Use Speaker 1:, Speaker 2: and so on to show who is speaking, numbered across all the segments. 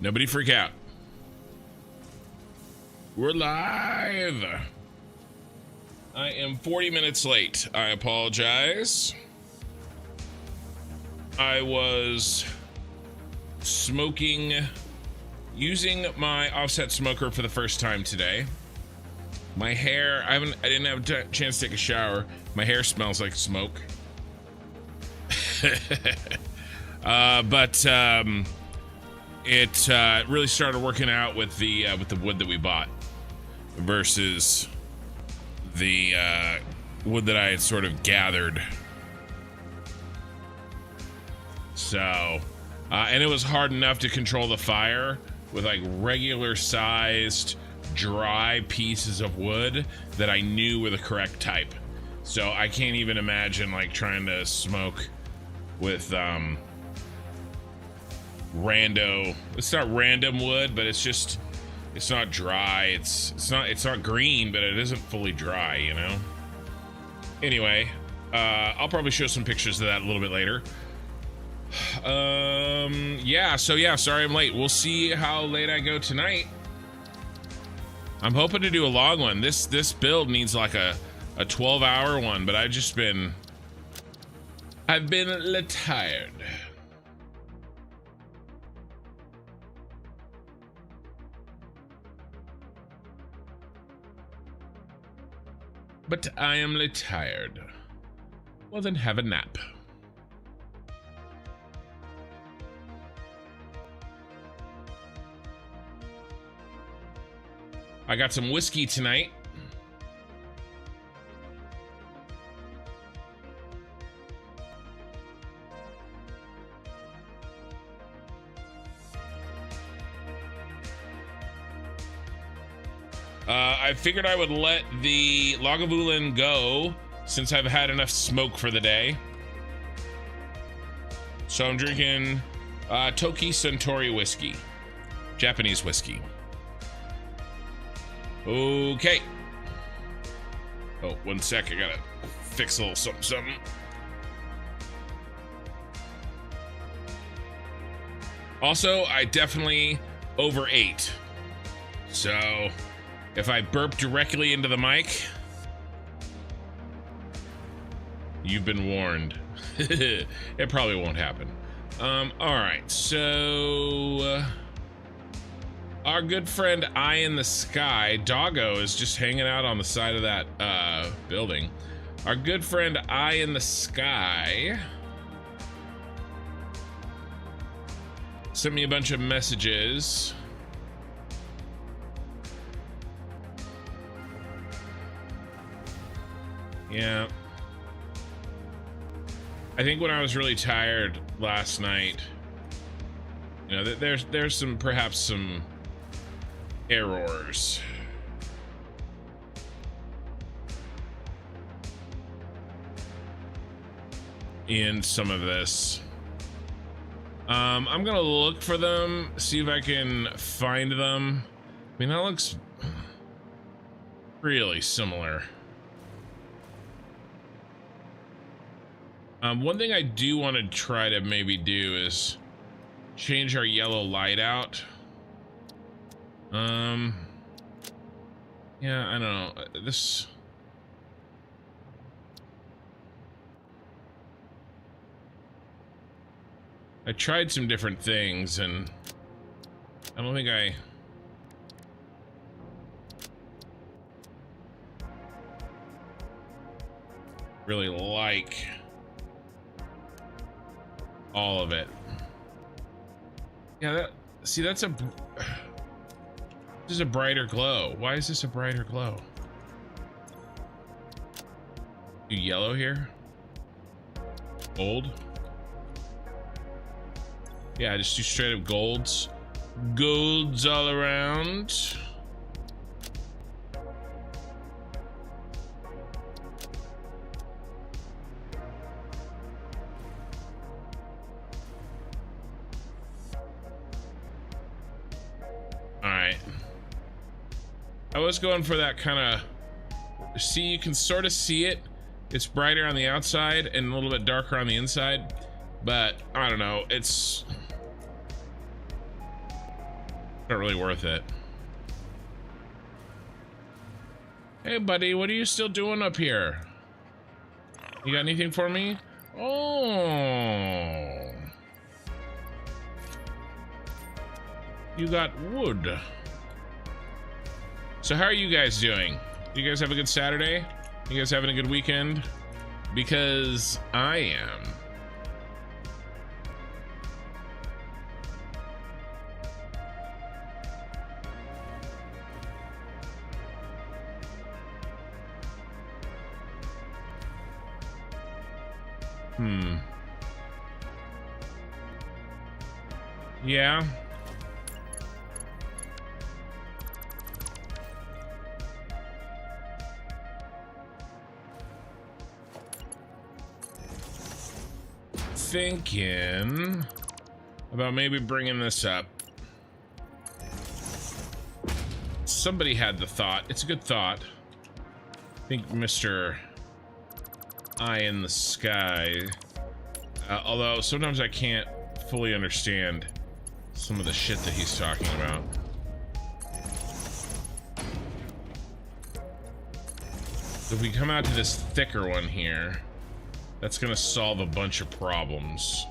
Speaker 1: Nobody freak out. We're live. I am 40 minutes late. I apologize. I was smoking, using my offset smoker for the first time today. My hair, I didn't have a chance to take a shower. My hair smells like smoke. It really started working out with the wood that we bought versus the wood that I had sort of gathered. So, and it was hard enough to control the fire with like regular sized dry pieces of wood that I knew were the correct type. So I can't even imagine like trying to smoke with it's not random wood, but it's not dry. It's not green, but it isn't fully dry, you know. Anyway, I'll probably show some pictures of that a little bit later. Yeah, sorry I'm late. We'll see how late I go tonight. I'm hoping to do a long one. This build needs like a 12-hour one, but I've been tired. But I am tired. Well, then have a nap. I got some whiskey tonight. I figured I would let the Lagavulin go since I've had enough smoke for the day. So I'm drinking Toki Suntory whiskey, Japanese whiskey. Okay. Oh, 1 sec. I gotta fix a little something. Also, I definitely overate. So if I burp directly into the mic, you've been warned. It probably won't happen. All right, so our good friend Eye in the Sky, Doggo, is just hanging out on the side of that building. Our good friend Eye in the Sky sent me a bunch of messages. Yeah. I think when I was really tired last night, you know, there's perhaps some errors. In some of this. I'm gonna look for them, see if I can find them. I mean, that looks really similar. One thing I do want to try to maybe do is change our yellow light out. Yeah, I don't know. I tried some different things and I don't think I really like all of it. Yeah, this is a brighter glow. Why is this a brighter glow? Do yellow here? Gold? Yeah, just do straight up golds. Golds all around. I was going for that kind of, see, you can sort of see it. It's brighter on the outside and a little bit darker on the inside, but I don't know. Not really worth it. Hey, buddy, what are you still doing up here? You got anything for me? Oh. You got wood. So how are you guys doing? You guys have a good Saturday? You guys having a good weekend? Because I am. Yeah. Thinking about maybe bringing this up. Somebody had the thought. It's a good thought. I think Mr. Eye in the Sky. Although sometimes I can't fully understand some of the shit that he's talking about. If we come out to this thicker one here, that's gonna solve a bunch of problems.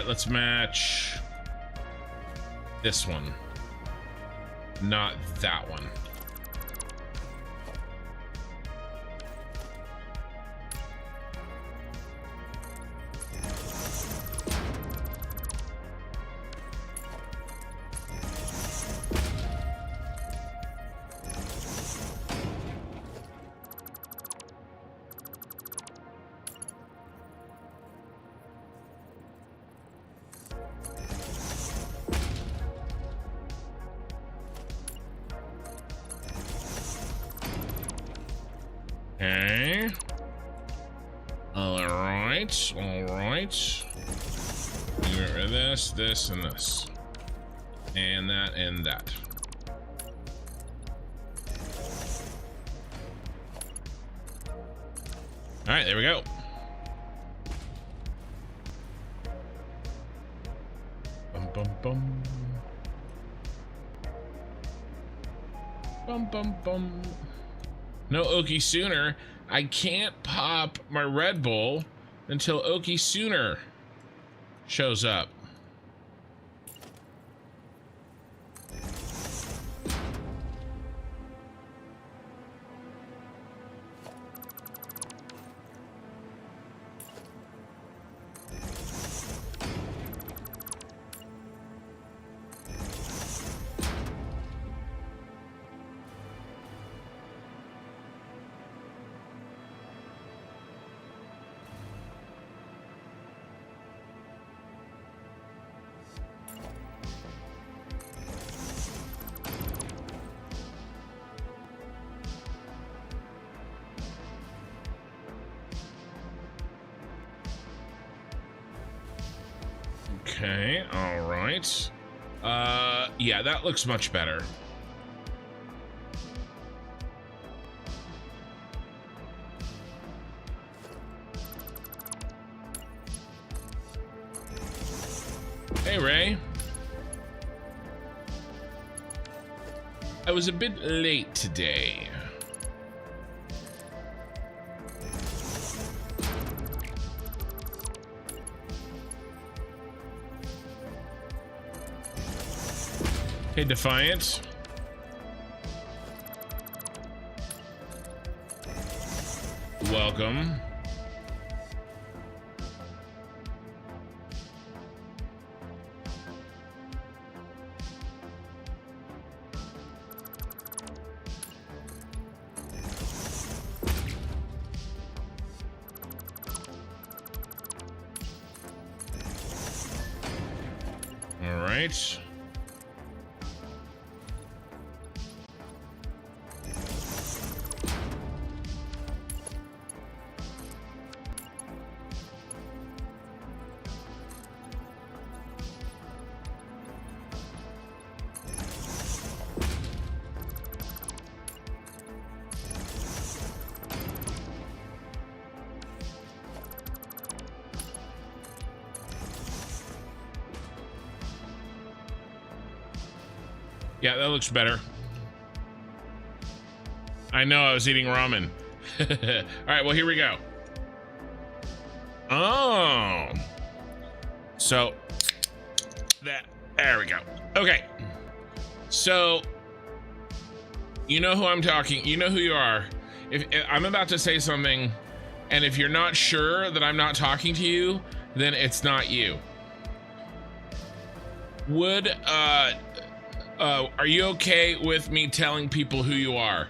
Speaker 1: Let's match this one, not that one. Okay. All right. Get rid of this, this, and this. And that, and that. All right, there we go. Bum, bum, bum. Bum, bum, bum. No Okie Sooner. I can't pop my Red Bull until Okie Sooner shows up. Okay, all right. Yeah, that looks much better. Hey, Ray. I was a bit late today. Hey, Defiant. Welcome. All right. Yeah, that looks better. I know, I was eating ramen. All right, well, here we go. Oh. So, there we go. Okay. So, you know who I'm talking, you know who you are. If I'm about to say something, and if you're not sure that I'm not talking to you, then it's not you. Are you okay with me telling people who you are?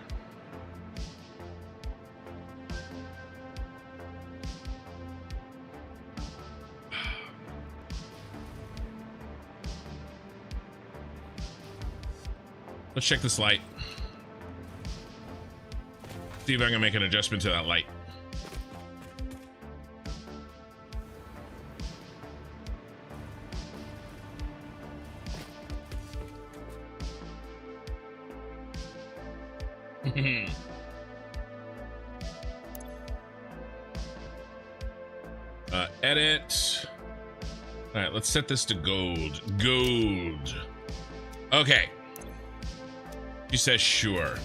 Speaker 1: Let's check this light. See if I can make an adjustment to that light. Edit. All right, let's set this to gold. Gold. Okay. He says sure.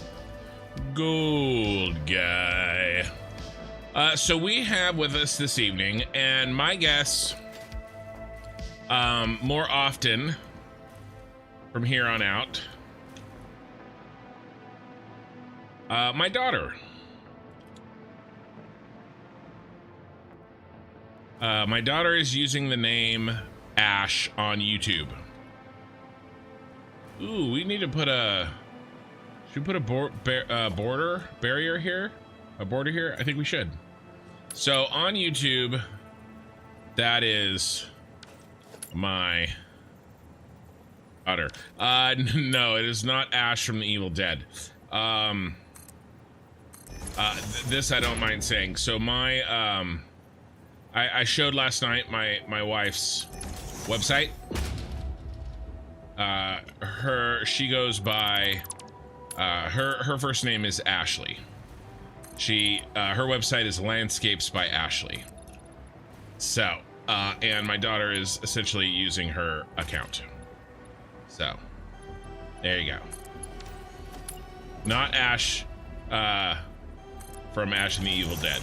Speaker 1: Gold guy. So we have with us this evening, and my guess, more often from here on out, my daughter. My daughter is using the name Ash on YouTube. Ooh, we need to put a... Should we put a barrier here? A border here? I think we should. So on YouTube, that is my daughter. No, it is not Ash from the Evil Dead. This I don't mind saying. So my I showed last night my wife's website. She goes by her first name is Ashley. Her website is Landscapes by Ashley. So and my daughter is essentially using her account. So there you go. Not Ash from Ash and the Evil Dead.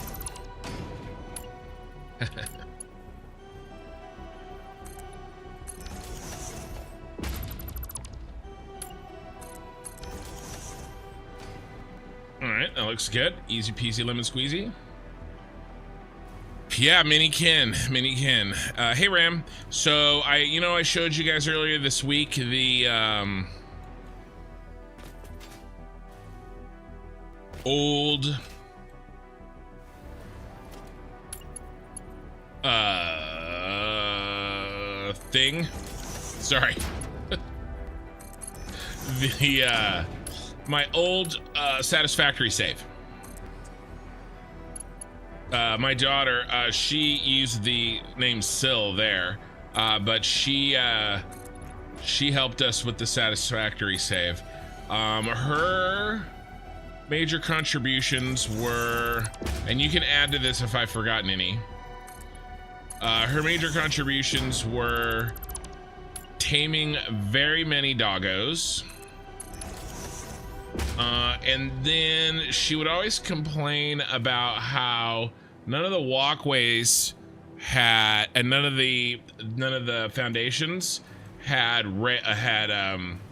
Speaker 1: All right, that looks good. Easy peasy lemon squeezy. Yeah, mini Ken. Hey Ram. So I showed you guys earlier this week the old thing. Sorry. My old Satisfactory save. My daughter, she used the name Syl there, but she helped us with the Satisfactory save. Her major contributions were, and you can add to this if I've forgotten any. Her major contributions were taming very many doggos. And then she would always complain about how none of the walkways had, and none of the foundations had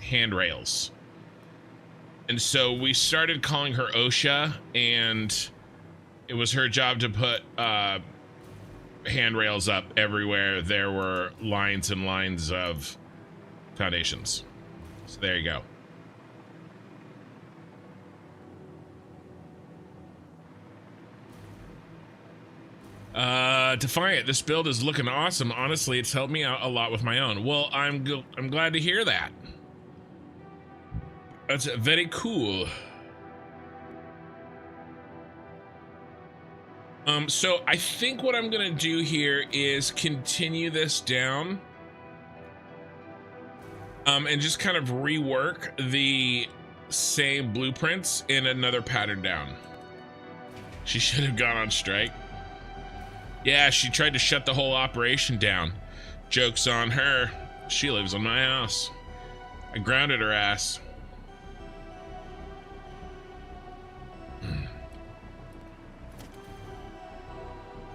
Speaker 1: handrails. And so we started calling her OSHA, and it was her job to put handrails up everywhere there were lines and lines of foundations. So there you go. Defiant, this build is looking awesome. Honestly, it's helped me out a lot with my own. Well, I'm glad to hear that. That's very cool. So I think what I'm gonna do here is continue this down, and just kind of rework the same blueprints in another pattern down. She should have gone on strike. Yeah, she tried to shut the whole operation down. Joke's on her. She lives on my house. I grounded her ass.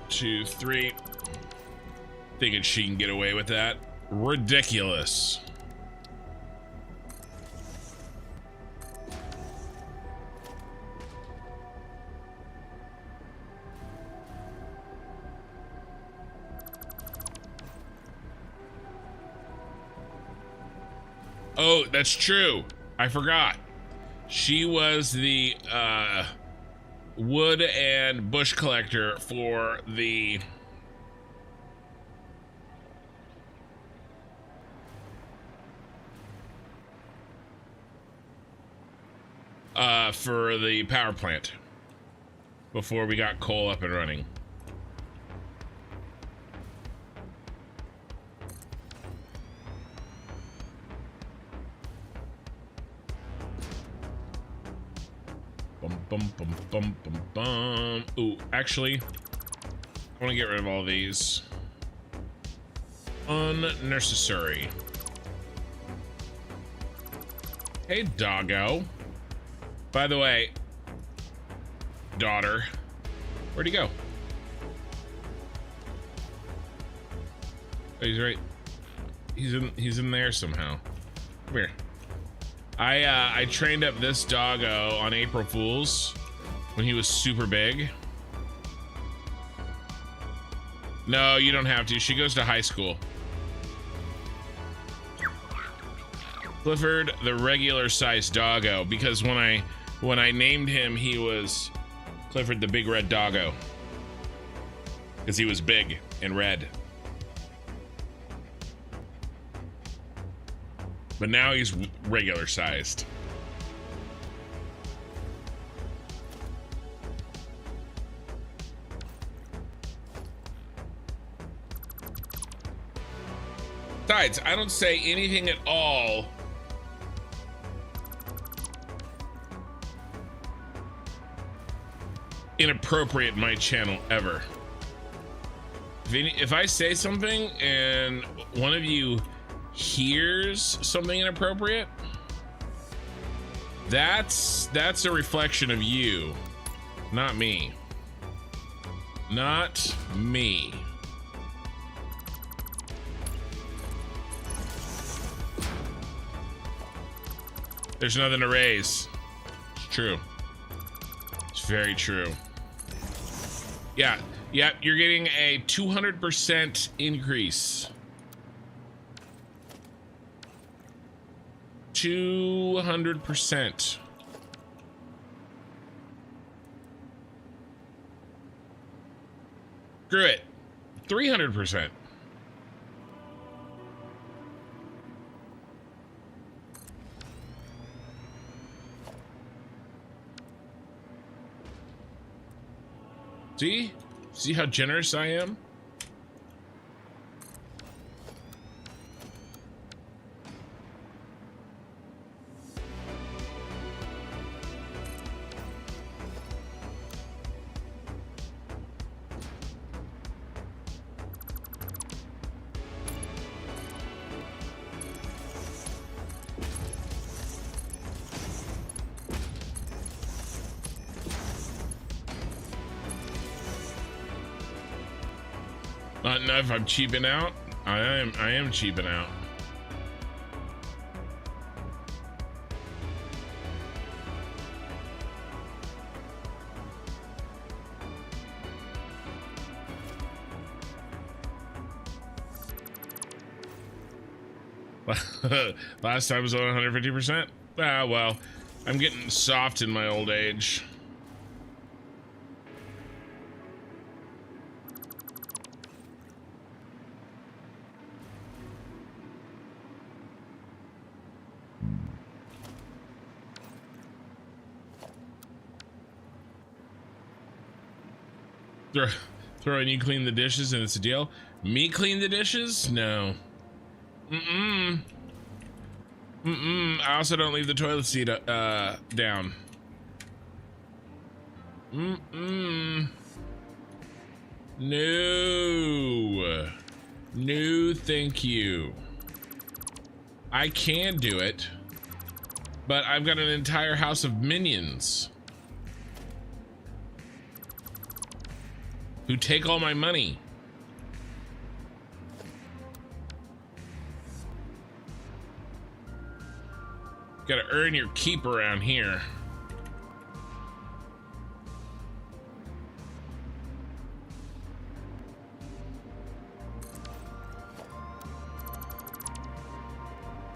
Speaker 1: 2, 3. Thinking she can get away with that. Ridiculous. Oh, that's true. I forgot. She was the wood and bush collector for the power plant before we got coal up and running. Bum, bum, bum, bum, bum. Ooh, actually, I want to get rid of all these. Unnecessary. Hey, Doggo. By the way, daughter, where'd he go? Oh, he's right. He's in there somehow. Come here. I trained up this Doggo on April Fools when he was super big. No, you don't have to. She goes to high school. Clifford, the regular sized Doggo, because when I named him, he was Clifford the big red Doggo, because he was big and red. But now he's regular sized. Besides, I don't say anything at all inappropriate in my channel ever. If I say something and one of you hears something inappropriate, that's a reflection of you, not me. Not me. There's nothing to raise. It's true. It's very true. Yeah, you're getting a 200% increase. 200%. Screw it. 300%. See how generous I am? Not enough. I'm cheaping out. I am cheaping out. Last time was on 150%. Ah, well, I'm getting soft in my old age. Throw in you clean the dishes and it's a deal. Me clean the dishes? No. I also don't leave the toilet seat down. No. No, thank you. I can do it, but I've got an entire house of minions who take all my money. Gotta earn your keep around here.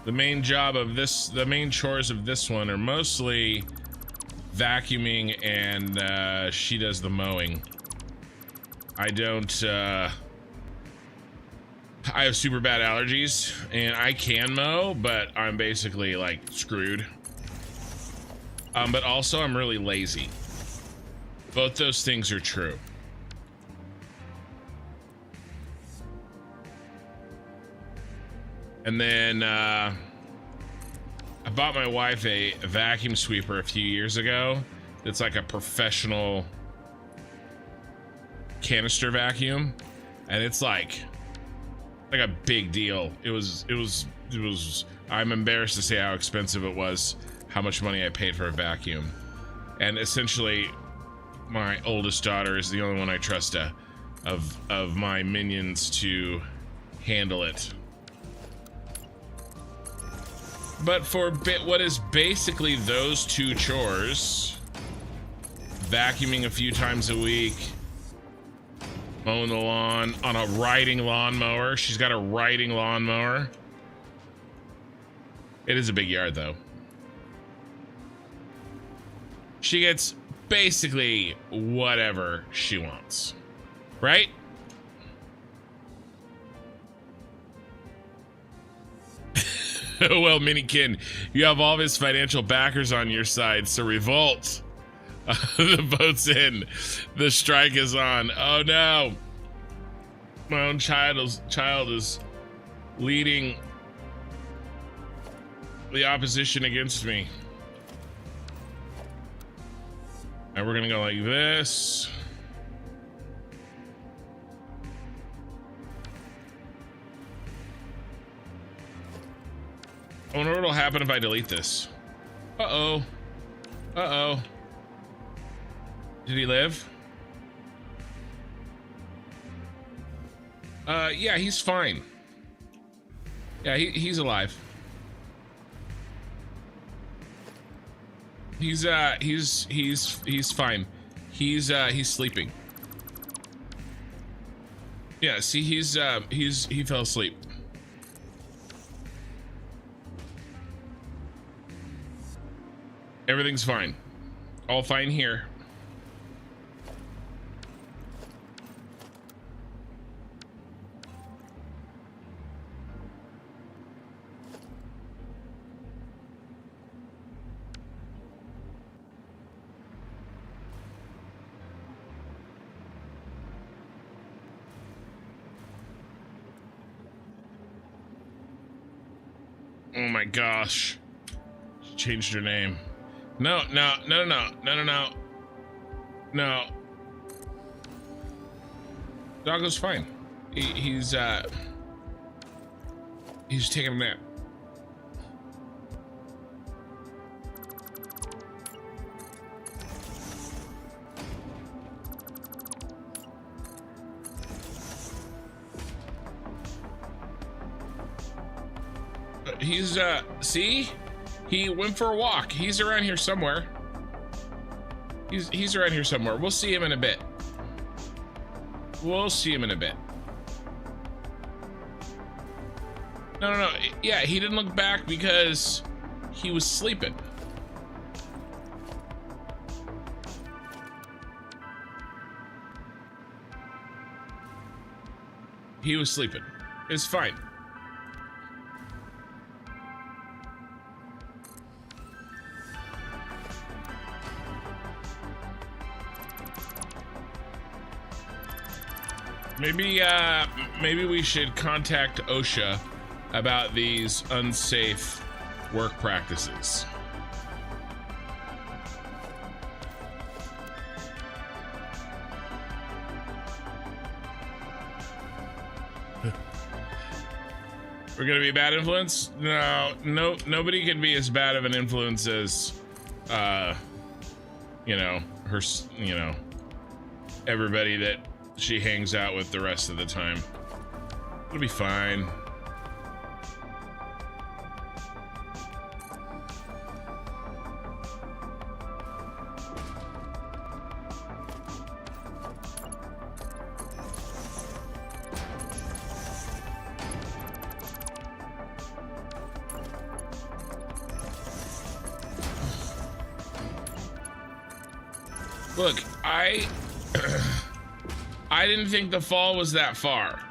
Speaker 1: The main job of this, the main chores of this one are mostly vacuuming, and she does the mowing. I don't, I have super bad allergies, and I can mow, but I'm basically like screwed. But also I'm really lazy. Both those things are true. And then I bought my wife a vacuum sweeper a few years ago. It's like a professional canister vacuum, and it's like a big deal. It was I'm embarrassed to say how expensive it was, how much money I paid for a vacuum. And essentially my oldest daughter is the only one I trust of my minions to handle it. But for what is basically those two chores, vacuuming a few times a week, mowing the lawn on a riding lawnmower. She's got a riding lawnmower. It is a big yard, though. She gets basically whatever she wants, right? Well, Minikin, you have all of his financial backers on your side, so revolt. The vote's in. The strike is on. Oh no. My own child is leading the opposition against me. And we're gonna go like this. I wonder what'll happen if I delete this. Uh-oh. Uh-oh. Did he live? Yeah, he's fine. Yeah, he's alive. He's fine. He's sleeping. Yeah, see, he fell asleep. Everything's fine. All fine here. Oh my gosh. She changed her name. No. Doggo's fine. He's taking a nap. He's see? He went for a walk. He's around here somewhere. He's around here somewhere. We'll see him in a bit. We'll see him in a bit. No. Yeah, he didn't look back because he was sleeping. He was sleeping. It's fine. Maybe we should contact OSHA about these unsafe work practices. We're gonna be a bad influence? No, nobody can be as bad of an influence as, you know, her, you know, everybody that she hangs out with the rest of the time. It'll be fine. Look, I didn't think the fall was that far.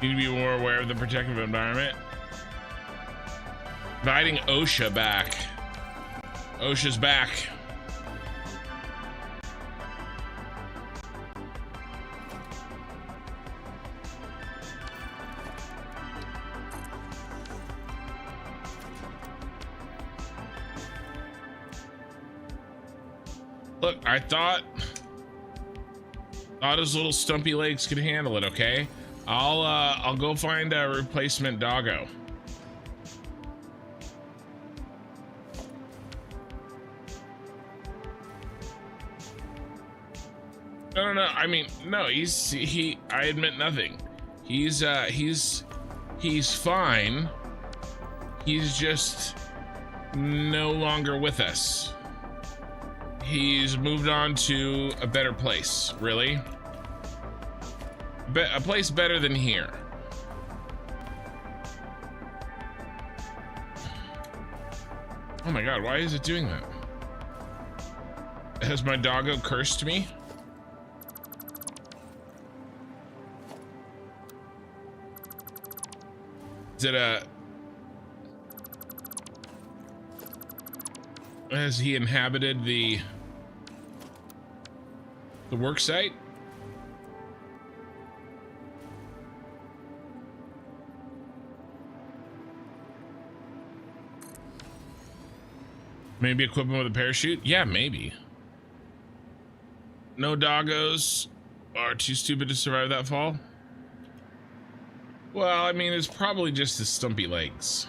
Speaker 1: Need to be more aware of the protective environment. Inviting OSHA back. OSHA's back. Look, I thought his little stumpy legs could handle it, okay? I'll go find a replacement Doggo. No, I mean, no, I admit nothing. He's fine. He's just no longer with us. He's moved on to a better place, really. A place better than here. Oh my god, why is it doing that? Has my Doggo cursed me? Is it has he inhabited the work site? Maybe equip him with a parachute? Yeah, maybe. No doggos are too stupid to survive that fall? Well, I mean, it's probably just his stumpy legs.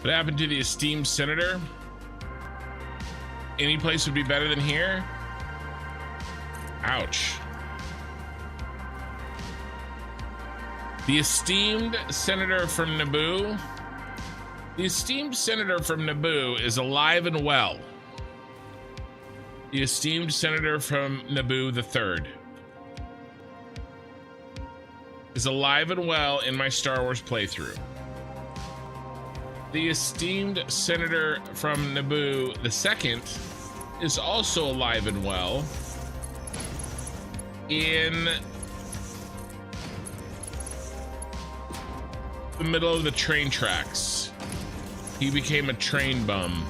Speaker 1: What happened to the esteemed senator? Any place would be better than here? Ouch. The esteemed senator from Naboo? The esteemed senator from Naboo is alive and well. The esteemed senator from Naboo III is alive and well in my Star Wars playthrough. The esteemed senator from Naboo II is also alive and well in the middle of the train tracks. He became a train bum.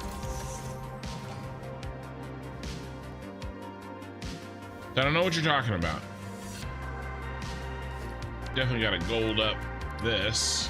Speaker 1: I don't know what you're talking about. Definitely got to gold up this.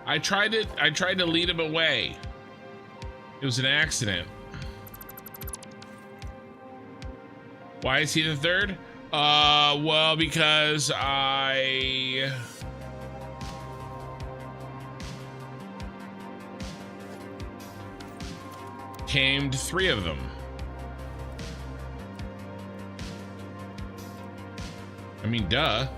Speaker 1: I tried to lead him away. It was an accident. Why is he the third? Well, because I tamed 3 of them. I mean, duh.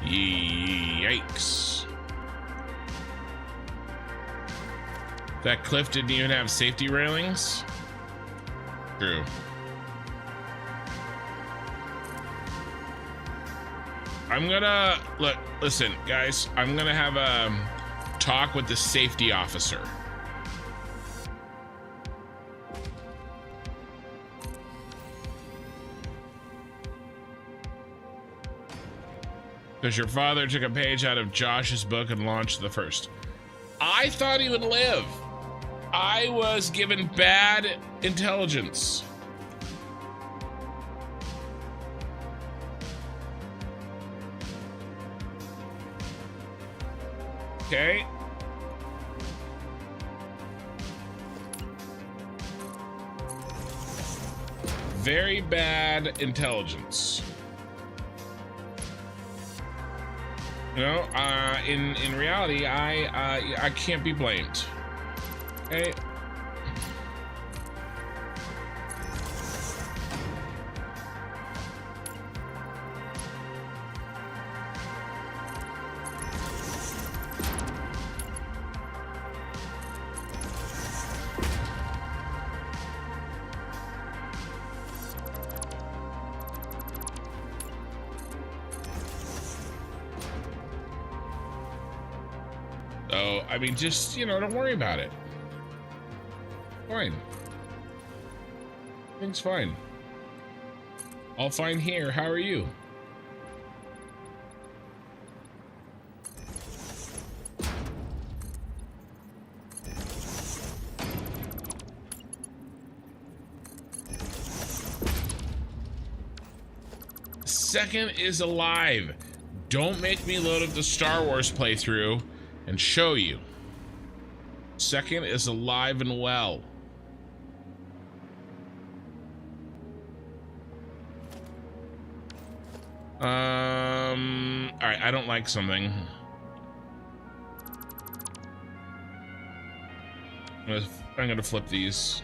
Speaker 1: Yikes. That cliff didn't even have safety railings? True. I'm gonna listen, guys. I'm gonna have a talk with the safety officer. Because your father took a page out of Josh's book and launched the first. I thought he would live. I was given bad intelligence. Okay. Very bad intelligence. You know, in reality, I can't be blamed. Okay. So, I mean, just, you know, don't worry about it. Fine. Everything's fine. All fine here. How are you? Second is alive. Don't make me load up the Star Wars playthrough and show you. Second is alive and well. All right, I don't like something. I'm gonna flip these.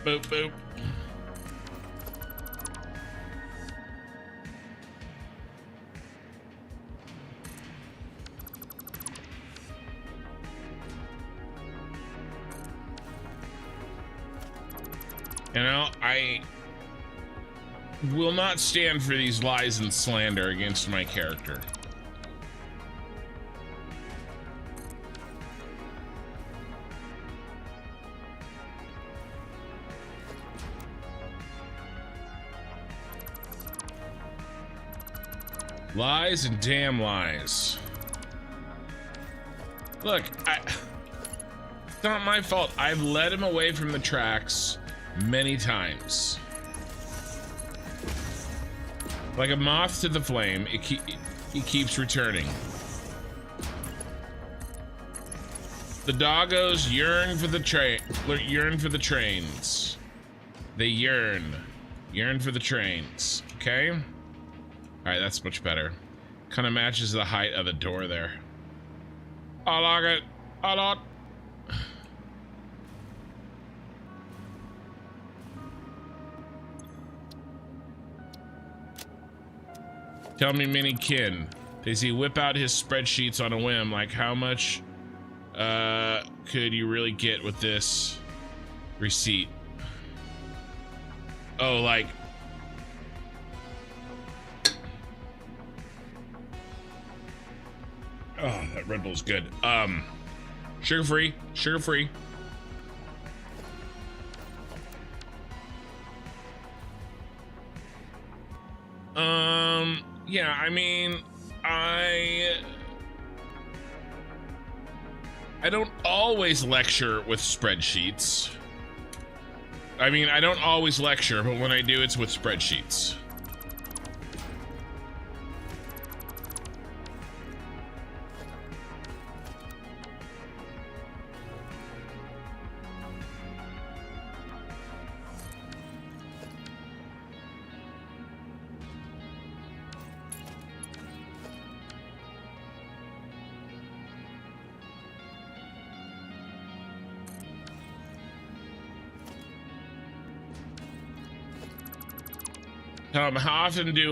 Speaker 1: Boop, boop. You know, I will not stand for these lies and slander against my character. Lies and damn lies. Look, it's not my fault. I've led him away from the tracks many times. Like a moth to the flame, he keeps returning. The doggos yearn for the trains. They yearn for the trains. Okay. All right, that's much better. Kind of matches the height of the door there. I like it a lot. Tell me, Mini Kin, does he whip out his spreadsheets on a whim? Like, how much could you really get with this receipt? Oh, like, Oh, that Red Bull's good. Sugar-free, sugar-free. Yeah, I mean, I don't always lecture with spreadsheets. I mean, I don't always lecture, but when I do, it's with spreadsheets. How often do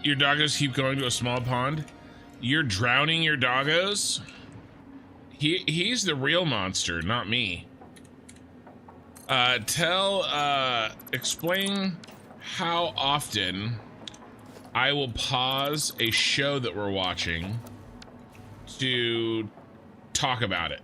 Speaker 1: your doggos keep going to a small pond? You're drowning your doggos? He's the real monster, not me. Explain how often I will pause a show that we're watching to talk about it.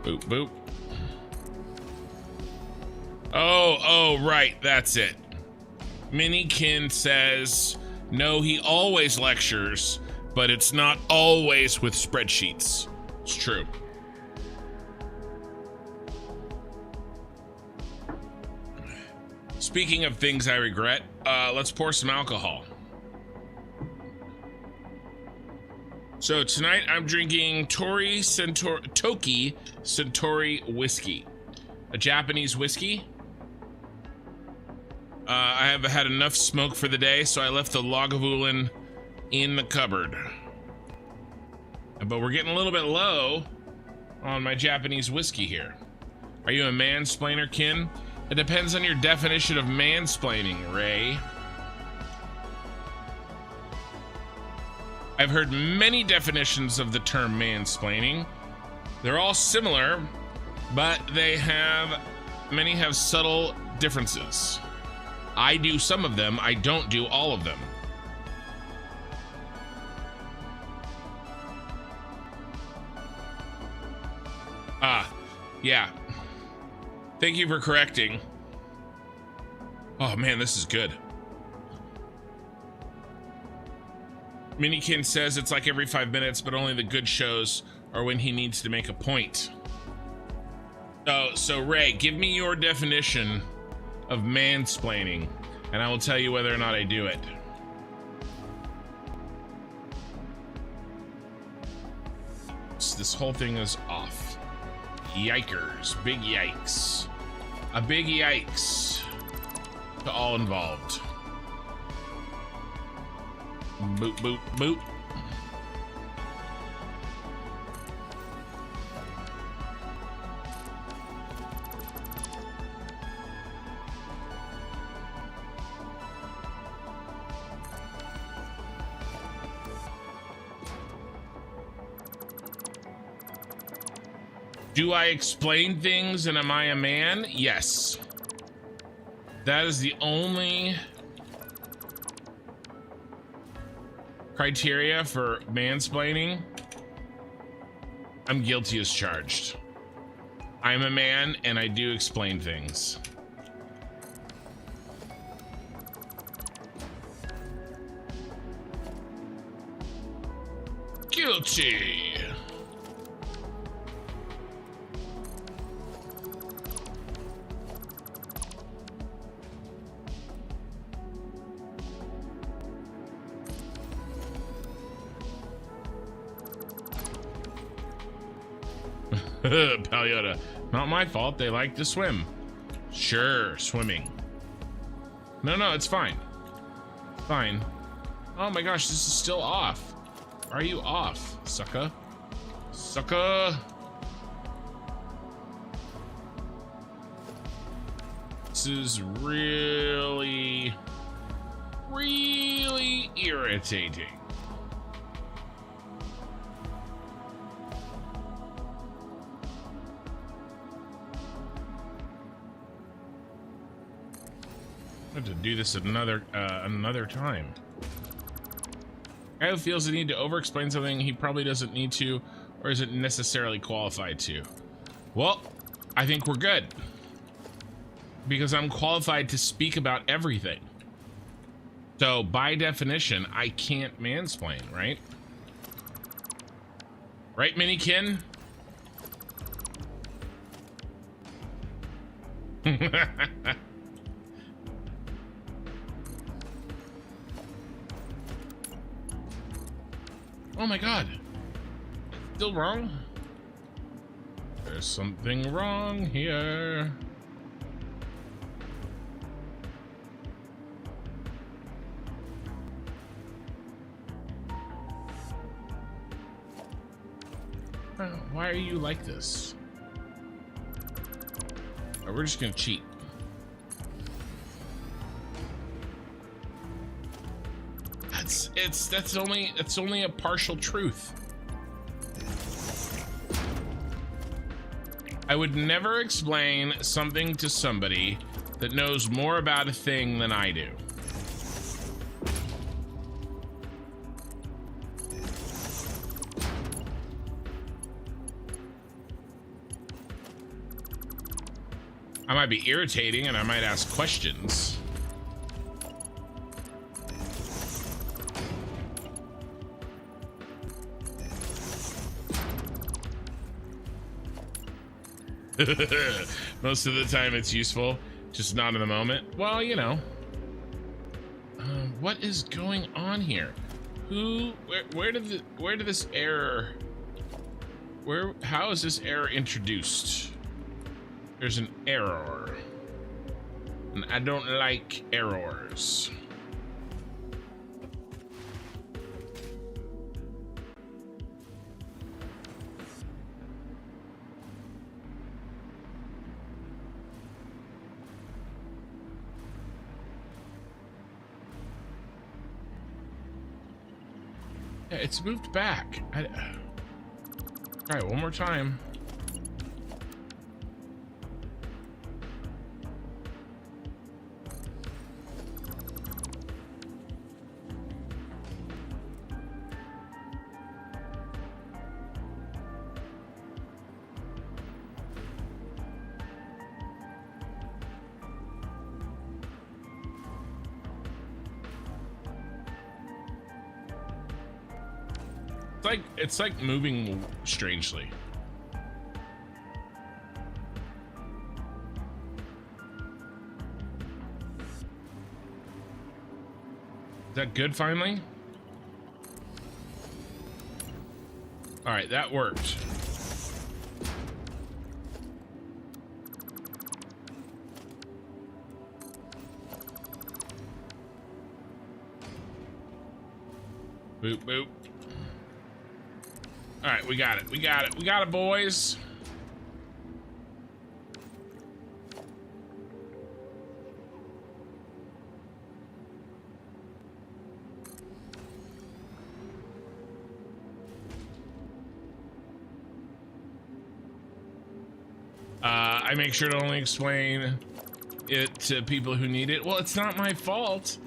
Speaker 1: Boop, boop. Oh, right, that's it. Minikin says, no, he always lectures, but it's not always with spreadsheets. It's true. Speaking of things I regret, let's pour some alcohol. So tonight I'm drinking Toki Centauri whiskey, a Japanese whiskey. I have had enough smoke for the day, so I left the Lagavulin in the cupboard. But we're getting a little bit low on my Japanese whiskey here. Are you a mansplainer, Kin? It depends on your definition of mansplaining, Ray. I've heard many definitions of the term mansplaining. They're all similar, but many have subtle differences. I do some of them, I don't do all of them. Yeah. Thank you for correcting. Oh man, this is good. Minikin says it's like every 5 minutes, but only the good shows are when he needs to make a point. So Ray, give me your definition of mansplaining, and I will tell you whether or not I do it. So this whole thing is off. Yikers, big yikes. A big yikes to all involved. Boop, boop, boop. Do I explain things and am I a man? Yes. That is the only criteria for mansplaining. I'm guilty as charged. I'm a man and I do explain things. Guilty. Palyota, not my fault. They like to swim. Sure, swimming. No, it's fine. Fine. Oh my gosh, this is still off. Are you off, sucker? Sucker. This is really, really irritating. I have to do this another time. Guy who feels the need to over-explain something he probably doesn't need to, or isn't necessarily qualified to. Well, I think we're good. Because I'm qualified to speak about everything. So, by definition, I can't mansplain, right? Right, Minikin? Oh my god. Still wrong? There's something wrong here. Why are you like this? Oh, we're just gonna cheat. That's only a partial truth. I would never explain something to somebody that knows more about a thing than I do. I might be irritating and I might ask questions. Most of the time it's useful, just not in the moment. Well, you know. What is going on here? Where did this error, how is this error introduced? There's an error. And I don't like errors. Yeah, it's moved back. All right, one more time. It's like moving strangely. Is that good finally? All right, that worked. Boop, boop. All right, we got it. We got it. We got it, boys. I make sure to only explain it to people who need it. Well, it's not my fault.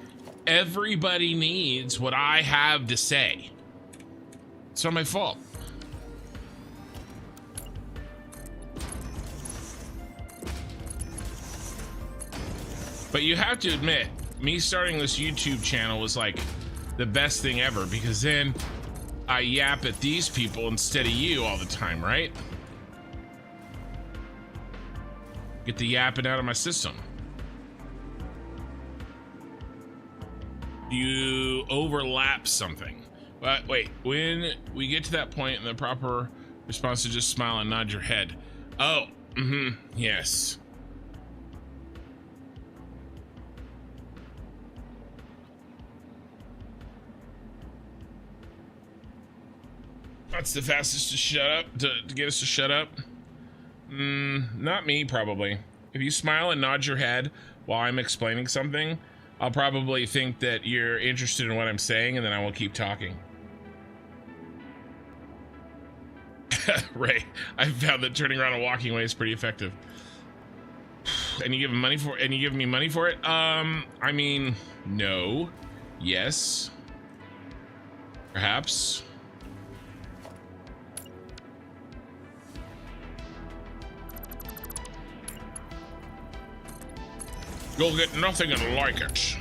Speaker 1: Everybody needs what I have to say. It's not my fault. But you have to admit, me starting this YouTube channel was like the best thing ever, because then I yap at these people instead of you all the time, right? Get the yapping out of my system. You overlap something. But wait, when we get to that point, and the proper response is just smile and nod your head. Oh, yes. That's the fastest to shut up, to get us to shut up. Not me, probably. If you smile and nod your head while I'm explaining something, I'll probably think that you're interested in what I'm saying, and then I will keep talking. Ray, I found that turning around and walking away is pretty effective. And you give me money for it? I mean, no. Yes. Perhaps. You'll get nothing like it.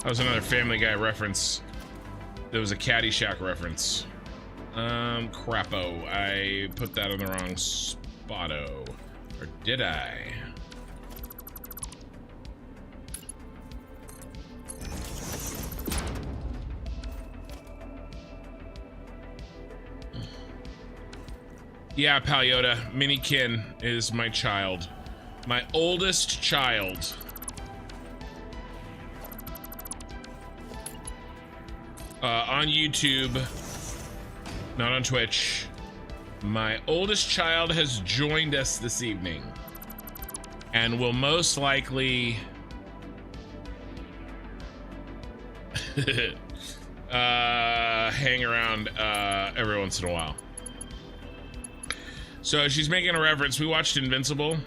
Speaker 1: That was another Family Guy reference. There was a Caddyshack reference. Crapo. I put that on the wrong spotto. Or did I? Yeah, Pal Yoda. Minikin is my child. My oldest child. On YouTube, not on Twitch. My oldest child has joined us this evening and will most likely hang around every once in a while. So she's making a reference. We watched Invincible,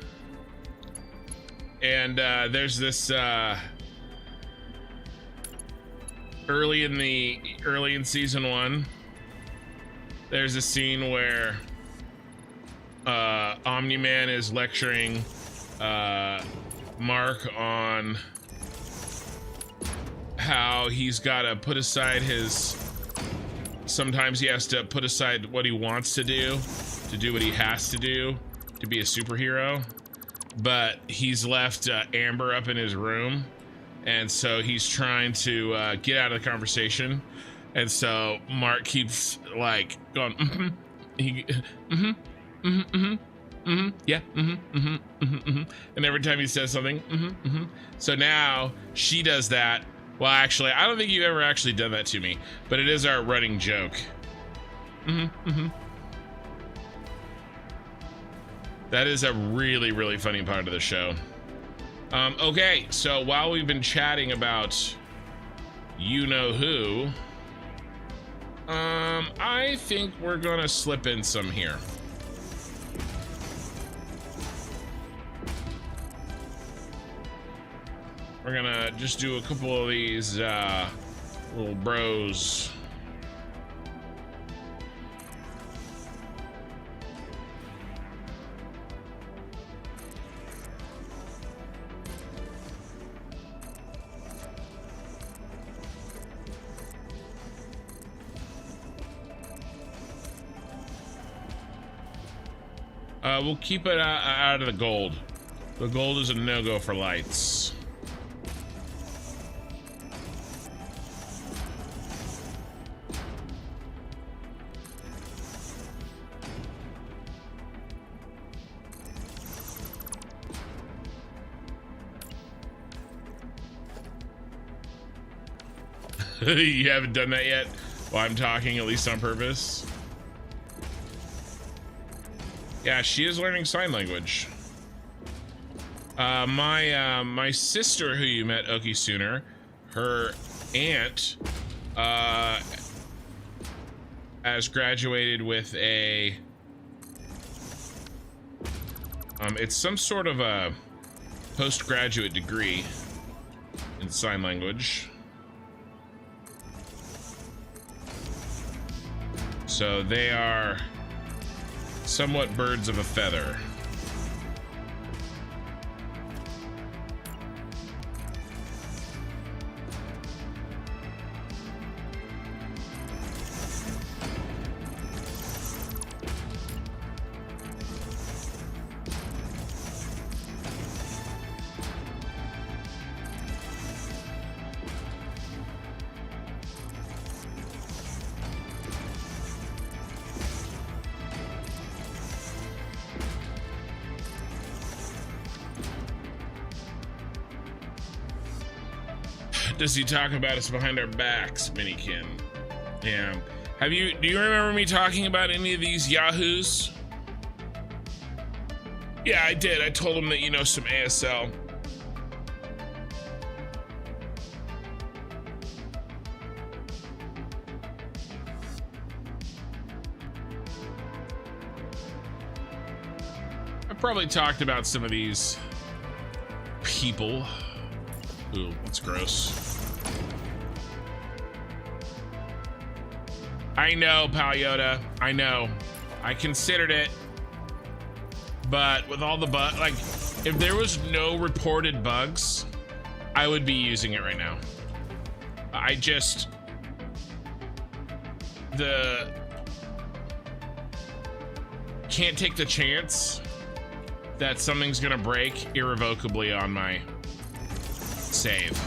Speaker 1: and there's this early in season 1. There's a scene where Omni-Man is lecturing Mark on how he's got to put aside sometimes he has to put aside what he wants to do what he has to do to be a superhero, but he's left Amber up in his room, and so he's trying to get out of the conversation, and so Mark keeps like going yeah, and every time he says something so now she does that. Well, actually, I don't think you've ever actually done that to me, but it is our running joke. That is a really, really funny part of the show. Okay, so while we've been chatting about you know who, I think we're gonna slip in some here. We're gonna just do a couple of these little bros. We'll keep it out of the gold. The gold is a no-go for lights. You haven't done that yet? Well, I'm talking, at least on purpose. Yeah, she is learning sign language. My sister, who you met, Oki Sooner, her aunt has graduated with a it's some sort of a postgraduate degree in sign language. So they are somewhat birds of a feather. Does he talk about us behind our backs, Minikin? Yeah. Do you remember me talking about any of these yahoos? Yeah, I did. I told him that you know some ASL. I probably talked about some of these people. Ooh, that's gross. I know, Pal Yoda. I know. I considered it. But with all the like, if there was no reported bugs, I would be using it right now. I just... can't take the chance that something's gonna break irrevocably on my save.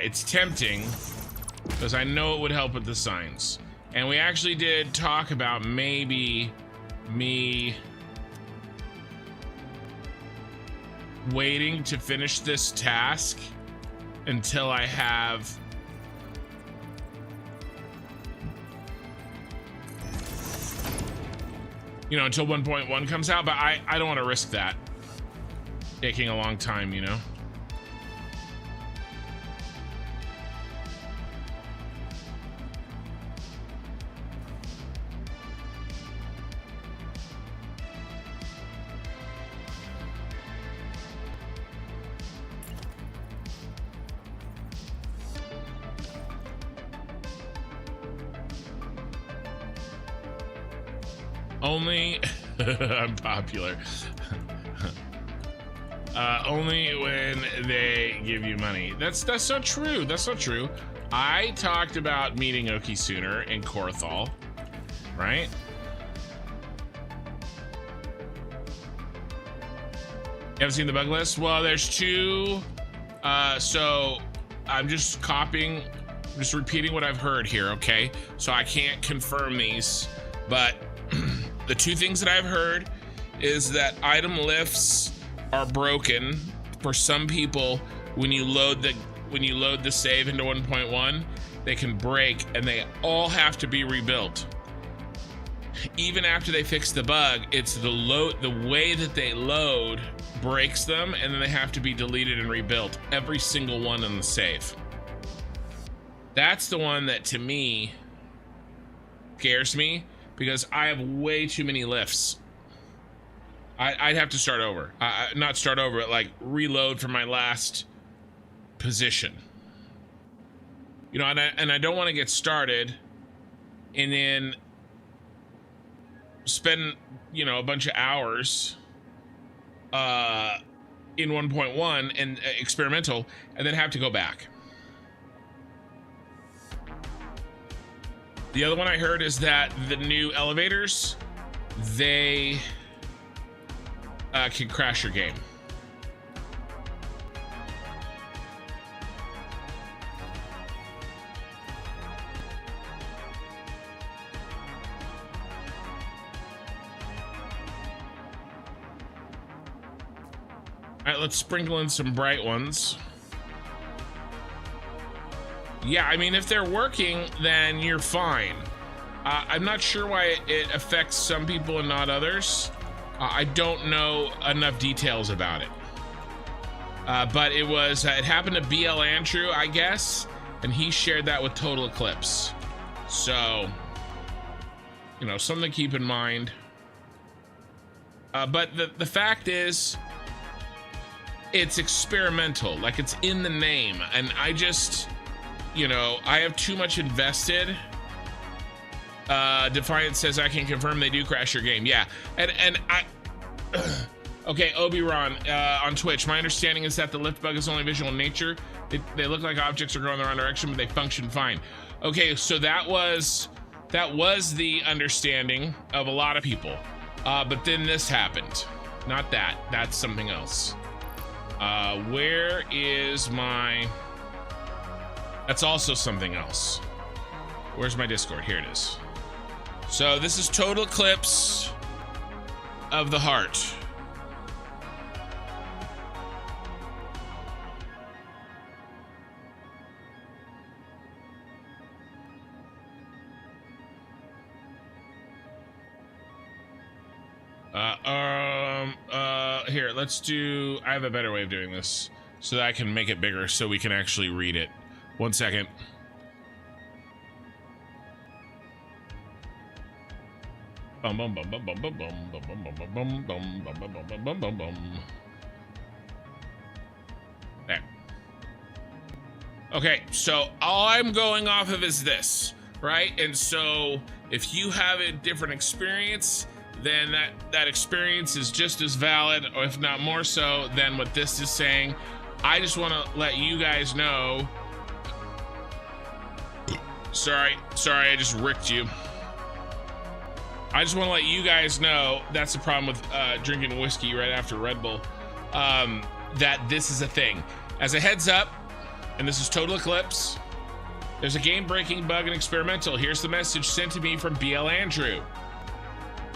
Speaker 1: It's tempting because I know it would help with the signs. And we actually did talk about maybe me waiting to finish this task until I have until 1.1 comes out, but I don't want to risk that taking a long time, you know. Only I'm popular. Only when they give you money. That's not true. That's not true. I talked about meeting Oki sooner in Korthal, right? You haven't seen the bug list? Well, there's two. So I'm just copying, just repeating what I've heard here, okay? So I can't confirm these, but the two things that I've heard is that item lifts are broken for some people when you load the save into 1.1. They can break and they all have to be rebuilt. Even after they fix the bug, it's the way that they load breaks them, and then they have to be deleted and rebuilt, every single one in the save. That's the one that to me scares me, because I have way too many lifts. I'd have to start over. Not start over, but like reload from my last position. You know, and I don't want to get started and then spend, a bunch of hours in 1.1 and experimental, and then have to go back. The other one I heard is that the new elevators, they can crash your game. All right, let's sprinkle in some bright ones. Yeah, I mean, if they're working, then you're fine. I'm not sure why it affects some people and not others. I don't know enough details about it. But it happened to BL Andrew, I guess, and he shared that with Total Eclipse. So, something to keep in mind. But the fact is, it's experimental, like it's in the name, and I just, I have too much invested. Defiant says I can confirm they do crash your game. Yeah, and I okay, Obi-Ron on Twitch, my understanding is that the lift bug is only visual in nature. They look like objects are going the wrong direction, but they function fine. Okay, so that was the understanding of a lot of people, but then this happened. Not that, that's something else. Where is my... That's also something else. Where's my Discord? Here it is. So this is total eclipse of the heart. Here, let's do, I have a better way of doing this so that I can make it bigger so we can actually read it. 1 second. Bum bum bum bum bum bum bum bum bum bum bum bum bum bum bum bum. There. Okay, so all I'm going off of is this, right? And so if you have a different experience, then that experience is just as valid, or if not more so, than what this is saying. I just want to let you guys know. Sorry, I just ricked you. I just want to let you guys know that's the problem with drinking whiskey right after Red Bull. That this is a thing. As a heads up, and this is Total Eclipse, there's a game-breaking bug and experimental. Here's the message sent to me from BL Andrew.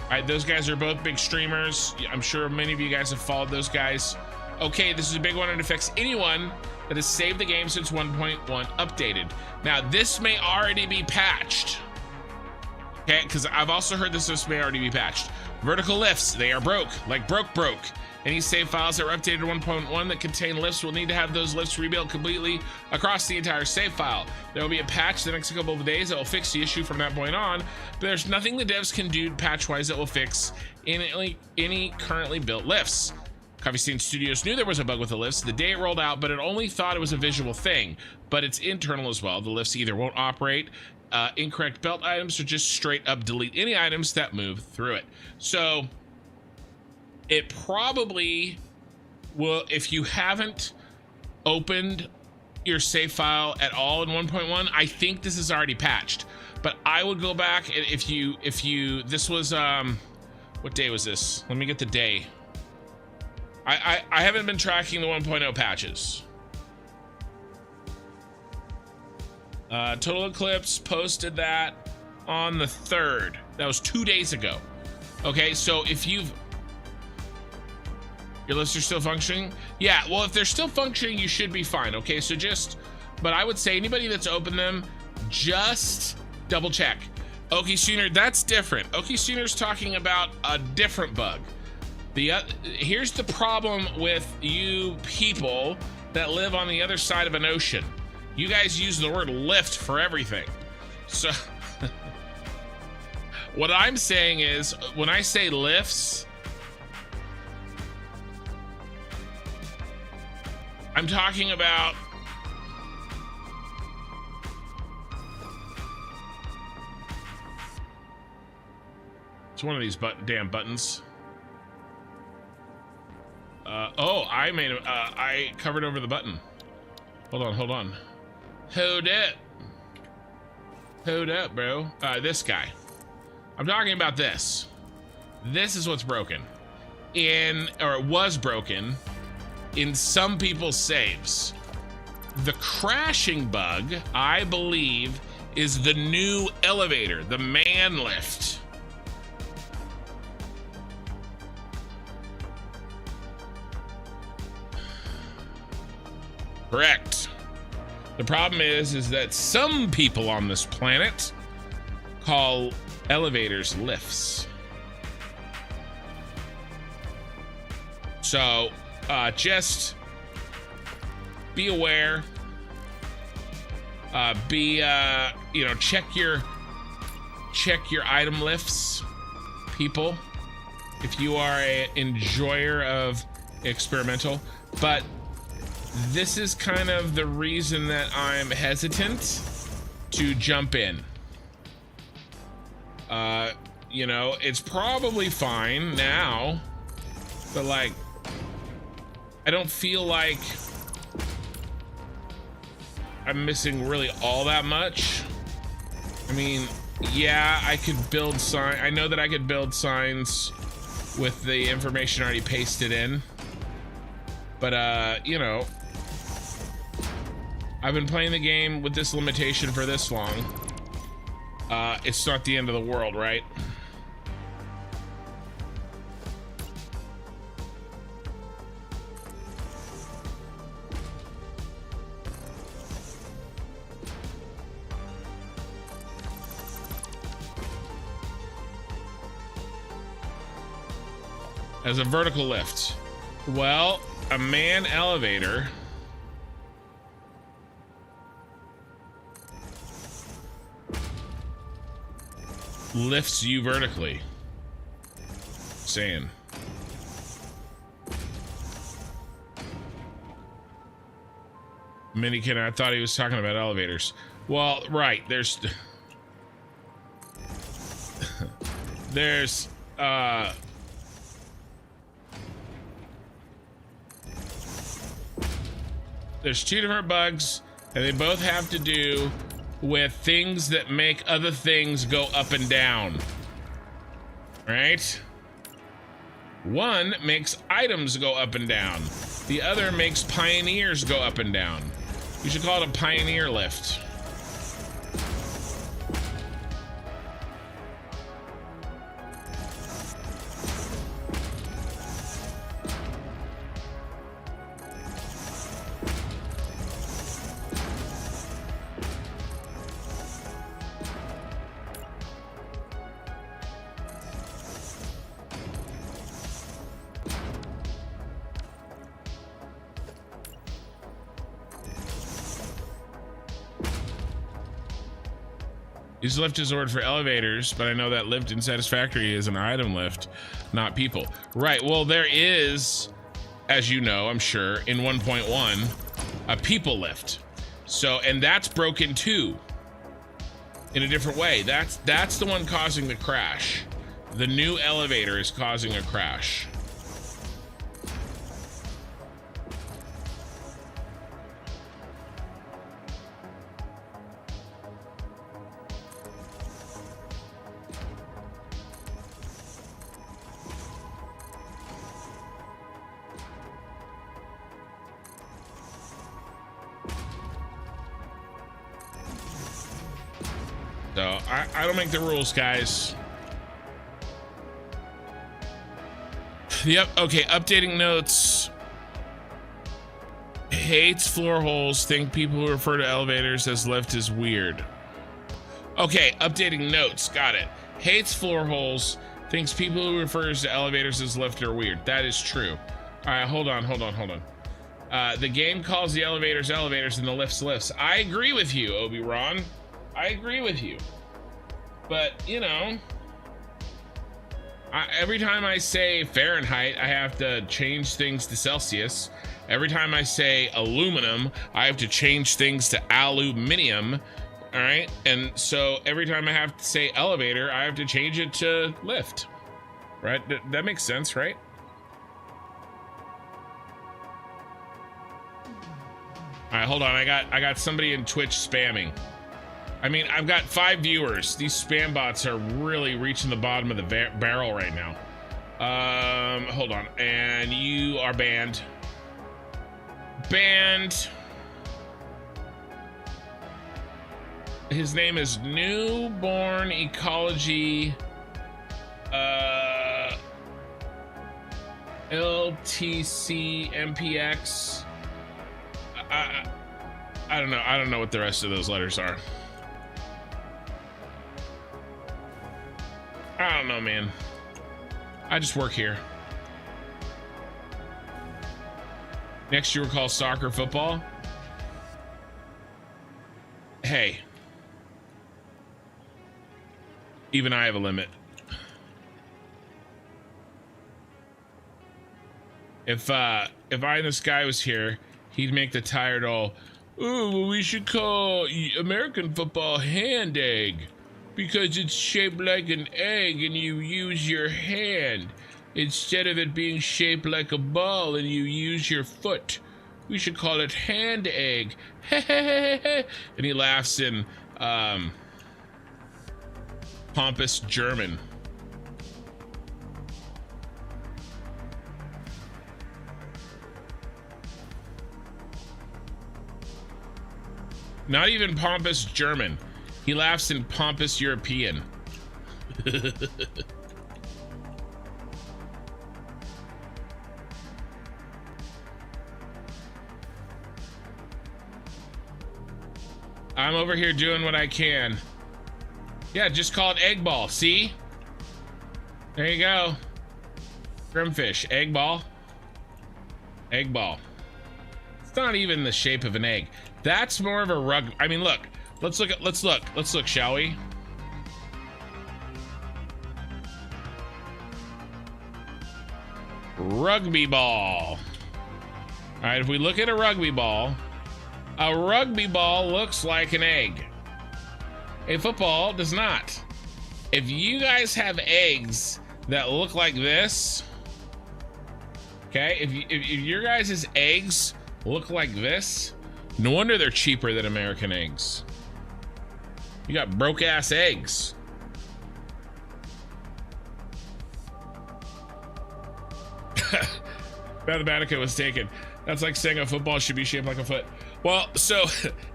Speaker 1: All right, those guys are both big streamers. I'm sure many of you guys have followed those guys. Okay, this is a big one and affects anyone that has saved the game since 1.1 updated. Now, this may already be patched. Okay, because I've also heard this may already be patched. Vertical lifts, they are broke, like broke. Any save files that were updated to 1.1 that contain lifts will need to have those lifts rebuilt completely across the entire save file. There will be a patch the next couple of days that will fix the issue from that point on, but there's nothing the devs can do patch-wise that will fix any currently built lifts. Coffee Stain Studios knew there was a bug with the lifts the day it rolled out, but it only thought it was a visual thing, but it's internal as well. The lifts either won't operate, incorrect belt items, or just straight up delete any items that move through it. So it probably will, if you haven't opened your save file at all in 1.1, I think this is already patched, but I would go back. And if you this was what day was this? Let me get the day. I haven't been tracking the 1.0 patches. Total Eclipse posted that on the 3rd. That was 2 days ago. Okay, so if your lists are still functioning? Yeah, well, if they're still functioning, you should be fine. Okay, so but I would say anybody that's opened them, just double check. Okie Sooner, that's different. Okie Sooner's talking about a different bug. Here's the problem with you people that live on the other side of an ocean. You guys use the word lift for everything. So what I'm saying is, when I say lifts, I'm talking about it's one of these damn buttons. Oh, I covered over the button. Hold on. Hold up, bro. This guy. I'm talking about this. This is what's broken. Or it was broken in some people's saves. The crashing bug, I believe, is the new elevator, the man lift. Correct. The problem is that some people on this planet call elevators lifts. So just be aware. Check your item lifts, people, if you are an enjoyer of experimental. But this is kind of the reason that I'm hesitant to jump in. It's probably fine now, but like, I don't feel like I'm missing really all that much. I mean, yeah, I could build sign. I know that I could build signs with the information already pasted in, but I've been playing the game with this limitation for this long. it's not the end of the world, right? As a vertical lift. Well, a man elevator lifts you vertically. Saying. Minikin, I thought he was talking about elevators. Well, right, there's there's two different bugs, and they both have to do with things that make other things go up and down. Right? One makes items go up and down. The other makes pioneers go up and down. You should call it a pioneer lift. Use lift as a word for elevators, but I know that lift in Satisfactory is an item lift, not people. Right, well there is, as you know, I'm sure, in 1.1, a people lift. So, and that's broken too, in a different way. That's the one causing the crash. The new elevator is causing a crash. So I don't make the rules, guys. Yep, okay, updating notes. Hates floor holes, think people who refer to elevators as lift is weird. Okay, updating notes, got it. Hates floor holes, thinks people who refers to elevators as lift are weird. That is true. All right, hold on. The game calls the elevators elevators and the lifts lifts. I agree with you, Obi-Ron. I agree with you, but you know, every time I say Fahrenheit, I have to change things to Celsius. Every time I say aluminum, I have to change things to aluminium. All right, and so every time I have to say elevator, I have to change it to lift. Right? That makes sense, right? All right, hold on. I got somebody in Twitch spamming. I mean, I've got 5 viewers. These spam bots are really reaching the bottom of the barrel right now. Hold on. And you are banned. Banned. His name is Newborn Ecology LTC MPX. I don't know. I don't know what the rest of those letters are. I don't know, man. I just work here. Next you recall soccer, football. Hey. Even I have a limit. If I and this guy was here, he'd make the tired all, oh, well, we should call American football hand egg because it's shaped like an egg and you use your hand instead of it being shaped like a ball and you use your foot. We should call it hand egg. And he laughs in pompous German. Not even pompous German. He laughs in pompous European. I'm over here doing what I can. Yeah, just call it egg ball. See? There you go. Grimfish, egg ball. Egg ball. It's not even the shape of an egg. That's more of a rug. I mean, look. Let's look, shall we? Rugby ball. All right, if we look at a rugby ball looks like an egg. A football does not. If you guys have eggs that look like this, okay, if your guys' eggs look like this, no wonder they're cheaper than American eggs. You got broke ass eggs. Mathematica was taken. That's like saying a football should be shaped like a foot. Well, so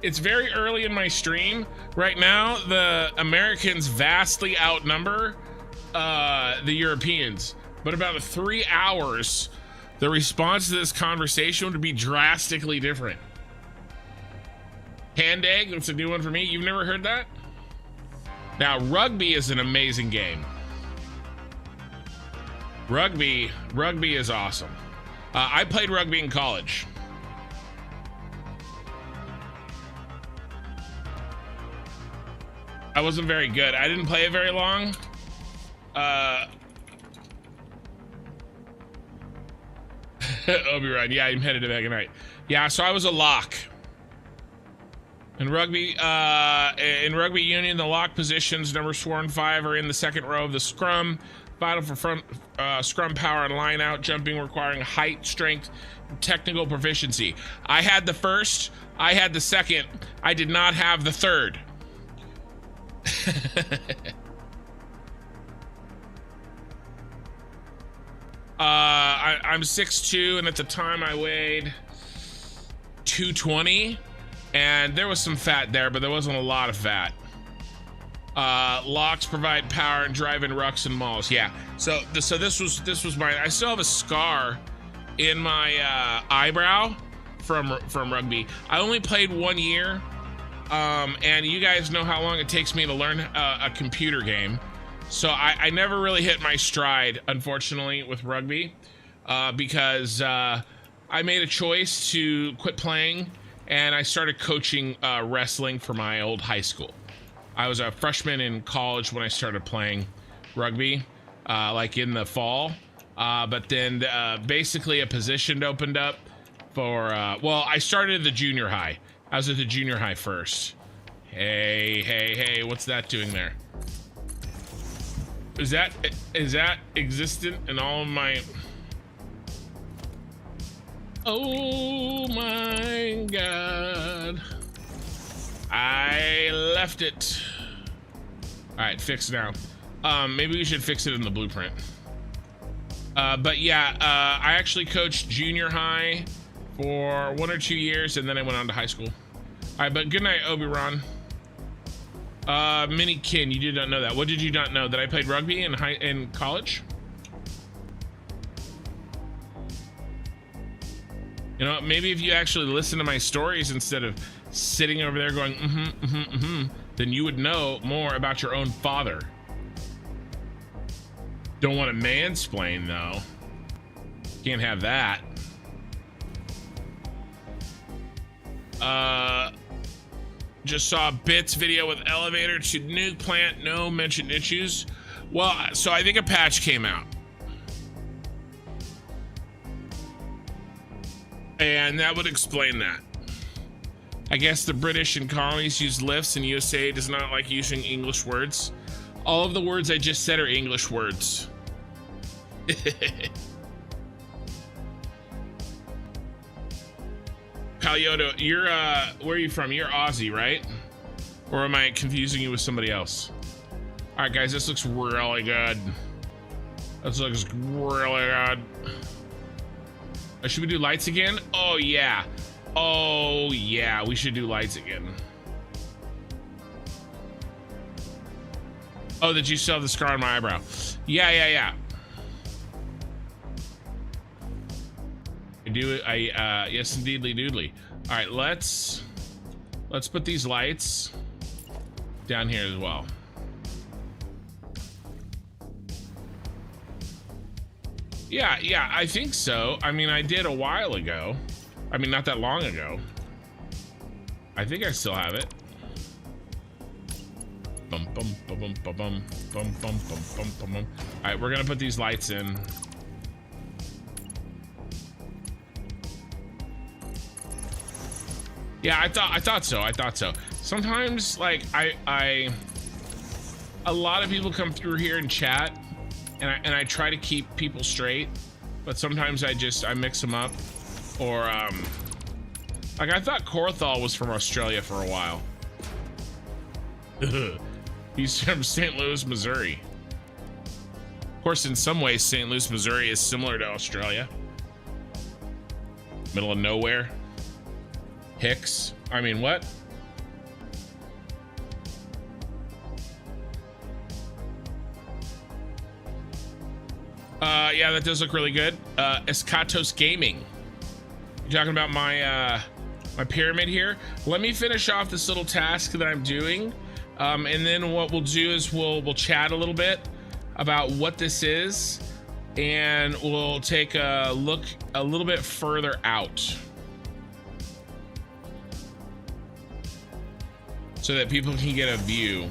Speaker 1: it's very early in my stream. Right now, the Americans vastly outnumber the Europeans. But about 3 hours, the response to this conversation would be drastically different. Hand egg, that's a new one for me. You've never heard that? Now, rugby is an amazing game. Rugby is awesome. I played rugby in college. I wasn't very good. I didn't play it very long. Obi-Wan, yeah, I'm headed to Mega Knight. Yeah, so I was a lock. In rugby union, the lock positions, numbers 4 and 5, are in the second row of the scrum. Vital for front scrum power and line out jumping, requiring height, strength, and technical proficiency. I had the first, I had the second, I did not have the third. I'm 6'2", and at the time I weighed 220, and there was some fat there, but there wasn't a lot of fat. Locks provide power and drive in rucks and malls. Yeah. So this was mine. I still have a scar in my eyebrow from rugby. I only played 1 year, and you guys know how long it takes me to learn a computer game. So I never really hit my stride, unfortunately, with rugby, because I made a choice to quit playing, and I started coaching wrestling for my old high school. I was a freshman in college when I started playing rugby, like in the fall. But then basically a position opened up for, well, I started at the junior high. I was at the junior high first. Hey, what's that doing there? Is that existent in all of my... Oh my God. I left it. All right, fix now. Maybe we should fix it in the blueprint. But yeah, I actually coached junior high for 1 or 2 years, and then I went on to high school. All right, but good night, Obi-Wan. Mini Kin, you did not know that. What did you not know? That I played rugby in college? You know, maybe if you actually listen to my stories instead of sitting over there going, then you would know more about your own father. Don't want to mansplain, though. Can't have that. Just saw Bits video with elevator to nuke plant, no mentioned issues. Well, so I think a patch came out. And that would explain that. I guess the British and colonies use lifts, and USA does not like using English words. All of the words I just said are English words. Palyoto, you're where are you from? You're Aussie, right? Or am I confusing you with somebody else? All right, guys, this looks really good. This looks really good. Should we do lights again? Oh yeah. Oh yeah, we should do lights again. Oh, that you still have the scar on my eyebrow. Yeah. I do. Yes, indeedly, doodly. All right, let's put these lights down here as well. Yeah, I think so. I mean, I did a while ago. I mean, not that long ago. I think I still have it. Bum, bum, bum, bum, bum, bum, bum, bum, bum, bum, bum. All right, we're gonna put these lights in. Yeah, I thought so. Sometimes, like, a lot of people come through here and chat, and I try to keep people straight, but sometimes I mix them up, or like, I thought Corthal was from Australia for a while. He's from St. Louis, Missouri. Of course, in some ways, St. Louis, Missouri is similar to Australia. Middle of nowhere. Hicks. I mean, what? Yeah, that does look really good. Escatos Gaming. You talking about my my pyramid here? Let me finish off this little task that I'm doing, and then what we'll do is we'll chat a little bit about what this is, and we'll take a look a little bit further out, so that people can get a view.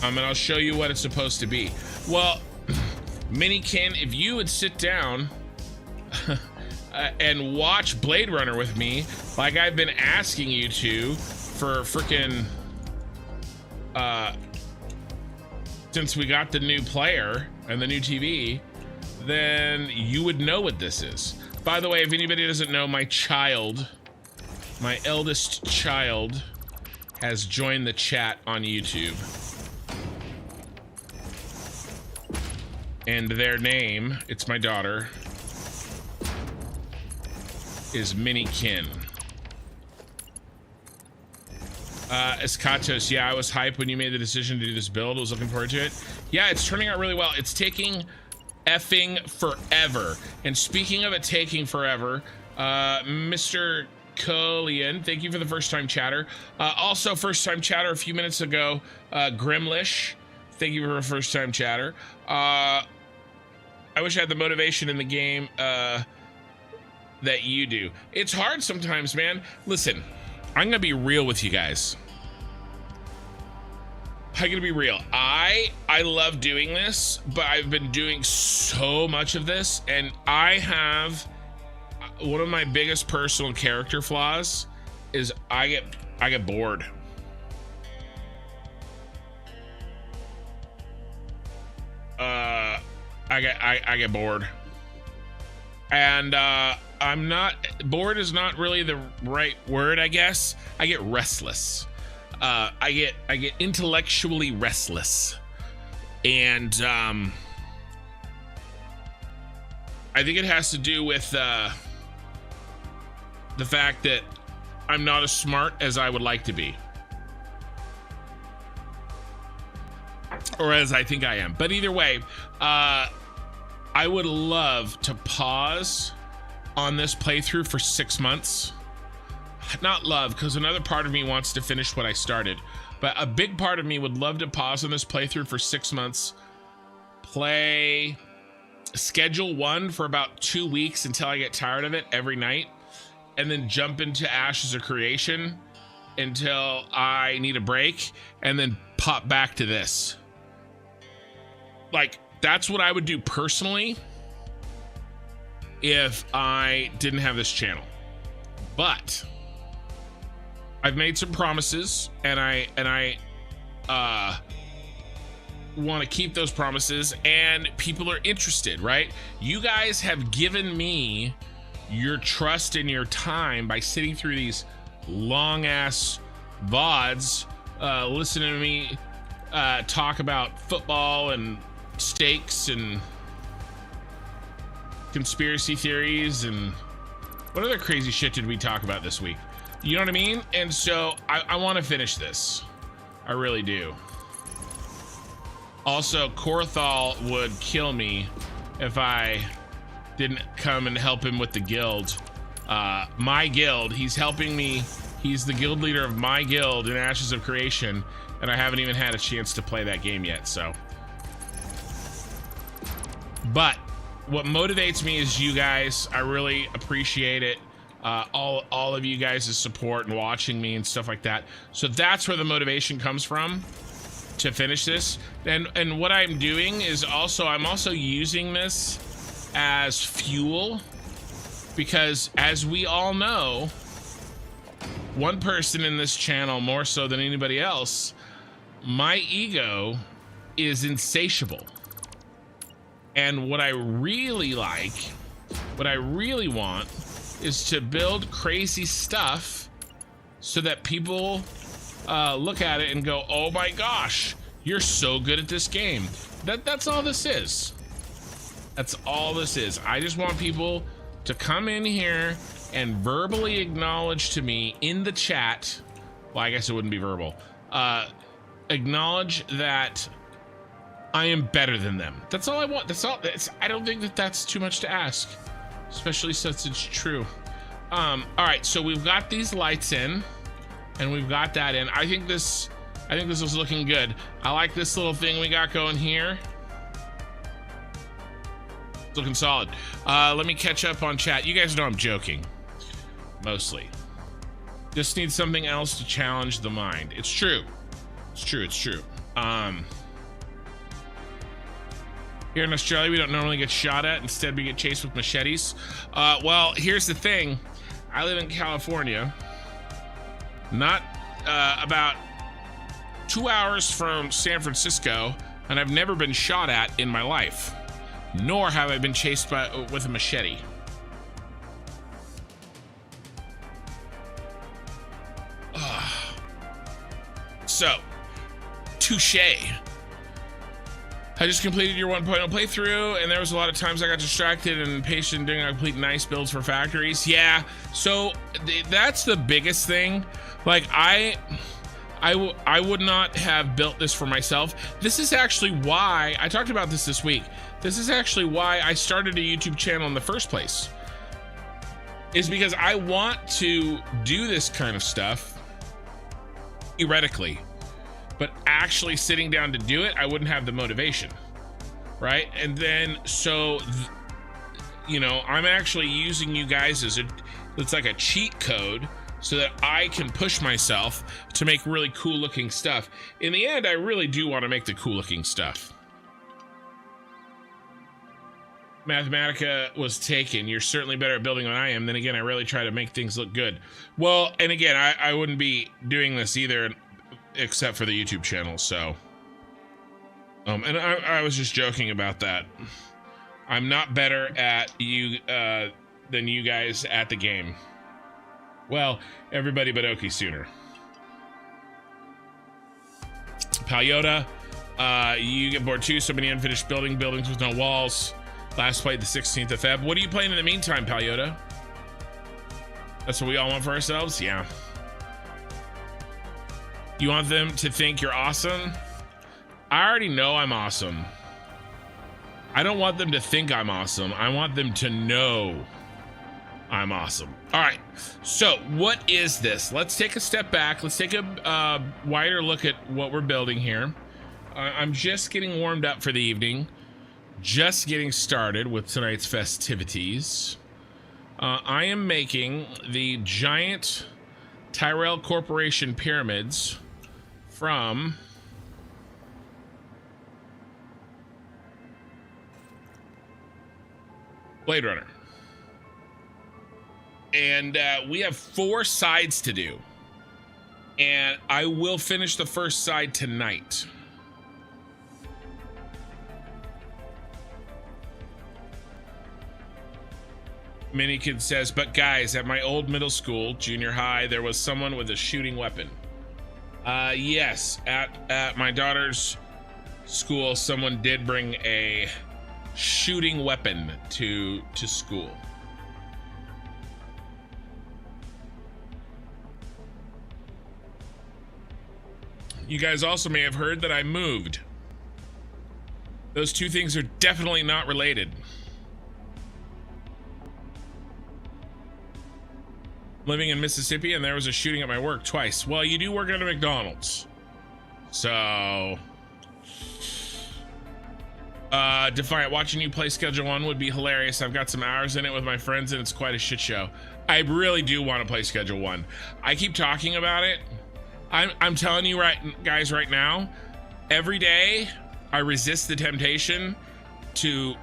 Speaker 1: And I'll show you what it's supposed to be. Well, Minikin, if you would sit down and watch Blade Runner with me, like I've been asking you to for freaking since we got the new player and the new TV, then you would know what this is. By the way, if anybody doesn't know, my eldest child has joined the chat on YouTube. And their name, it's my daughter, is Minikin. Escatos, yeah, I was hyped when you made the decision to do this build. I was looking forward to it. Yeah, it's turning out really well. It's taking effing forever. And speaking of it taking forever, Mr. Colian, thank you for the first time chatter. Also first time chatter a few minutes ago, Grimlish, thank you for a first time chatter. I wish I had the motivation in the game that you do. It's hard sometimes, man. Listen, I'm gonna be real with you guys. I'm gonna be real. I love doing this, but I've been doing so much of this, and I have one of my biggest personal character flaws is I get bored. I get bored, and I'm not bored is not really the right word, I guess. I get restless. I get intellectually restless, and I think it has to do with the fact that I'm not as smart as I would like to be, or as I think I am. But either way, I would love to pause on this playthrough for 6 months. Not love, because another part of me wants to finish what I started, but a big part of me would love to pause on this playthrough for 6 months, play schedule 1 for about 2 weeks until I get tired of it every night, and then jump into Ashes of Creation until I need a break, and then pop back to this. Like, that's what I would do personally if I didn't have this channel. But I've made some promises, and I want to keep those promises, and people are interested, right? You guys have given me your trust and your time by sitting through these long ass VODs, listening to me talk about football and stakes and conspiracy theories and what other crazy shit did we talk about this week? You know what I mean? And so I want to finish this. I really do. Also, Korthal would kill me if I didn't come and help him with the guild. My guild, he's helping me. He's the guild leader of my guild in Ashes of Creation, and I haven't even had a chance to play that game yet, so. But what motivates me is you guys. I really appreciate it. All of you guys' support and watching me and stuff like that. So that's where the motivation comes from to finish this. And what I'm doing is I'm also using this as fuel, because as we all know, one person in this channel more so than anybody else, my ego is insatiable. And what I really like, what I really want, is to build crazy stuff so that people look at it and go, oh my gosh, you're so good at this game. That's all this is. That's all this is. I just want people to come in here and verbally acknowledge to me in the chat, well, I guess it wouldn't be verbal, acknowledge that I am better than them. That's all I want. That's all. I don't think that that's too much to ask, especially since it's true. All right, so we've got these lights in, and we've got that in. I think this is looking good. I like this little thing we got going here. It's looking solid. Let me catch up on chat. You guys know I'm joking, mostly. Just need something else to challenge the mind. It's true. It's true. It's true. Here in Australia, we don't normally get shot at. Instead, we get chased with machetes. Well, here's the thing. I live in California, not about 2 hours from San Francisco, and I've never been shot at in my life, nor have I been chased with a machete. So, touche. I just completed your 1.0 playthrough, and there was a lot of times I got distracted and impatient doing complete nice builds for factories. Yeah, so that's the biggest thing. Like, I would not have built this for myself. This is actually why I talked about this week. This is actually why I started a YouTube channel in the first place, is because I want to do this kind of stuff theoretically, but actually sitting down to do it, I wouldn't have the motivation, right? And then, so, you know, I'm actually using you guys as it's like a cheat code so that I can push myself to make really cool looking stuff. In the end, I really do want to make the cool looking stuff. Mathematica was taken. You're certainly better at building than I am. Then again, I really try to make things look good. Well, and again, I wouldn't be doing this either, except for the YouTube channel, so and I was just joking about that. I'm not better at you than you guys at the game. Well, everybody but Oki sooner. Palyota, you get bored too. So many unfinished buildings with no walls. Last played the 16th of Feb. What are you playing in the meantime, Palyota? That's what we all want for ourselves? Yeah. You want them to think you're awesome? I already know I'm awesome. I don't want them to think I'm awesome. I want them to know I'm awesome. All right, so what is this? Let's take a step back. Let's take a wider look at what we're building here. I'm just getting warmed up for the evening. Just getting started with tonight's festivities. I am making the giant Tyrell Corporation pyramids from Blade Runner. And we have 4 sides to do. And I will finish the first side tonight. Minikid says, but guys, at my old middle school, junior high, there was someone with a shooting weapon. Yes, at my daughter's school, someone did bring a shooting weapon to school. You guys also may have heard that I moved. Those two things are definitely not related. Living in Mississippi, and there was a shooting at my work twice. Well, you do work at a McDonald's. So... Defiant, watching you play Schedule 1 would be hilarious. I've got some hours in it with my friends, and it's quite a shit show. I really do want to play Schedule 1. I keep talking about it. I'm telling you guys right now, every day I resist the temptation to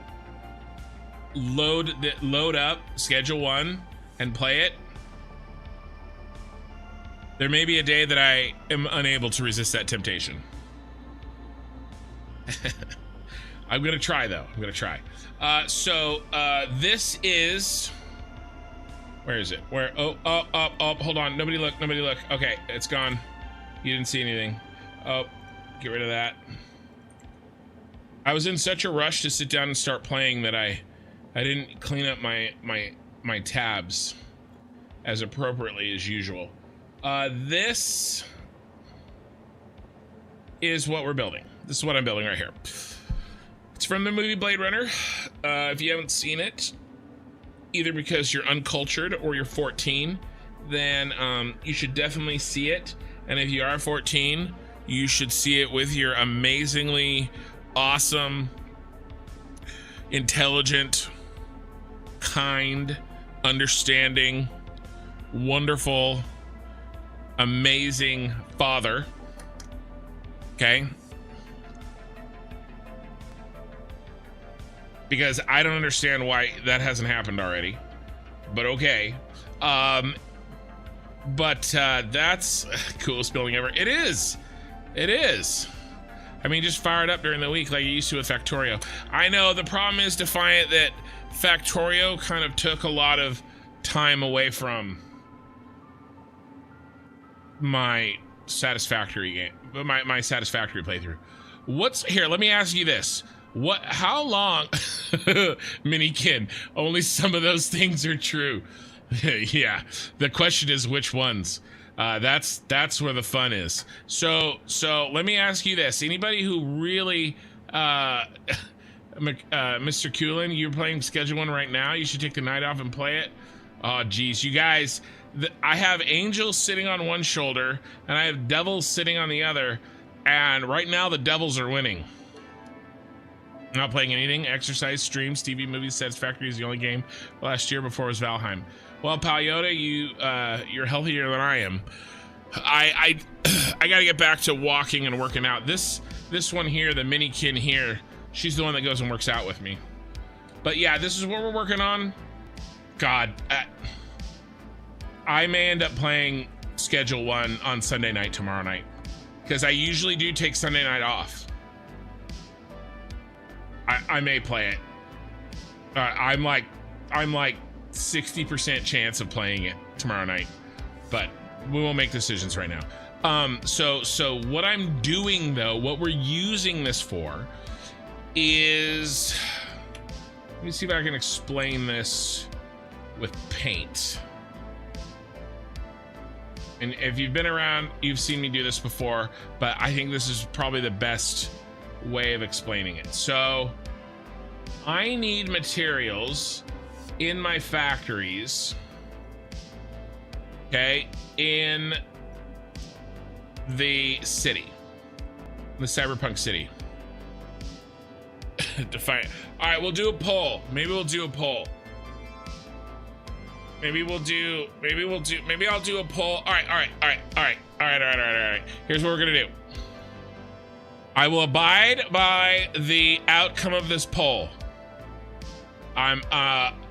Speaker 1: load up Schedule 1 and play it. There may be a day that I am unable to resist that temptation. I'm gonna try though. I'm gonna try. This is, where is it? Where? Oh, hold on. Nobody look. Okay, it's gone. You didn't see anything. Oh, get rid of that. I was in such a rush to sit down and start playing that I didn't clean up my tabs as appropriately as usual. This is what we're building. This is what I'm building right here. It's from the movie Blade Runner. If you haven't seen it, either because you're uncultured or you're 14, then you should definitely see it. And if you are 14, you should see it with your amazingly awesome, intelligent, kind, understanding, wonderful, amazing father. Okay? Because I don't understand why that hasn't happened already, but okay. That's coolest building ever. It is. I mean, just fire it up during the week like you used to with Factorio. I know the problem is, Defiant, that Factorio kind of took a lot of time away from my Satisfactory game, my Satisfactory playthrough. Here, let me ask you this. How long, Minikin, only some of those things are true. Yeah, the question is which ones. That's where the fun is. So let me ask you this. Anybody who really, Mr. Coolin, you're playing Schedule 1 right now, you should take the night off and play it. Oh, geez, you guys, I have angels sitting on one shoulder, and I have devils sitting on the other, and right now the devils are winning. Not playing anything, exercise, streams, TV, movies. Satisfactory is the only game last year before it was Valheim. Well, Pal Yoda, you're healthier than I am. I gotta get back to walking and working out. This one here, the Minikin here, she's the one that goes and works out with me. But yeah, this is what we're working on. God, I may end up playing Schedule 1 on Sunday night tomorrow night, because I usually do take Sunday night off. I may play it. I'm like 60% chance of playing it tomorrow night, but we won't make decisions right now. So what I'm doing though, what we're using this for is, let me see if I can explain this with paint. And if you've been around, you've seen me do this before, but I think this is probably the best way of explaining it. So I need materials in my factories, okay, in the city, the cyberpunk city. Defiant. All right, we'll do a poll. Maybe I'll do a poll. Maybe I'll do a poll. All right. Here's what we're gonna do. I will abide by the outcome of this poll.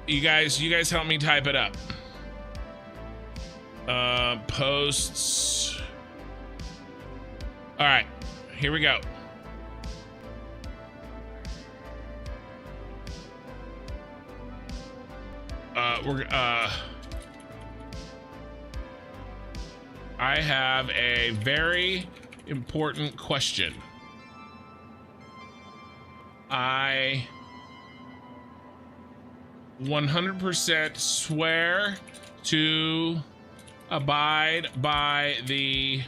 Speaker 1: You guys help me type it up. Posts. All right, here we go. I have a very important question. I 100% swear to abide by the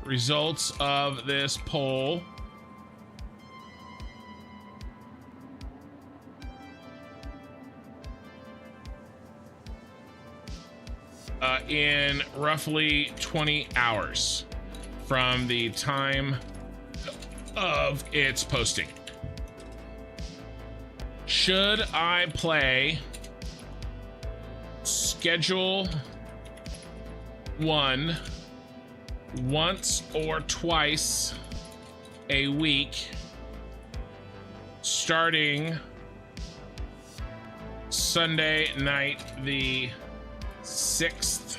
Speaker 1: results of this poll. in roughly 20 hours from the time of its posting. Should I play Schedule 1 once or twice a week, starting Sunday night, the 6th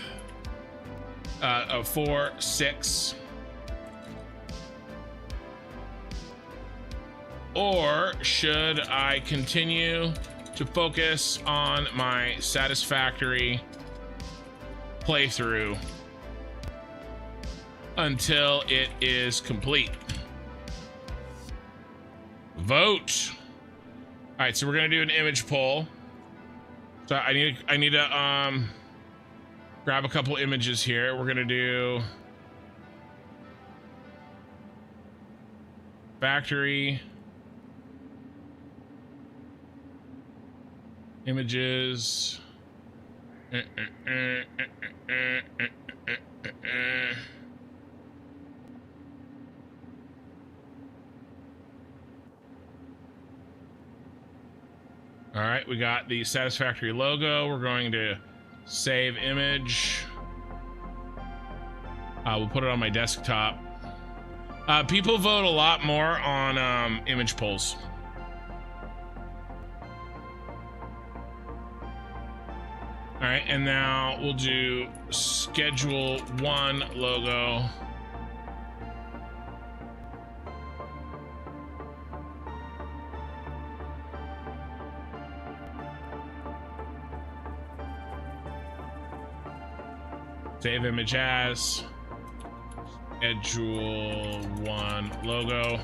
Speaker 1: of 4/6, or should I continue to focus on my Satisfactory playthrough until it is complete? Vote. All right, so we're gonna do an image poll. So I need to grab a couple images here. We're gonna do factory images. All right, we got the Satisfactory logo. We're going to save image. We'll put it on my desktop. People vote a lot more on image polls. All right, and now we'll do Schedule 1 logo. Save image as Schedule 1 logo.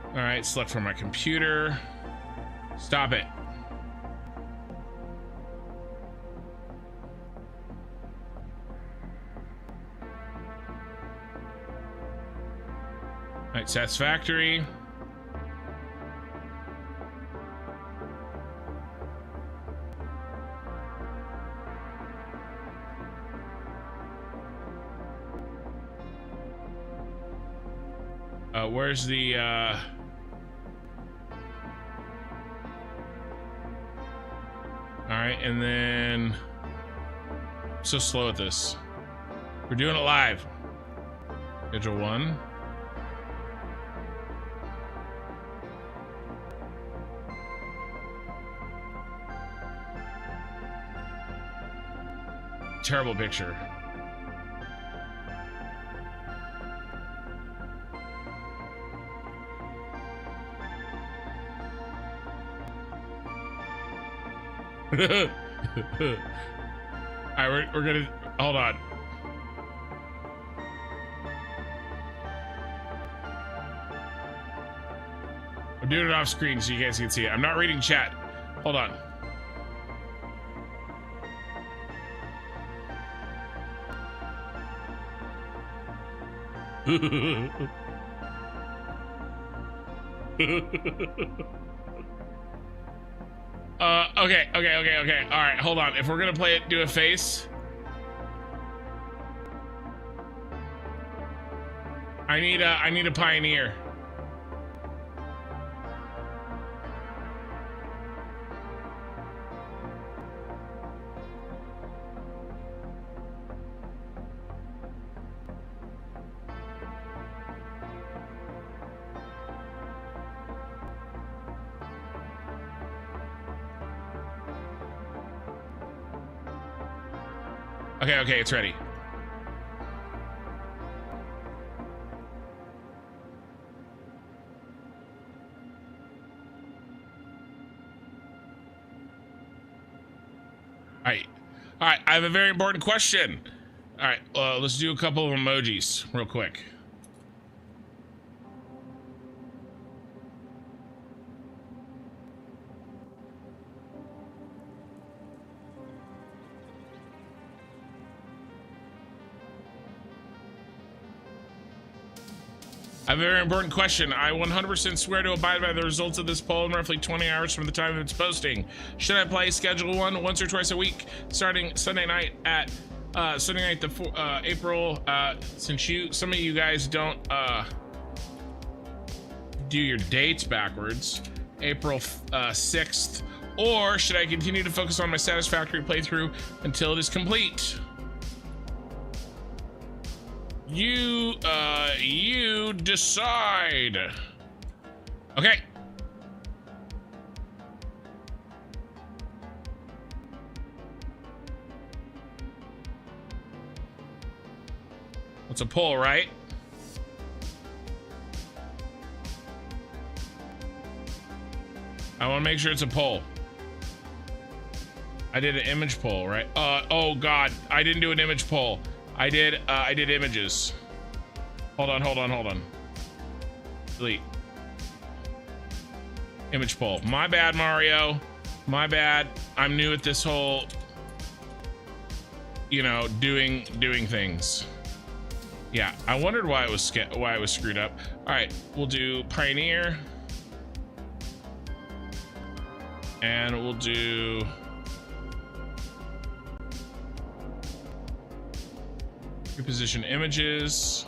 Speaker 1: All right, select from my computer. Stop it. All right, Satisfactory. Where's the all right, and then I'm so slow at this. We're doing it live. Schedule 1. Terrible picture. All right, we're gonna hold on. I'm doing it off screen so you guys can see it. I'm not reading chat. Hold on. Okay. All right, hold on. If we're gonna play it, do a face. I need a pioneer. Okay, it's ready. All right, I have a very important question. All right, let's do a couple of emojis real quick. I have a very important question. I 100% swear to abide by the results of this poll in roughly 20 hours from the time of its posting. Should I play Schedule 1 once or twice a week, starting Sunday night at April? Since some of you guys don't do your dates backwards, April 6th, or should I continue to focus on my Satisfactory playthrough until it is complete? You decide. Okay. It's a poll, right? I want to make sure it's a poll. I did an image poll, right? Oh God, I didn't do an image poll. I did images. Hold on. Delete. Image poll. My bad, Mario. My bad. I'm new at this whole, you know, doing things. Yeah, I wondered why it was screwed up. All right, we'll do Pioneer. And we'll do reposition images.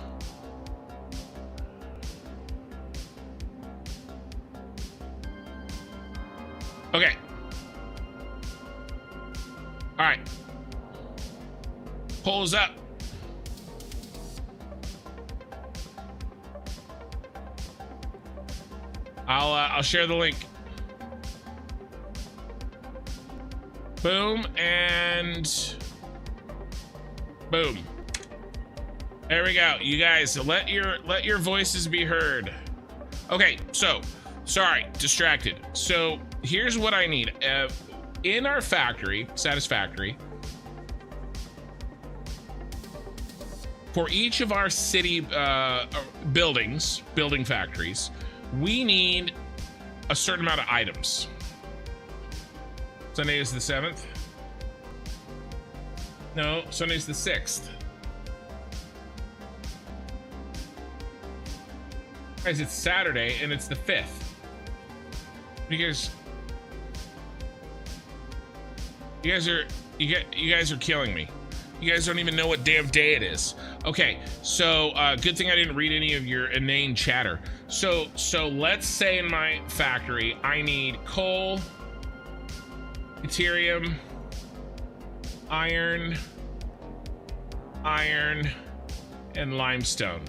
Speaker 1: Okay. All right. Poll is up. I'll share the link. Boom and boom. There we go. You guys, let your voices be heard. Okay, so sorry, distracted. So here's what I need. In our factory, Satisfactory, for each of our city building factories, we need a certain amount of items. Sunday is the 7th. No, Sunday's the 6th. Guys, it's Saturday and it's the 5th. You guys are killing me. You guys don't even know what damn day it is. Okay, so good thing I didn't read any of your inane chatter. So let's say in my factory I need coal, deuterium, iron, and limestone.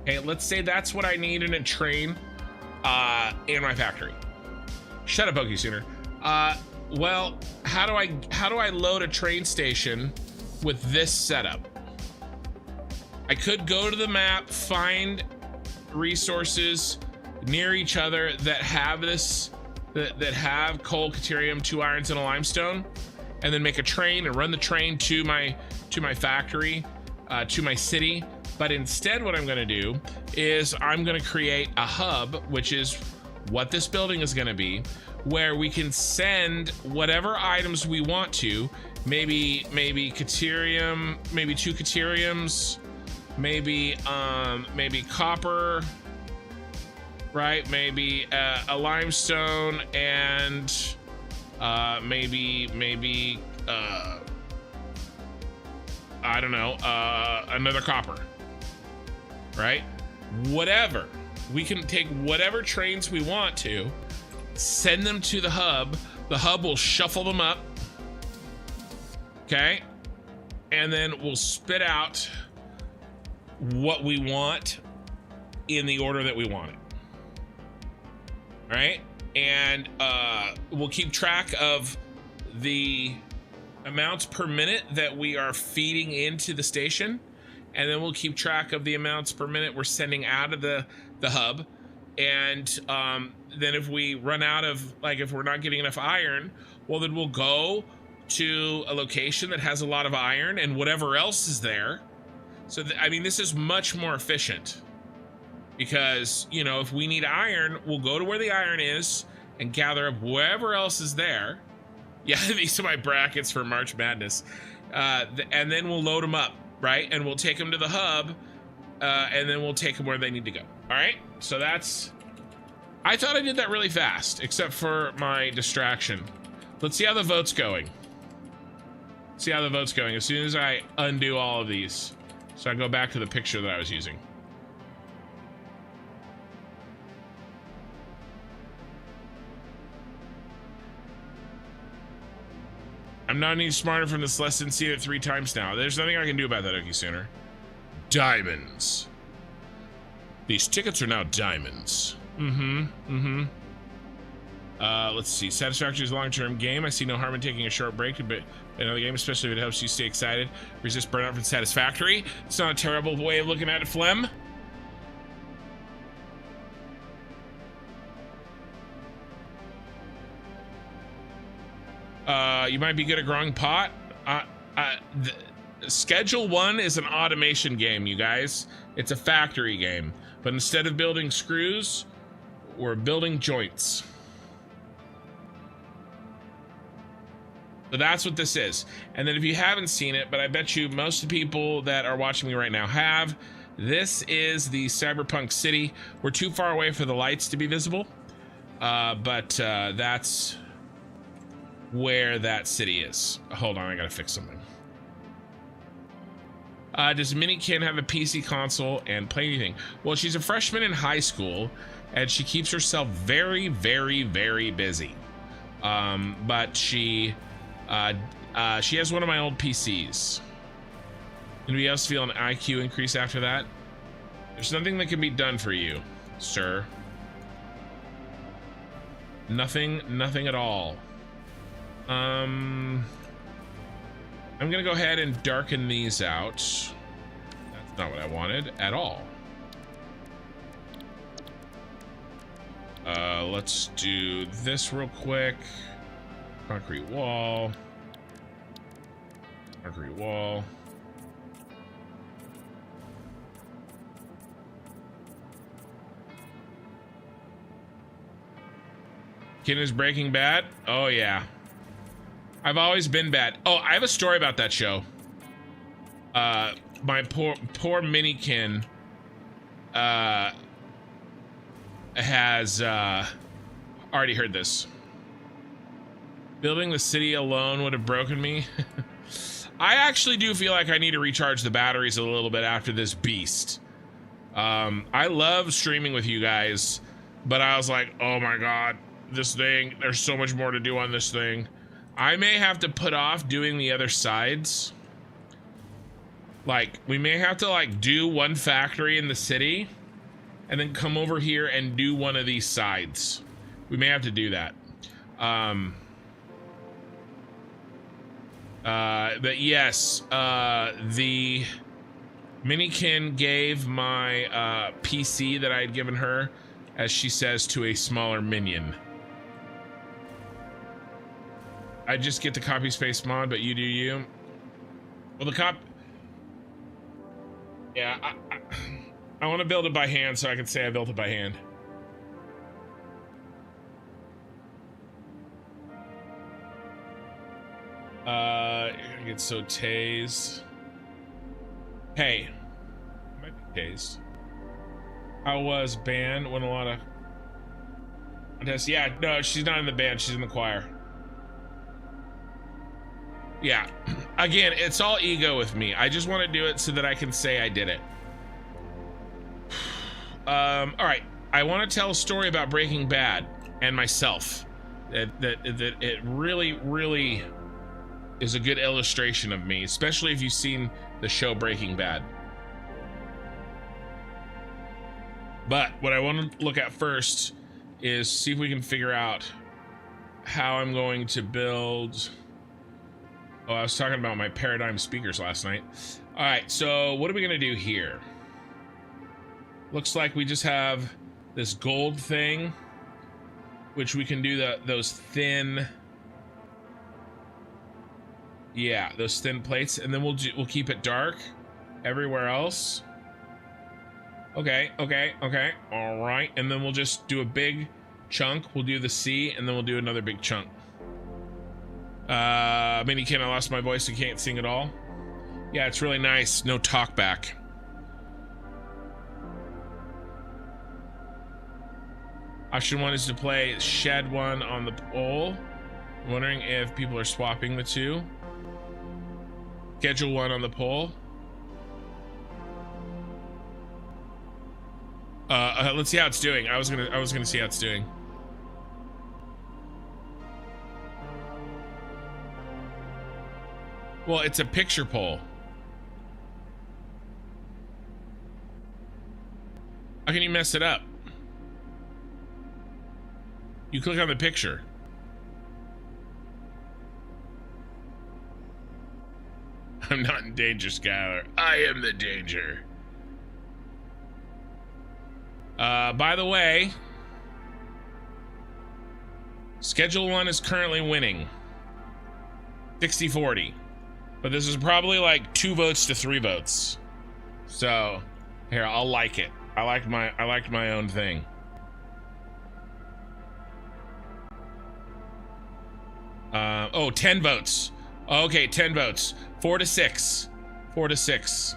Speaker 1: Okay, let's say that's what I need in a train in my factory. Shut up, PokeSooner. Well, how do I load a train station with this setup? I could go to the map, find resources near each other that have this, that have coal, deuterium, 2 irons, and a limestone, and then make a train and run the train to my factory, to my city. But instead, what I'm going to do is I'm going to create a hub, which is what this building is going to be, where we can send whatever items we want to. Maybe deuterium, maybe 2 deuteriums, maybe copper, right? Maybe a limestone, and maybe I don't know, another copper, right? Whatever. We can take whatever trains we want to, send them to the hub. The hub will shuffle them up, okay? And then we'll spit out what we want in the order that we want it, right? And we'll keep track of the amounts per minute that we are feeding into the station, and then we'll keep track of the amounts per minute we're sending out of the hub. And then if we run out of, like, if we're not getting enough iron, well, then we'll go to a location that has a lot of iron and whatever else is there. So I mean, this is much more efficient, because, you know, if we need iron, we'll go to where the iron is and gather up wherever else is there. Yeah, these are my brackets for March Madness. And then we'll load them up, right? And we'll take them to the hub, and then we'll take them where they need to go. All right, so that's, I thought I did that really fast, except for my distraction. Let's see how the vote's going. See how the vote's going as soon as I undo all of these. So I go back to the picture that I was using. I'm not any smarter from this lesson. Seen it 3 times now. There's nothing I can do about that, Okie Sooner. Diamonds. These tickets are now diamonds. Let's see. Satisfactory is a long-term game. I see no harm in taking a short break to another game, especially if it helps you stay excited. Resist burnout from Satisfactory. It's not a terrible way of looking at it, Flem. You might be good at growing pot. Schedule 1 is an automation game, you guys. It's a factory game. But instead of building screws, we're building joints. So that's what this is. And then if you haven't seen it, but I bet you most of the people that are watching me right now have, this is the cyberpunk city. We're too far away for the lights to be visible. But that's where that city is. Hold on, I gotta fix something. Does Minikin have a PC console and play anything? Well, she's a freshman in high school and she keeps herself very, very, very busy. But she has one of my old PCs. Anybody else feel an IQ increase after that? There's nothing that can be done for you, sir. Nothing at all. I'm gonna go ahead and darken these out. That's not what I wanted at all. Let's do this real quick. Concrete wall. Concrete wall. Kid is Breaking Bad. Oh yeah. I've always been bad. Oh, I have a story about that show. My poor Minikin has already heard this. Building the city alone would have broken me. I actually do feel like I need to recharge the batteries a little bit after this beast. I love streaming with you guys, but I was like, oh my god, this thing, there's so much more to do on this thing. I may have to put off doing the other sides. Like, we may have to like do one factory in the city and then come over here and do one of these sides. We may have to do that. But yes, the Minikin gave my PC that I had given her, as she says, to a smaller minion. I just get the copy space mod, but you do you. Well, the cop. Yeah, I want to build it by hand so I can say I built it by hand. You're gonna get so tased. Hey, I might be tased. How was band? Won a lot of contests. Yeah, no, she's not in the band. She's in the choir. Yeah, again, it's all ego with me. I just want to do it so that I can say I did it. All right, I want to tell a story about Breaking Bad and myself. That it really is a good illustration of me, especially if you've seen the show Breaking Bad. But what I want to look at first is see if we can figure out how I'm going to build. Oh, I was talking about my paradigm speakers last night. All right, so what are we gonna do here? Looks like we just have this gold thing, which we can do those thin, yeah, those thin plates, and then we'll keep it dark everywhere else. Okay, all right, and then we'll just do a big chunk. We'll do the C, and then we'll do another big chunk. Minikin, I lost my voice. I can't sing at all. Yeah, it's really nice. No talk back. Option 1 is to play shed 1 on the poll. I'm wondering if people are swapping the two. Schedule 1 on the poll. Let's see how it's doing. I was gonna see how it's doing. Well, it's a picture poll. How can you mess it up? You click on the picture. I'm not in danger, Skylar. I am the danger. By the way, Schedule 1 is currently winning. 60-40. But this is probably like 2 votes to 3 votes. So, here, I'll like it. I liked my own thing. Oh, 10 votes. Okay, 10 votes. 4 to 6. 4 to 6.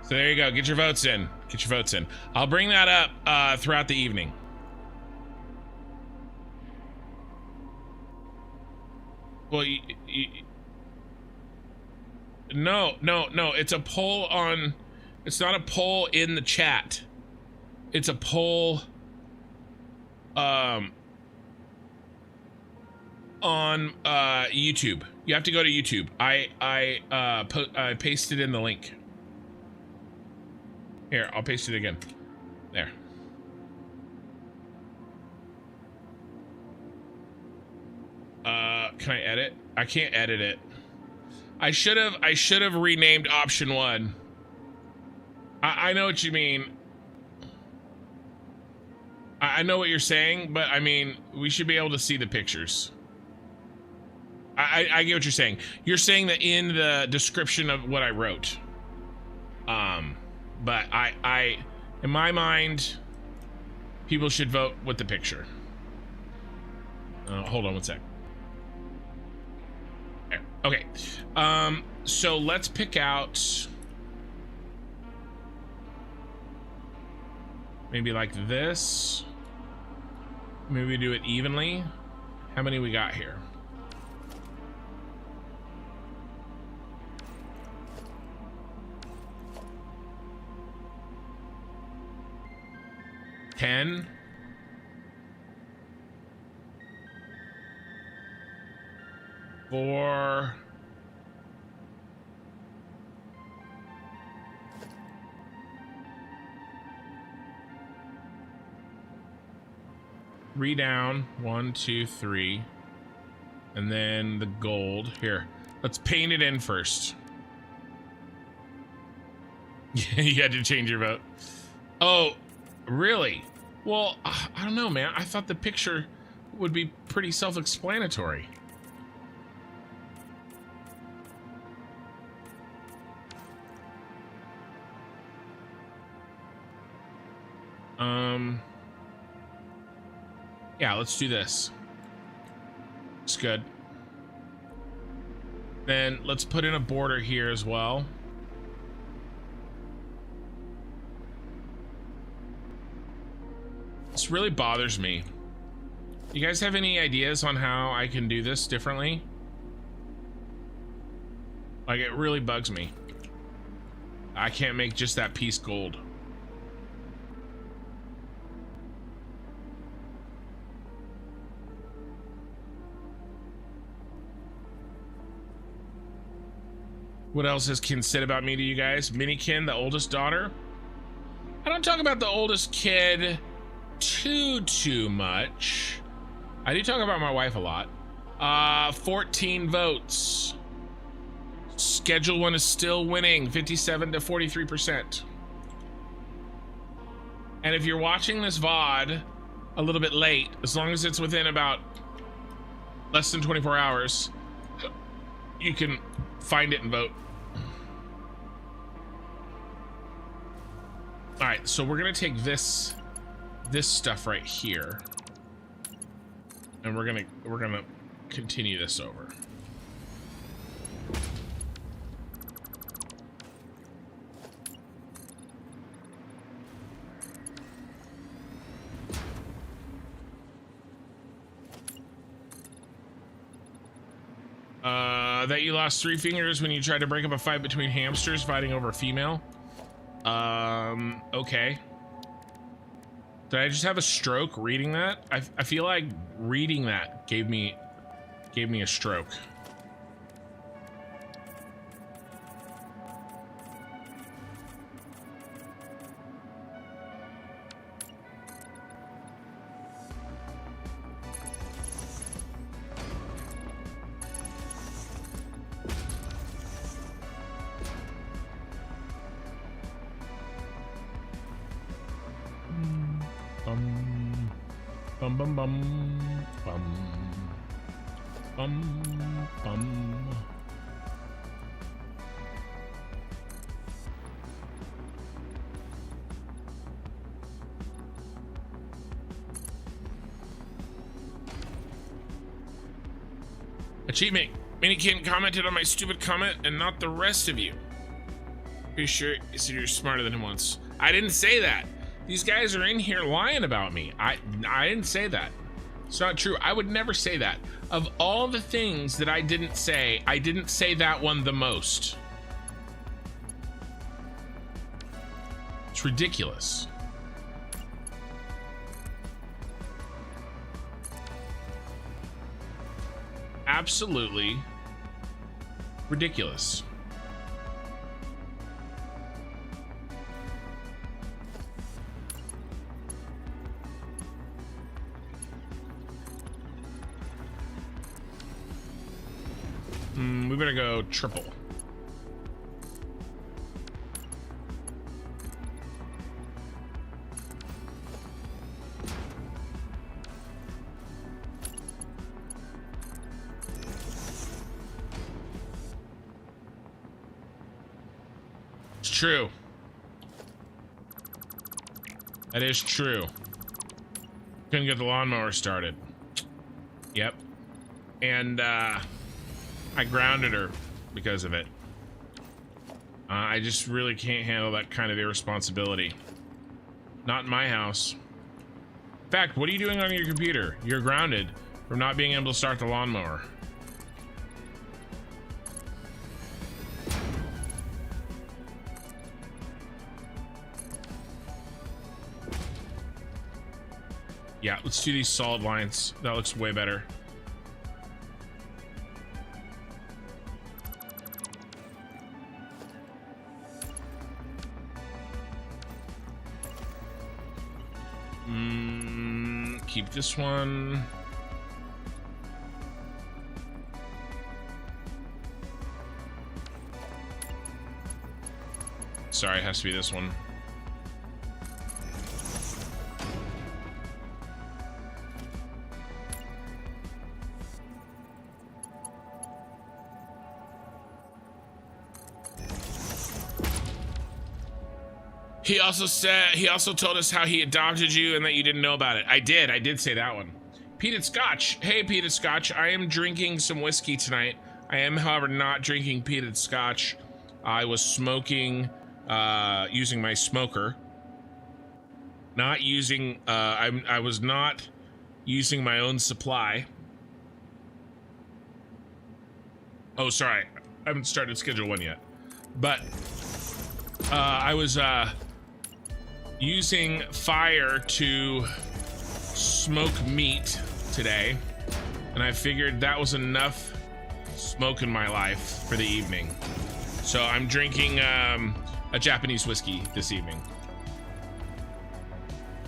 Speaker 1: So there you go. Get your votes in. Get your votes in. I'll bring that up throughout the evening. Well, no. It's a poll on. It's not a poll in the chat. It's a poll on YouTube. You have to go to YouTube. I pasted in the link. Here, I'll paste it again. There. Can I edit? I can't edit it. I should have renamed option 1. I know what you mean. I know what you're saying, but I mean, we should be able to see the pictures. I get what you're saying. You're saying that in the description of what I wrote. But I in my mind, people should vote with the picture. Hold on one sec. There. Okay. So let's pick out maybe like this. Maybe we do it evenly. How many we got here? $10. $4. Three down. 1, 2, 3. And then the gold. Here, let's paint it in first. You had to change your vote. Oh, really? Well, I don't know, man. I thought the picture would be pretty self-explanatory. Yeah, let's do this. It's good. Then let's put in a border here as well. This really bothers me. You guys have any ideas on how I can do this differently? Like, it really bugs me. I can't make just that piece gold. What else has Kin said about me to you guys? Minikin, the oldest daughter. I don't talk about the oldest kid too much. I do talk about my wife a lot. 14 votes. Schedule 1 is still winning, 57 to 43%. And if you're watching this VOD a little bit late, as long as it's within about less than 24 hours, you can find it and vote. All right, so we're gonna take this stuff right here, and we're gonna continue this over. That you lost 3 fingers when you tried to break up a fight between hamsters fighting over a female. Okay. Did I just have a stroke reading that? I feel like reading that gave me a stroke. Bum bum bum bum bum bum. Achievement. Minikin commented on my stupid comment and not the rest of you. Pretty sure you said you're smarter than him once. I didn't say that. These guys are in here lying about me. I didn't say that. It's not true. I would never say that. Of all the things that I didn't say that one the most. It's ridiculous. Absolutely ridiculous. We better go triple. It's true. That is true. Couldn't get the lawnmower started. Yep. And I grounded her because of it. I just really can't handle that kind of irresponsibility. Not in my house. In fact, what are you doing on your computer? You're grounded from not being able to start the lawnmower. Yeah, let's do these solid lines. That looks way better. Keep this one. Sorry, it has to be this one. He also told us how he adopted you and that you didn't know about it. I did say that one. Peated Scotch. Hey, Peated Scotch. I am drinking some whiskey tonight. I am, however, not drinking Peated Scotch. I was smoking, using my smoker. Not using, I was not using my own supply. Oh, sorry. I haven't started schedule 1 yet. But, I was, using fire to smoke meat today, and I figured that was enough smoke in my life for the evening. So I'm drinking a Japanese whiskey this evening.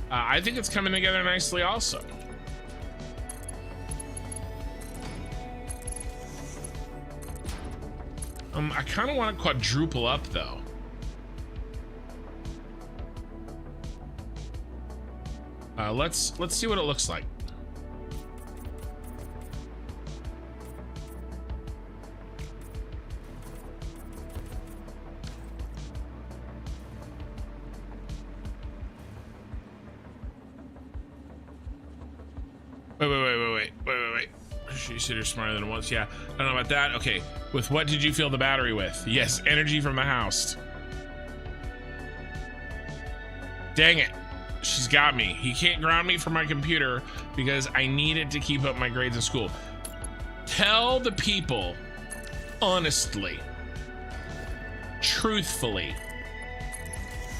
Speaker 1: I think it's coming together nicely also. I kind of want to quadruple up though. Let's see what it looks like. Wait. You said you're smarter than once. Yeah, I don't know about that. Okay, with what did you fill the battery with? Yes, energy from the house. Dang it. She's got me. He can't ground me from my computer because I need it to keep up my grades in school. Tell the people honestly, truthfully,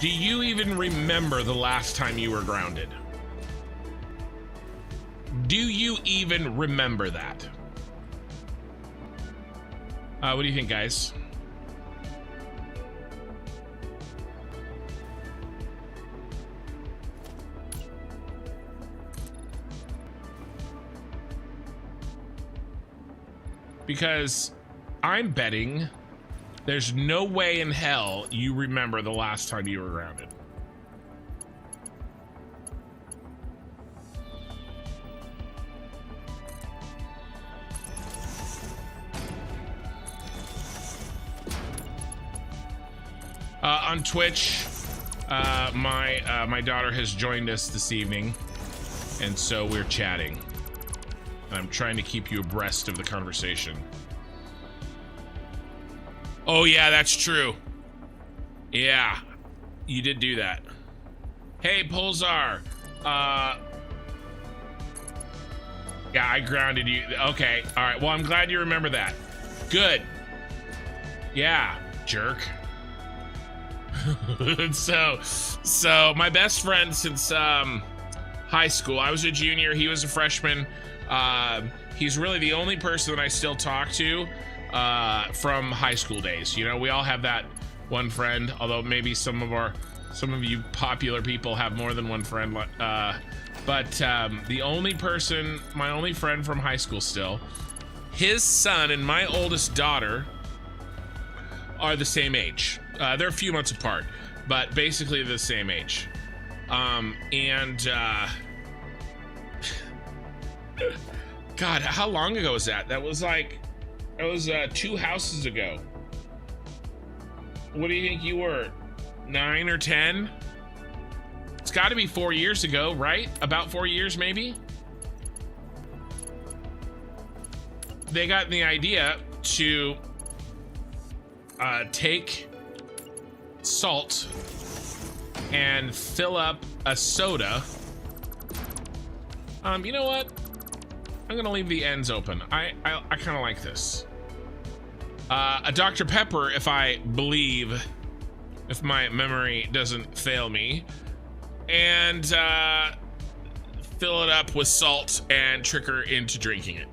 Speaker 1: do you even remember the last time you were grounded? Do you even remember that? What do you think, guys? Because I'm betting there's no way in hell you remember the last time you were grounded. On Twitch, my daughter has joined us this evening, and so we're chatting. I'm trying to keep you abreast of the conversation. Oh yeah, that's true. Yeah, you did do that. Hey, Pulsar. Yeah, I grounded you. Okay, all right. Well, I'm glad you remember that. Good. Yeah, jerk. So my best friend since high school. I was a junior. He was a freshman. He's really the only person that I still talk to from high school days. You know, we all have that one friend, although maybe some of you popular people have more than one friend. But the only person, my only friend from high school still, his son and my oldest daughter are the same age. They're a few months apart, but basically the same age. God, how long ago was that? That was 2 houses ago. What do you think you were? 9 or 10? It's got to be 4 years ago, right? About 4 years, maybe? They got the idea to take salt and fill up a soda. You know what? I'm gonna leave the ends open. I kind of like this. A Dr. Pepper, if my memory doesn't fail me, and fill it up with salt and trick her into drinking it.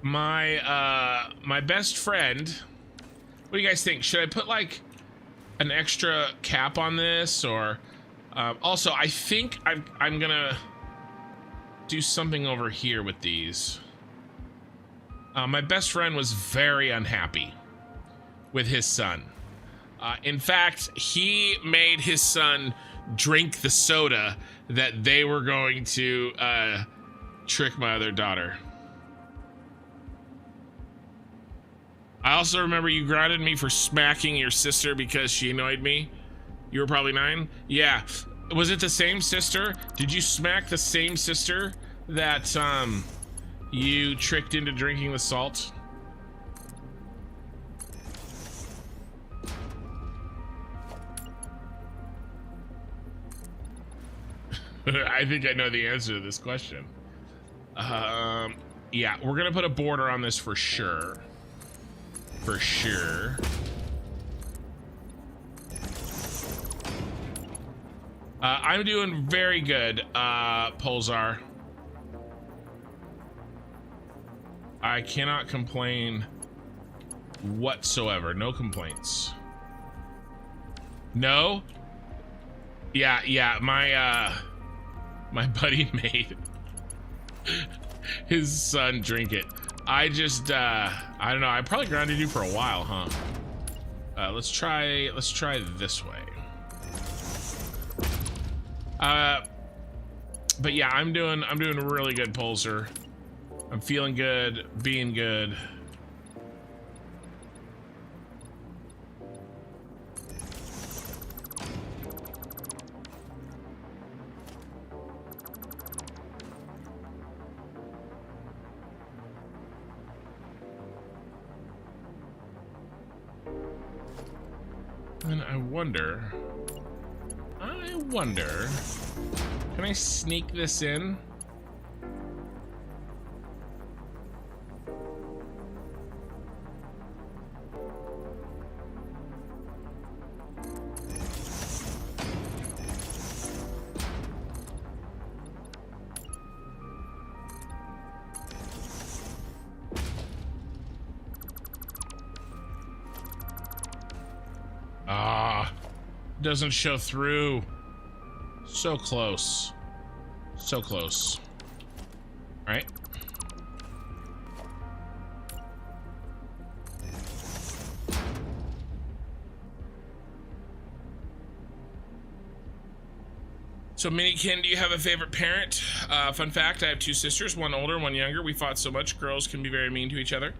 Speaker 1: My best friend, what do you guys think? Should I put like an extra cap on this, or also I think I'm gonna do something over here with these. My best friend was very unhappy with his son. In fact, he made his son drink the soda that they were going to trick my other daughter. I also remember you grounded me for smacking your sister because she annoyed me. You were probably 9? Yeah. Was it the same sister? Did you smack the same sister that you tricked into drinking the salt? I think I know the answer to this question. Yeah, we're gonna put a border on this for sure. For sure. I'm doing very good, Pulsar. I cannot complain whatsoever. No complaints. No? Yeah, my buddy made his son drink it. I just, I don't know. I probably grounded you for a while, huh? Let's try this way. But yeah, I'm doing really good, Pulsar. I'm feeling good, being good. And I wonder, can I sneak this in? Doesn't show through. So close. So close. All right. So Minikin, do you have a favorite parent? Fun fact, I have two sisters, one older, one younger. We fought so much. Girls can be very mean to each other.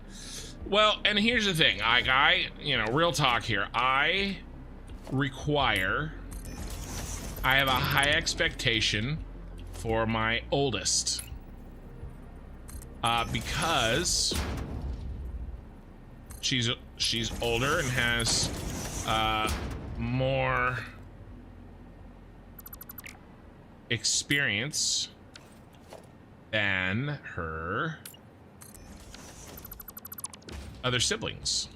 Speaker 1: Well, and here's the thing. You know, real talk here. I have a high expectation for my oldest because she's older and has more experience than her other siblings.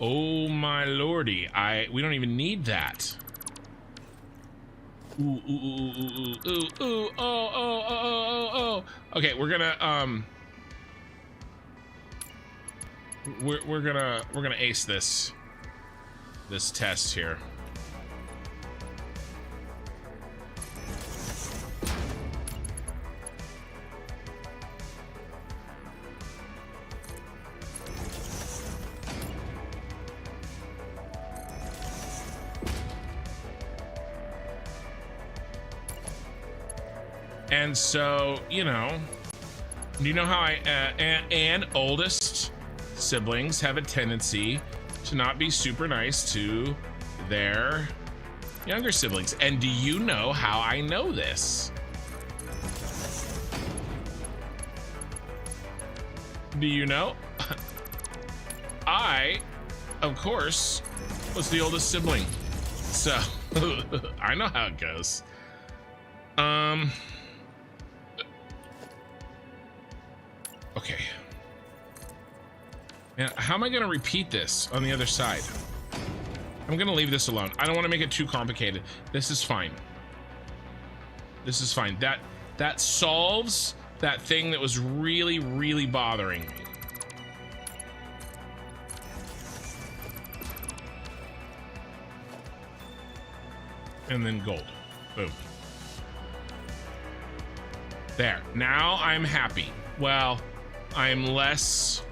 Speaker 1: Oh my lordy, we don't even need that. Ooh, ooh, ooh, ooh, ooh, ooh, oh. Okay, we're gonna we're gonna ace this test here. And so, you know, do you know how and oldest siblings have a tendency to not be super nice to their younger siblings? And do you know how I know this? Do you know? I, of course, was the oldest sibling. So, I know how it goes. Okay. Now, how am I going to repeat this on the other side? I'm going to leave this alone. I don't want to make it too complicated. This is fine. This is fine. That solves that thing that was really, really bothering me. And then gold. Boom. There. Now I'm happy. Well, I'm less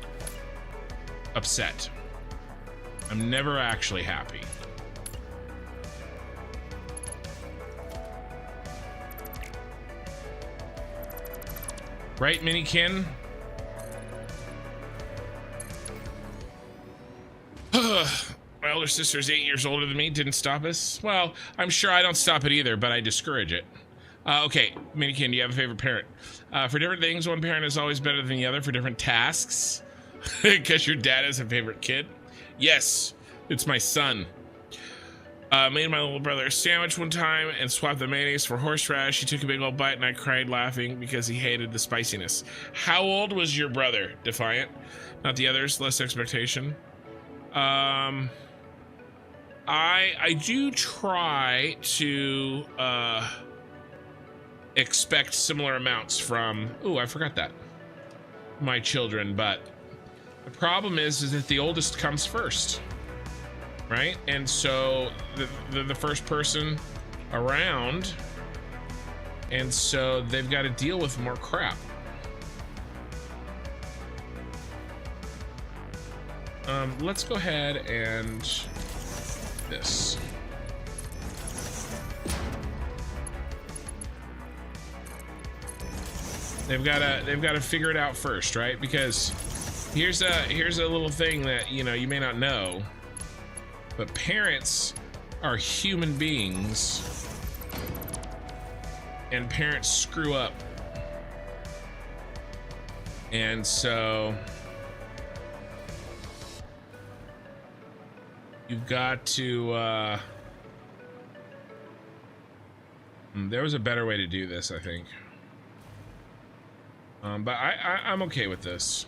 Speaker 1: upset. I'm never actually happy. Right, Minikin? My older sister's 8 years older than me. Didn't stop us. Well, I'm sure I don't stop it either, but I discourage it. Okay, Minikin, do you have a favorite parent? For different things, one parent is always better than the other for different tasks. Because your dad is a favorite kid? Yes, it's my son. Made my little brother a sandwich one time and swapped the mayonnaise for horseradish. He took a big old bite and I cried laughing because he hated the spiciness. How old was your brother? Defiant. Not the others, less expectation. I do try to expect similar amounts from, ooh, I forgot that, my children, but the problem is that the oldest comes first, right? And so the first person around, and so they've got to deal with more crap. Let's go ahead and this. They've got to figure it out first, right? Because here's a little thing that, you know, you may not know, but parents are human beings, and parents screw up. And so you've got to, there was a better way to do this, I think. But I'm okay with this.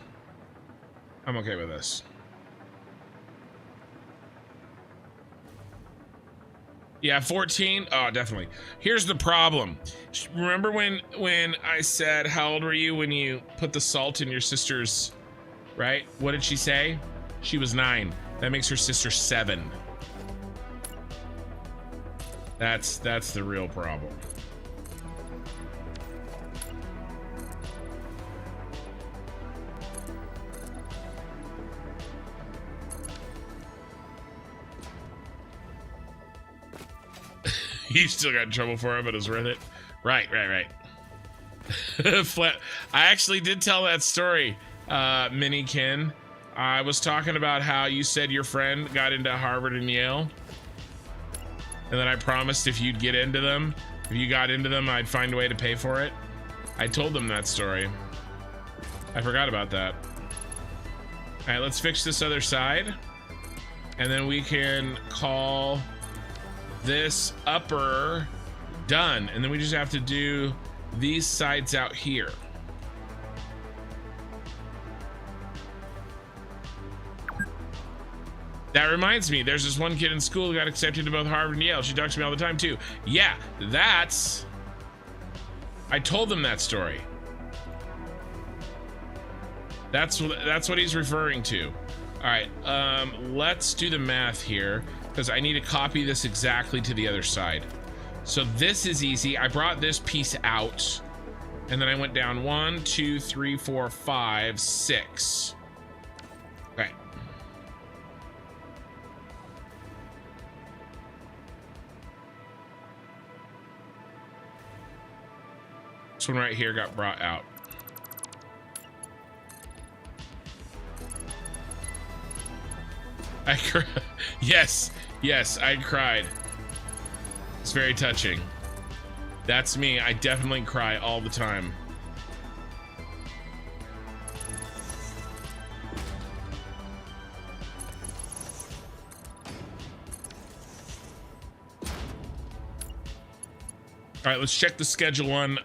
Speaker 1: I'm okay with this. Yeah, 14. Oh, definitely. Here's the problem. Remember when I said, how old were you when you put the salt in your sister's, right? What did she say? She was 9. That makes her sister 7. That's the real problem. You still got in trouble for it, but it was worth it. Right. I actually did tell that story, Mini Ken. I was talking about how you said your friend got into Harvard and Yale. And then I promised if you'd get into them, if you got into them, I'd find a way to pay for it. I told them that story. I forgot about that. All right, let's fix this other side. And then we can call this upper done, and then we just have to do these sides out here. That reminds me, there's this one kid in school who got accepted to both Harvard and Yale. She talks to me all the time too. Yeah, I told them that story. That's what he's referring to. All right, let's do the math here, because I need to copy this exactly to the other side. So this is easy. I brought this piece out, and then I went down 1, 2, 3, 4, 5, 6. Okay. This one right here got brought out. Yes, I cried. It's very touching. That's me. I definitely cry all the time. All right, let's check the Schedule 1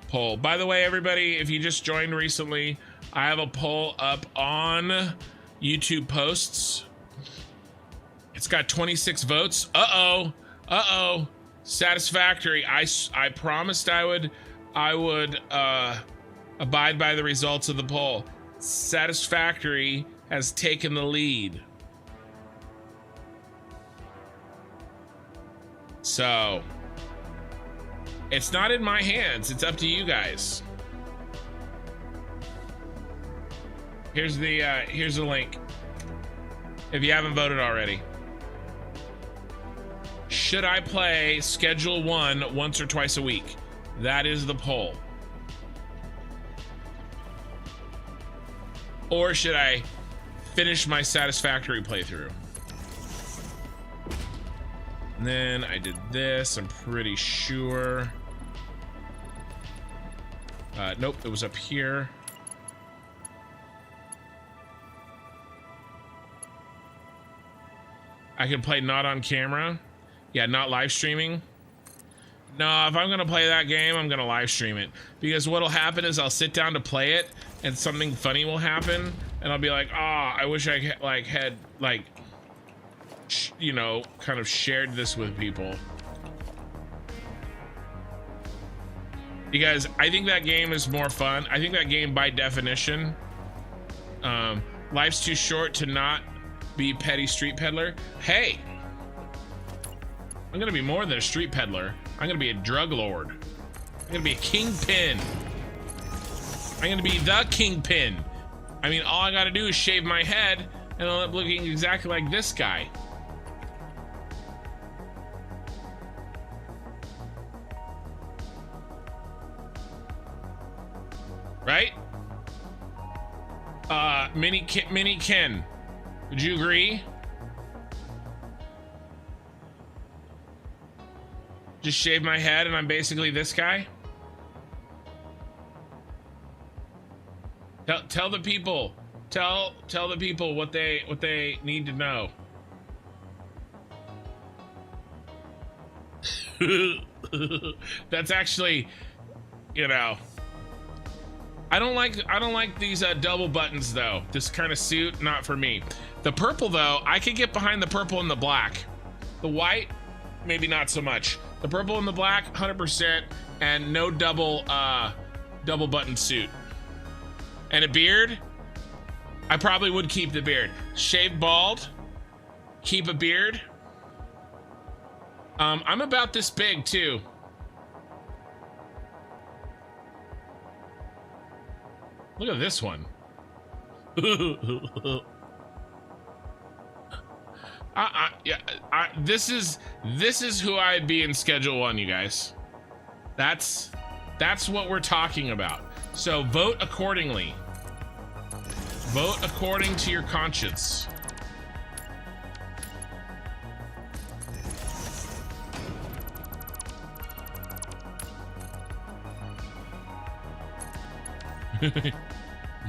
Speaker 1: poll. By the way, everybody, if you just joined recently, I have a poll up on YouTube posts. It's got 26 votes. Uh-oh. Satisfactory. I promised I would abide by the results of the poll. Satisfactory has taken the lead. So it's not in my hands. It's up to you guys. Here's the link. If you haven't voted already. Should I play Schedule 1 once or twice a week? That is the poll. Or should I finish my Satisfactory playthrough? And then I did this, I'm pretty sure. Nope, it was up here. I can play not on camera. Yeah, not live streaming. No, if I'm gonna play that game, I'm gonna live stream it. Because what'll happen is I'll sit down to play it and something funny will happen. And I'll be like, I wish I had you know, kind of shared this with people. Because I think that game is more fun. I think that game by definition, life's too short to not be petty street peddler. Hey, I'm gonna be more than a street peddler. I'm gonna be a drug lord. I'm gonna be a kingpin. I'm gonna be the kingpin. I mean, all I gotta do is shave my head and I'll end up looking exactly like this guy. Right? Mini Ken, would you agree? Just shave my head and I'm basically this guy? Tell the people. Tell the people what they need to know. That's actually, you know, I don't like these double buttons though. This kind of suit, not for me. The purple though, I could get behind the purple and the black. The white, maybe not so much. The purple and the black, 100%, and no double button suit. And a beard, I probably would keep the beard. Shave bald, keep a beard. I'm about this big too. Look at this one. This is who I'd be in Schedule 1, you guys. That's what we're talking about. So vote accordingly. Vote according to your conscience.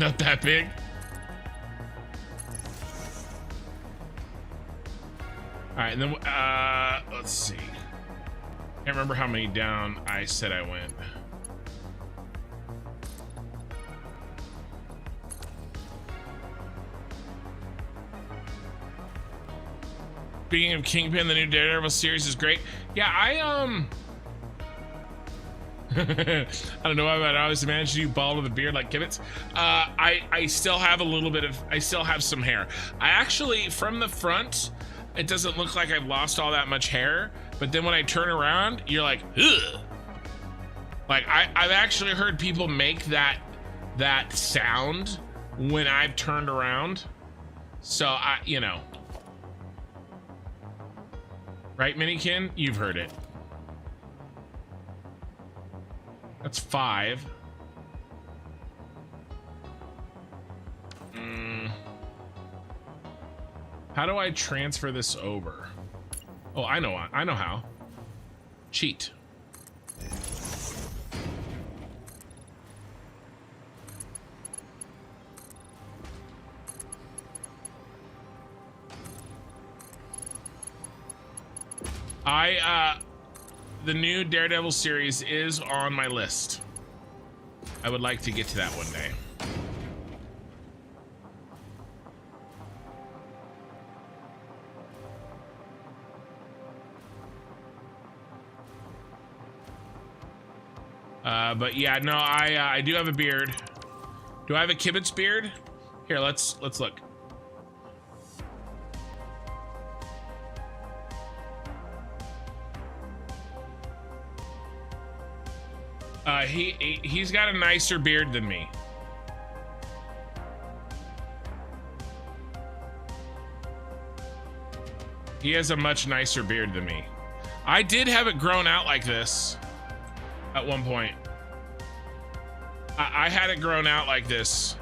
Speaker 1: Not that big. All right, and then let's see. Can't remember how many down I said I went. Speaking of Kingpin, the new Daredevil series is great. Yeah, I don't know about I always managed you bald with a beard like Gibbets. I still have a little bit of, I still have some hair. I actually, from the front, it doesn't look like I've lost all that much hair, but then when I turn around, you're like, ugh. Like I've actually heard people make that sound when I've turned around. So you know. Right, Minikin? You've heard it. That's 5. How do I transfer this over? Oh, I know how. Cheat. The new Daredevil series is on my list. I would like to get to that one day. But yeah, no, I do have a beard. Do I have a Kibitz beard? Here, let's look. He's got a nicer beard than me. He has a much nicer beard than me. I did have it grown out like this at one point. I had it grown out like this,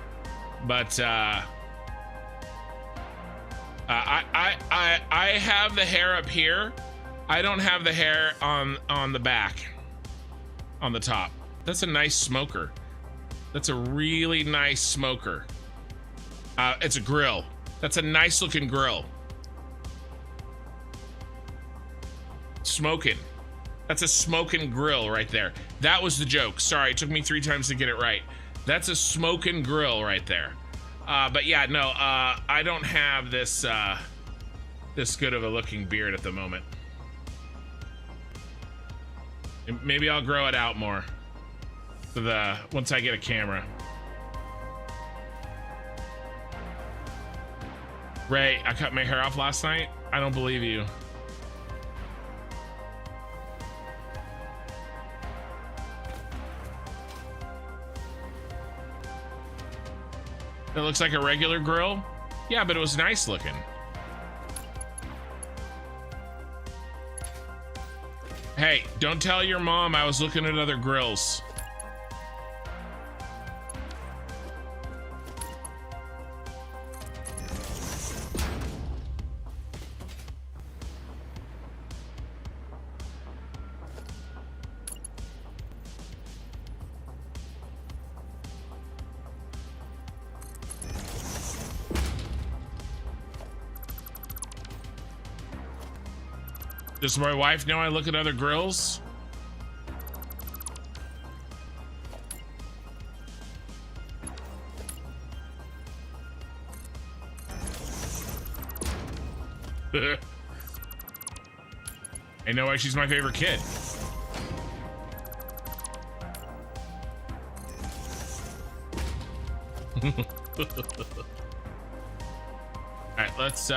Speaker 1: but I have the hair up here. I don't have the hair on the back, on the top. That's a nice smoker. That's a really nice smoker. It's a grill. That's a nice looking grill. Smoking. That's a smoking grill right there. That was the joke. Sorry, it took me 3 times to get it right. That's a smoking grill right there. But yeah, no, I don't have this this good of a looking beard at the moment. Maybe I'll grow it out more for once I get a camera. Ray, I cut my hair off last night. I don't believe you. It looks like a regular grill. Yeah, but it was nice looking. Hey, don't tell your mom I was looking at other grills. Does my wife know I look at other grills? I know why she's my favorite kid. Alright, let's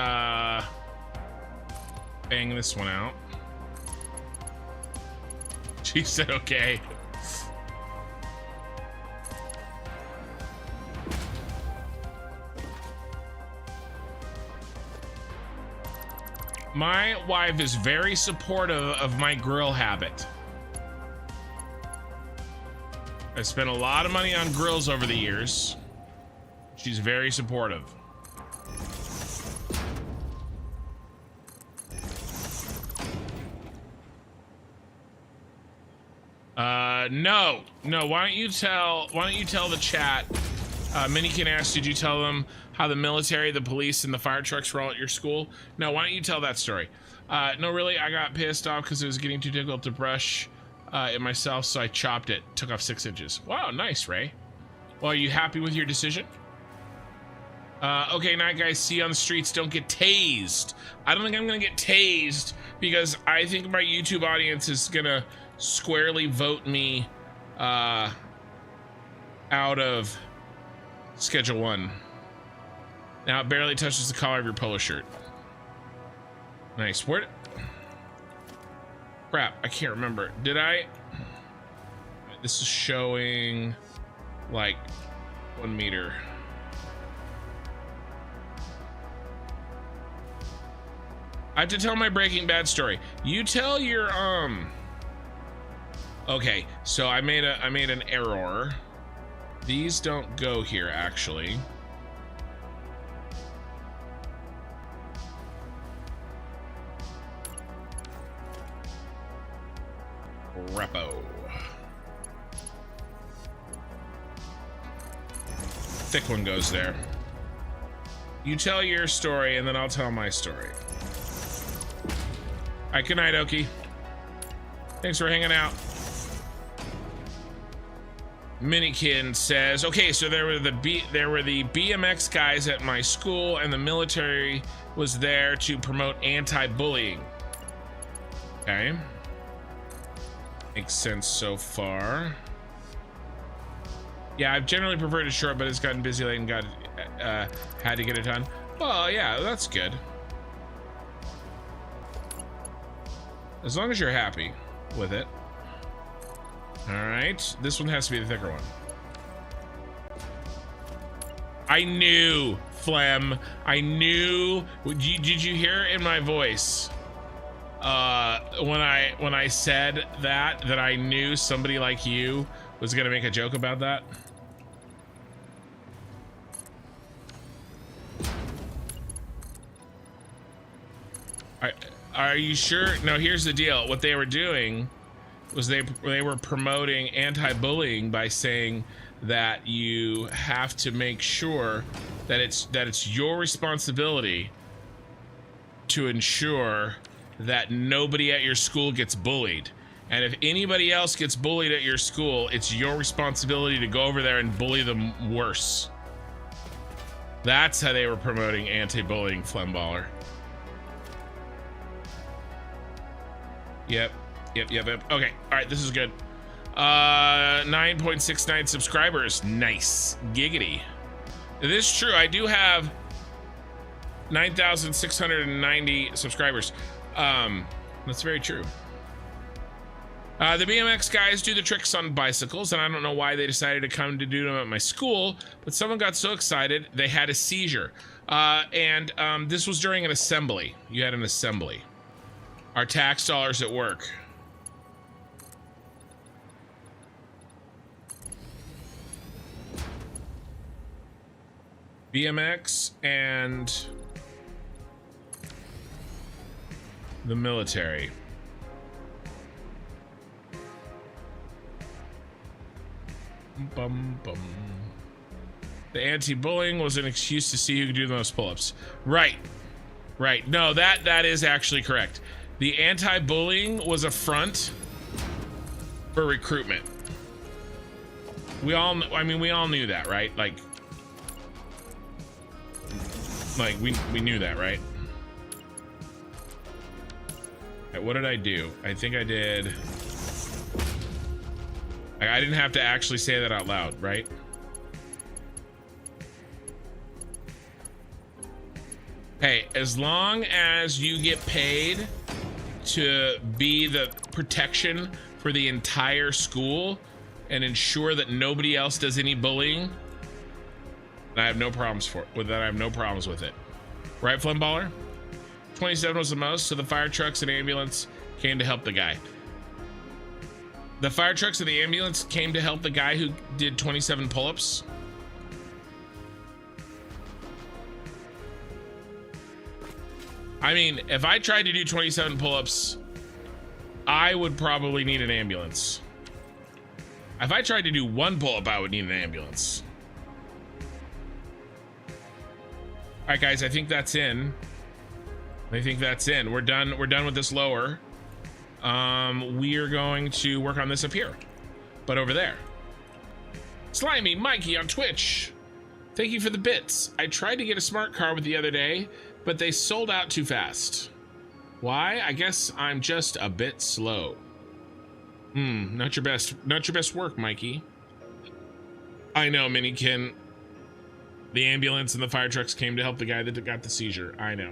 Speaker 1: bang this one out. She said okay. My wife is very supportive of my grill habit. I spent a lot of money on grills over the years. She's very supportive. No. Why don't you tell the chat? Minikin asked, did you tell them how the military, the police, and the fire trucks were all at your school? No, why don't you tell that story? No, really, I got pissed off because it was getting too difficult to brush it myself, so I chopped it. Took off 6 inches. Wow, nice, Ray. Well, are you happy with your decision? Okay, night guys, see you on the streets. Don't get tased. I don't think I'm gonna get tased because I think my YouTube audience is gonna squarely vote me out of Schedule 1. Now it barely touches the collar of your polo shirt. Nice. Crap, I can't remember. Did I? This is showing like 1 meter. I have to tell my Breaking Bad story. You tell your Okay, so I made an error. These don't go here actually. Repo. Thick one goes there. You tell your story and then I'll tell my story. All right, good night, Oki. Thanks for hanging out. Minikin says, okay, so there were the BMX guys at my school and the military was there to promote anti-bullying. Okay. Makes sense so far. Yeah, I've generally preferred it short, but it's gotten busy late and had to get it done. Well, yeah, that's good. As long as you're happy with it. All right, this one has to be the thicker one. I knew, Flem. I knew. Did you hear it in my voice? When I said that I knew somebody like you was gonna make a joke about that. Are you sure? No, here's the deal. What they were doing was they were promoting anti-bullying by saying that you have to make sure that it's your responsibility to ensure that nobody at your school gets bullied. And if anybody else gets bullied at your school, it's your responsibility to go over there and bully them worse. That's how they were promoting anti-bullying, Flemballer. Yep. Okay, all right, this is good. 9.69 subscribers. Nice. Giggity. It is true, I do have 9,690 subscribers. That's very true. The BMX guys do the tricks on bicycles, and I don't know why they decided to come to do them at my school, but someone got so excited they had a seizure. This was during an assembly. You had an assembly. Our tax dollars at work. BMX and the military. Bum, bum. The anti-bullying was an excuse to see who could do the most pull-ups. Right. No, that is actually correct. The anti-bullying was a front for recruitment. We all knew that, right? Like we knew that, right? Okay, what did I do? I think I did. I didn't have to actually say that out loud, right? Hey, as long as you get paid to be the protection for the entire school and ensure that nobody else does any bullying, I have no problems with that. I have no problems with it. Right, Flimballer? 27 was the most, so the fire trucks and ambulance came to help the guy. The fire trucks and the ambulance came to help the guy who did 27 pull-ups. I mean, if I tried to do 27 pull-ups, I would probably need an ambulance. If I tried to do one pull-up, I would need an ambulance. All right, guys, I think that's in. I think that's in. We're done. We're done with this lower. We are going to work on this up here, but over there. Slimy Mikey on Twitch. Thank you for the bits. I tried to get a smart car with the other day, but they sold out too fast. Why? I guess I'm just a bit slow. Not your best work, Mikey. I know, Minikin. The ambulance and the fire trucks came to help the guy that got the seizure. I know.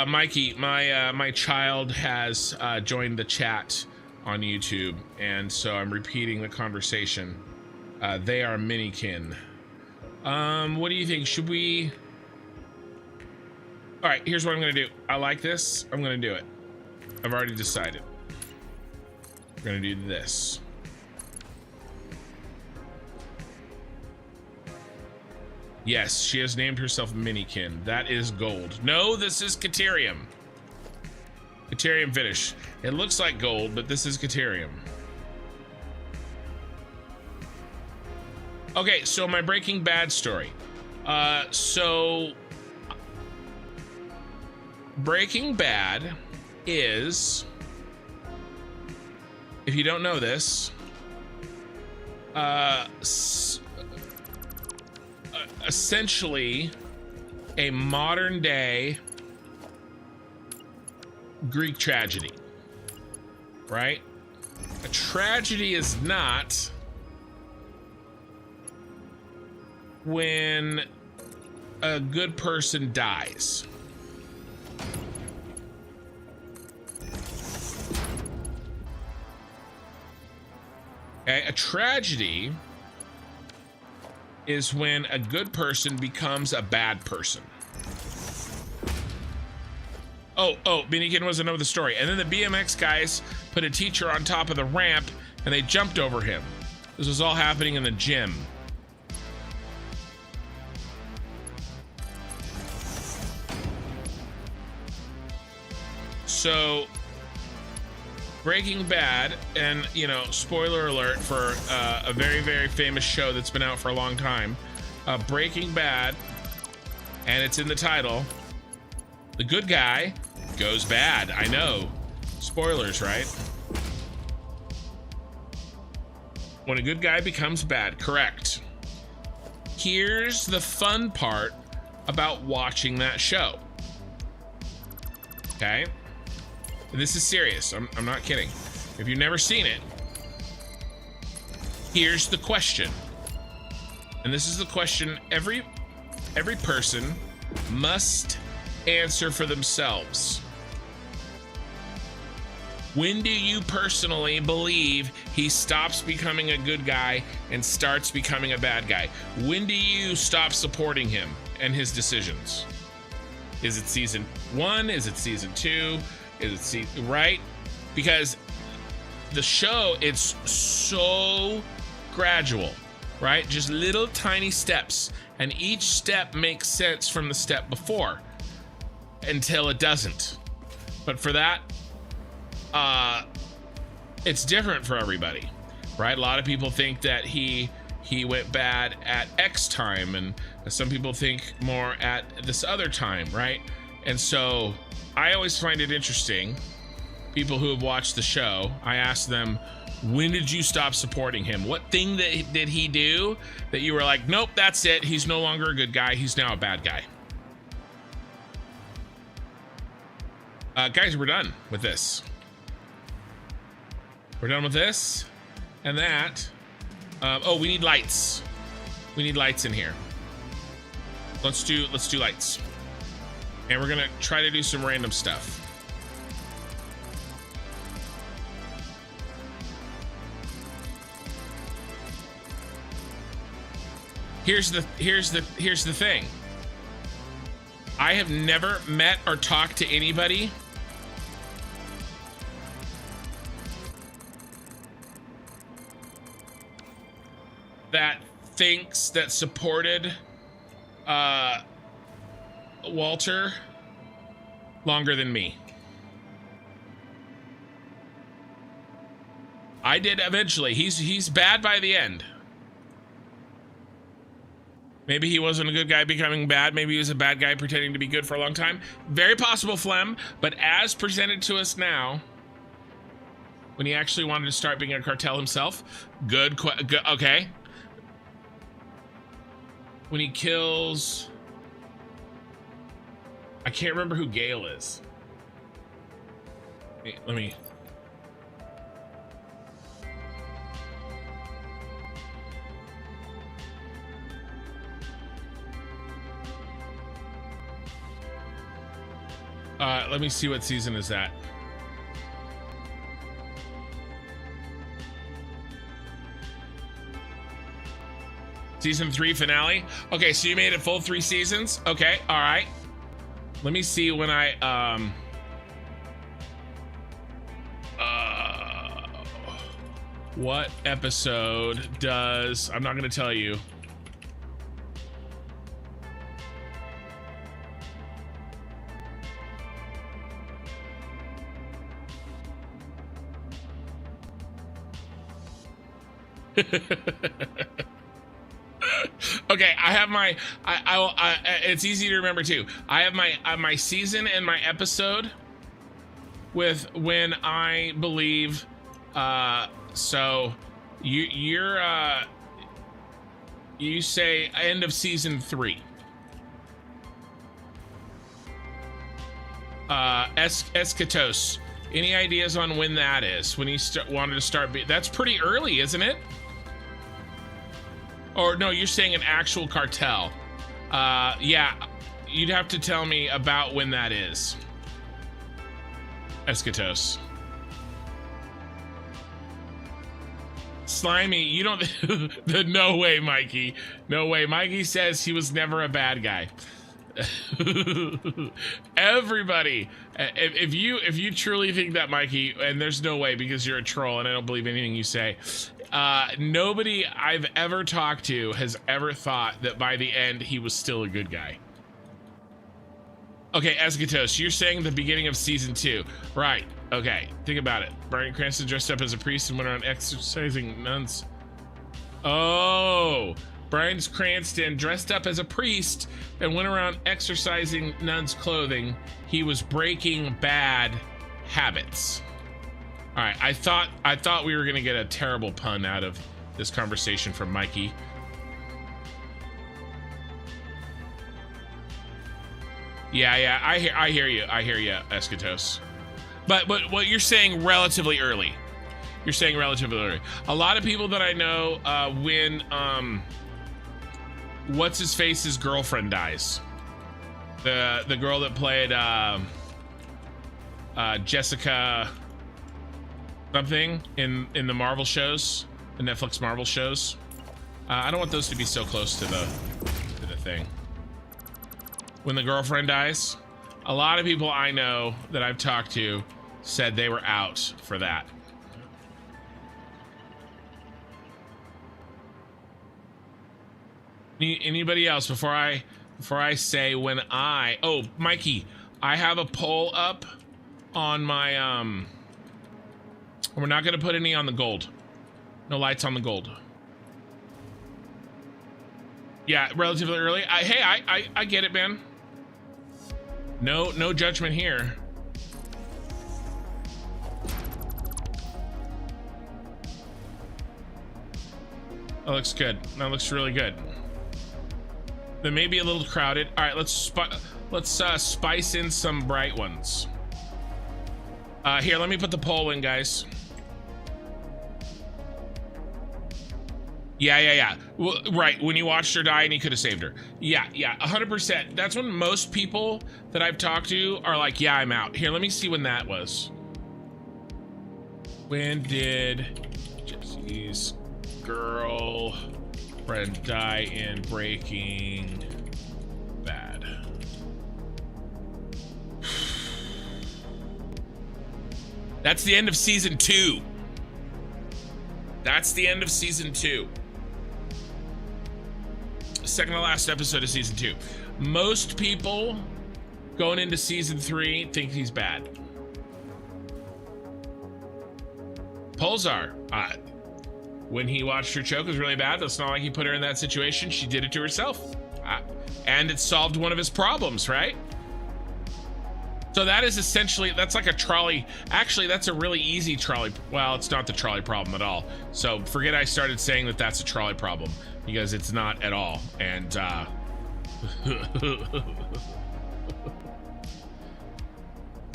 Speaker 1: Mikey, my child has joined the chat on YouTube, and so I'm repeating the conversation. They are Minikin. What do you think? Should we? All right, here's what I'm gonna do. I like this. I'm gonna do it. I've already decided. We're gonna do this. Yes, she has named herself Minikin. That is gold. No, this is Caterium. Caterium finish. It looks like gold, but this is Caterium. Okay, so my Breaking Bad story. So Breaking Bad is, if you don't know this, essentially a modern day Greek tragedy, right? A tragedy is not when a good person dies. Okay, a tragedy is when a good person becomes a bad person. Oh, Minikin wasn't know the story. And then the BMX guys put a teacher on top of the ramp and they jumped over him. This was all happening in the gym. So Breaking Bad, and you know, spoiler alert for a very, very famous show that's been out for a long time. Breaking Bad, and it's in the title. The good guy goes bad. I know. Spoilers, right? When a good guy becomes bad, correct. Here's the fun part about watching that show. Okay? This is serious. I'm not kidding. If you've never seen it, here's the question. And this is the question every person must answer for themselves. When do you personally believe he stops becoming a good guy and starts becoming a bad guy? When do you stop supporting him and his decisions? Is it season 1? Is it season 2? Is it right? Because the show, it's so gradual, right? Just little tiny steps, and each step makes sense from the step before until it doesn't. But for that, it's different for everybody, right? A lot of people think that he went bad at X time, and some people think more at this other time, right? And so I always find it interesting. People who have watched the show, I ask them, when did you stop supporting him? What thing did he do that you were like, nope, that's it. He's no longer a good guy. He's now a bad guy. Guys, we're done with this. We're done with this and that. Oh, we need lights. We need lights in here. Let's do lights. And we're gonna try to do some random stuff. Here's the thing. I have never met or talked to anybody that thinks that supported Walter longer than me. I did eventually. He's bad by the end. Maybe he wasn't a good guy becoming bad. Maybe he was a bad guy pretending to be good for a long time. Very possible, Flem. But as presented to us now, when he actually wanted to start being a cartel himself, good. Okay. When he kills, I can't remember who Gale is. Let me. Let me see what season is that. Season 3 finale. Okay, so you made it full 3 seasons. Okay, all right. Let me see when I what episode does, I'm not gonna tell you. Okay, I have my it's easy to remember too. I have my season and my episode with when I believe so you say end of season 3. Eschatos. Any ideas on when that is? When he wanted to start that's pretty early, isn't it? Or no, you're saying an actual cartel. Yeah, you'd have to tell me about when that is. Eschatos. Slimy, you don't. No way, Mikey. No way. Mikey says he was never a bad guy. Everybody, if you truly think that, Mikey, and there's no way because you're a troll and I don't believe anything you say. Nobody I've ever talked to has ever thought that by the end he was still a good guy. Okay, Eschatos, you're saying the beginning of season 2, right? Okay, think about it. Bryan Cranston dressed up as a priest and went around exorcising nuns. Oh, Bryan Cranston dressed up as a priest and went around exorcising nuns' clothing. He was breaking bad habits. All right, I thought we were gonna get a terrible pun out of this conversation from Mikey. Yeah, I hear you, Eschatos. But what you're saying relatively early. You're saying relatively early. A lot of people that I know, when what's his face's girlfriend dies, the girl that played Jessica something in the Marvel shows, the Netflix Marvel shows. I don't want those to be so close to the thing. When the girlfriend dies, a lot of people I know that I've talked to said they were out for that. Anybody else before I say when oh, Mikey, I have a poll up on my we're not gonna put any on the gold. No lights on the gold. Yeah, relatively early. I get it, man. No judgment here. That looks good. That looks really good. They may be a little crowded. All right, let's spice in some bright ones. Here, let me put the poll in, guys. Yeah. Well, right, when you watched her die and you could have saved her. Yeah, 100%. That's when most people that I've talked to are like, yeah, I'm out. Here, let me see when that was. When did Jesse's girlfriend die in Breaking Bad? That's the end of season 2. That's the end of season 2. Second to last episode of season 2. Most people going into season 3 think he's bad. Polls are, when he watched her choke, it was really bad. It's not like he put her in that situation. She did it to herself. And it solved one of his problems, right? So that is essentially, that's like a trolley. Actually, that's a really easy trolley. Well, it's not the trolley problem at all. So forget I started saying that that's a trolley problem, because it's not at all. And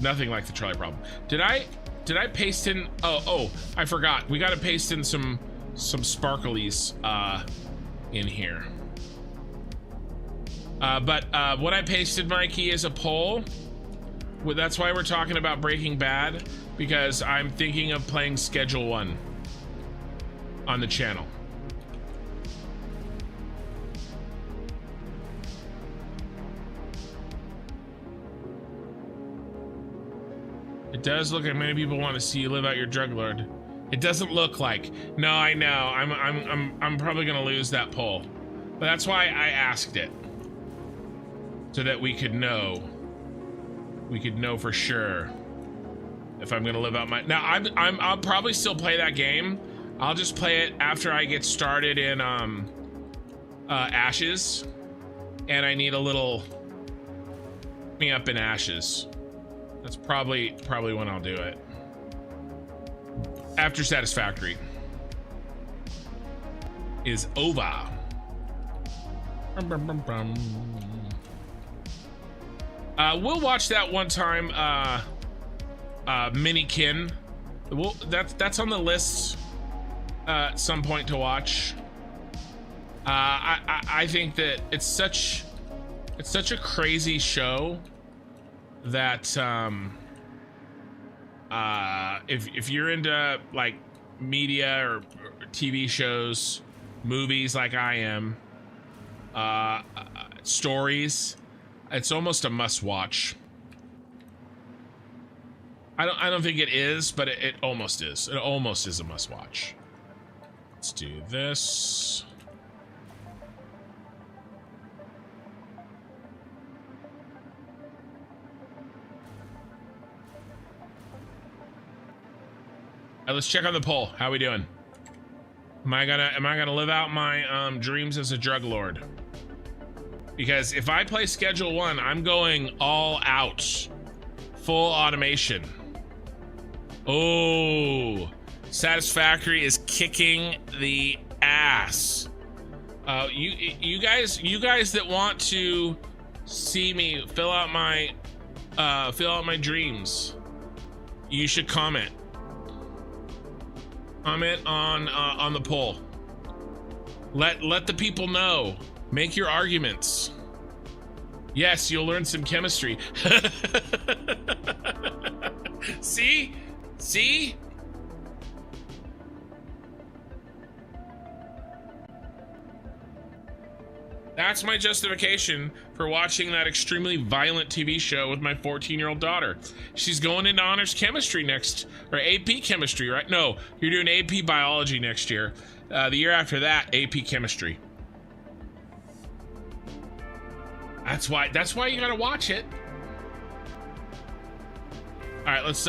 Speaker 1: nothing like the trolley problem. Did I paste in? Oh, I forgot. We got to paste in some sparklies in here. But what I pasted, Mikey, is a poll. Well, that's why we're talking about Breaking Bad, because I'm thinking of playing Schedule 1 on the channel. It does look like many people want to see you live out your drug lord. It doesn't look like. No, I know. I'm probably gonna lose that poll, but that's why I asked it, so that we could know. We could know for sure if I'm gonna live out my. Now I'll probably still play that game. I'll just play it after I get started in Ashes, and I need a little me up in Ashes. That's probably when I'll do it. After Satisfactory is over. We'll watch that one time. Minikin. That's on the list at some point to watch. I think that it's such a crazy show that if you're into like media or TV shows, movies like I am, stories, it's almost a must watch. I don't think it is, but it almost is. It almost is a must watch. Let's do this. All right, let's check on the poll. How we doing? Am I gonna live out my dreams as a drug lord? Because if I play Schedule 1, I'm going all out, full automation. Oh, Satisfactory is kicking the ass. You guys that want to see me fill out my dreams, you should comment. Comment on the poll. Let the people know. Make your arguments. Yes, you'll learn some chemistry. See? That's my justification for watching that extremely violent TV show with my 14-year-old daughter. She's going into honors chemistry next, or AP chemistry, right? No, you're doing AP biology next year. The year after that, AP chemistry. That's why you gotta watch it. All right, let's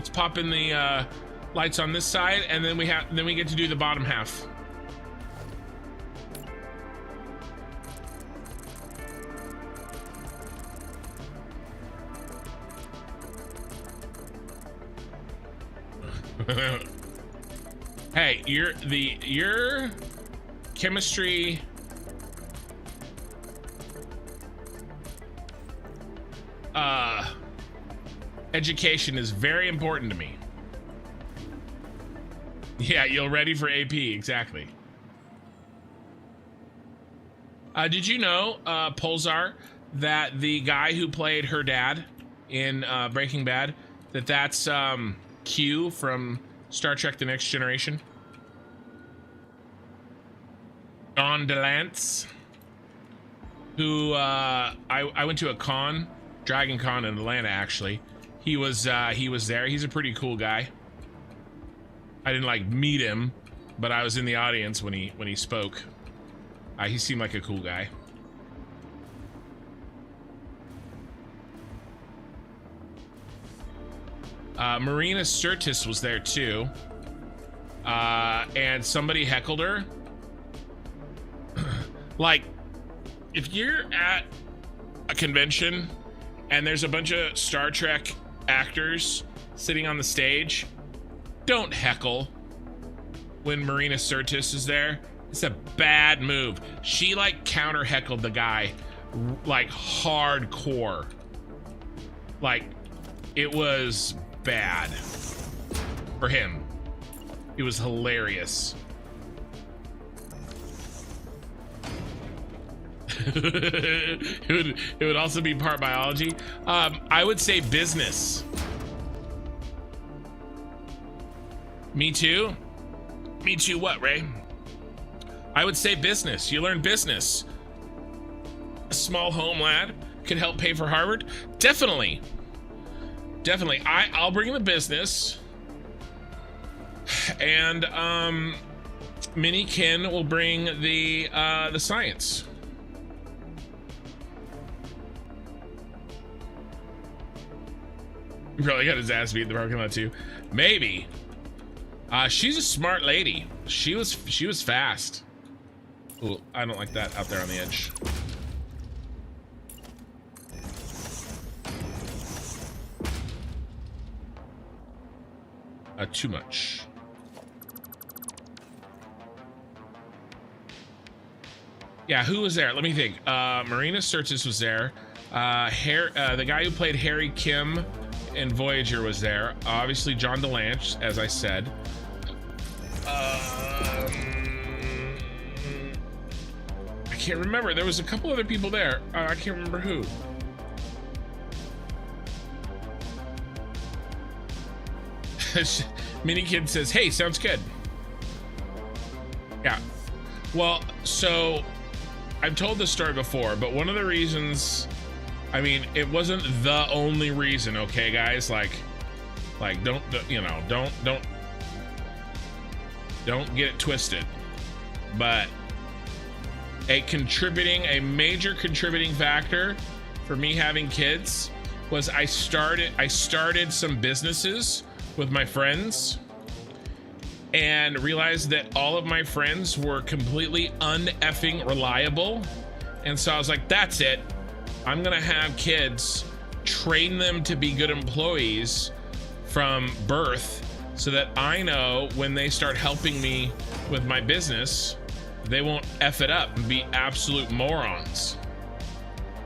Speaker 1: pop in the lights on this side, and then we get to do the bottom half. Hey, your chemistry education is very important to me. Yeah, you're ready for AP, exactly. Did you know, Pulsar, that the guy who played her dad in Breaking Bad, that's Q from Star Trek The Next Generation? John DeLance, who I went to a con, Dragon Con in Atlanta, actually. He was there. He's a pretty cool guy. I didn't like meet him, but I was in the audience when he spoke. He seemed like a cool guy. Marina Sirtis was there too. And somebody heckled her. Like, if you're at a convention and there's a bunch of Star Trek actors sitting on the stage, don't heckle when Marina Sirtis is there. It's a bad move. She like counter heckled the guy like hardcore. Like, it was bad for him. It was hilarious. it would also be part biology. I would say business. Me too. Me too. What, Ray? I would say business. You learn business. A small home lad could help pay for Harvard. Definitely. Definitely. I'll bring the business, and Mini Ken will bring the science. He probably got his ass beat in the parking lot too. Maybe. She's a smart lady. She was fast. Ooh, I don't like that out there on the edge. Too much. Yeah, who was there? Let me think. Marina Sirtis was there. The guy who played Harry Kim in Voyager was there. Obviously, John DeLance, as I said. I can't remember. There was a couple other people there. I can't remember who. Mini Kid says, hey, sounds good. Yeah. Well, so I've told this story before, but one of the reasons, I mean, it wasn't the only reason, okay, guys? Like don't get it twisted. But a major contributing factor for me having kids was I started some businesses with my friends and realized that all of my friends were completely un-effing reliable. And so I was like, that's it. I'm gonna have kids, train them to be good employees from birth so that I know when they start helping me with my business, they won't F it up and be absolute morons.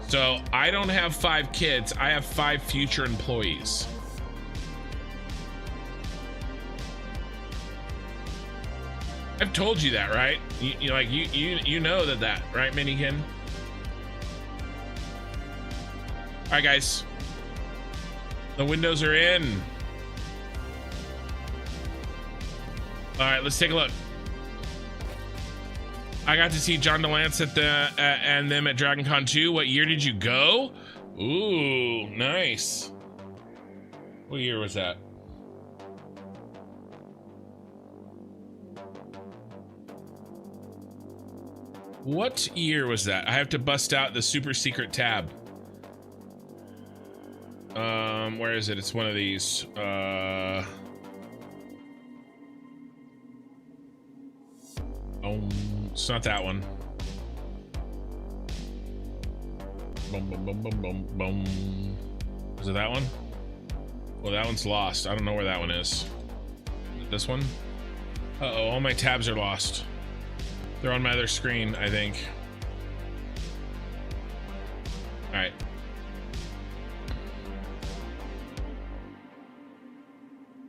Speaker 1: So I don't have 5 kids, I have 5 future employees. I've told you that, right? You know that, right, Minikin? All right, guys. The windows are in. All right, let's take a look. I got to see John DeLance and them at Dragon Con 2. What year did you go? Ooh, nice. What year was that? What year was that? I have to bust out the super secret tab. Where is it? It's one of these. Oh, it's not that one. Boom, boom, boom, boom, boom, boom. Is it that one? Well, that one's lost. I don't know where that one is. This one? Uh-oh, all my tabs are lost. They're on my other screen, I think. All right.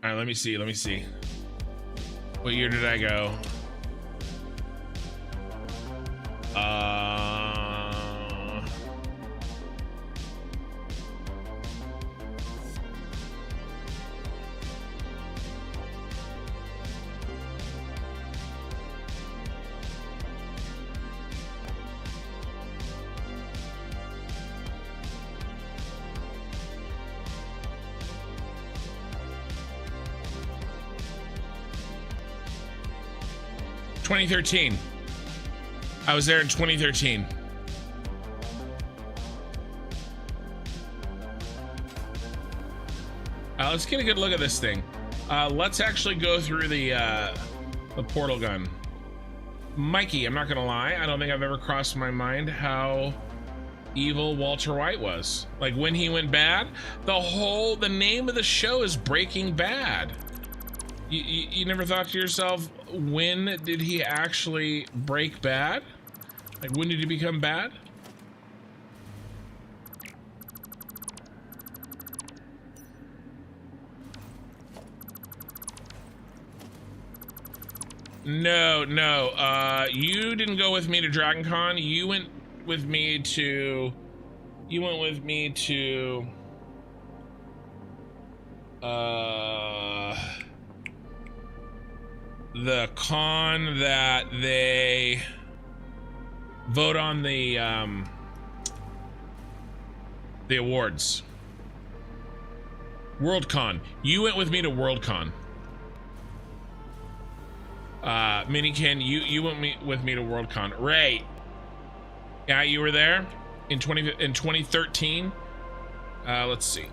Speaker 1: All right, let me see. What year did I go? 2013. I was there in 2013. Let's get a good look at this thing. Let's actually go through the portal gun. Mikey, I'm not gonna lie, I don't think I've ever crossed my mind how evil Walter White was. Like when he went bad, the name of the show is Breaking Bad. You never thought to yourself, when did he actually break bad? Like when did he become bad? No, you didn't go with me to Dragon Con. You went with me to the con that they vote on the awards. Worldcon. You went with me to Worldcon. Minikin, you went with me to Worldcon. Ray, yeah, you were there in 2013. Let's see.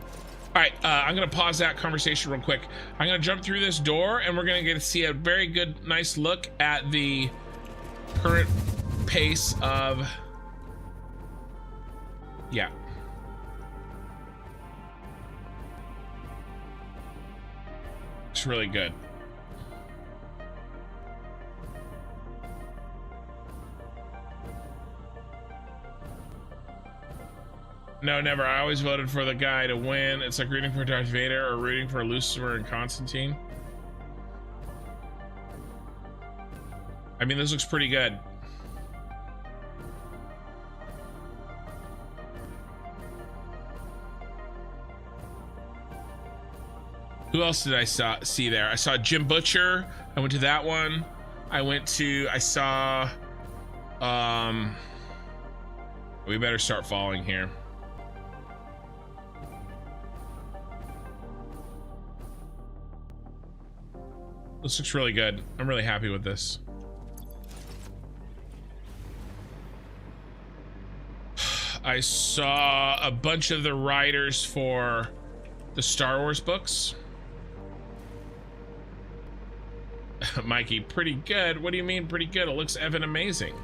Speaker 1: All right, I'm gonna pause that conversation real quick. I'm gonna jump through this door and we're gonna get to see a very good, nice look at the current pace of, yeah. It's really good. No, never. I always voted for the guy to win. It's like rooting for Darth Vader or rooting for Lucifer and Constantine. I mean, this looks pretty good. Who else did I see there? I saw Jim Butcher. I went to that one. I saw, we better start following here. This looks really good. I'm really happy with this. I saw a bunch of the writers for the Star Wars books. Mikey, pretty good. What do you mean pretty good? It looks effing amazing.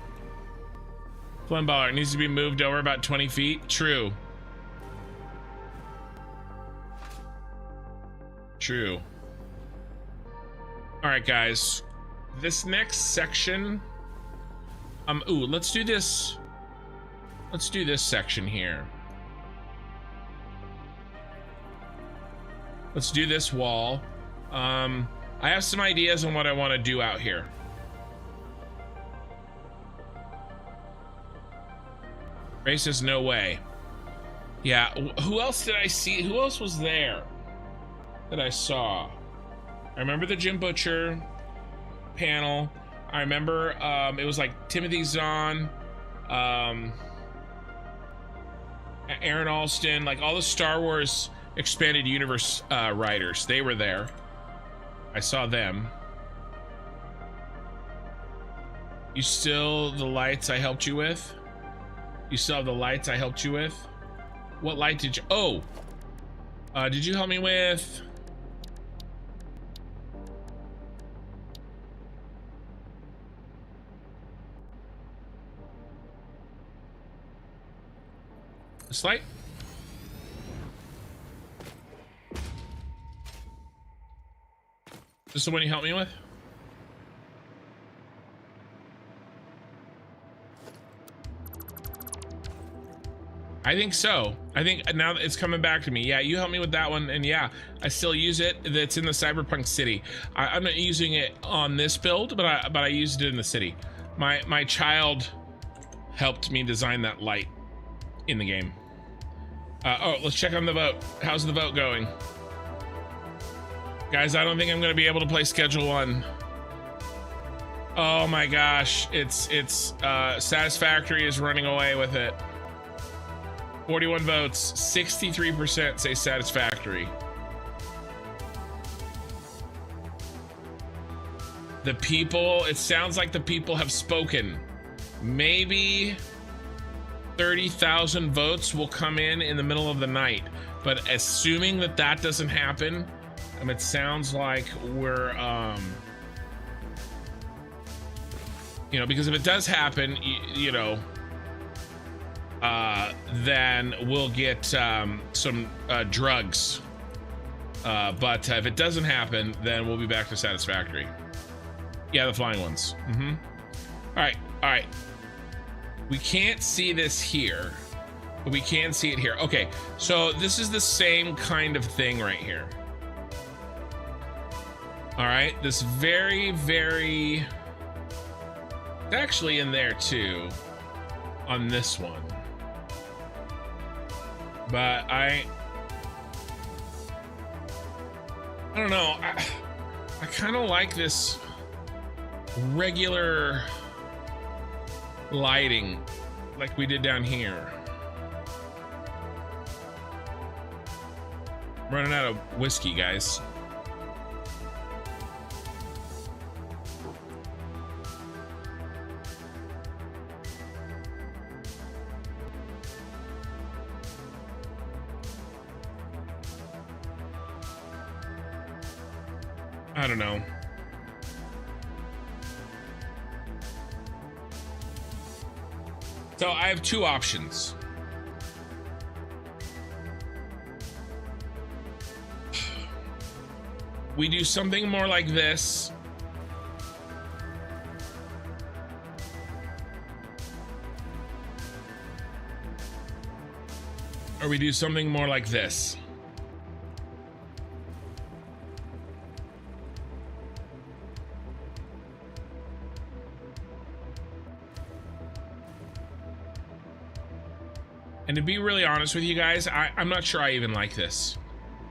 Speaker 1: Flemballer, it needs to be moved over about 20 feet. True. True. All right, guys, this next section, ooh, let's do this section here. Let's do this wall. I have some ideas on what I want to do out here. Ray says no way. Yeah, who else did I see? Who else was there that I saw? I remember the Jim Butcher panel. I remember it was like Timothy Zahn, Aaron Alston, like all the Star Wars expanded universe writers. They were there. I saw them. You still the lights I helped you with? You still have the lights I helped you with? What light did you? Oh, did you help me with? This light? Is this the one you helped me with? I think so. I think now that it's coming back to me. Yeah, you helped me with that one, and yeah, I still use it. That's in the cyberpunk city. I'm not using it on this build, but I used it in the city. My child helped me design that light in the game. Oh, let's check on the vote. How's the vote going? Guys, I don't think I'm gonna be able to play Schedule 1. Oh my gosh, it's Satisfactory is running away with it. 41 votes, 63% say Satisfactory. The people, it sounds like the people have spoken. Maybe 30,000 votes will come in the middle of the night. But assuming that that doesn't happen, it sounds like we're, you know, because if it does happen, you know, then we'll get some drugs. But if it doesn't happen, then we'll be back to Satisfactory. Yeah, the flying ones. Mm-hmm. All right. We can't see this here, but we can see it here. Okay, so this is the same kind of thing right here. All right, this very, very... It's actually in there too, on this one. But I don't know. I kind of like this regular lighting like we did down here. Running out of whiskey, guys. I don't know. So I have two options. We do something more like this. Or we do something more like this. And to be really honest with you guys, I'm not sure I even like this.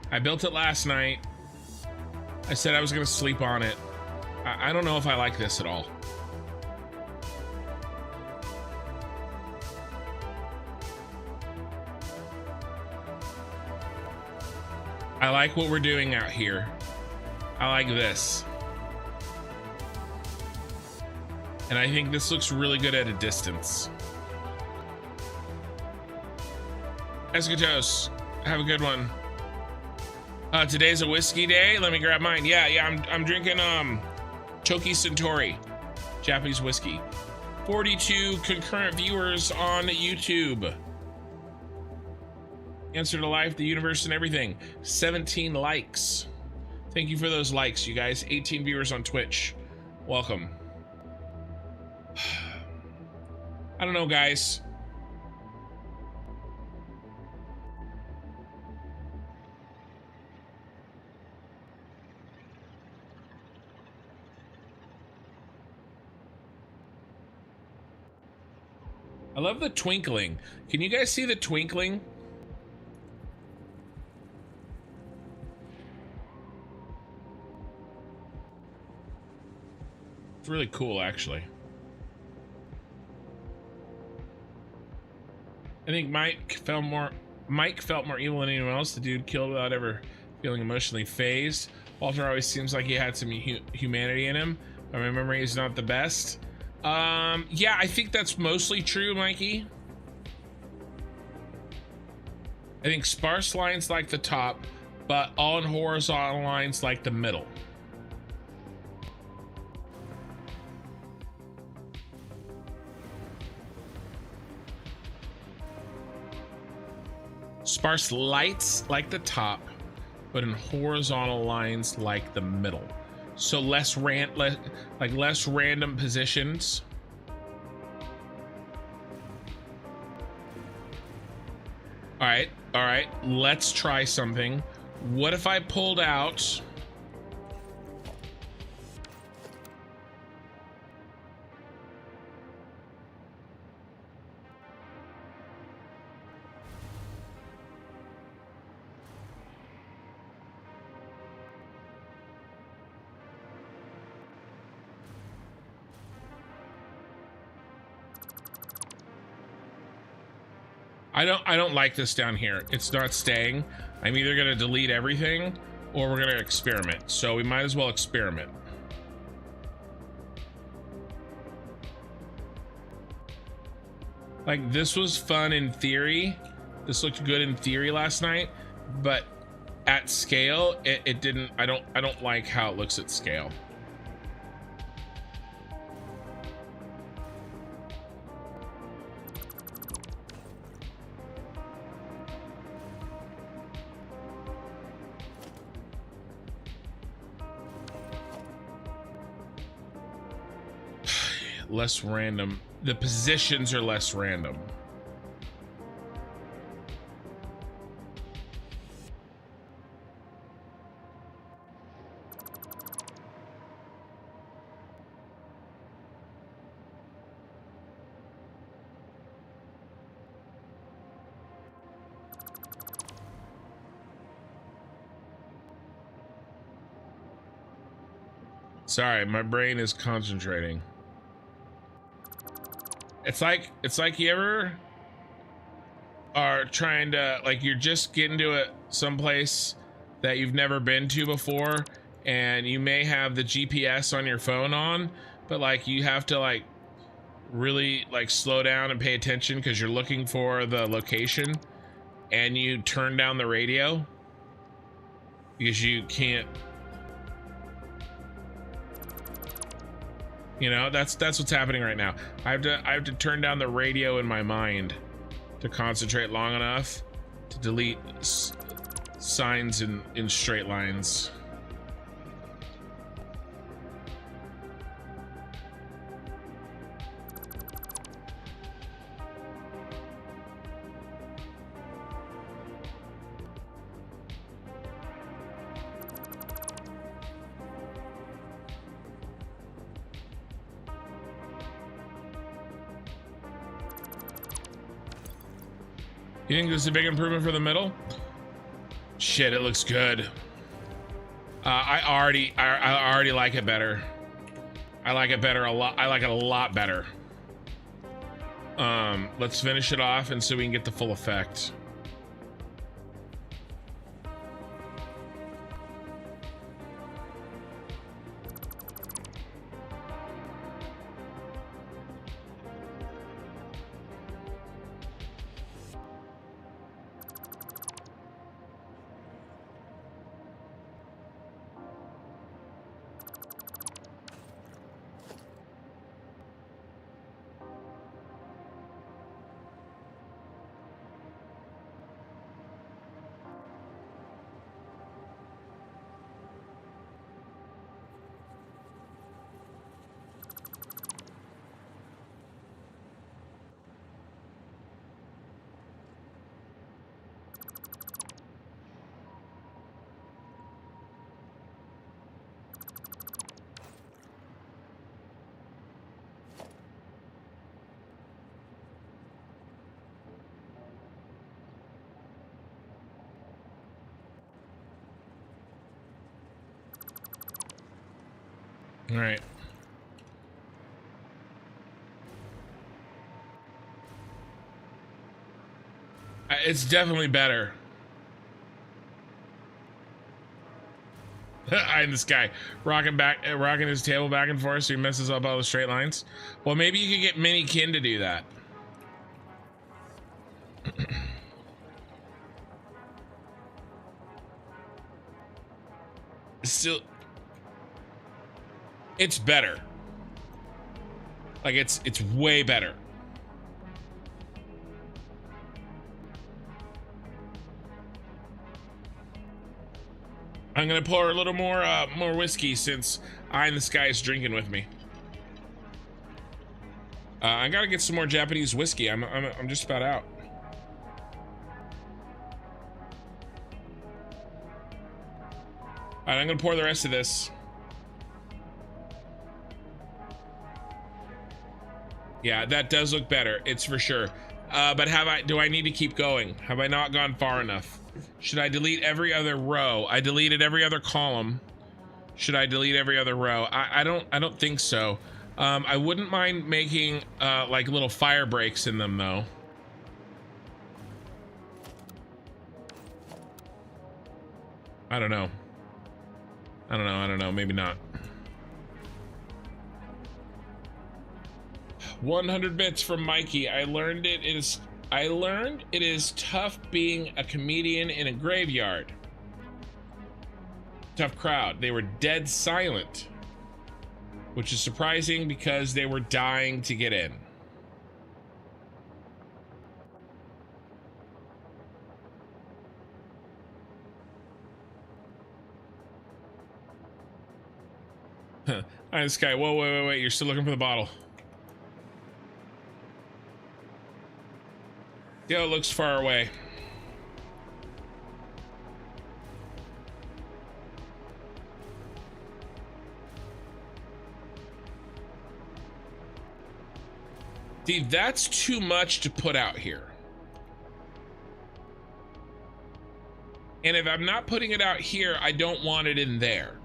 Speaker 1: I built it last night. I said I was gonna sleep on it. I don't know if I like this at all. I like what we're doing out here. I like this. And I think this looks really good at a distance. Escatos, have a good one. Today's a whiskey day. Let me grab mine. Yeah, I'm drinking Choki Centauri, Japanese whiskey. 42 concurrent viewers on YouTube. Answer to life, the universe, and everything. 17 likes. Thank you for those likes, you guys. 18 viewers on Twitch. Welcome. I don't know, guys. I love the twinkling. Can you guys see the twinkling? It's really cool, actually. I think Mike felt more evil than anyone else. The dude killed without ever feeling emotionally phased. Walter always seems like he had some humanity in him, but my memory is not the best. Yeah, I think that's mostly true, Mikey. I think sparse lines like the top, but all in horizontal lines like the middle. Sparse lights like the top, but in horizontal lines like the middle. So less random positions. All right, let's try something. What if I pulled out I don't like this down here. It's not staying. I'm either gonna delete everything or we're gonna experiment. So we might as well experiment. Like, this was fun in theory. This looked good in theory last night, but at scale, it didn't. I don't like how it looks at scale. Less random. The positions are less random. Sorry, my brain is concentrating. It's like you ever are trying to, like, you're just getting to someplace that you've never been to before, and you may have the GPS on your phone on, but like you have to like really like slow down and pay attention because you're looking for the location, and you turn down the radio because you can't. You know, that's what's happening right now. I have to turn down the radio in my mind to concentrate long enough to delete signs in straight lines. You think this is a big improvement for the middle? Shit, it looks good. I already like it better. I like it better a lot. I like it a lot better. Let's finish it off and so we can get the full effect. All right. It's definitely better. Eye in the sky, rocking his table back and forth so he messes up all the straight lines. Well, maybe you could get Mini Kin to do that. Still, it's better. Like it's way better. I'm gonna pour a little more more whiskey since Eye in the Sky is drinking with me. I gotta get some more Japanese whiskey. I'm just about out. All right, I'm gonna pour the rest of this. Yeah, that does look better. It's for sure. But do I need to keep going? Have I not gone far enough? Should I delete every other row? I deleted every other column. Should I delete every other row? I don't think so. I wouldn't mind making like little fire breaks in them though. I don't know. I don't know. Maybe not. 100 bits from Mikey. I learned it is tough being a comedian in a graveyard. Tough crowd. They were dead silent, which is surprising because they were dying to get in. Huh. All right, this guy. Whoa, wait. You're still looking for the bottle. Yeah, it looks far away. See, that's too much to put out here. And if I'm not putting it out here, I don't want it in there.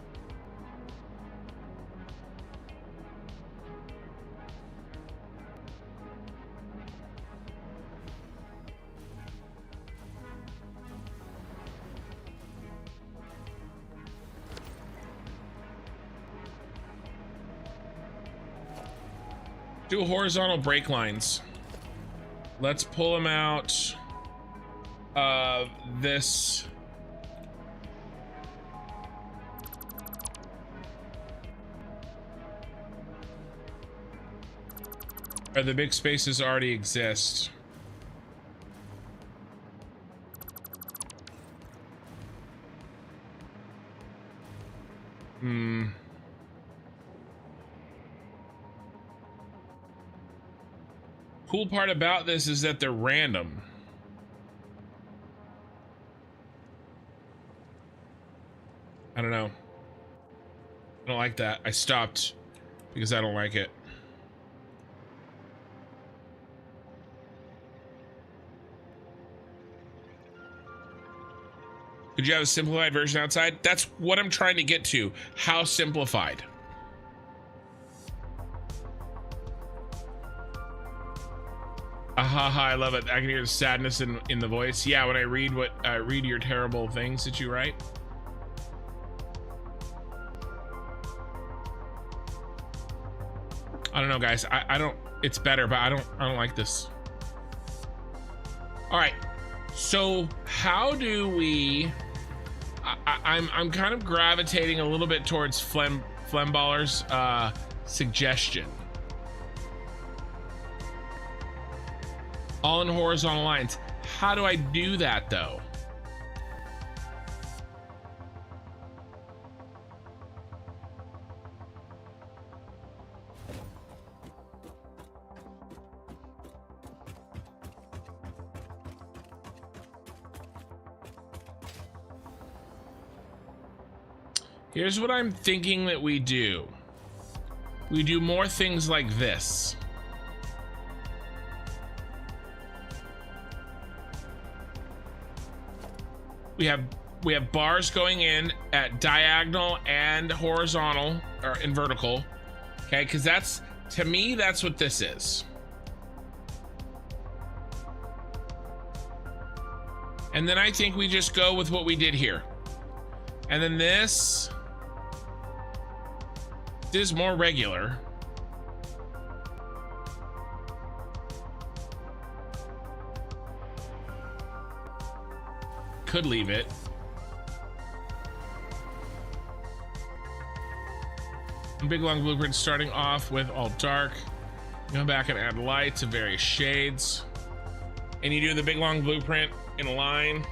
Speaker 1: Do horizontal break lines. Let's pull them out of this. Or the big spaces already exist. Cool part about this is that they're random. I don't know. I don't like that. I stopped because I don't like it. Could you have a simplified version outside? That's what I'm trying to get to. How simplified? I love it. I can hear the sadness in the voice. Yeah, when I read read your terrible things that you write. I don't know, guys. I don't. It's better, but I don't like this. All right. So how do we? I'm kind of gravitating a little bit towards Flemballer's suggestion. All in horizontal lines. How do I do that though? Here's what I'm thinking that we do. We do more things like this. We have bars going in at diagonal and horizontal, or in vertical. Okay, because that's, to me, that's what this is. And then I think we just go with what we did here. And then this is more regular. Could leave it. Big long blueprint starting off with all dark. Go back and add light to various shades. And you do the big long blueprint in a line.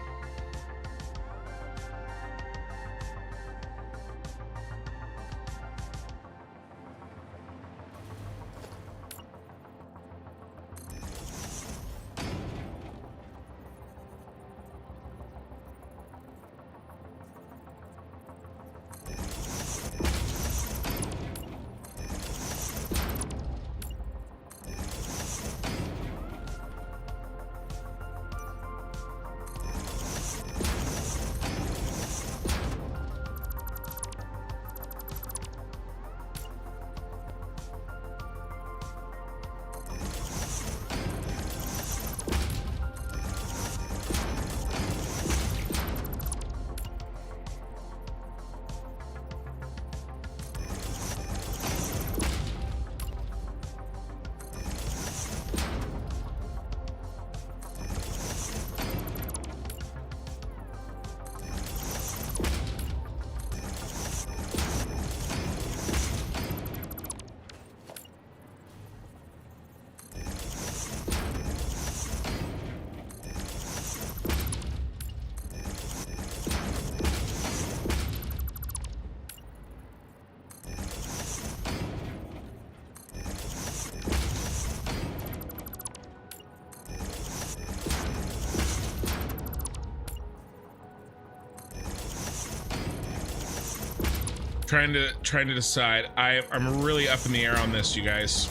Speaker 1: Trying to decide. I'm really up in the air on this, you guys.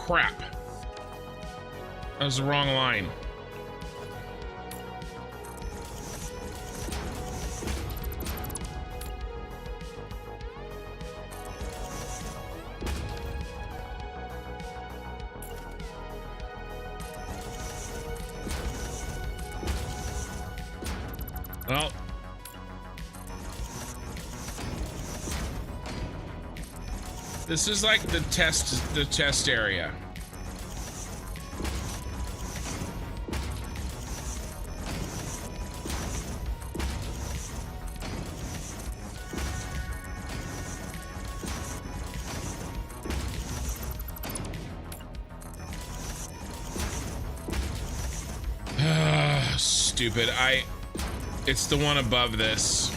Speaker 1: Crap. That was the wrong line. Well, this is like the test area. Stupid. It's the one above this.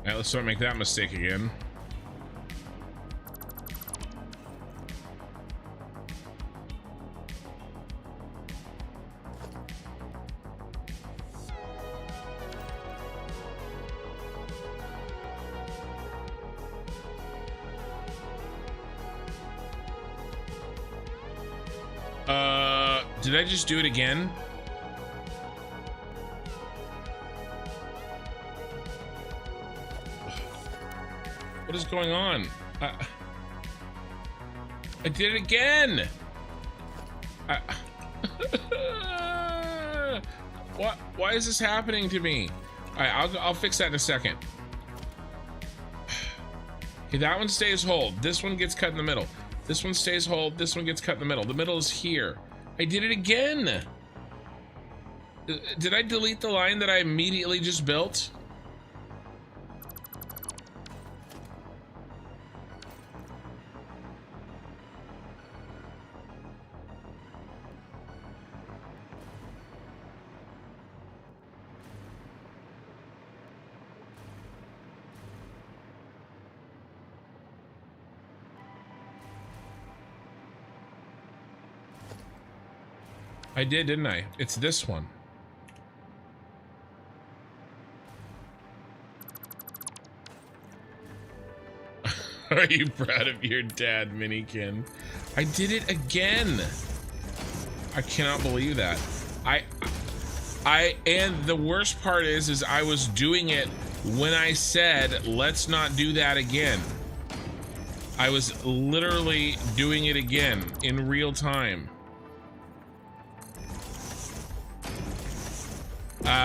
Speaker 1: Alright, let's not make that mistake again. Did I just do it again? What is going on? I did it again! What? Why is this happening to me? Alright, I'll fix that in a second. Okay, that one stays hold. This one gets cut in the middle. This one stays hold. This one gets cut in the middle. The middle is here. I did it again! Did I delete the line that I immediately just built? I did, didn't I? It's this one. Are you proud of your dad, Minikin? I did it again. I cannot believe that. And the worst part is I was doing it when I said, let's not do that again. I was literally doing it again in real time.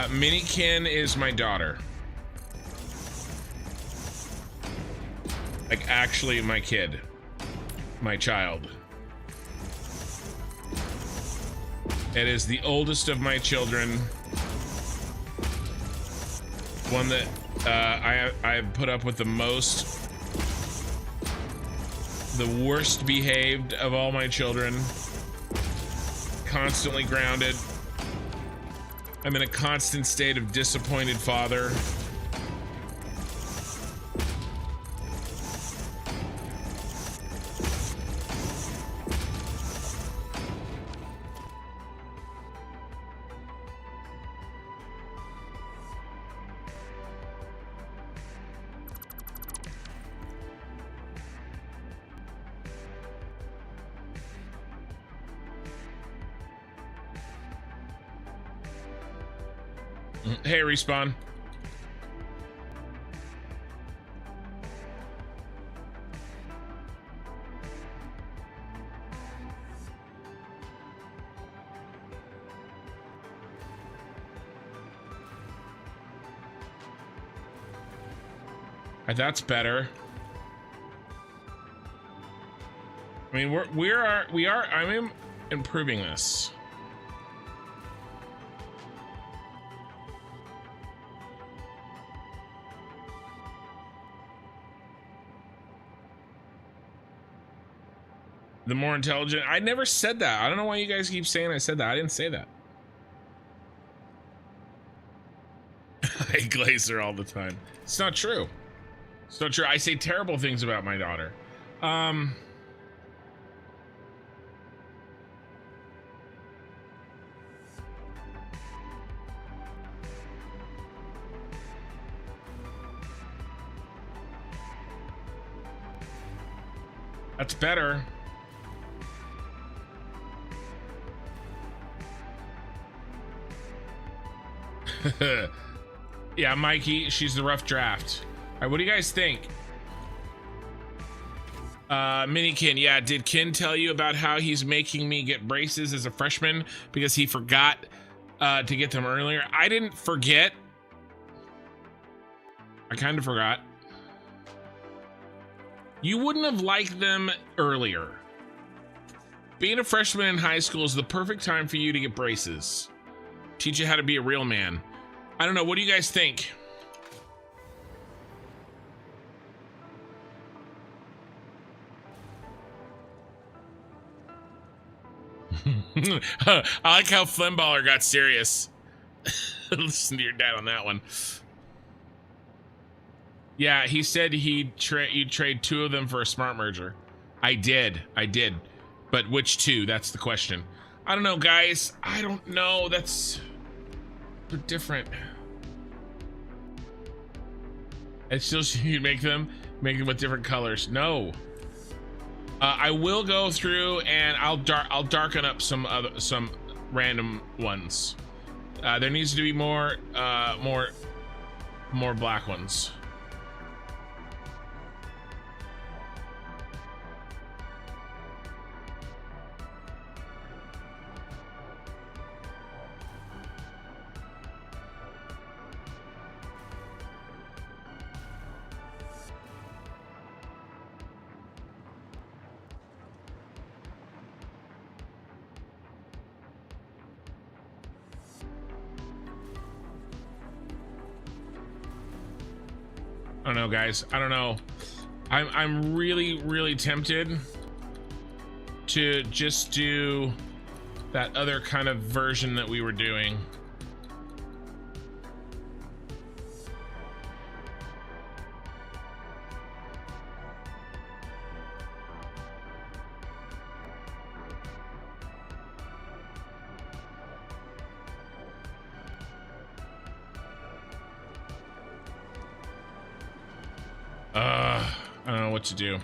Speaker 1: Minikin is my daughter. Like, actually my kid. My child. It is the oldest of my children. One that I have put up with the most. The worst behaved of all my children. Constantly grounded. I'm in a constant state of disappointed father. Hey, Respawn. That's better. I mean, I'm improving this. The more intelligent. I never said that. I don't know why you guys keep saying I said that. I didn't say that. I glaze her all the time. It's not true. It's not true. I say terrible things about my daughter. That's better. Yeah, Mikey, she's the rough draft. All right, what do you guys think? Minikin, yeah, did Kin tell you about how he's making me get braces as a freshman because he forgot to get them earlier? I didn't forget. I kind of forgot. You wouldn't have liked them earlier. Being a freshman in high school is the perfect time for you to get braces. Teach you how to be a real man. I don't know. What do you guys think? I like how Flimballer got serious. Listen to your dad on that one. Yeah, he said you'd trade 2 of them for a smart merger. I did. But which 2? That's the question. I don't know, guys. I don't know. They're different. And still, you make them with different colors. No. I will go through and I'll darken up some random ones. There needs to be more black ones. I don't know, guys. I don't know. I'm really tempted to just do that other kind of version that we were doing. I don't know what to do.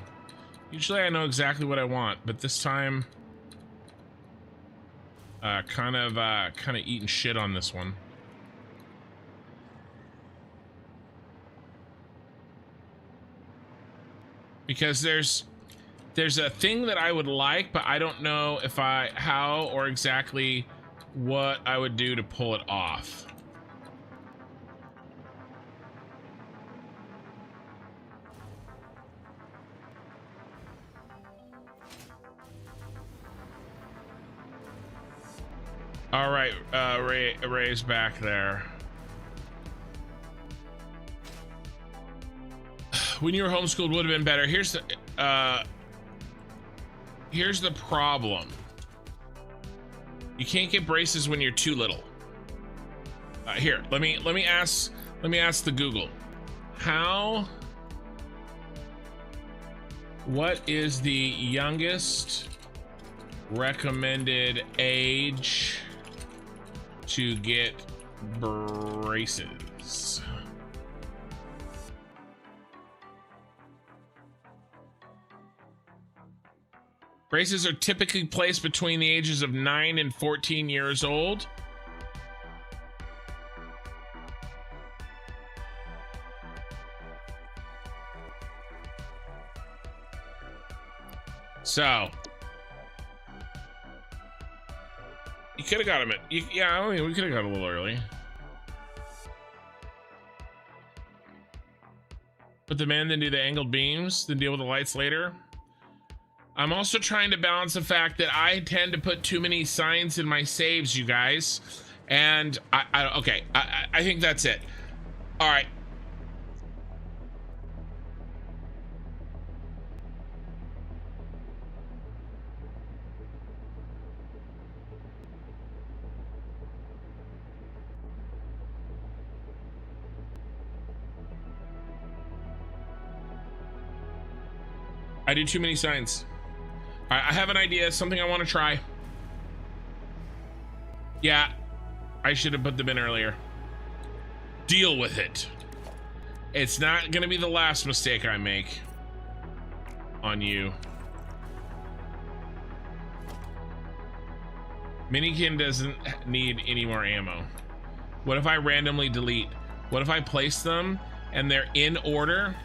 Speaker 1: Usually I know exactly what I want, but this time kind of eating shit on this one. Because there's a thing that I would like, but I don't know if how or exactly what I would do to pull it off. All right, Ray's back there. When you were homeschooled would have been better. Here's the problem. You can't get braces when you're too little. Here, let me ask the Google. What is the youngest recommended age to get braces? Braces are typically placed between the ages of 9 and 14 years old. So you could have got him yeah, I mean, we could have got a little early. Put them in, then do the angled beams, then deal with the lights later. I'm also trying to balance the fact that I tend to put too many signs in my saves, you guys. And I think that's it. All right. I do too many signs. All right, I have an idea, something I want to try. Yeah, I should have put them in earlier. Deal with it. It's not gonna be the last mistake I make on you. Minikin doesn't need any more ammo. What if I randomly delete? What if I place them and they're in order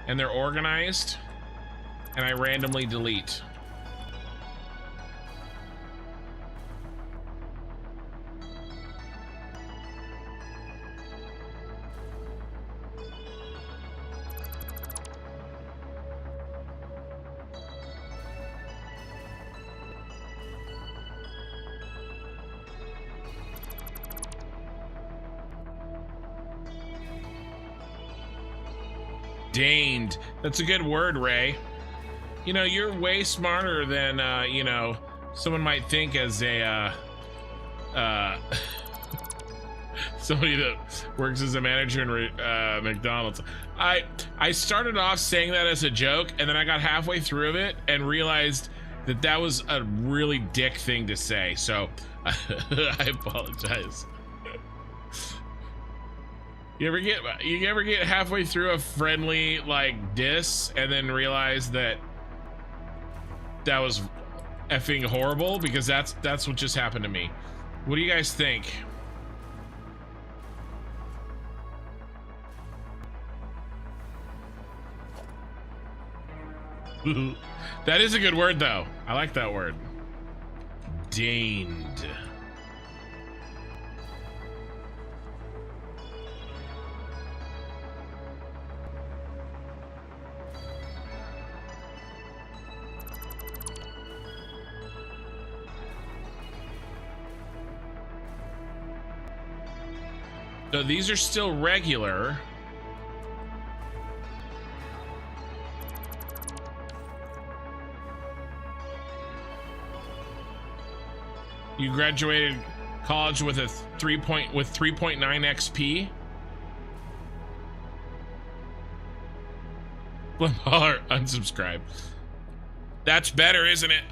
Speaker 1: and they're organized and I randomly delete? Deigned. That's a good word, Ray. You know, you're way smarter than, you know, someone might think as a, somebody that works as a manager in McDonald's. I started off saying that as a joke, and then I got halfway through it and realized that that was a really dick thing to say. So I apologize. You ever get halfway through a friendly like diss and then realize that that was effing horrible? Because that's what just happened to me. What do you guys think? That is a good word though. I like that word. Deigned. So these are still regular. You graduated college with a 3.9 XP. Blimballer, unsubscribe. That's better, isn't it?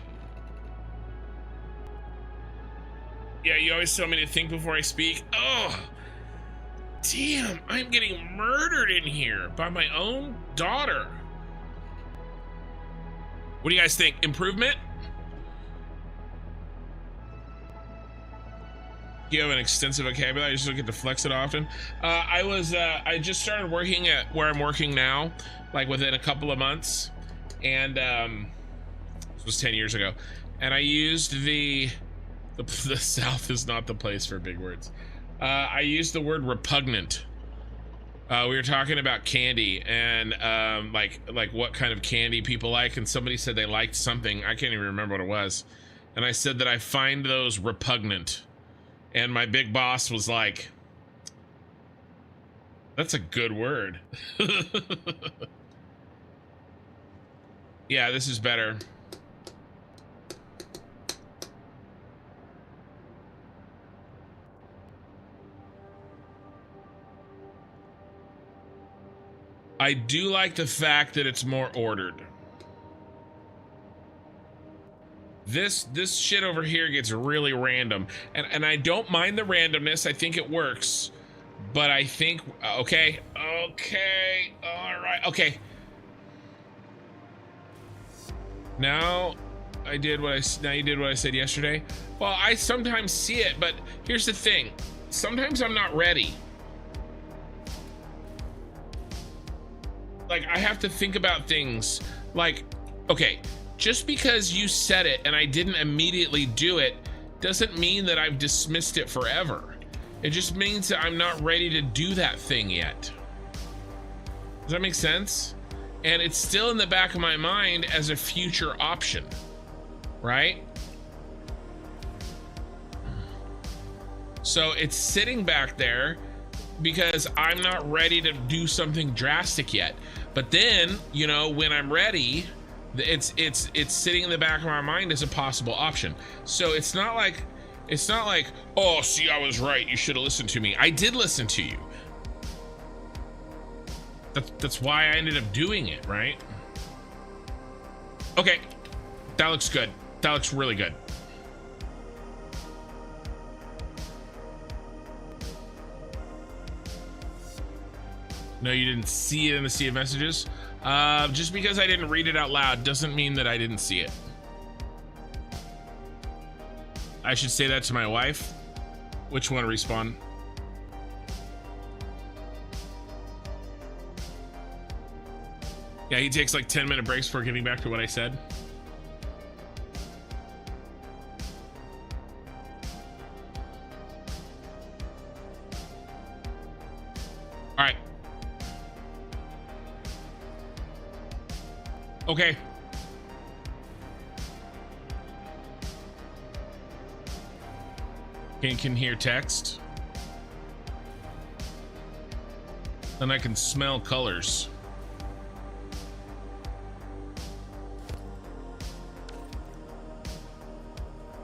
Speaker 1: Yeah, you always tell me to think before I speak. Oh. Damn, I'm getting murdered in here by my own daughter. What do you guys think? Improvement? You have an extensive vocabulary. I just don't get to flex it often. I just started working at where I'm working now, like within a couple of months, and this was 10 years ago. And I used the South is not the place for big words. I used the word repugnant. We were talking about candy and like what kind of candy people like, and somebody said they liked something. I can't even remember what it was. And I said that I find those repugnant. And my big boss was like, that's a good word. Yeah, this is better. I do like the fact that it's more ordered. This shit over here gets really random, and I don't mind the randomness. I think it works, but I think okay, all right, okay. Now you did what I said yesterday. Well, I sometimes see it, but here's the thing: sometimes I'm not ready. Like, I have to think about things. Like, okay, just because you said it and I didn't immediately do it doesn't mean that I've dismissed it forever. It just means that I'm not ready to do that thing yet. Does that make sense? And it's still in the back of my mind as a future option, right? So it's sitting back there because I'm not ready to do something drastic yet. But then, you know, when I'm ready, it's sitting in the back of my mind as a possible option. So it's not like, oh, see, I was right, you should have listened to me. I did listen to you. That's why I ended up doing it, right? Okay, that looks good. That looks really good. No, you didn't see it in the sea of messages. Just because I didn't read it out loud doesn't mean that I didn't see it. I should say that to my wife. Which one, Respawn? Yeah, he takes like 10-minute breaks before getting back to what I said. All right. Okay. Can hear text. Then I can smell colors.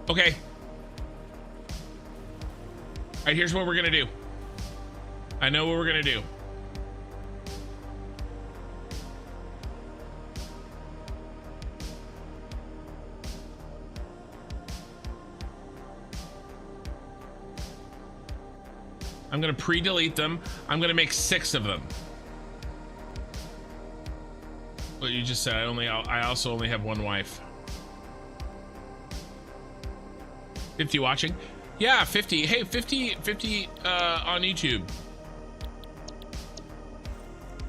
Speaker 1: Okay. All right, here's what we're gonna do. I know what we're gonna do. I'm gonna pre-delete them. I'm gonna make 6 of them. What you just said, I also only have one wife. 50 watching? Yeah, 50. Hey, 50 on YouTube.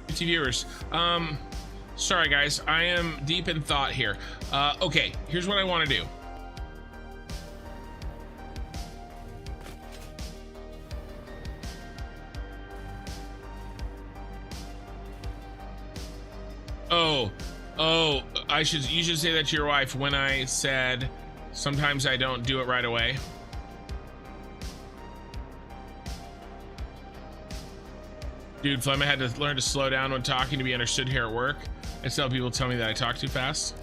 Speaker 1: 50 viewers. Sorry guys, I am deep in thought here. Okay, here's what I want to do. Oh, you should say that to your wife when I said sometimes I don't do it right away. Dude, Flemma had to learn to slow down when talking to be understood here at work. I still have people tell me that I talk too fast.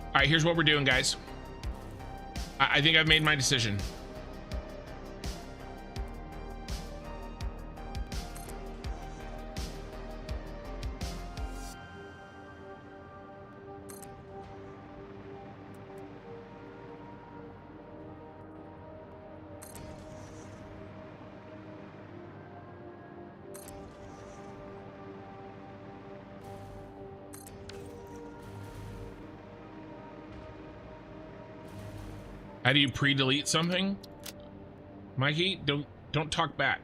Speaker 1: All right, here's what we're doing, guys. I think I've made my decision. How do you pre-delete something? Mikey, don't talk back.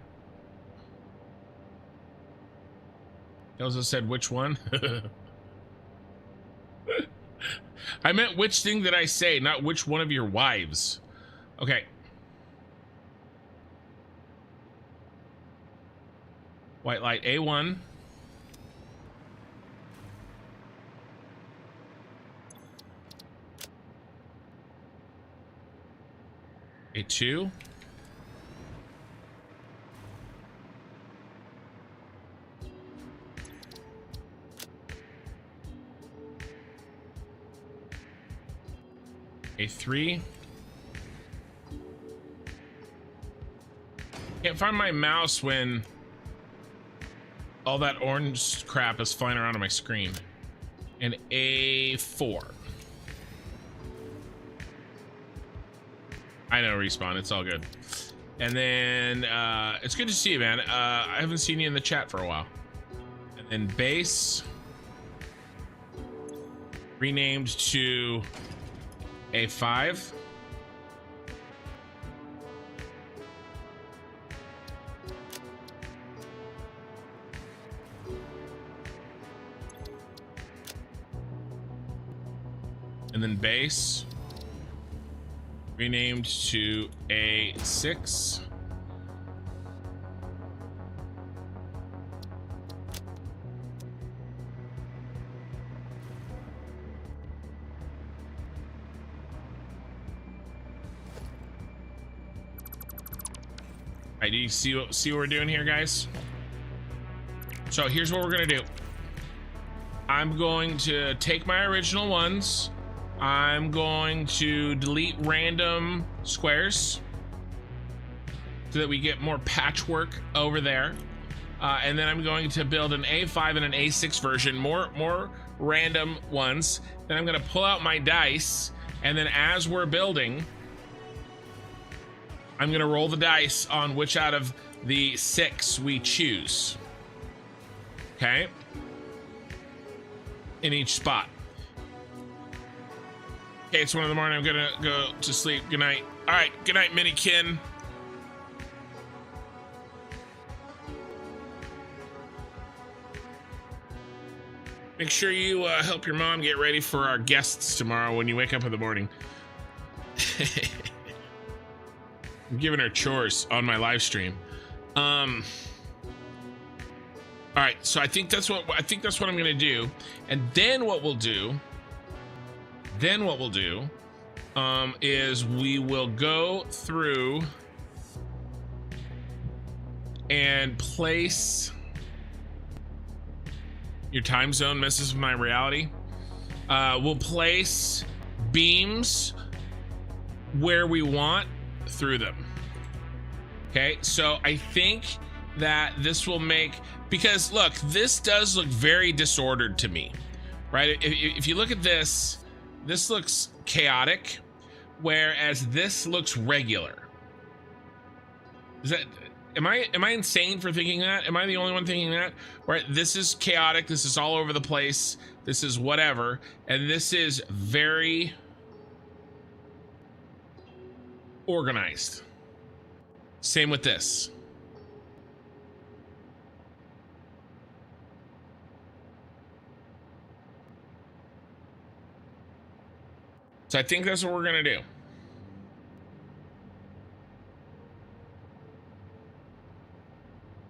Speaker 1: Elsa said which one? I meant which thing did I say, not which one of your wives. Okay. White light A1. A2. A3. Can't find my mouse when all that orange crap is flying around on my screen. And A4. I know, Respawn, it's all good. And then it's good to see you, man. I haven't seen you in the chat for a while. And then base renamed to A5. And then base renamed to A6. All right, do you see what we're doing here, guys? So here's what we're gonna do. I'm going to take my original ones. I'm going to delete random squares so that we get more patchwork over there. And then I'm going to build an A5 and an A6 version, more random ones. Then I'm gonna pull out my dice, and then as we're building, I'm gonna roll the dice on which out of the 6 we choose. Okay? In each spot. Okay, it's 1 in the morning. I'm gonna go to sleep. Good night. All right, good night, Minikin. Make sure you help your mom get ready for our guests tomorrow when you wake up in the morning. I'm giving her chores on my live stream. All right, so I think that's what I'm gonna do, and then what we'll do. Is we will go through and place. Your time zone messes with my reality. We'll place beams where we want through them. Okay, so I think that this will make, because look, this does look very disordered to me, right? If you look at this looks chaotic, whereas this looks regular. Is that, am I insane for thinking that? Am I the only one thinking that? Right, this is chaotic, this is all over the place, this is whatever, and this is very organized. Same with this. So I think that's what we're gonna do.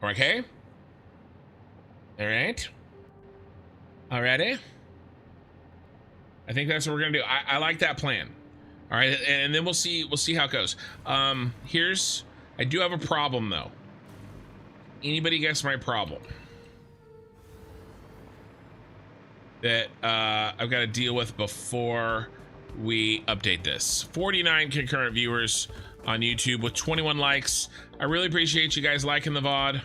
Speaker 1: Okay. All right. Alrighty. I think that's what we're gonna do. I like that plan. All right, and then we'll see how it goes. I do have a problem though. Anybody guess my problem? That I've got to deal with before we update this. 49 concurrent viewers on YouTube with 21 likes. I really appreciate you guys liking the VOD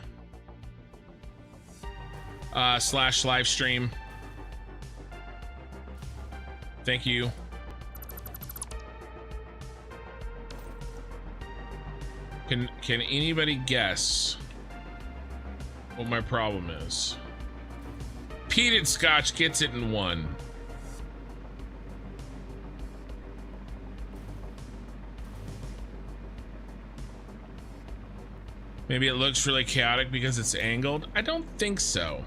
Speaker 1: / live stream. Thank you. Can anybody guess what my problem is? Peated Scotch gets it in 1. Maybe it looks really chaotic because it's angled. I don't think so.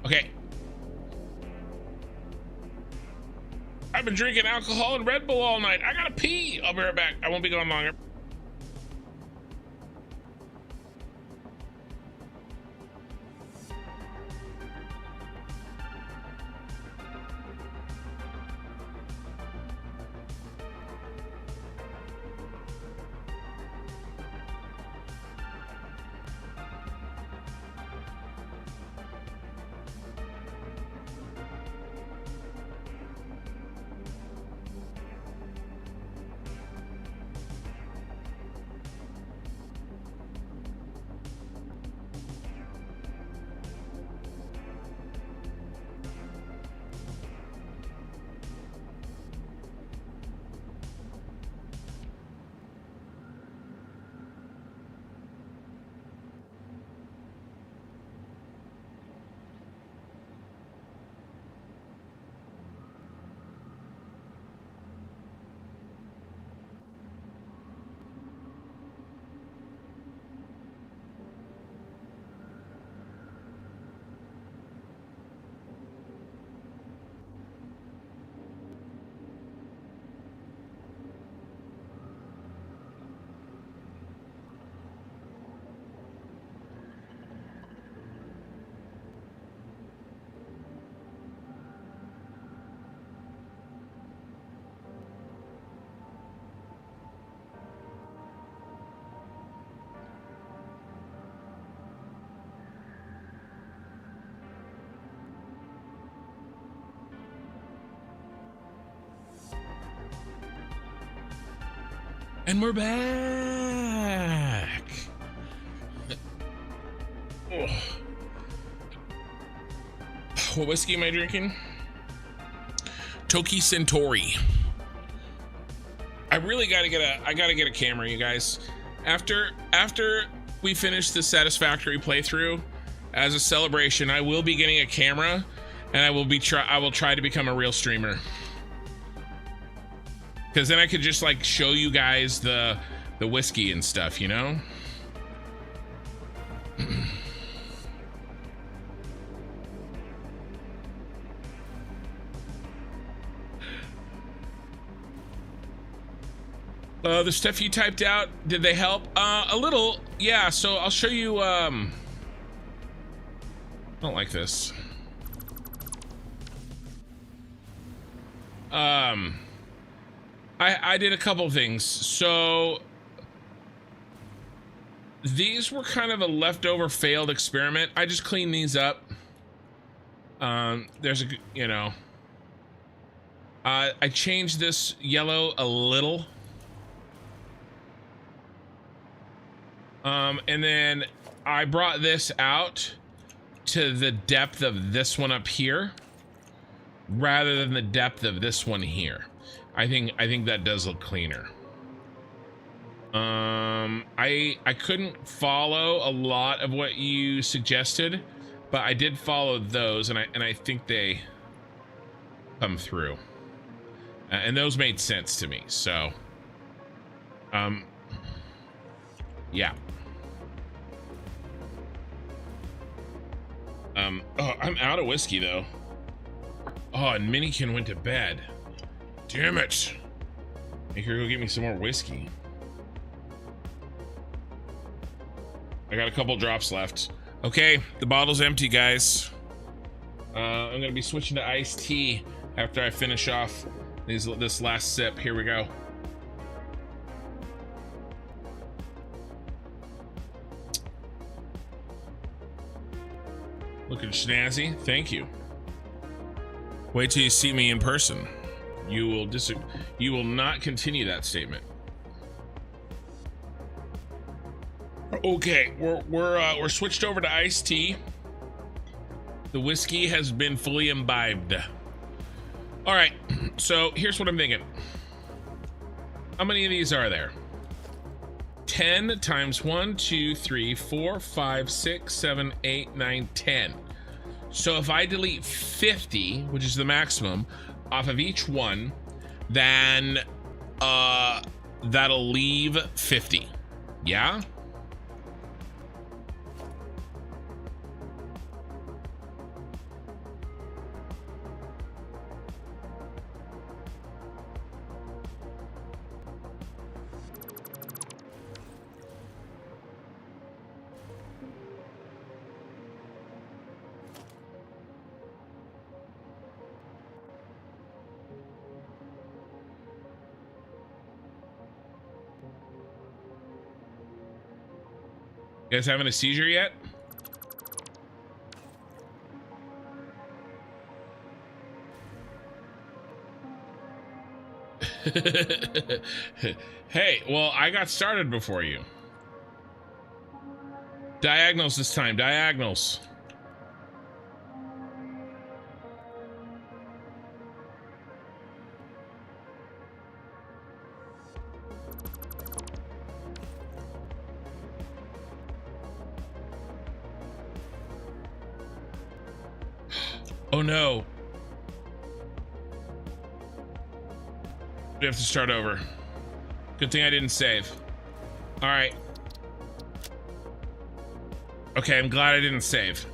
Speaker 1: Okay. I've been drinking alcohol and Red Bull all night. I gotta pee. I'll be right back. I won't be going longer. And we're back. Oh. What whiskey am I drinking? Toki Centauri. I really gotta get a camera, you guys. After we finish the Satisfactory playthrough, as a celebration, I will be getting a camera, and I will try to become a real streamer. Because then I could just like show you guys the whiskey and stuff, you know? The stuff you typed out, did they help? A little, yeah, so I'll show you, I don't like this. I did a couple things. So these were kind of a leftover failed experiment. I just cleaned these up. There's a, you know, I changed this yellow a little. And then I brought this out to the depth of this one up here rather than the depth of this one here. I think that does look cleaner. I couldn't follow a lot of what you suggested, but I did follow those, and I think they come through. And those made sense to me. So yeah. Oh, I'm out of whiskey though. Oh, and Minikin went to bed. Damn it. Make her go get me some more whiskey. I got a couple drops left. Okay, the bottle's empty, guys. I'm gonna be switching to iced tea after I finish off this last sip. Here we go. Looking snazzy. Thank you. Wait till you see me in person. You will You will not continue that statement. Okay, we're switched over to iced tea. The whiskey has been fully imbibed. All right, so here's what I'm thinking. How many of these are there? 10 times 1, 2, 3, 4, 5, 6, 7, 8, 9, 10. So if I delete 50, which is the maximum, off of each one, then that'll leave 50. Yeah? You guys having a seizure yet? Hey, well, I got started before you. Diagonals this time, diagonals. Oh no. We have to start over. Good thing I didn't save. All right. Okay, I'm glad I didn't save.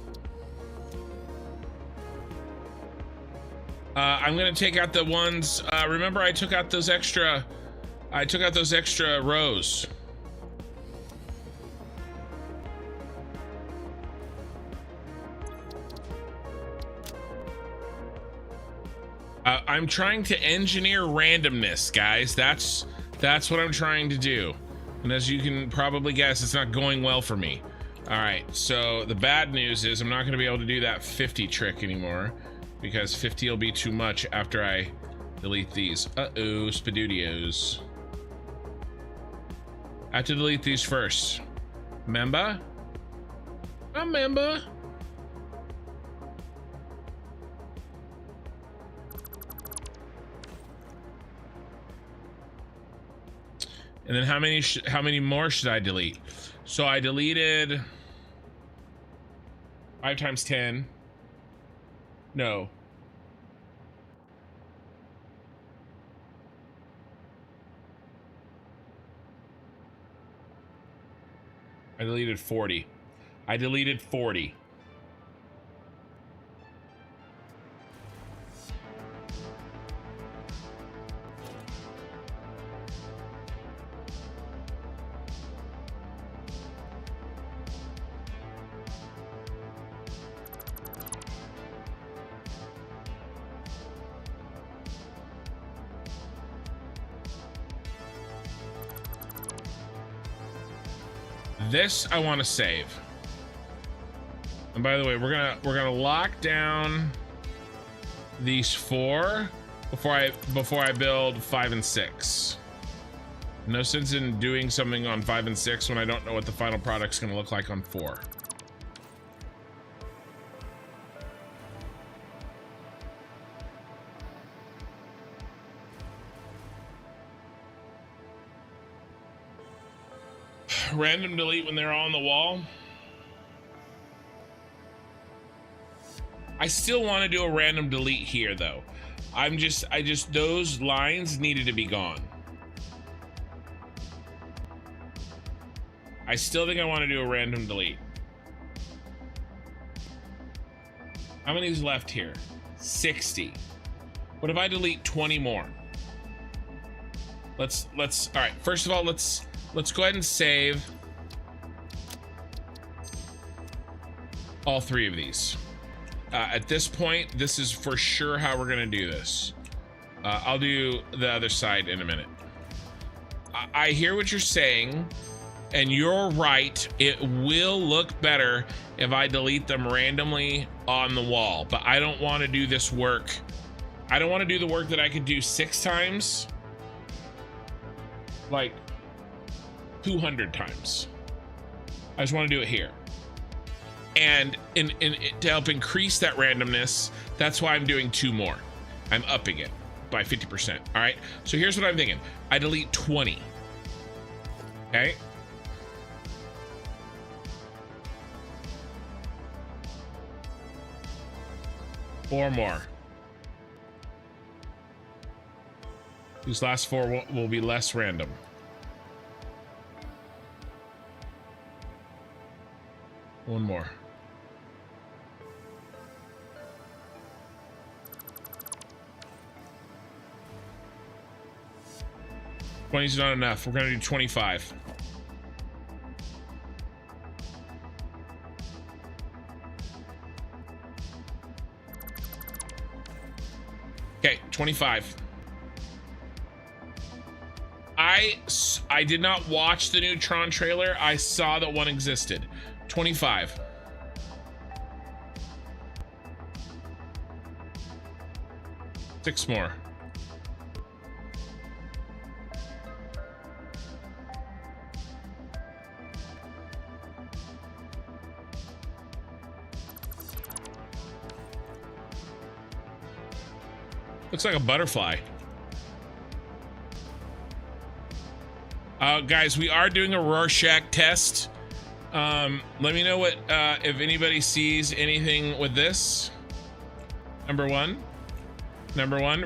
Speaker 1: I'm gonna take out the ones. Remember, I took out those extra rows. I'm trying to engineer randomness, guys. That's what I'm trying to do. And as you can probably guess, it's not going well for me. All right, so the bad news is I'm not going to be able to do that 50 trick anymore because 50 will be too much after I delete these. Uh-oh, Spadudios. I have to delete these first. Remember? Remember? And then how many more should I delete? So I deleted 5 times 10. No. I deleted 40. I deleted 40. This I want to save. And by the way, we're gonna lock down these 4 before I build 5 and 6. No sense in doing something on 5 and 6 when I don't know what the final product's gonna look like on 4. Random delete when they're all on the wall. I still want to do a random delete here though. I just those lines needed to be gone. I still think I want to do a random delete. How many's left here? 60. What if I delete 20 more? Let's all right, first of all, let's go ahead and save all 3 of these. At this point, this is for sure how we're gonna do this. I'll do the other side in a minute. I hear what you're saying, and you're right. It will look better if I delete them randomly on the wall, but I don't want to do this work. I don't want to do the work that I could do 6 times, like 200 times. I just want to do it here. And to help increase that randomness, that's why I'm doing 2 more. I'm upping it by 50%. All right. So here's what I'm thinking. I delete 20. Okay. Four more. These last 4 will be less random. One more. Twenty's not enough. We're gonna do 25. Okay, 25. I did not watch the new Tron trailer. I saw that one existed. 25. Six more. Looks like a butterfly. Guys, we are doing a Rorschach test. Let me know what if anybody sees anything with this. Number one,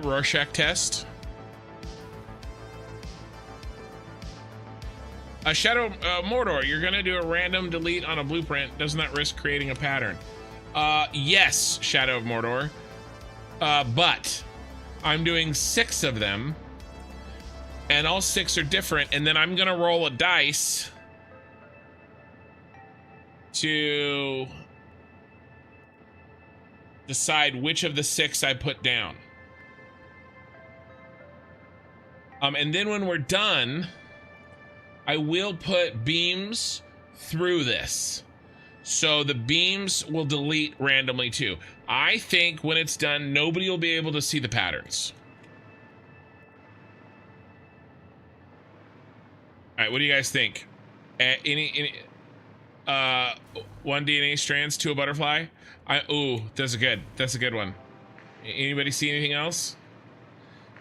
Speaker 1: Rorschach test. Shadow Mordor, you're gonna do a random delete on a blueprint. Doesn't that risk creating a pattern? Yes, Shadow of Mordor. But I'm doing 6 of them, and all 6 are different, and then I'm gonna roll a dice to decide which of the 6 I put down. And then when we're done, I will put beams through this. So the beams will delete randomly too. I think when it's done, nobody will be able to see the patterns. All right, what do you guys think? Any one DNA strands to a butterfly? Ooh, that's a good one. Anybody see anything else?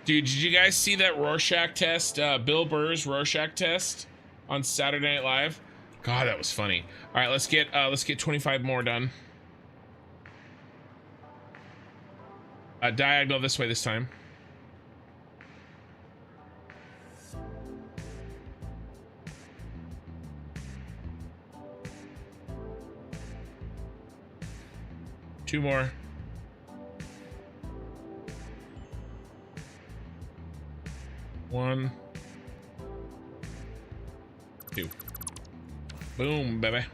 Speaker 1: Dude, did you guys see that Rorschach test, Bill Burr's Rorschach test on Saturday Night Live? God, that was funny. All right, let's get 25 more done. Diagonal this way this time. Two more. One. Two. Boom, baby.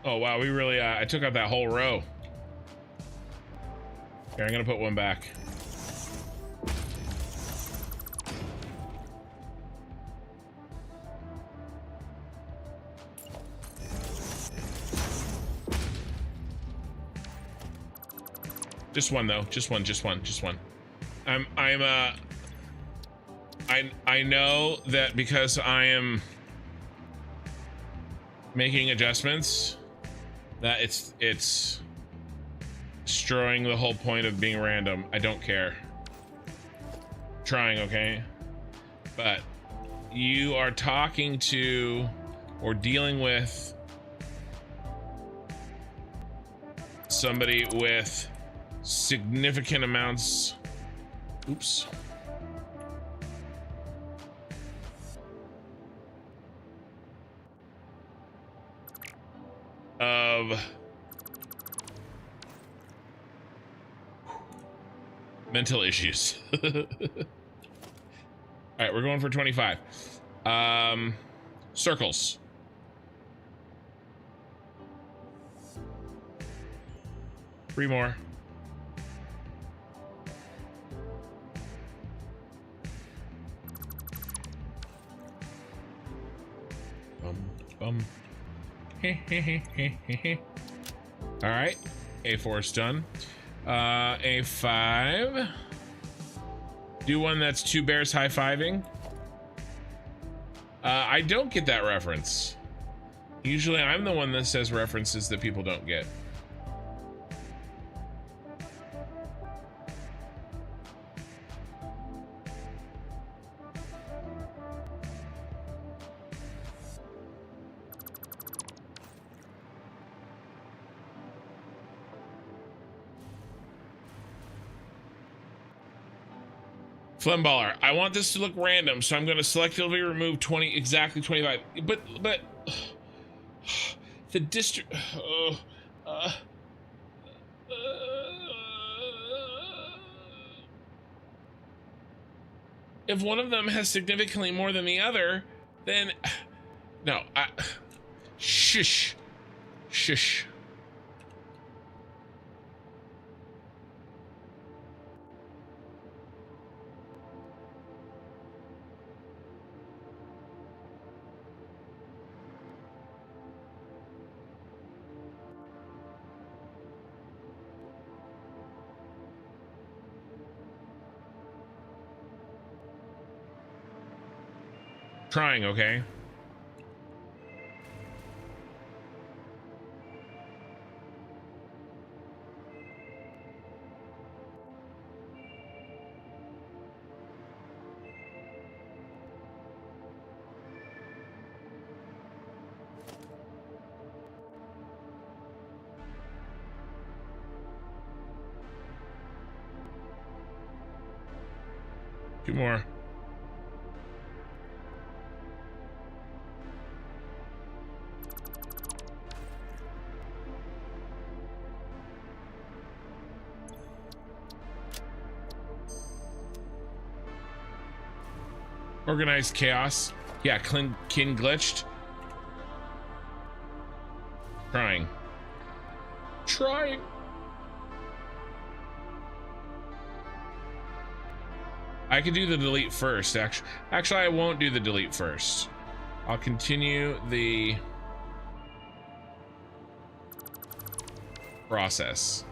Speaker 1: Oh, wow, we really, I took out that whole row. Here, I'm gonna put one back. Just one though, just one. I know that because I am making adjustments that it's destroying the whole point of being random. I don't care. Trying, okay? But you are talking to or dealing with somebody with significant amounts, oops, of mental issues. All right, we're going for 25. Circles. Three more. All right, A4 is done. A5. Do one that's two bears high-fiving. I don't get that reference. Usually I'm the one that says references that people don't get. Flemballer, I want this to look random, so I'm going to selectively remove 20, exactly 25. But the district. If one of them has significantly more than the other, then no. Shush. Trying, okay? Two more. Organized chaos. Yeah, kin glitched. Trying. I could do the delete first. Actually, I won't do the delete first. I'll continue the process.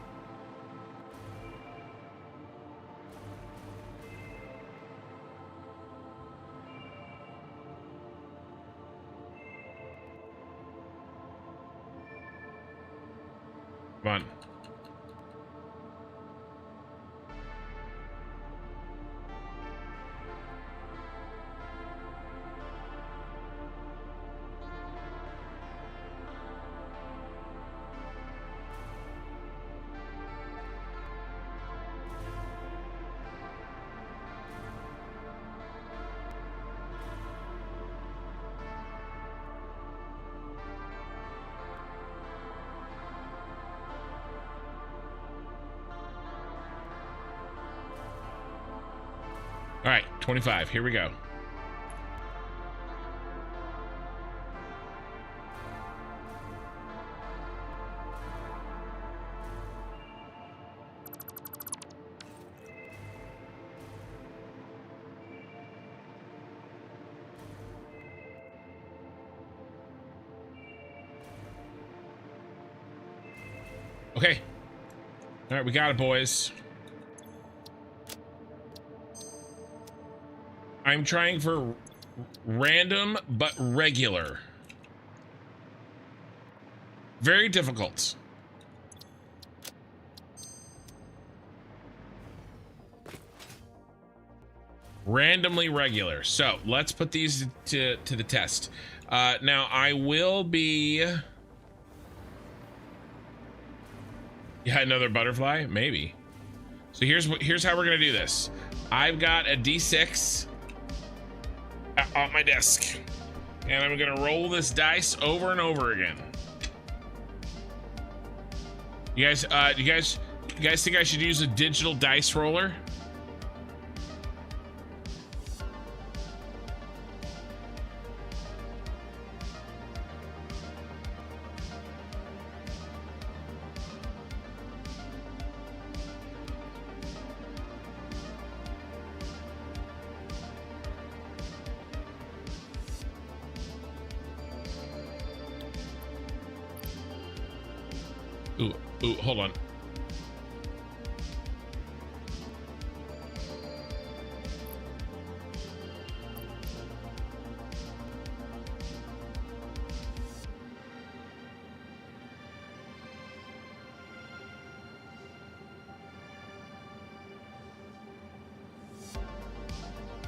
Speaker 1: Come on. All right, 25. Here we go. Okay. All right, we got it, boys. I'm trying for random but regular. Very difficult. Randomly regular. So let's put these to the test. Now I will be. Yeah, another butterfly, maybe. So here's how we're gonna do this. I've got a D6 on my desk, and I'm gonna roll this dice over and over again. You guys, you guys think I should use a digital dice roller? Ooh, hold on.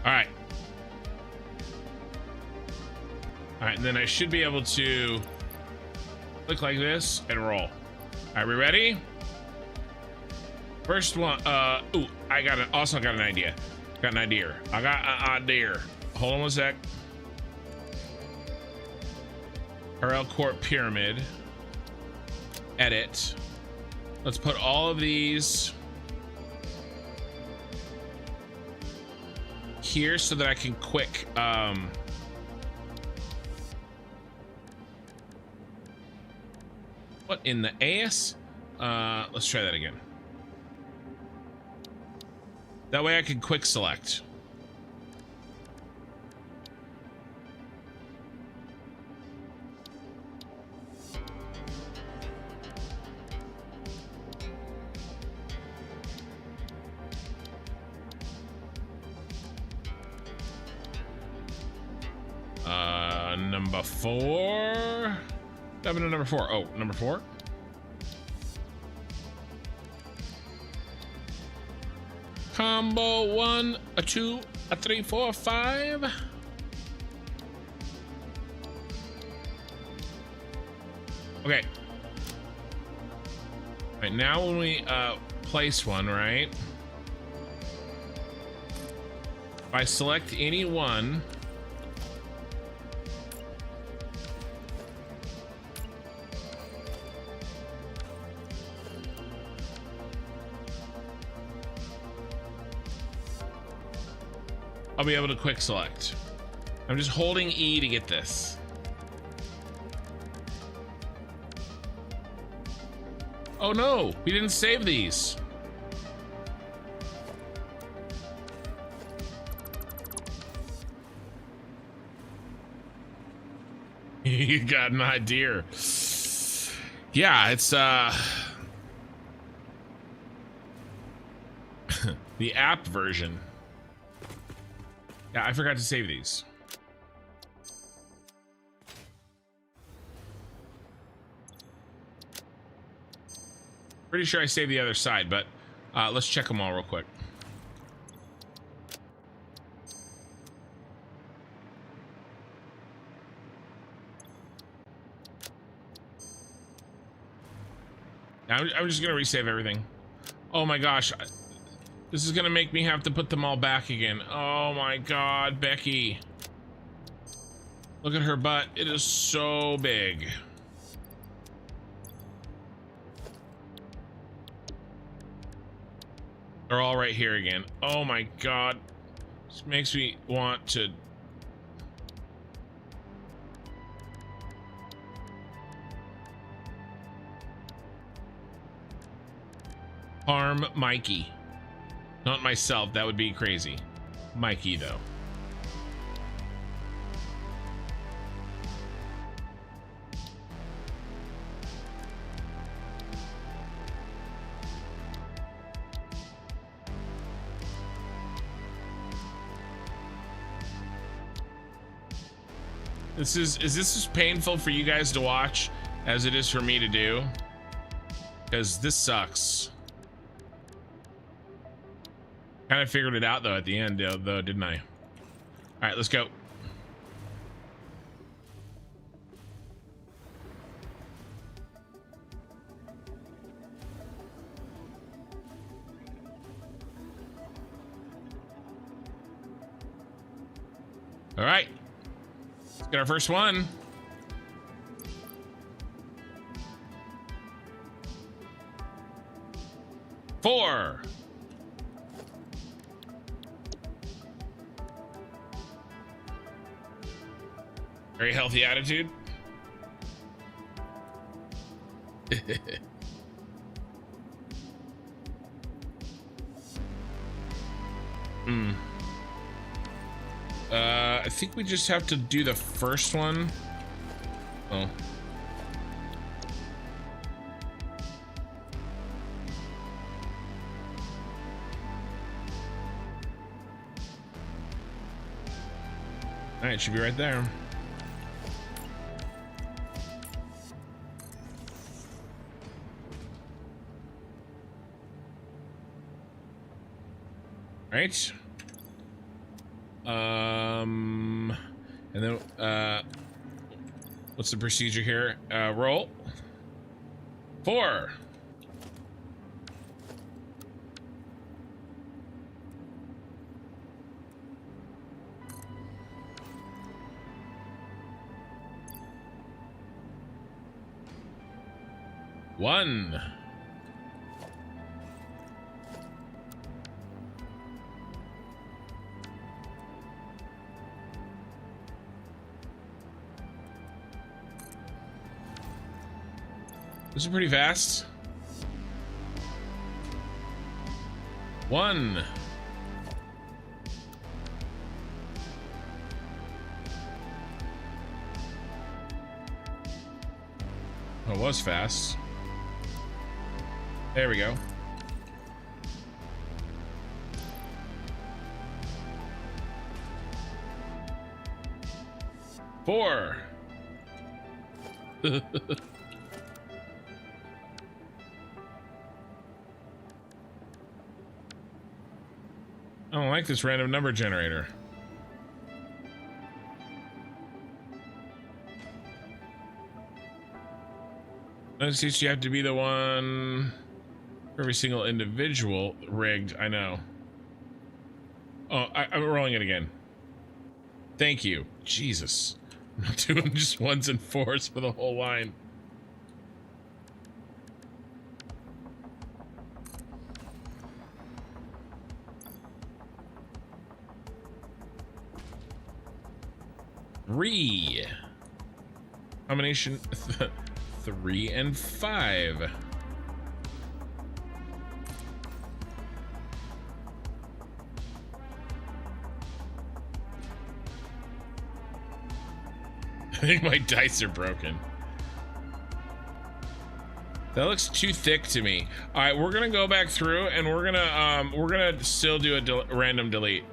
Speaker 1: All right. All right, and then I should be able to click like this and roll. All right, we ready? First one, ooh, also got an idea. Got an idea. I got an idea. Hold on one sec. Tyrell Corp pyramid. Edit. Let's put all of these here so that I can quick, what in the ass? Let's try that again. That way I can quick select. Number 4. Coming to number 4. Oh, number 4. Combo 1, a 2, a 3, 4, 5. Okay. All right, now when we place one, right? If I select any one, I'll be able to quick select. I'm just holding E to get this. Oh no, we didn't save these. You got an idea. Yeah, it's the app version. Yeah, I forgot to save these. Pretty sure I saved the other side, but let's check them all real quick. I'm just gonna resave everything. Oh my gosh, this is gonna make me have to put them all back again. Oh my god, Becky. Look at her butt, it is so big. They're all right here again. Oh my god, this makes me want to. Harm Mikey. Not myself, that would be crazy. Mikey, though. Is this as painful for you guys to watch as it is for me to do? Because this sucks. Kind of figured it out though at the end though, didn't I? All right, let's go. All right, let's get our first one. Four. Very healthy attitude. I think we just have to do the first one. Oh. All right, should be right there. Right. And then what's the procedure here? Roll. 4. One. This is pretty fast. 1. Oh, it was fast. There we go. 4. I don't like this random number generator. Let's see, you have to be the one for every single individual rigged. I know. Oh, I'm rolling it again. Thank you. Jesus. I'm not doing just 1s and 4s for the whole line. Three. Combination 3 and 5. I think my dice are broken. That looks too thick to me. All right, we're gonna go back through and we're gonna still do a random delete.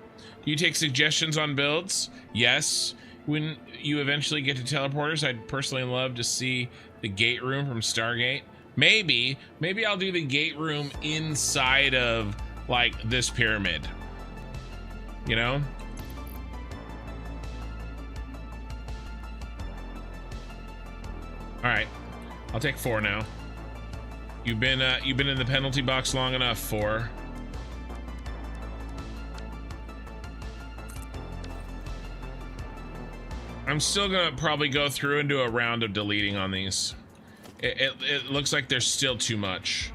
Speaker 1: Do you take suggestions on builds? Yes. When you eventually get to teleporters, I'd personally love to see the gate room from Stargate. Maybe I'll do the gate room inside of like this pyramid, you know? All right, I'll take 4 now. You've been in the penalty box long enough, 4. I'm still gonna probably go through and do a round of deleting on these. It looks like there's still too much.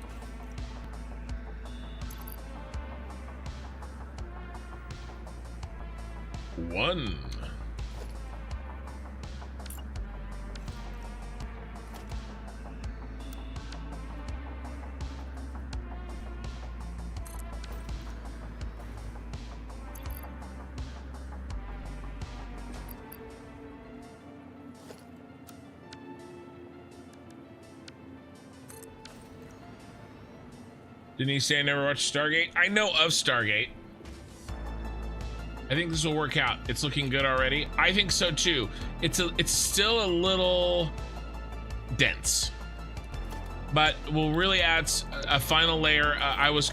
Speaker 1: One. Didn't he say I never watched Stargate? I know of Stargate. I think this will work out. It's looking good already. I think so too. It's still a little dense, but we'll really add a final layer. I was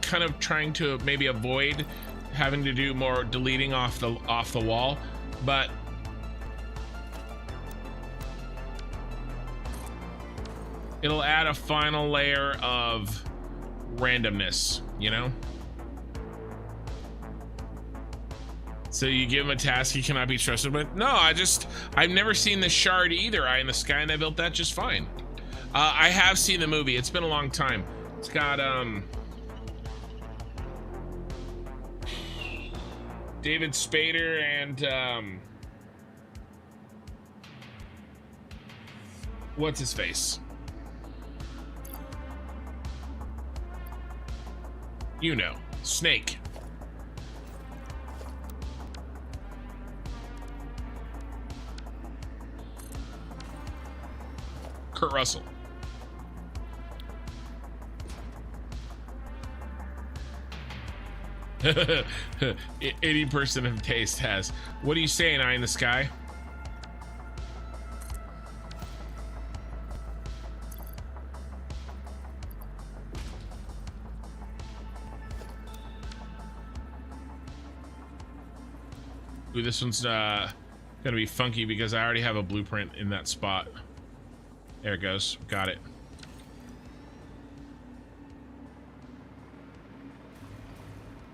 Speaker 1: kind of trying to maybe avoid having to do more deleting off the wall, but it'll add a final layer of randomness, you know? So you give him a task he cannot be trusted with? No, I've never seen the shard either, Eye in the Sky, and I built that just fine. I have seen the movie. It's been a long time. It's got David Spader and what's his face? You know, Snake. Kurt Russell. Any person of taste has. What are you saying, Eye in the Sky? Ooh, this one's gonna be funky because I already have a blueprint in that spot. There it goes. Got it.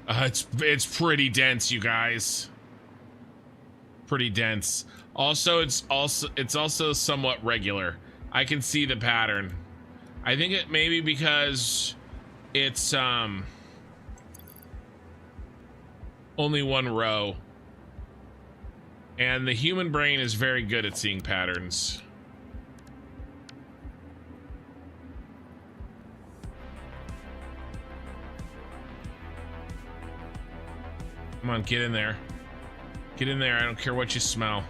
Speaker 1: It's pretty dense, you guys. Pretty dense. Also, it's also somewhat regular. I can see the pattern. I think it may be because it's only one row. And the human brain is very good at seeing patterns. Come on, get in there. Get in there, I don't care what you smell.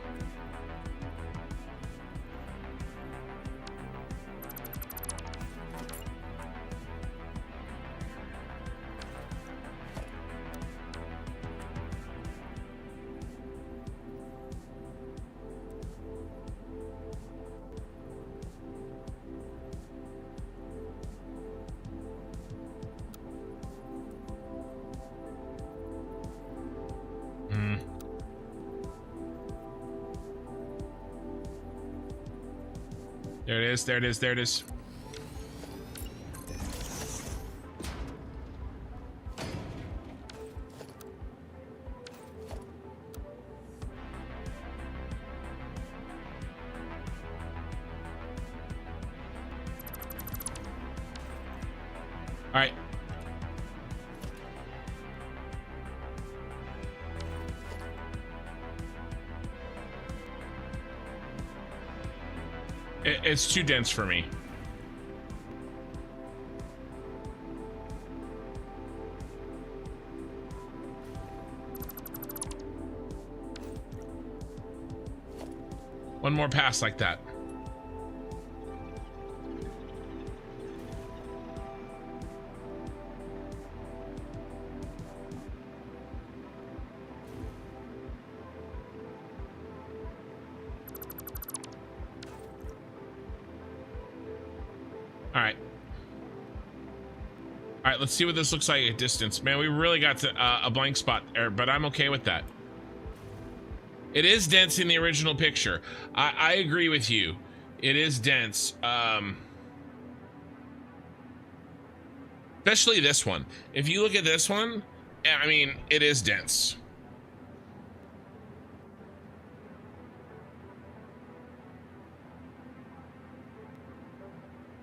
Speaker 1: There it is, there it is, there it is. All right. It's too dense for me. One more pass like that. All right. All right, let's see what this looks like at distance. Man, we really got to, a blank spot there, but I'm okay with that. It is dense in the original picture. I agree with you. It is dense. Especially this one. If you look at this one, I mean, it is dense.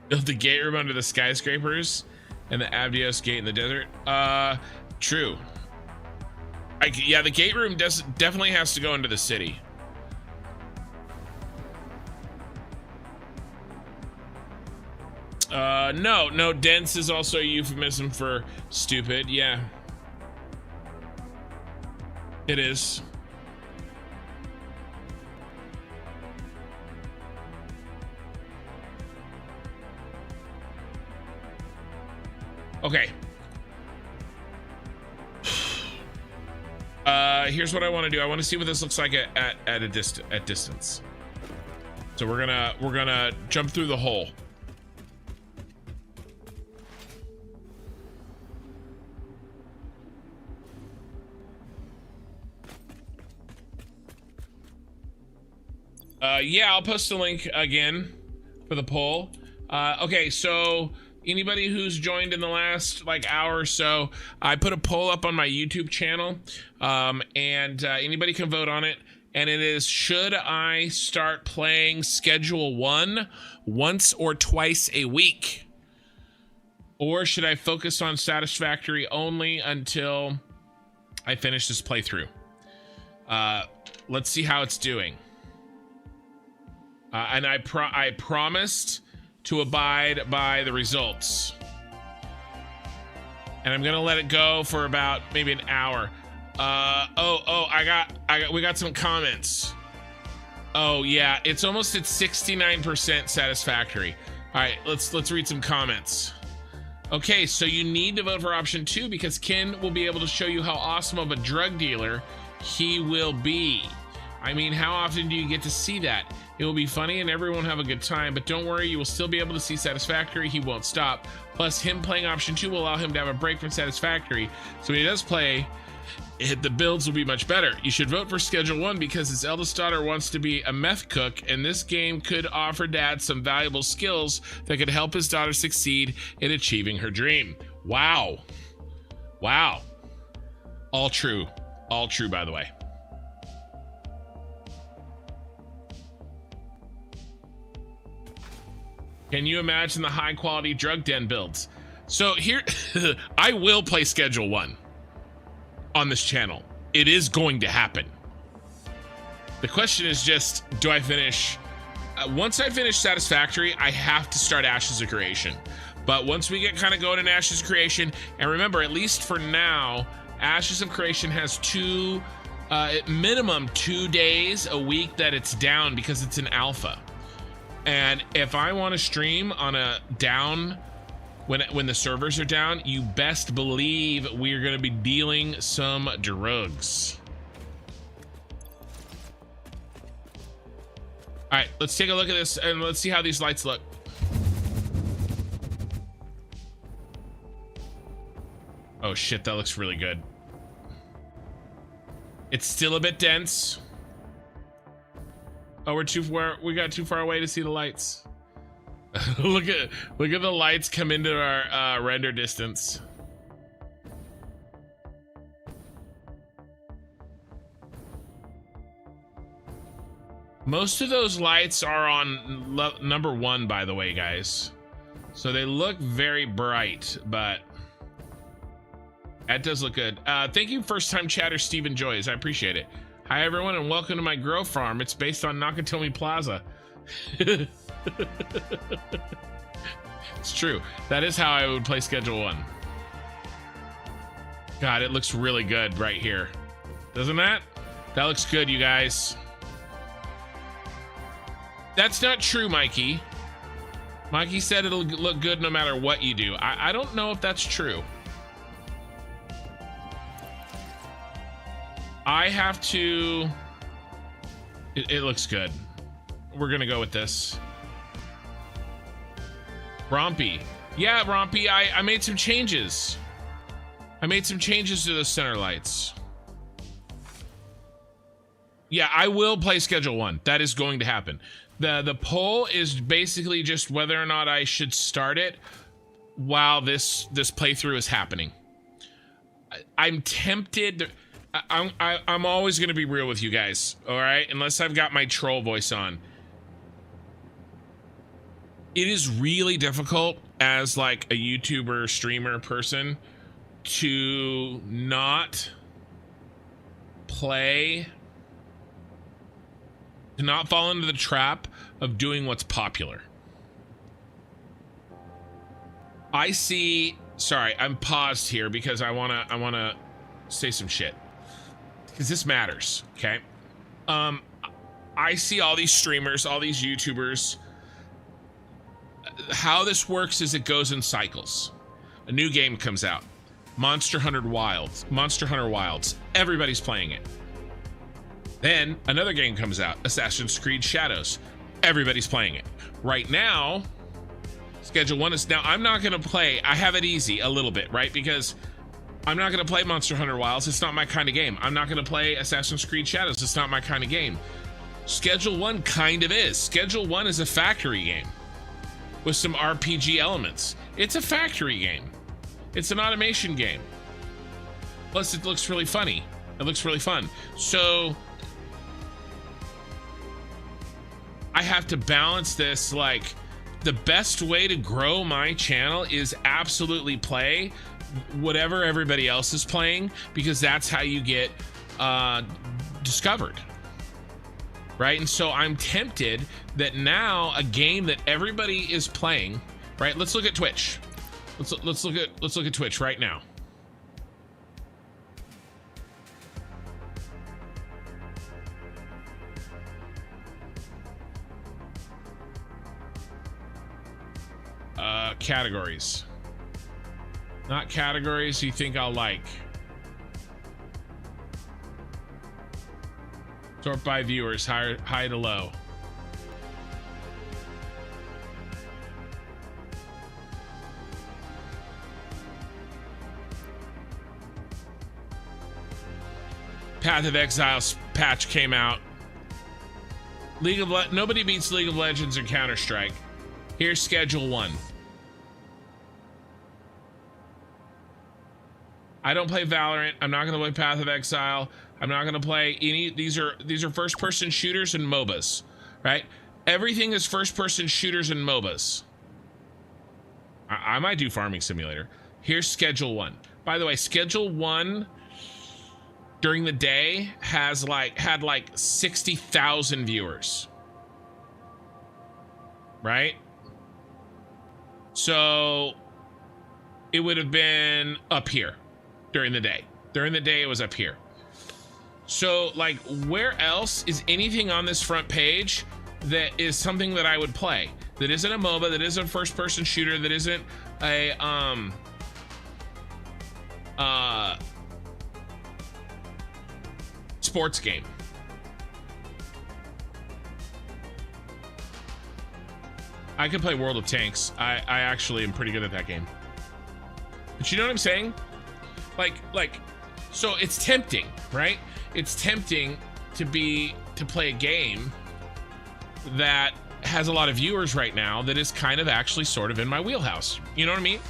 Speaker 1: Built the gate room under the skyscrapers and the Abdios gate in the desert. True. Yeah, the gate room definitely has to go into the city. No, dense is also a euphemism for stupid. Yeah, it is. Okay. Here's what I want to do. I want to see what this looks like at distance. So we're gonna jump through the hole. Yeah, I'll post a link again for the poll. Okay, so anybody who's joined in the last like hour or so, I put a poll up on my YouTube channel, and anybody can vote on it. And it is, should I start playing Schedule 1 once or twice a week? Or should I focus on Satisfactory only until I finish this playthrough? Let's see how it's doing. And I promised to abide by the results. And I'm gonna let it go for about maybe an hour. We got some comments. Oh yeah, it's almost at 69% satisfactory. All right, let's read some comments. Okay, so you need to vote for option 2 because Ken will be able to show you how awesome of a drug dealer he will be. I mean, how often do you get to see that? It will be funny and everyone will have a good time, but don't worry, you will still be able to see Satisfactory. He won't stop. Plus, him playing option 2 will allow him to have a break from Satisfactory. So when he does play, the builds will be much better. You should vote for Schedule 1 because his eldest daughter wants to be a meth cook, and this game could offer Dad some valuable skills that could help his daughter succeed in achieving her dream. Wow. Wow. All true. All true, by the way. Can you imagine the high quality drug den builds? So here, I will play Schedule 1 on this channel. It is going to happen. The question is just, do I finish? Once I finish Satisfactory, I have to start Ashes of Creation. But once we get kind of going in Ashes of Creation, and remember, at least for now, Ashes of Creation has minimum 2 days a week that it's down because it's an alpha. And if I want to stream on a down, when the servers are down, you best believe we're going to be dealing some drugs. All right, let's take a look at this and let's see how these lights look. Oh shit, that looks really good. It's still a bit dense. Oh, we got too far away to see the lights. look at the lights come into our render distance. Most of those lights are on number 1, by the way, guys. So they look very bright, but that does look good. Thank you, first time chatter Stephen Joyce. I appreciate it. Hi everyone and welcome to my grow farm. It's based on Nakatomi Plaza. It's true. That is how I would play Schedule 1. God, it looks really good right here. Doesn't that? That looks good, you guys. That's not true, Mikey. Mikey said it'll look good no matter what you do. I don't know if that's true. I have to... It looks good. We're gonna go with this. Rompy. Yeah, Rompy, I made some changes. I made some changes to the center lights. Yeah, I will play Schedule 1. That is going to happen. The poll is basically just whether or not I should start it while this playthrough is happening. I'm tempted. I'm always going to be real with you guys, all right? Unless I've got my troll voice on. It is really difficult as like a YouTuber, streamer person to not play, to not fall into the trap of doing what's popular. I see, sorry, I'm paused here because I wanna say some shit. Because this matters, okay? I see all these streamers, all these YouTubers. How this works is it goes in cycles. A new game comes out. Monster Hunter Wilds. Everybody's playing it. Then another game comes out, Assassin's Creed Shadows. Everybody's playing it. Right now, Schedule 1 is, now I'm not gonna play, I have it easy a little bit, right? Because I'm not gonna play Monster Hunter Wilds, it's not my kind of game. I'm not gonna play Assassin's Creed Shadows, it's not my kind of game. Schedule 1 kind of is. Schedule 1 is a factory game with some RPG elements. It's a factory game. It's an automation game. Plus it looks really funny. It looks really fun. So I have to balance this, like the best way to grow my channel is absolutely play whatever everybody else is playing, because that's how you get discovered. Right? And so I'm tempted that now a game that everybody is playing, right? Let's look at Twitch. Let's look at Twitch right now. Categories. Not categories you think I'll like. Sort by viewers, high to low. Path of Exile's patch came out. Nobody beats League of Legends or Counter-Strike. Here's Schedule 1. I don't play Valorant. I'm not going to play Path of Exile. I'm not going to play any. These are first-person shooters and MOBAs, right? Everything is first-person shooters and MOBAs. I might do Farming Simulator. Here's Schedule 1. By the way, Schedule 1 during the day had like 60,000 viewers, right? So it would have been up here during the day. During the day, it was up here. So like, where else is anything on this front page that is something that I would play? That isn't a MOBA, that isn't a first-person shooter, that isn't a sports game. I can play World of Tanks. I actually am pretty good at that game. But you know what I'm saying? Like, so it's tempting, right? It's tempting to play a game that has a lot of viewers right now that is kind of actually sort of in my wheelhouse. You know what I mean?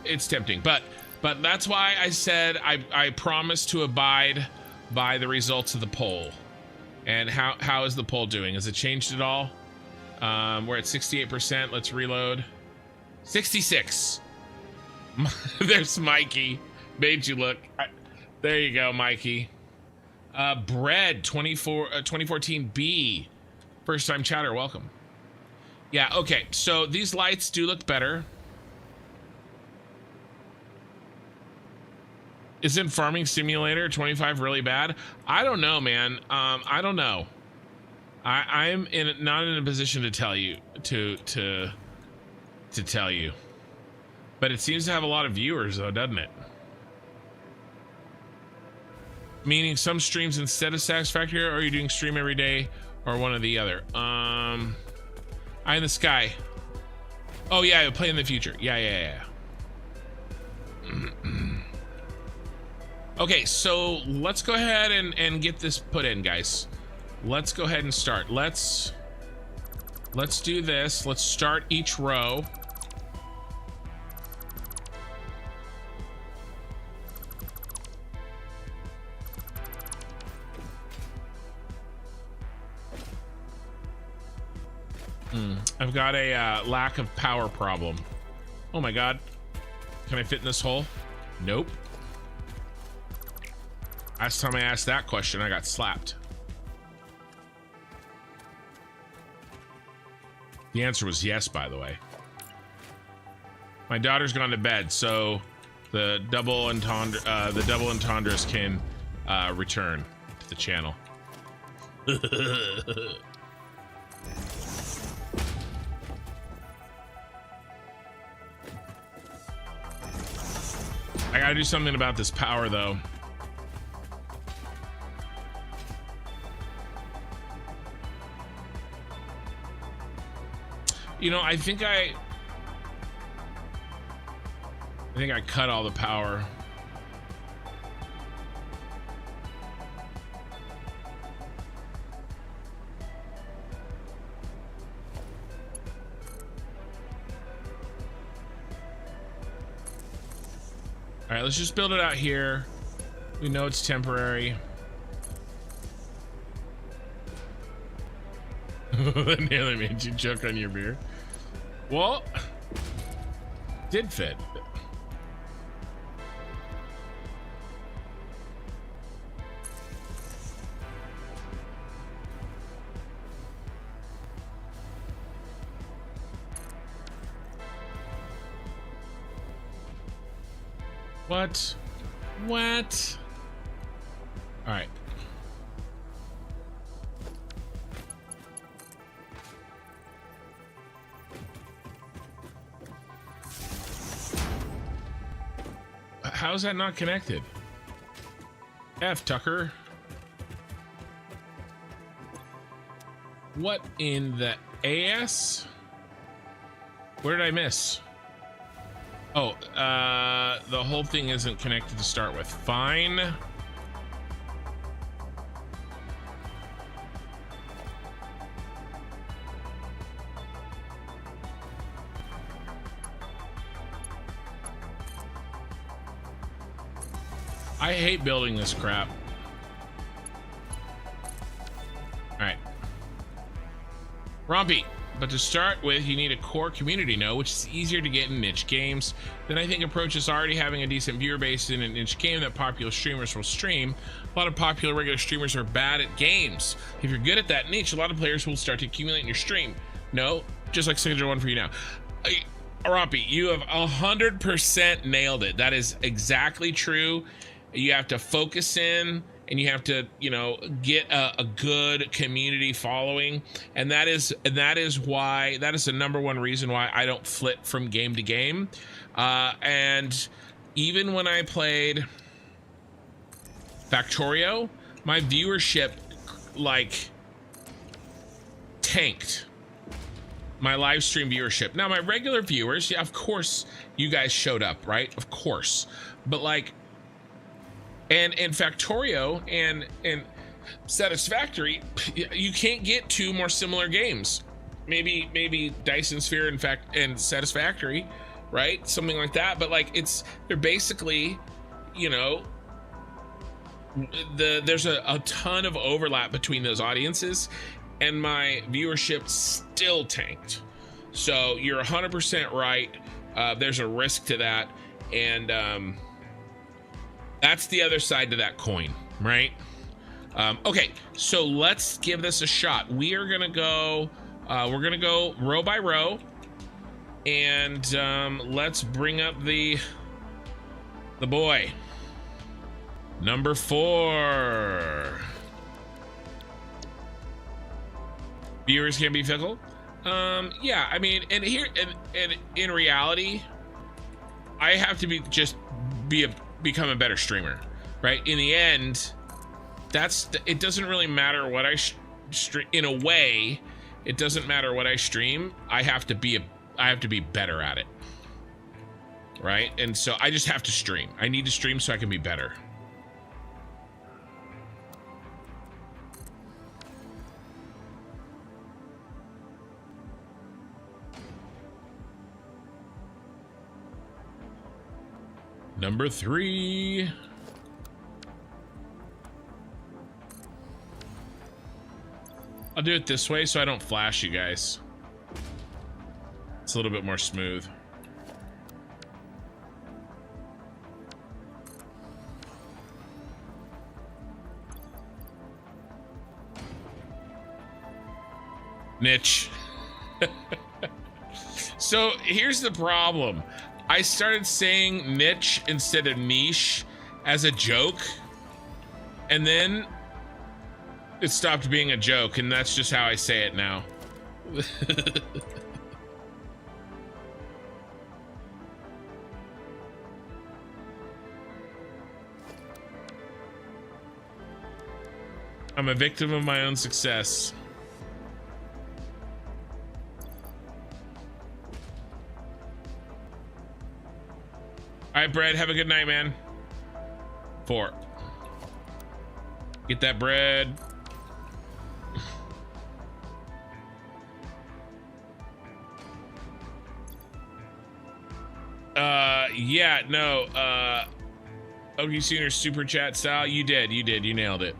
Speaker 1: It's tempting, but that's why I said I promise to abide by the results of the poll. And how is the poll doing? Has it changed at all? We're at 68%. Let's reload. 66. There's Mikey. Made you look. There you go, Mikey. Bread 2014B. First time chatter, welcome. Yeah, okay. So these lights do look better. Isn't Farming Simulator 25 really bad? I don't know, man. I don't know. I'm not in a position to tell you to tell you. But it seems to have a lot of viewers though, doesn't it? Meaning some streams instead of Satisfactory, or are you doing stream every day or one or the other? Eye in the Sky. Oh yeah, play in the future. Yeah. Okay, so let's go ahead and get this put in, guys. Let's go ahead and start. Let's do this. Let's start each row. I've got a lack of power problem. Oh my god. Can I fit in this hole? Nope. Last time I asked that question, I got slapped. The answer was yes, by the way. My daughter's gone to bed, so the double entendres can return to the channel. I gotta do something about this power, though. You know, I think I cut all the power. All right, let's just build it out here. We know it's temporary. That nearly made you choke on your beer. Well, did fit. What? All right. How is that not connected? F, Tucker. What in the AS? Where did I miss? Oh, the whole thing isn't connected to start with. Fine. I hate building this crap. All right. Rompy. But to start with, you need a core community node, which is easier to get in niche games. Then I think approaches already having a decent viewer base in a niche game that popular streamers will stream. A lot of popular regular streamers are bad at games. If you're good at that niche, a lot of players will start to accumulate in your stream. No, just like Signature 1 for you now. Rompy, you have 100% nailed it. That is exactly true. You have to focus in, and you have to, you know, get a good community following, and that is the number one reason why I don't flip from game to game. And even when I played Factorio, my viewership like tanked. My live stream viewership. Now my regular viewers, yeah, of course you guys showed up, right? Of course, but like. And Factorio and Satisfactory, you can't get two more similar games. Maybe Dyson Sphere and Satisfactory, right? Something like that. But like they're basically, you know, there's a ton of overlap between those audiences, and my viewership still tanked. So you're 100% right. There's a risk to that, and that's the other side to that coin, right? Okay, so let's give this a shot. We're gonna go row by row, and let's bring up the boy. Number 4. Viewers can be fickle. Yeah, I mean, and here, and in reality, I have to become a better streamer, right? In the end, it doesn't really matter what I stream. In a way, it doesn't matter what I stream. I have to be have to be better at it. Right? And so I just have to stream. I need to stream so I can be better. Number 3. I'll do it this way so I don't flash you guys. It's a little bit more smooth. Niche. So here's the problem. I started saying niche instead of niche as a joke, and then it stopped being a joke, and that's just how I say it now. I'm a victim of my own success. All right, Bread, have a good night, man. 4. Get that bread. Yeah, no, Okie Senior super chat style. You did, you nailed it.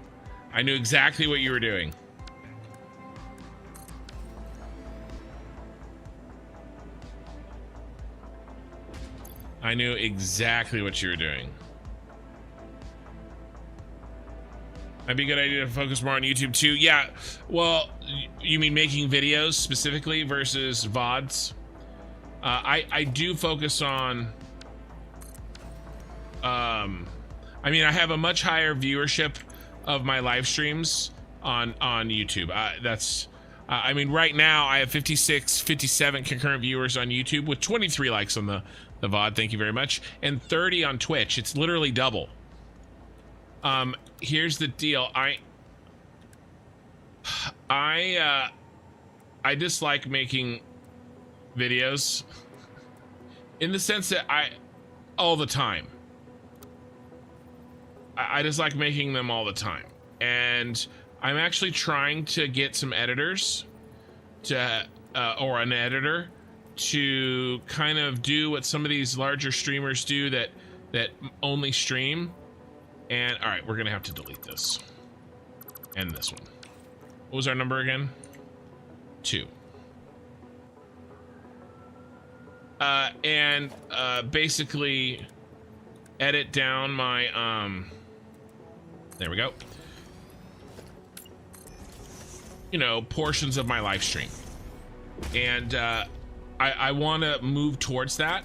Speaker 1: I knew exactly what you were doing. I knew exactly what you were doing. Might be a good idea to focus more on YouTube too. Yeah, well, you mean making videos specifically versus VODs? I do focus on, I mean, I have a much higher viewership of my live streams on YouTube. I mean, right now I have 56, 57 concurrent viewers on YouTube with 23 likes on the VOD. Thank you very much. And 30 on Twitch. It's literally double. Here's the deal. I dislike making videos in the sense that all the time. I just like making them all the time. And I'm actually trying to get some editors to, or an editor to kind of do what some of these larger streamers do that only stream. And all right, we're gonna have to delete this and this one. What was our number again? 2. And basically edit down my there we go, you know, portions of my live stream. And I want to move towards that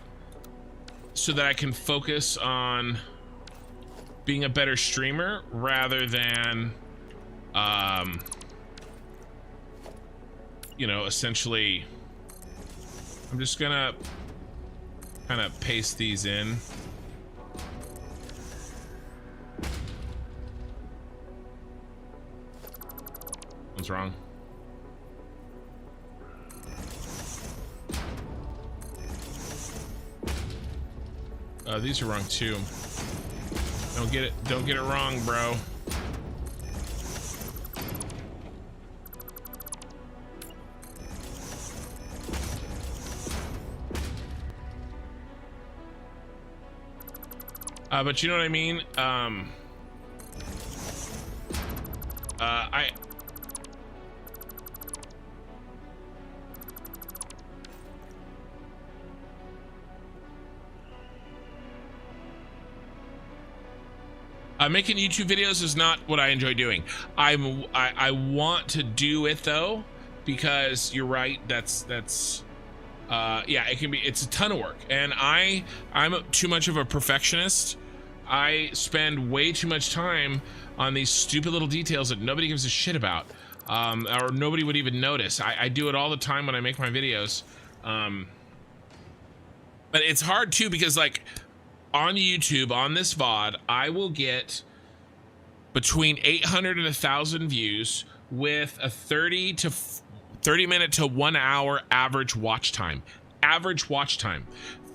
Speaker 1: so that I can focus on being a better streamer rather than you know, essentially I'm just gonna kind of paste these in. What's wrong? These are wrong too. Don't get it wrong, bro. But you know what I mean? Making YouTube videos is not what I enjoy doing. I want to do it though, because you're right. That's yeah, it's a ton of work, and I'm too much of a perfectionist. I spend way too much time on these stupid little details that nobody gives a shit about, or nobody would even notice. I do it all the time when I make my videos, but it's hard too, because like on YouTube, on this VOD, I will get between 800 and 1,000 views with a 30 minute to 1 hour average watch time. average watch time,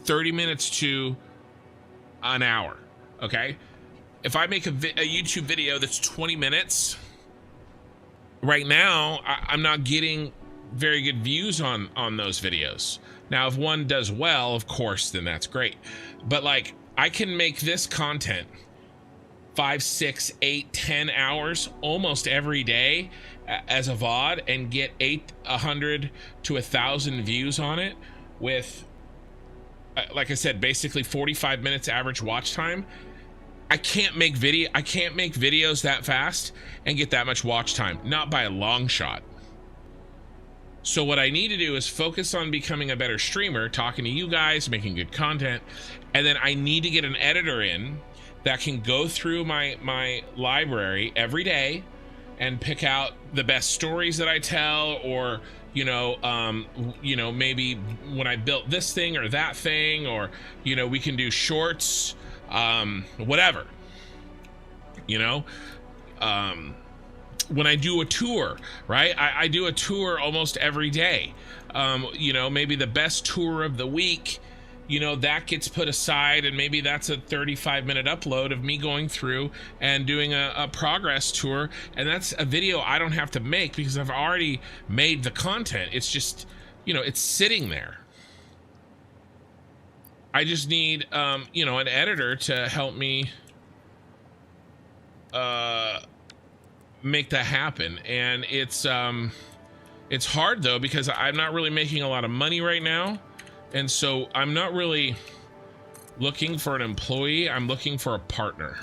Speaker 1: 30 minutes to an hour. Okay, if I make a YouTube video that's 20 minutes, right now I'm not getting very good views on those videos. Now, if one does well, of course, then that's great. But like, I can make this content 5, 6, 8, 10 hours almost every day as a VOD and get 800 to 1,000 views on it with, like I said, basically 45 minutes average watch time. I can't make videos that fast and get that much watch time, not by a long shot. So what I need to do is focus on becoming a better streamer, talking to you guys, making good content, and then I need to get an editor in that can go through my library every day and pick out the best stories that I tell, or maybe when I built this thing or that thing, or we can do shorts, whatever. When I do a tour, right? I do a tour almost every day. Maybe the best tour of the week, that gets put aside, and maybe that's a 35-minute upload of me going through and doing a progress tour, and that's a video I don't have to make because I've already made the content. It's just, it's sitting there. I just need, an editor to help me make that happen. And it's hard though, because I'm not really making a lot of money right now, and so I'm not really looking for an employee. I'm looking for a partner.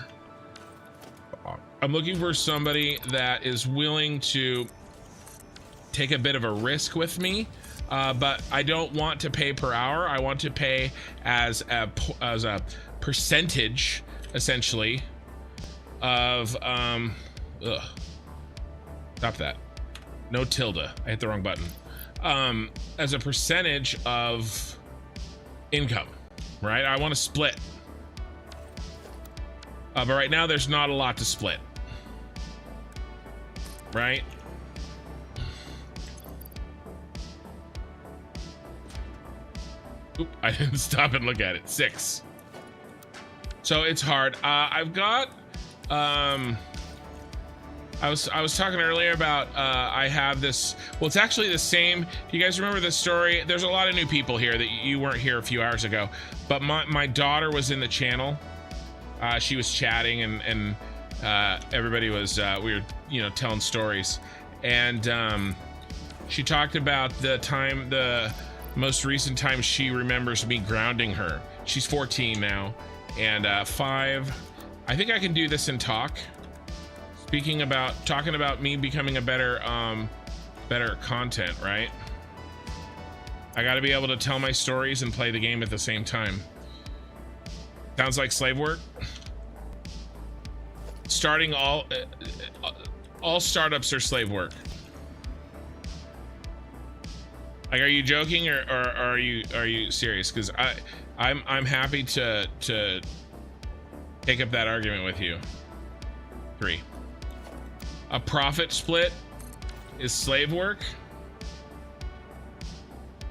Speaker 1: I'm looking for somebody that is willing to take a bit of a risk with me, but I don't want to pay per hour. I want to pay as a percentage, essentially, of stop that. No tilde. I hit the wrong button. As a percentage of income, right? I want to split. But right now there's not a lot to split. Right? Oop, I didn't stop and look at it. 6. So it's hard. I've got I was talking earlier about I have this, well, it's actually the same. Do you guys remember this story? There's a lot of new people here that you weren't here a few hours ago, but my daughter was in the channel. She was chatting, and everybody was we were telling stories, and she talked about the most recent time she remembers me grounding her. She's 14 now, and 5. I think I can do this in talk. Talking about me becoming a better content, right? I got to be able to tell my stories and play the game at the same time. Sounds like slave work. Starting all startups are slave work. Like, are you joking or are you serious? Because I'm happy to take up that argument with you. 3. A profit split is slave work.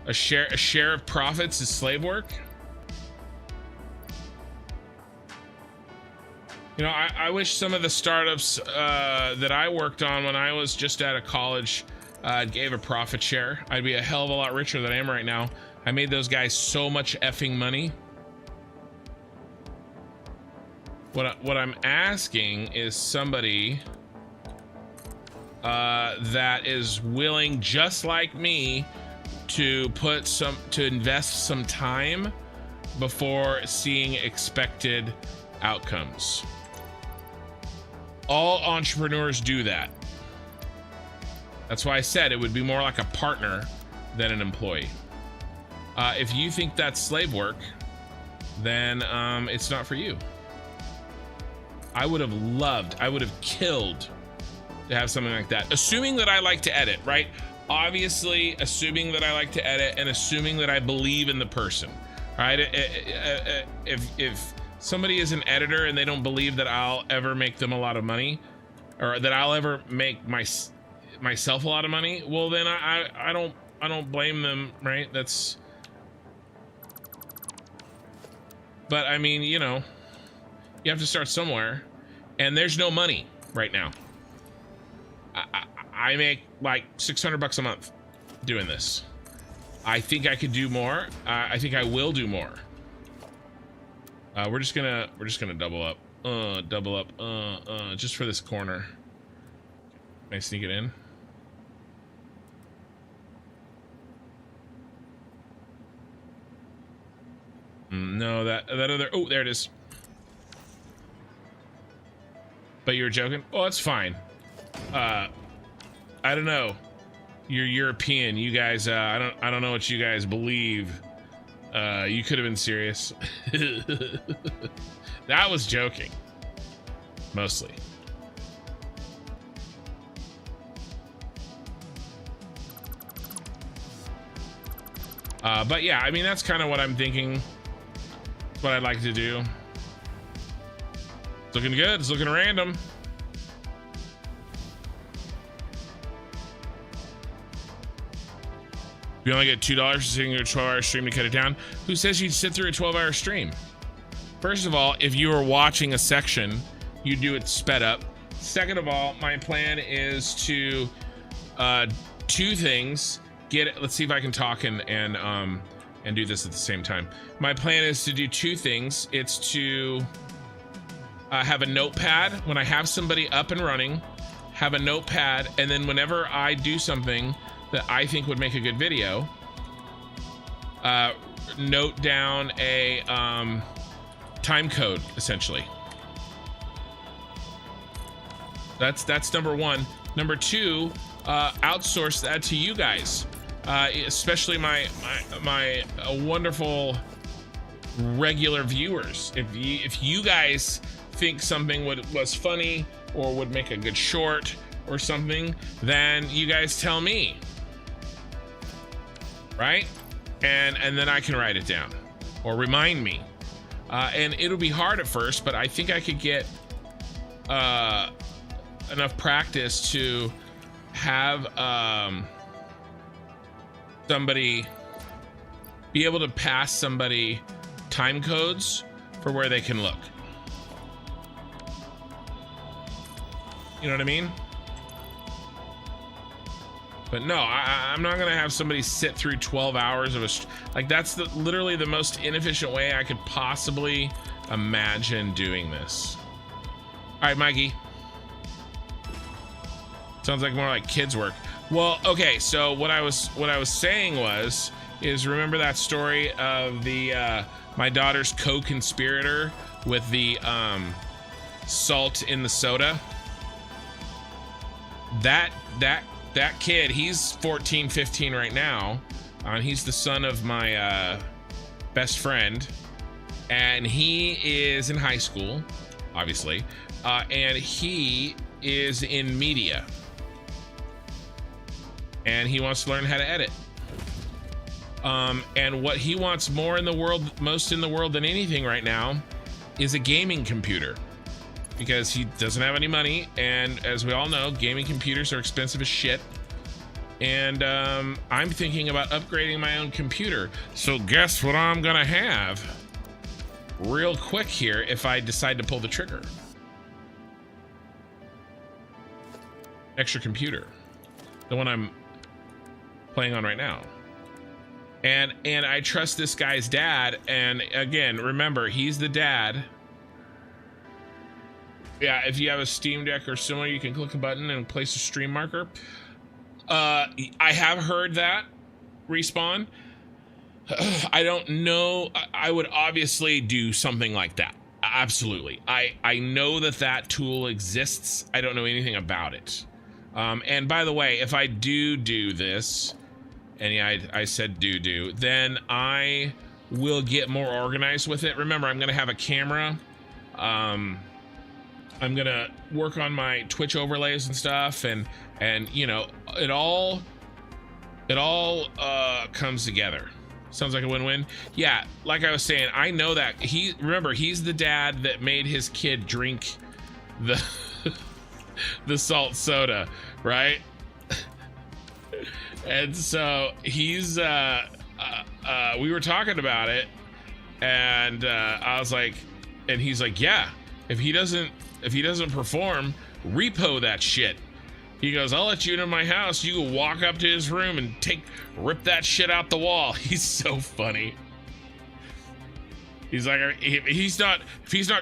Speaker 1: A share of profits is slave work. I wish some of the startups that I worked on when I was just out of college gave a profit share. I'd be a hell of a lot richer than I am right now. I made those guys so much effing money. What I'm asking is somebody that is willing, just like me, to invest some time before seeing expected outcomes. All entrepreneurs do that. That's why I said it would be more like a partner than an employee. If you think that's slave work, then it's not for you. I would have killed to have something like that, assuming that I like to edit, right? Obviously, assuming that I like to edit and assuming that I believe in the person, right? If somebody is an editor and they don't believe that I'll ever make them a lot of money, or that I'll ever make myself a lot of money, well, then I don't blame them, right? But I mean, you know, you have to start somewhere, and there's no money right now. I make like $600 a month doing this. I think I could do more. I think I will do more. We're just gonna double up, just for this corner. Can I sneak it in? No, that other, oh, there it is. But you were joking? Oh, it's fine. I don't know. You're European. You guys, I don't know what you guys believe. You could have been serious. That was joking. Mostly. But yeah, I mean, that's kind of what I'm thinking. What I'd like to do. It's looking good. It's looking random. You only get $2 for sitting through a 12-hour stream to cut it down. Who says you'd sit through a 12-hour stream? First of all, if you were watching a section, you do it sped up. Second of all, my plan is to two things. Let's see if I can talk and do this at the same time. My plan is to do two things. It's to have a notepad when I have somebody up and running, have a notepad, and then whenever I do something that I think would make a good video, note down a time code, essentially. That's number one. Number two, outsource that to you guys, especially my wonderful regular viewers. If you guys think something was funny or would make a good short or something, then you guys tell me. Right? And then I can write it down or remind me. And it'll be hard at first, but I think I could get enough practice to have somebody be able to pass somebody time codes for where they can look. You know what I mean? But no, I'm not gonna have somebody sit through 12 hours of like that's literally the most inefficient way I could possibly imagine doing this. All right, Mikey. Sounds like more like kids work. Well, okay, so what I was saying is remember that story of the my daughter's co-conspirator with the salt in the soda? That kid, he's 14, 15 right now. He's the son of my best friend, and he is in high school, obviously, and he is in media, and he wants to learn how to edit. And what he wants most in the world than anything right now is a gaming computer, because he doesn't have any money, and as we all know, gaming computers are expensive as shit. And I'm thinking about upgrading my own computer. So guess what I'm gonna have real quick here if I decide to pull the trigger? Extra computer, the one I'm playing on right now. And I trust this guy's dad, and again, remember, he's the dad. Yeah, if you have a Steam Deck or similar, you can click a button and place a stream marker. I have heard that, Respawn. I don't know. I would obviously do something like that. Absolutely. I know that tool exists. I don't know anything about it. And by the way, if I do this, and yeah, I said do, then I will get more organized with it. Remember, I'm going to have a camera. I'm gonna work on my Twitch overlays and stuff, and you know, it all comes together. Sounds like a win-win. Yeah, like I was saying, I know that remember, he's the dad that made his kid drink the the salt soda, right? And so he's we were talking about it, And I was like, and he's like, yeah, if he doesn't perform, repo that shit. He goes, I'll let you into my house. You can walk up to his room and rip that shit out the wall. He's so funny. He's like, if he's not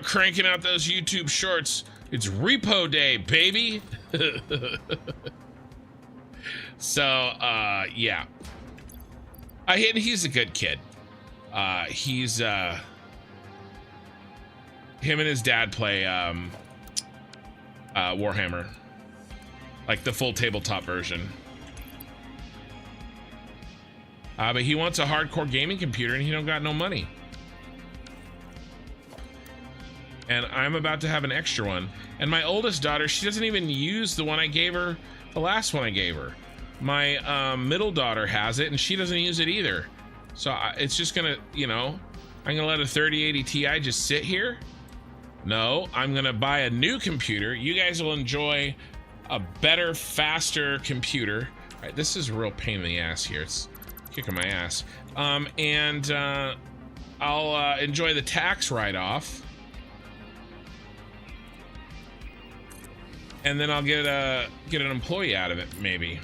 Speaker 1: cranking out those YouTube shorts, it's repo day, baby. So, yeah. He's a good kid. Him and his dad play Warhammer, like the full tabletop version. But he wants a hardcore gaming computer and he don't got no money. And I'm about to have an extra one. And my oldest daughter, she doesn't even use the one I gave her, the last one I gave her. My middle daughter has it and she doesn't use it either. So it's just gonna, you know, I'm gonna let a 3080 Ti just sit here. No, I'm gonna buy a new computer. You guys will enjoy a better, faster computer. All right, this is a real pain in the ass here. It's kicking my ass. And I'll enjoy the tax write-off. And then I'll get an employee out of it, maybe.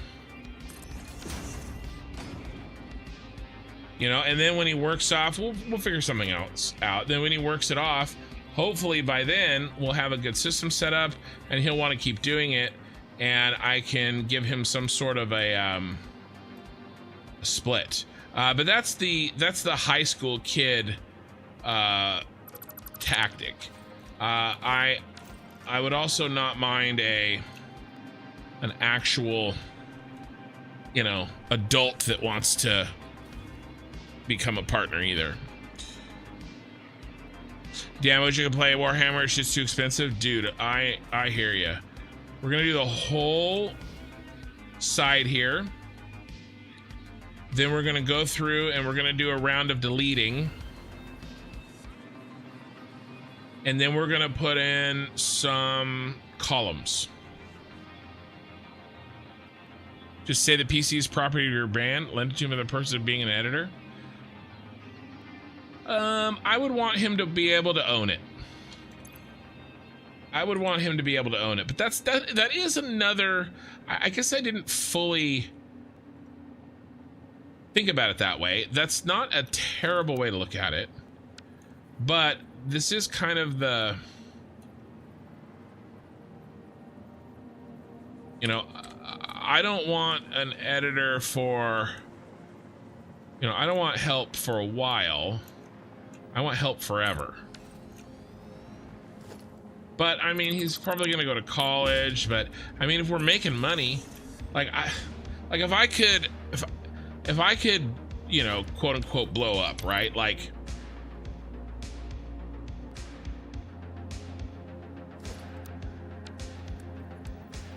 Speaker 1: You know, and then when he works off, we'll figure something else out. Then when he works it off, hopefully by then we'll have a good system set up and he'll want to keep doing it. And I can give him some sort of a split. But that's the high school kid tactic. I would also not mind an actual, you know, adult that wants to become a partner either. Damn, wish you could play Warhammer. It's just too expensive, dude. I hear you. We're gonna do the whole side here. Then we're gonna go through and we're gonna do a round of deleting. And then we're gonna put in some columns. Just say the PC is property of your brand. Lend it to him for the purpose of being an editor. I would want him to be able to own it. But that is another. I guess I didn't fully think about it that way. That's not a terrible way to look at it. But this is kind of the, you know, I don't want an editor for, you know, I don't want help for a while. I want help forever. But I mean, he's probably gonna go to college, but I mean, if we're making money, like if I could, you know, quote unquote blow up, right? Like,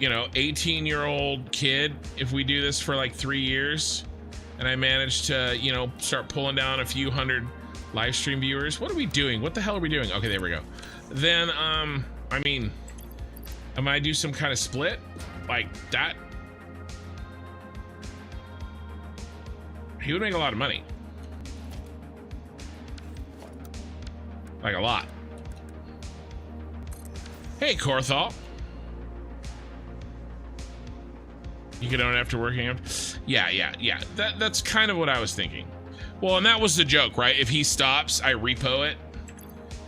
Speaker 1: you know, 18-year-old kid, if we do this for like 3 years and I manage to, you know, start pulling down a few hundred live stream viewers. What are we doing? What the hell are we doing? Okay, there we go. Then, I mean, am I do some kind of split like that? He would make a lot of money. Like a lot. Hey, Corthal. You can own it after working out. Yeah. That's kind of what I was thinking. Well, and that was the joke, right? If he stops, I repo it.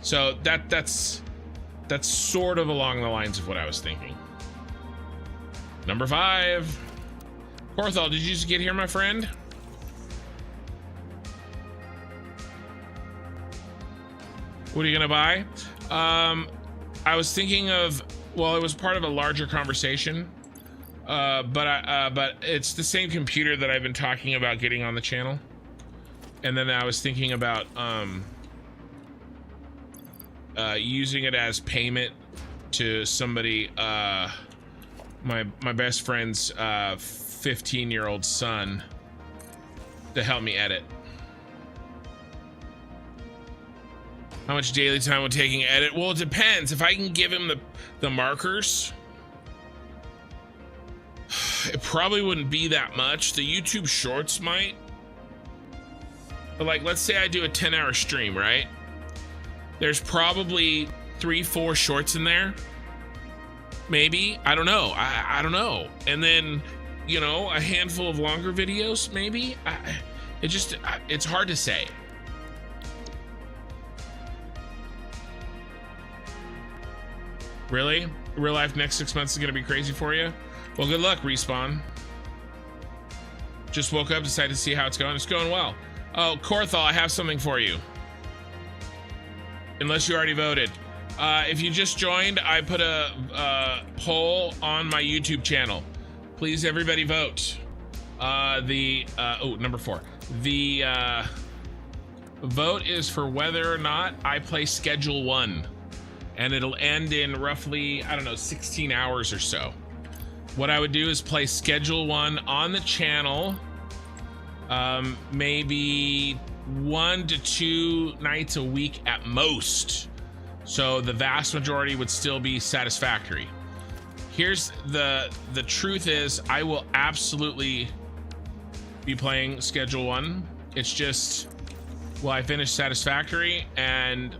Speaker 1: So that's sort of along the lines of what I was thinking. Number 5. Corthal, did you just get here, my friend? What are you gonna buy? I was thinking of, well, it was part of a larger conversation. But it's the same computer that I've been talking about getting on the channel. And then I was thinking about using it as payment to somebody, my best friend's 15-year-old son, to help me edit. How much daily time would taking edit? Well, it depends. If I can give him the markers, it probably wouldn't be that much. The YouTube shorts might. But like, let's say I do a 10-hour stream, right? There's probably 3-4 shorts in there. Maybe, I don't know. I don't know. And then, you know, a handful of longer videos, maybe. It's hard to say. Really? Real life next 6 months is gonna be crazy for you? Well, good luck, Respawn. Just woke up, decided to see how it's going. It's going well. Oh, Corthal, I have something for you. Unless you already voted. If you just joined, I put a poll on my YouTube channel. Please, everybody vote. Number 4. The vote is for whether or not I play Schedule 1. And it'll end in roughly, I don't know, 16 hours or so. What I would do is play Schedule 1 on the channel, maybe 1 to 2 nights a week at most. So the vast majority would still be Satisfactory. Here's the truth is, I will absolutely be playing Schedule 1. It's just, well, I finished Satisfactory, and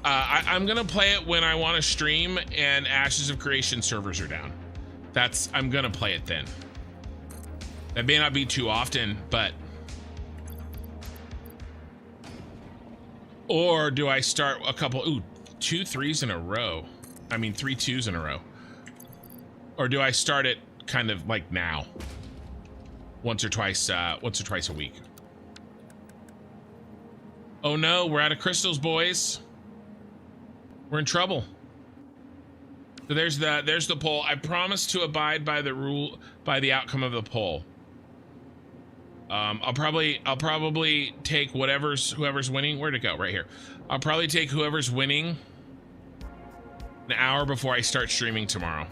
Speaker 1: I'm gonna play it when I want to stream and Ashes of Creation servers are down. I'm gonna play it then. That may not be too often, but. Or do I start a couple, 2 3s in a row? I mean, 3 2s in a row. Or do I start it kind of like now? Once or twice a week. Oh no, we're out of crystals, boys. We're in trouble. So there's the poll. I promise to abide by the outcome of the poll. I'll probably take whoever's winning. Where'd it go? Right here. I'll probably take whoever's winning an hour before I start streaming tomorrow.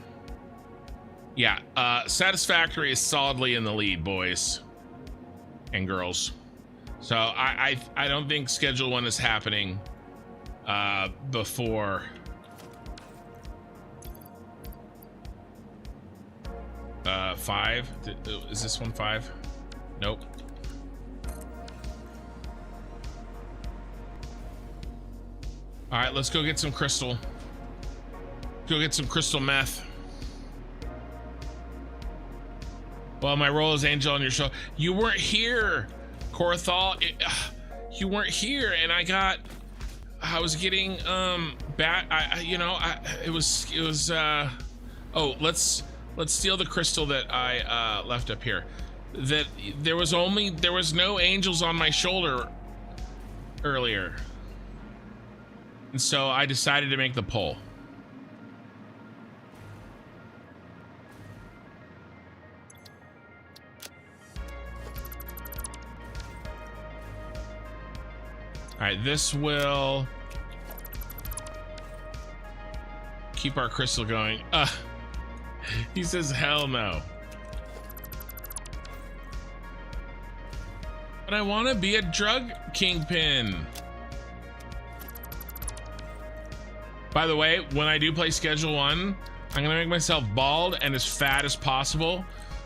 Speaker 1: Yeah, Satisfactory is solidly in the lead, boys and girls. So I don't think Schedule 1 is happening before uh 5. Is this one 5? Nope. All right, let's go get some crystal. Go get some crystal meth. Well, my role as Angel on your show. You weren't here, Corthal. You weren't here, and I was getting it was oh, let's steal the crystal that I left up here. That there was no angels on my shoulder earlier, and so I decided to make the poll. All right, this will keep our crystal going. He says hell no. But I want to be a drug kingpin. By the way, when I do play Schedule 1, I'm gonna make myself bald and as fat as possible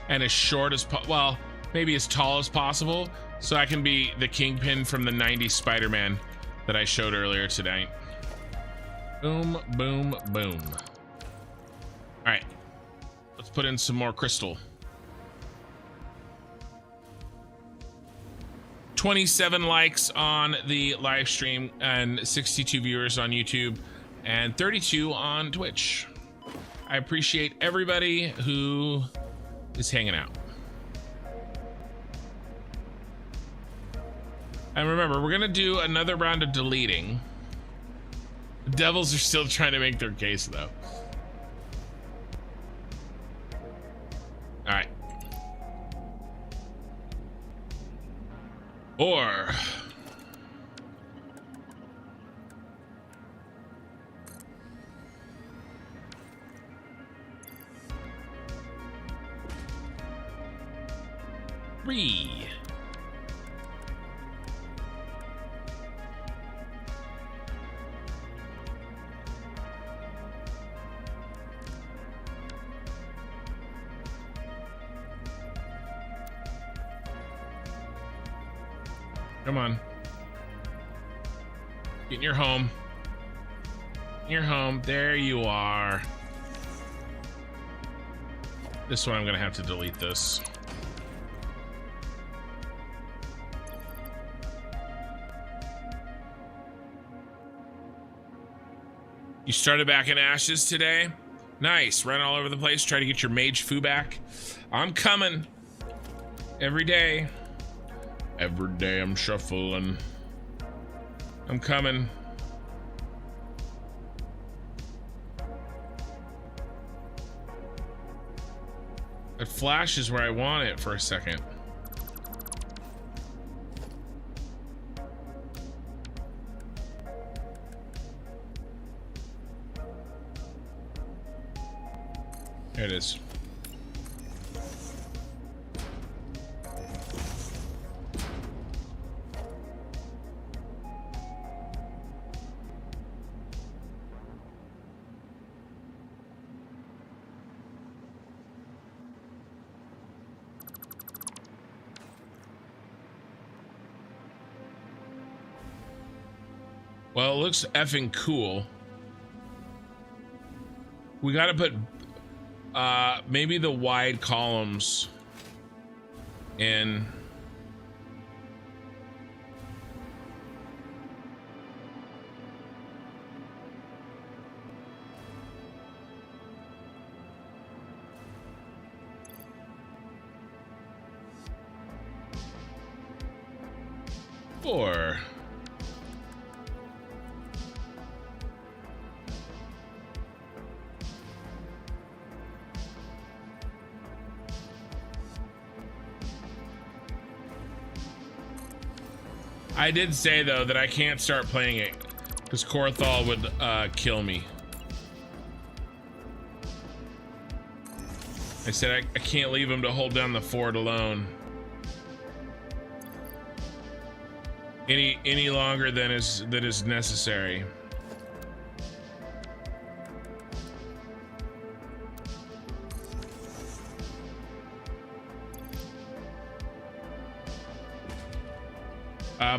Speaker 1: and as short as well, maybe as tall as possible, so I can be the kingpin from the 90s Spider-Man that I showed earlier today. Boom, boom, boom. All right, let's put in some more crystal. 27 likes on the live stream and 62 viewers on YouTube and 32 on Twitch. I appreciate everybody who is hanging out. And remember, we're gonna do another round of deleting. The devils are still trying to make their case though. All right. Or three. Come on. Get in your home. In your home. There you are. This one I'm gonna have to delete this. You started back in ashes today? Nice. Run all over the place, try to get your mage foo back. I'm coming. Every day. Every day I'm shuffling. I'm coming. It flashes where I want it for a second. There it is. Well, it looks effing cool. We gotta put maybe the wide columns in. Or I did say though that I can't start playing it because Korthal would kill me. I said I can't leave him to hold down the fort alone any longer than is necessary.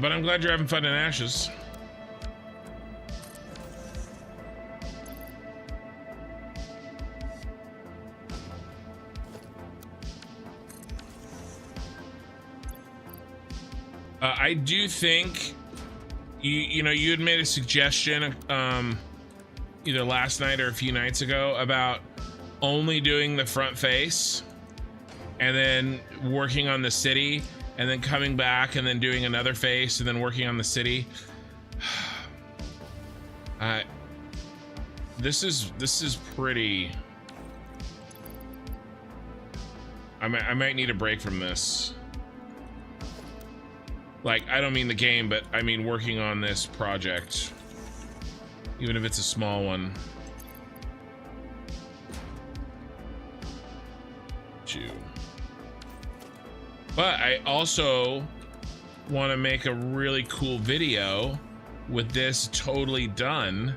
Speaker 1: But I'm glad you're having fun in Ashes. I do think you know, you had made a suggestion either last night or a few nights ago about only doing the front face and then working on the city and then coming back and then doing another face and then working on the city. This is pretty. I might need a break from this. Like, I don't mean the game, but I mean working on this project, even if it's a small one. But I also want to make a really cool video with this totally done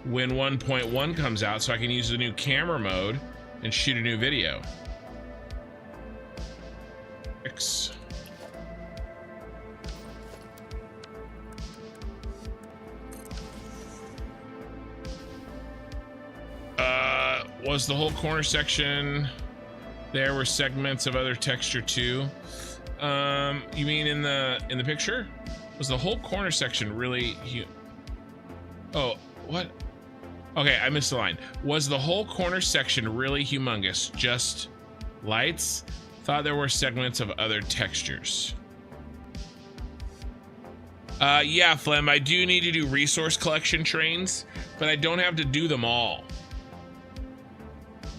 Speaker 1: when 1.1 comes out, so I can use the new camera mode and shoot a new video. X. Was the whole corner section, there were segments of other texture too? You mean in the picture? Was the whole corner section really oh, what? Okay, I missed the line. Was the whole corner section really humongous? Just lights? Thought there were segments of other textures. Yeah, Flem, I do need to do resource collection trains, but I don't have to do them all.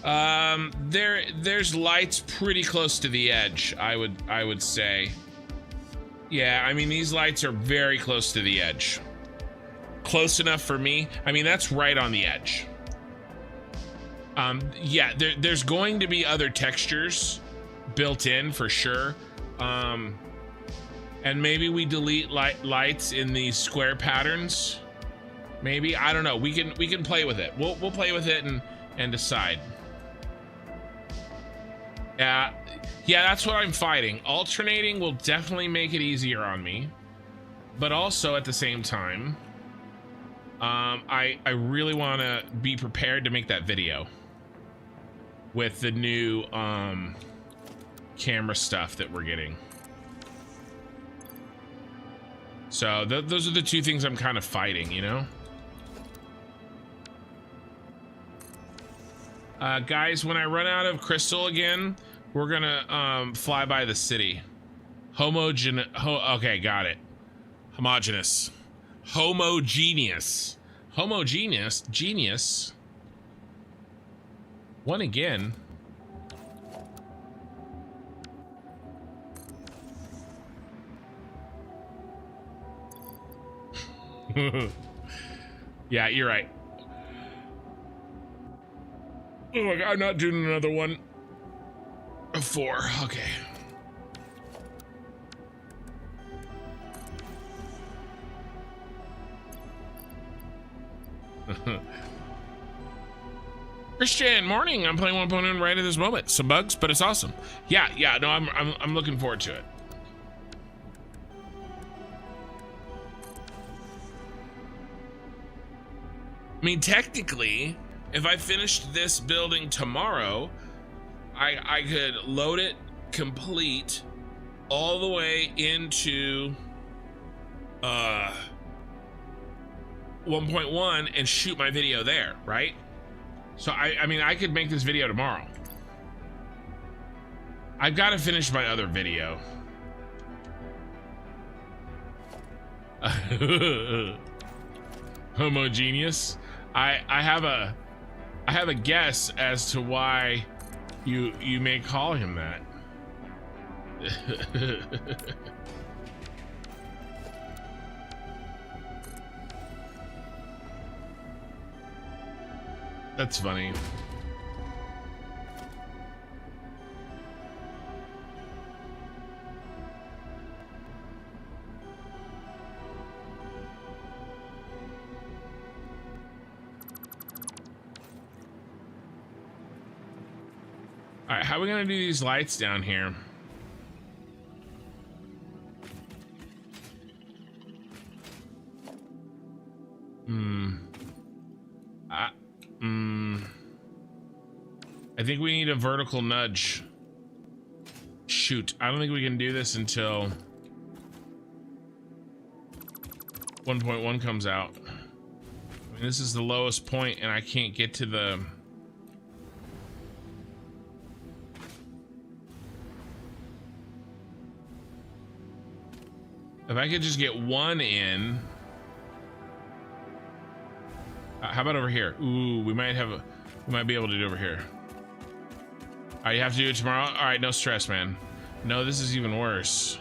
Speaker 1: There's lights pretty close to the edge, I would say. Yeah, I mean, these lights are very close to the edge. Close enough for me. I mean, that's right on the edge. Yeah, there's going to be other textures built in for sure. And maybe we delete lights in these square patterns. Maybe, I don't know. We can play with it. We'll play with it and decide. Yeah, that's what I'm fighting. Alternating will definitely make it easier on me. but also at the same time, I really want to be prepared to make that video with the new camera stuff that we're getting. So those are the two things I'm kind of fighting, you know? Guys, when I run out of crystal again, we're gonna fly by the city. Okay, got it. Homogeneous. Homogeneous. Homogeneous. Genius. One again. Yeah, you're right. Oh my God, I'm not doing another one. A 4, okay. Christian, morning. I'm playing 1.0 right at this moment. Some bugs, but it's awesome. Yeah, no, I'm looking forward to it. I mean, technically, if I finished this building tomorrow, I could load it complete all the way into 1.1 and shoot my video there, right? So I mean, I could make this video tomorrow. I've got to finish my other video. Homogeneous. I have a guess as to why you may call him that. That's funny. All right, how are we gonna do these lights down here? I think we need a vertical nudge. Shoot, I don't think we can do this until 1.1 comes out. I mean, this is the lowest point and I can't get to the... If I could just get one in. How about over here? Ooh, we might be able to do it over here. All right, you have to do it tomorrow? All right, no stress, man. No, this is even worse.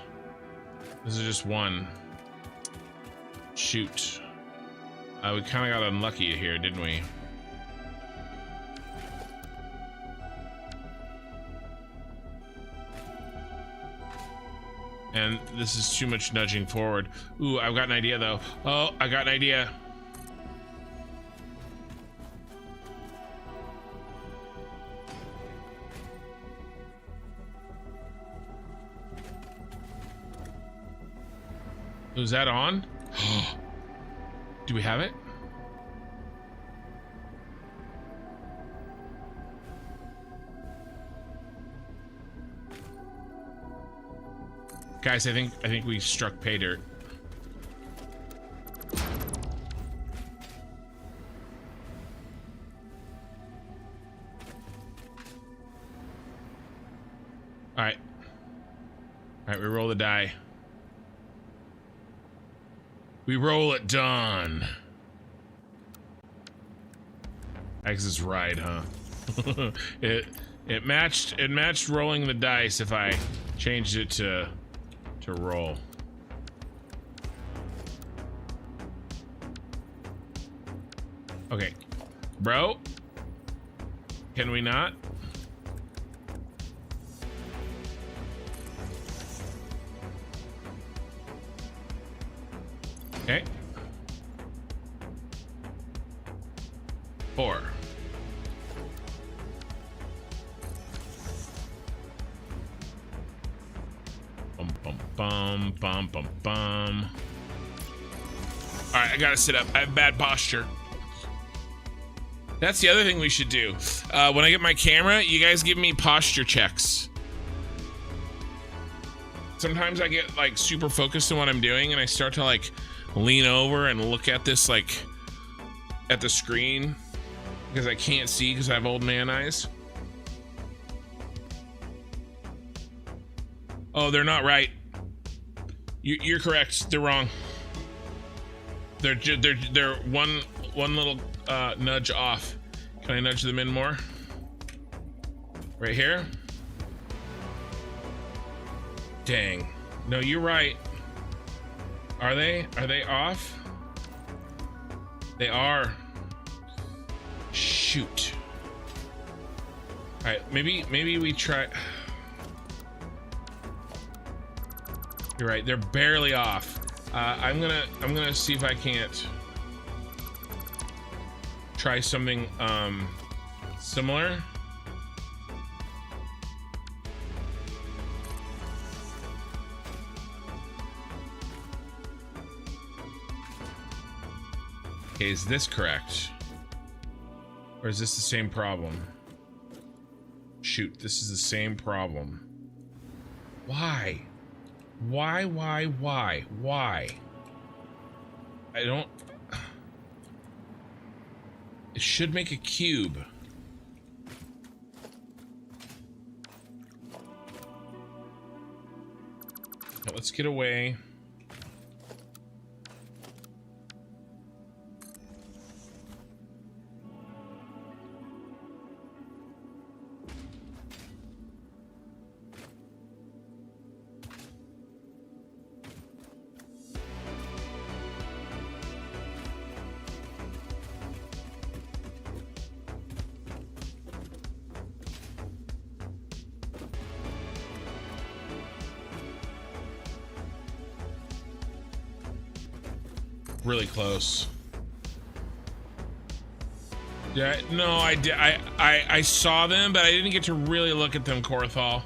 Speaker 1: This is just one. Shoot. We kind of got unlucky here, didn't we? And this is too much nudging forward. Ooh, I've got an idea though. Oh, I got an idea. Is that on? Do we have it? Guys, I think we struck pay dirt. All right, we roll the die. We roll it done. X is right, huh? it matched rolling the dice if I changed it to roll. Okay, bro, can we not? Okay. 4. Bum bum bum bum bum bum. All right, I gotta sit up. I have bad posture. That's the other thing we should do. When I get my camera, you guys give me posture checks. Sometimes I get like super focused on what I'm doing and I start to like lean over and look at this like at the screen because I can't see because I have old man eyes. Oh, they're not right. You're correct. They're wrong. They're one little nudge off. Can I nudge them in more? Right here? Dang. No, you're right. Are they? Are they off? They are. Shoot. All right, maybe we try. You're right. They're barely off. I'm gonna see if I can't try something similar. Okay, is this correct? Or is this the same problem? Shoot, this is the same problem. Why? Why? I don't... It should make a cube. Now let's get away. Really close. Yeah, no, I did. I saw them, but I didn't get to really look at them, Korthal.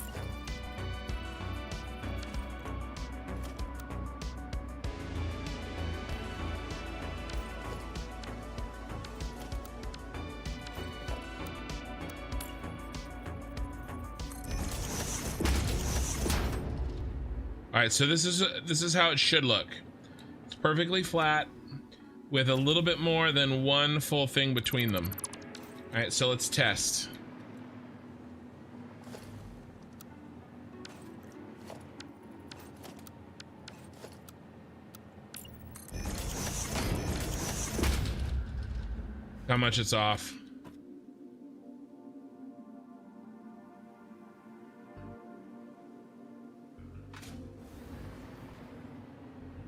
Speaker 1: All right, so this is how it should look. Perfectly flat with a little bit more than one full thing between them. All right, so let's test. How much it's off.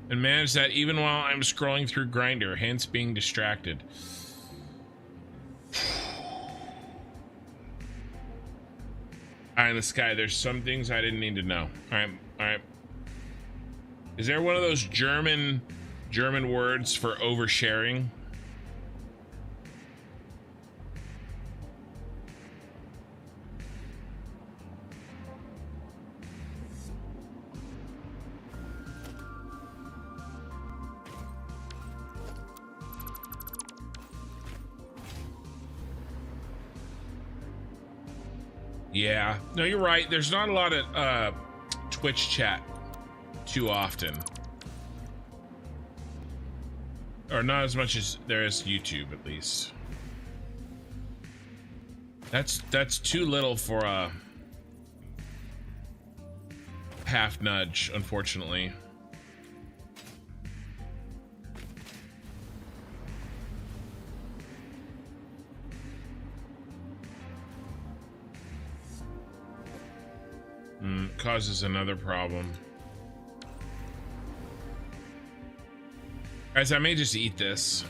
Speaker 1: And manage that even while I'm scrolling through Grinder, hence being distracted. Eye in the sky, there's some things I didn't need to know. All right. Is there one of those German words for oversharing? Yeah, no, you're right. There's not a lot of Twitch chat too often, or not as much as there is YouTube, at least. That's too little for a half nudge, unfortunately. Causes another problem. Guys, I may just eat this.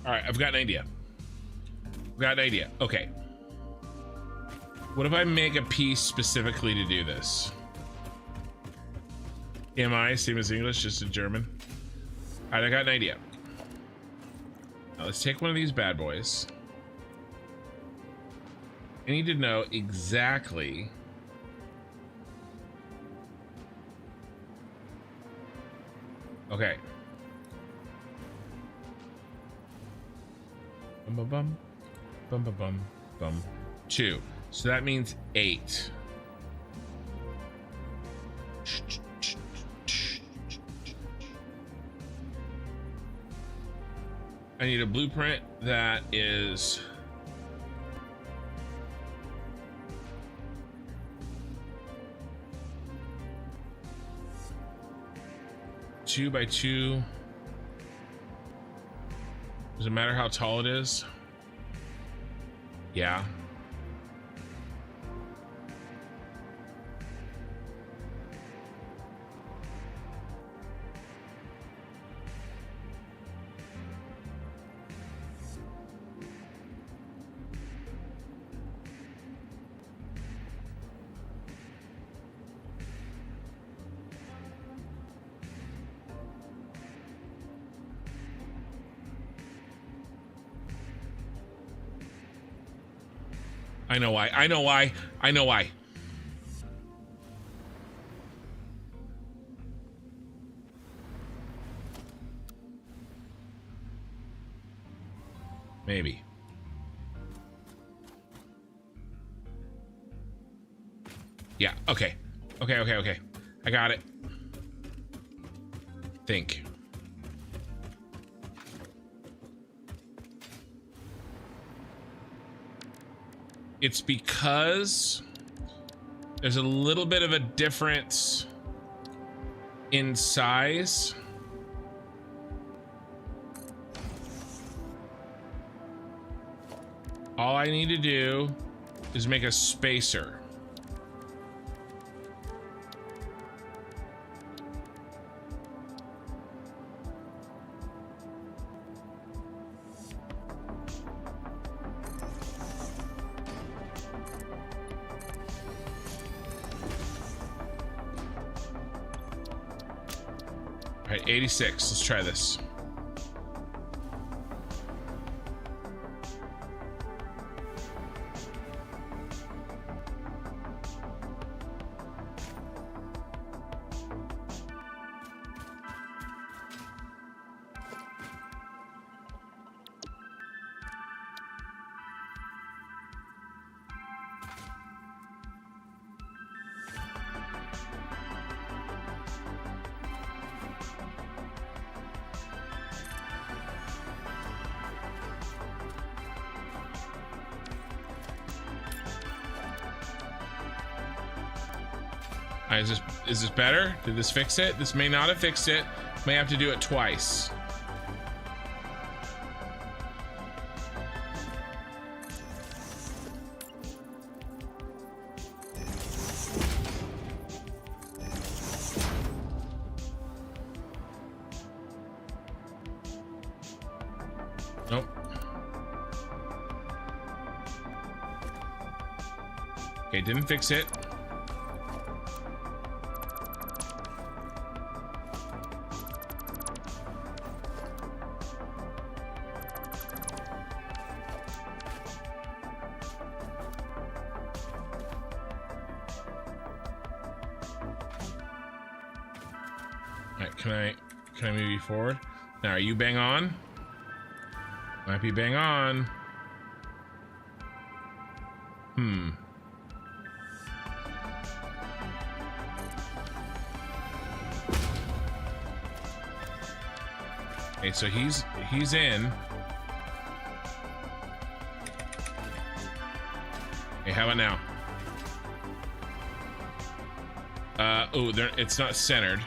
Speaker 1: All right, I've got an idea. Okay. What if I make a piece specifically to do this? MI, same as English, just in German. All right, I got an idea. Now let's take one of these bad boys. I need to know exactly okay. Bum bum bum bum bum bum bum 2. So that means 8. I need a blueprint that is 2 by 2. Does it matter how tall it is? Yeah. I know why. I know why. I know why. Maybe. Yeah, okay. Okay. I got it. Think. It's because there's a little bit of a difference in size. All I need to do is make a spacer. All right, 86. Let's try this. Is this better? Did this fix it? This may not have fixed it. May have to do it twice. Nope. Okay, didn't fix it. Can I move you forward? Now, are you bang on? Might be bang on. Okay, so he's in. Okay, how about now? Oh, it's not centered.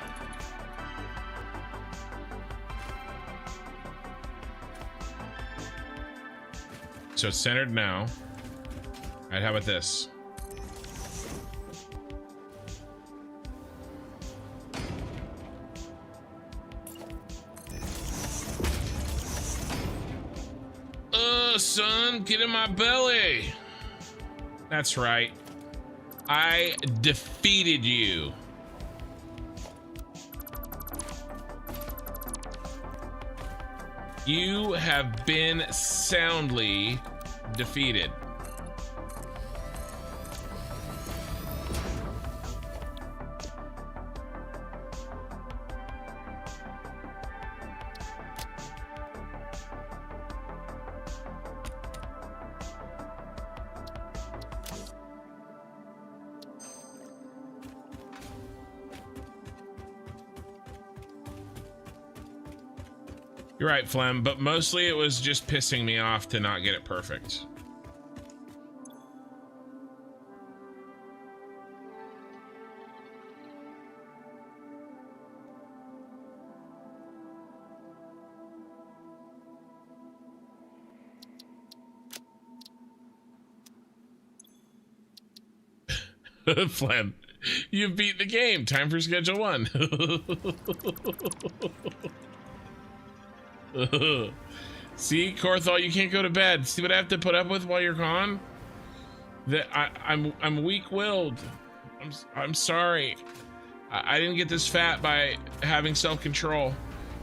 Speaker 1: So it's centered now. All right, how about this? Son, get in my belly. That's right. I defeated you. You have been soundly defeated. You're right, Flem, but mostly it was just pissing me off to not get it perfect. Flem, you've beat the game. Time for schedule 1. See, Corthal, you can't go to bed. See what I have to put up with while you're gone? That I'm weak-willed. I'm sorry. I didn't get this fat by having self-control.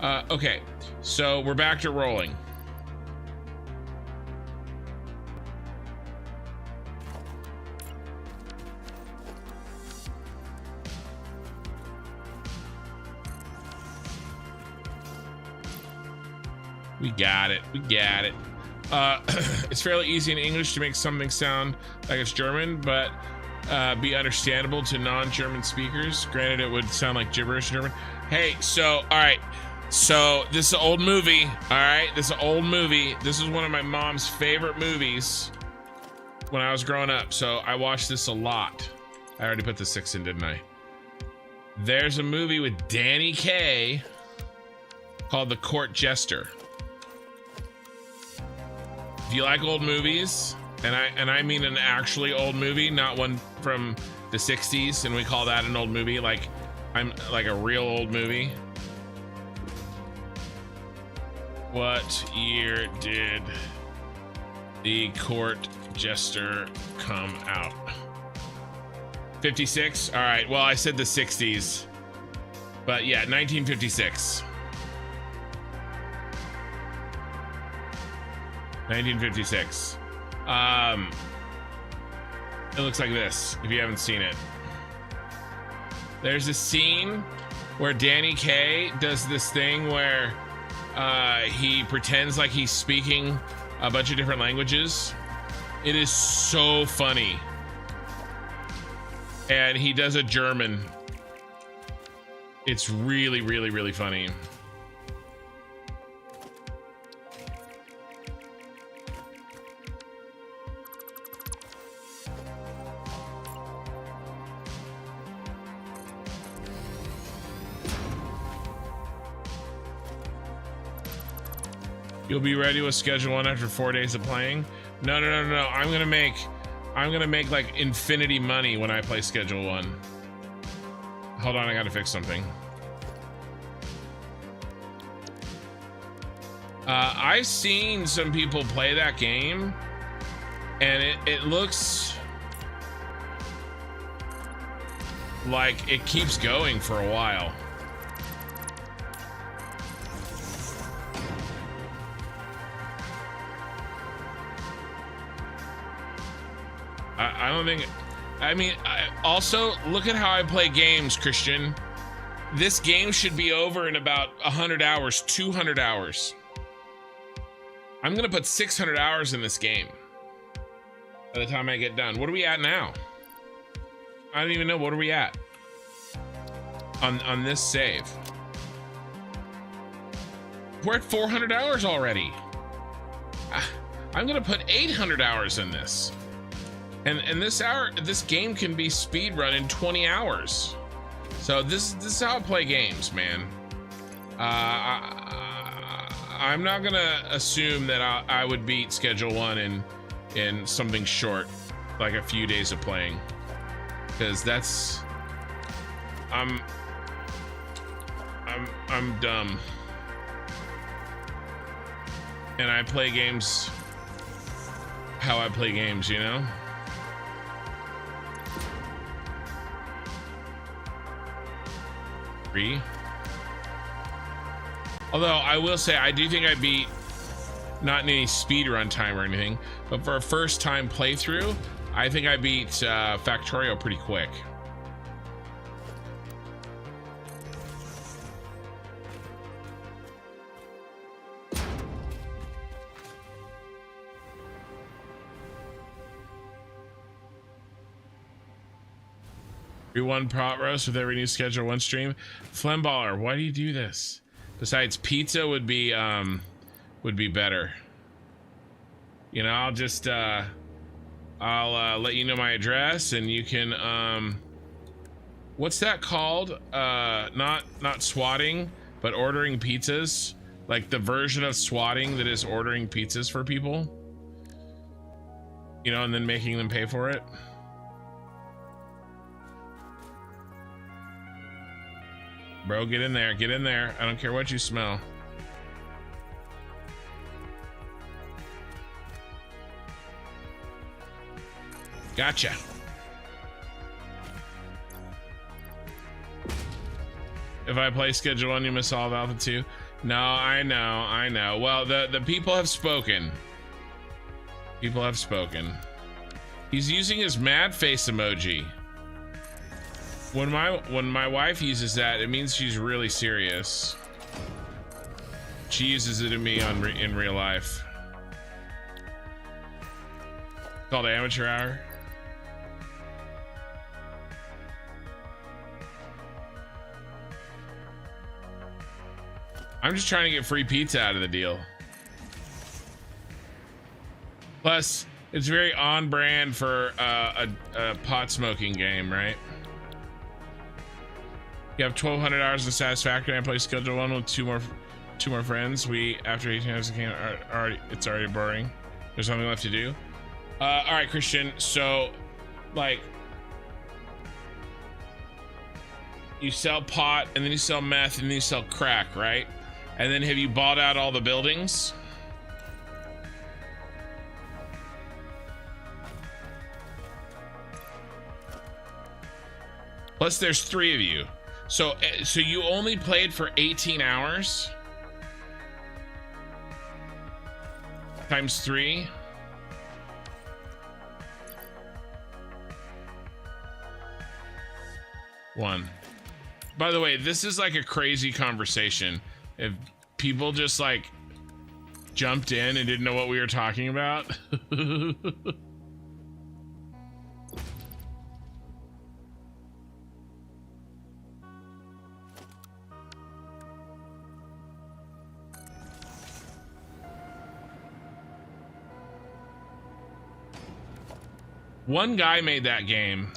Speaker 1: Okay, so we're back to rolling. We got it. We got it. It's fairly easy in English to make something sound like it's German, but be understandable to non-German speakers. Granted, it would sound like gibberish German. Hey, so, all right. So, this is an old movie. All right? This is an old movie. This is one of my mom's favorite movies when I was growing up. So, I watched this a lot. I already put the 6 in, didn't I? There's a movie with Danny Kaye called The Court Jester. If you like old movies, and I mean an actually old movie, not one from the 60s, and we call that an old movie, like I'm like a real old movie. What year did The Court Jester come out? 56? All right, well, I said the 60s, but yeah, 1956. 1956. It looks like this, if you haven't seen it. There's a scene where Danny Kaye does this thing where he pretends like he's speaking a bunch of different languages. It is so funny. And he does a German. It's really, really, really funny. You'll be ready with schedule 1 after 4 days of playing? No. I'm gonna make like infinity money when I play schedule 1. Hold on, I gotta fix something. I've seen some people play that game, and it looks like it keeps going for a while. I don't think, I mean, also look at how I play games, Christian. This game should be over in about 100 hours, 200 hours. I'm gonna put 600 hours in this game by the time I get done. What are we at now? I don't even know. What are we at on this save? We're at 400 hours already. I'm gonna put 800 hours in this. And this game can be speed run in 20 hours. So this is how I play games, man. I'm not gonna assume that I would beat schedule 1 in something short, like a few days of playing, because that's I'm dumb, and I play games how I play games, you know. Although I will say, I do think I beat, not in any speed run time or anything, but for a first time playthrough, I think I beat Factorio pretty quick. One pot roast with every new schedule, one stream. Flemballer, why do you do this? Besides, pizza would be better. You know, I'll just I'll let you know my address, and you can what's that called? Not swatting, but ordering pizzas. Like the version of swatting that is ordering pizzas for people. You know, and then making them pay for it. Bro, get in there, get in there. I don't care what you smell. Gotcha. If I play schedule 1, you must solve alpha 2. No, I know. Well, the people have spoken. People have spoken. He's using his mad face emoji. When my wife uses that, it means she's really serious. She uses it in me in real life. It's called amateur hour. I'm just trying to get free pizza out of the deal. Plus, it's very on brand for a pot smoking game, right? You have 1,200 hours of Satisfactory. I play schedule 1 with two more friends. We, after 18 hours of game, it's already boring. There's nothing left to do. All right, Christian. So, like, you sell pot, and then you sell meth, and then you sell crack, right? And then have you bought out all the buildings? Plus, there's 3 of you. So you only played for 18 hours? Times 3? One. By the way, this is like a crazy conversation. If people just like jumped in and didn't know what we were talking about. One guy made that game.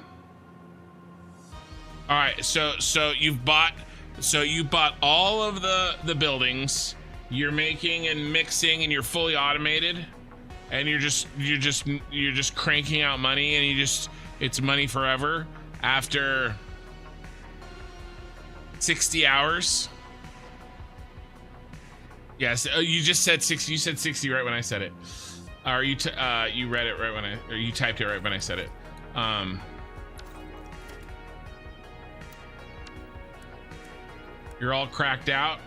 Speaker 1: All right, so you bought all of the buildings. You're making and mixing, and you're fully automated, and you're just cranking out money, and it's money forever after 60 hours. Yes, you just said 60. You said 60 right when I said it. Or you read it right when or you typed it right when I said it. You're all cracked out.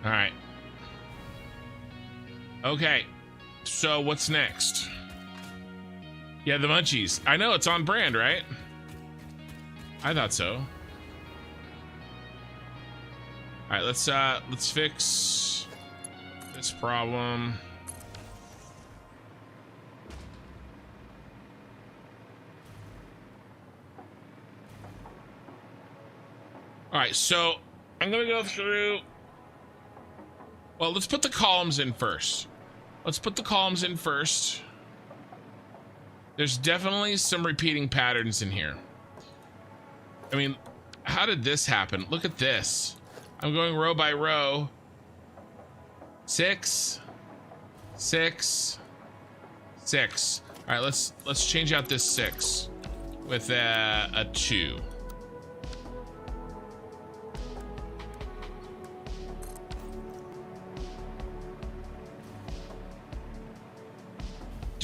Speaker 1: All right. Okay. So what's next? Yeah, the munchies. I know it's on brand, right? I thought so. All right, let's fix this problem. All right, so I'm gonna go through. Well, let's put the columns in first. There's definitely some repeating patterns in here. I mean, how did this happen? Look at this. I'm going row by row. 6, 6, 6. All right, let's change out this 6 with a 2.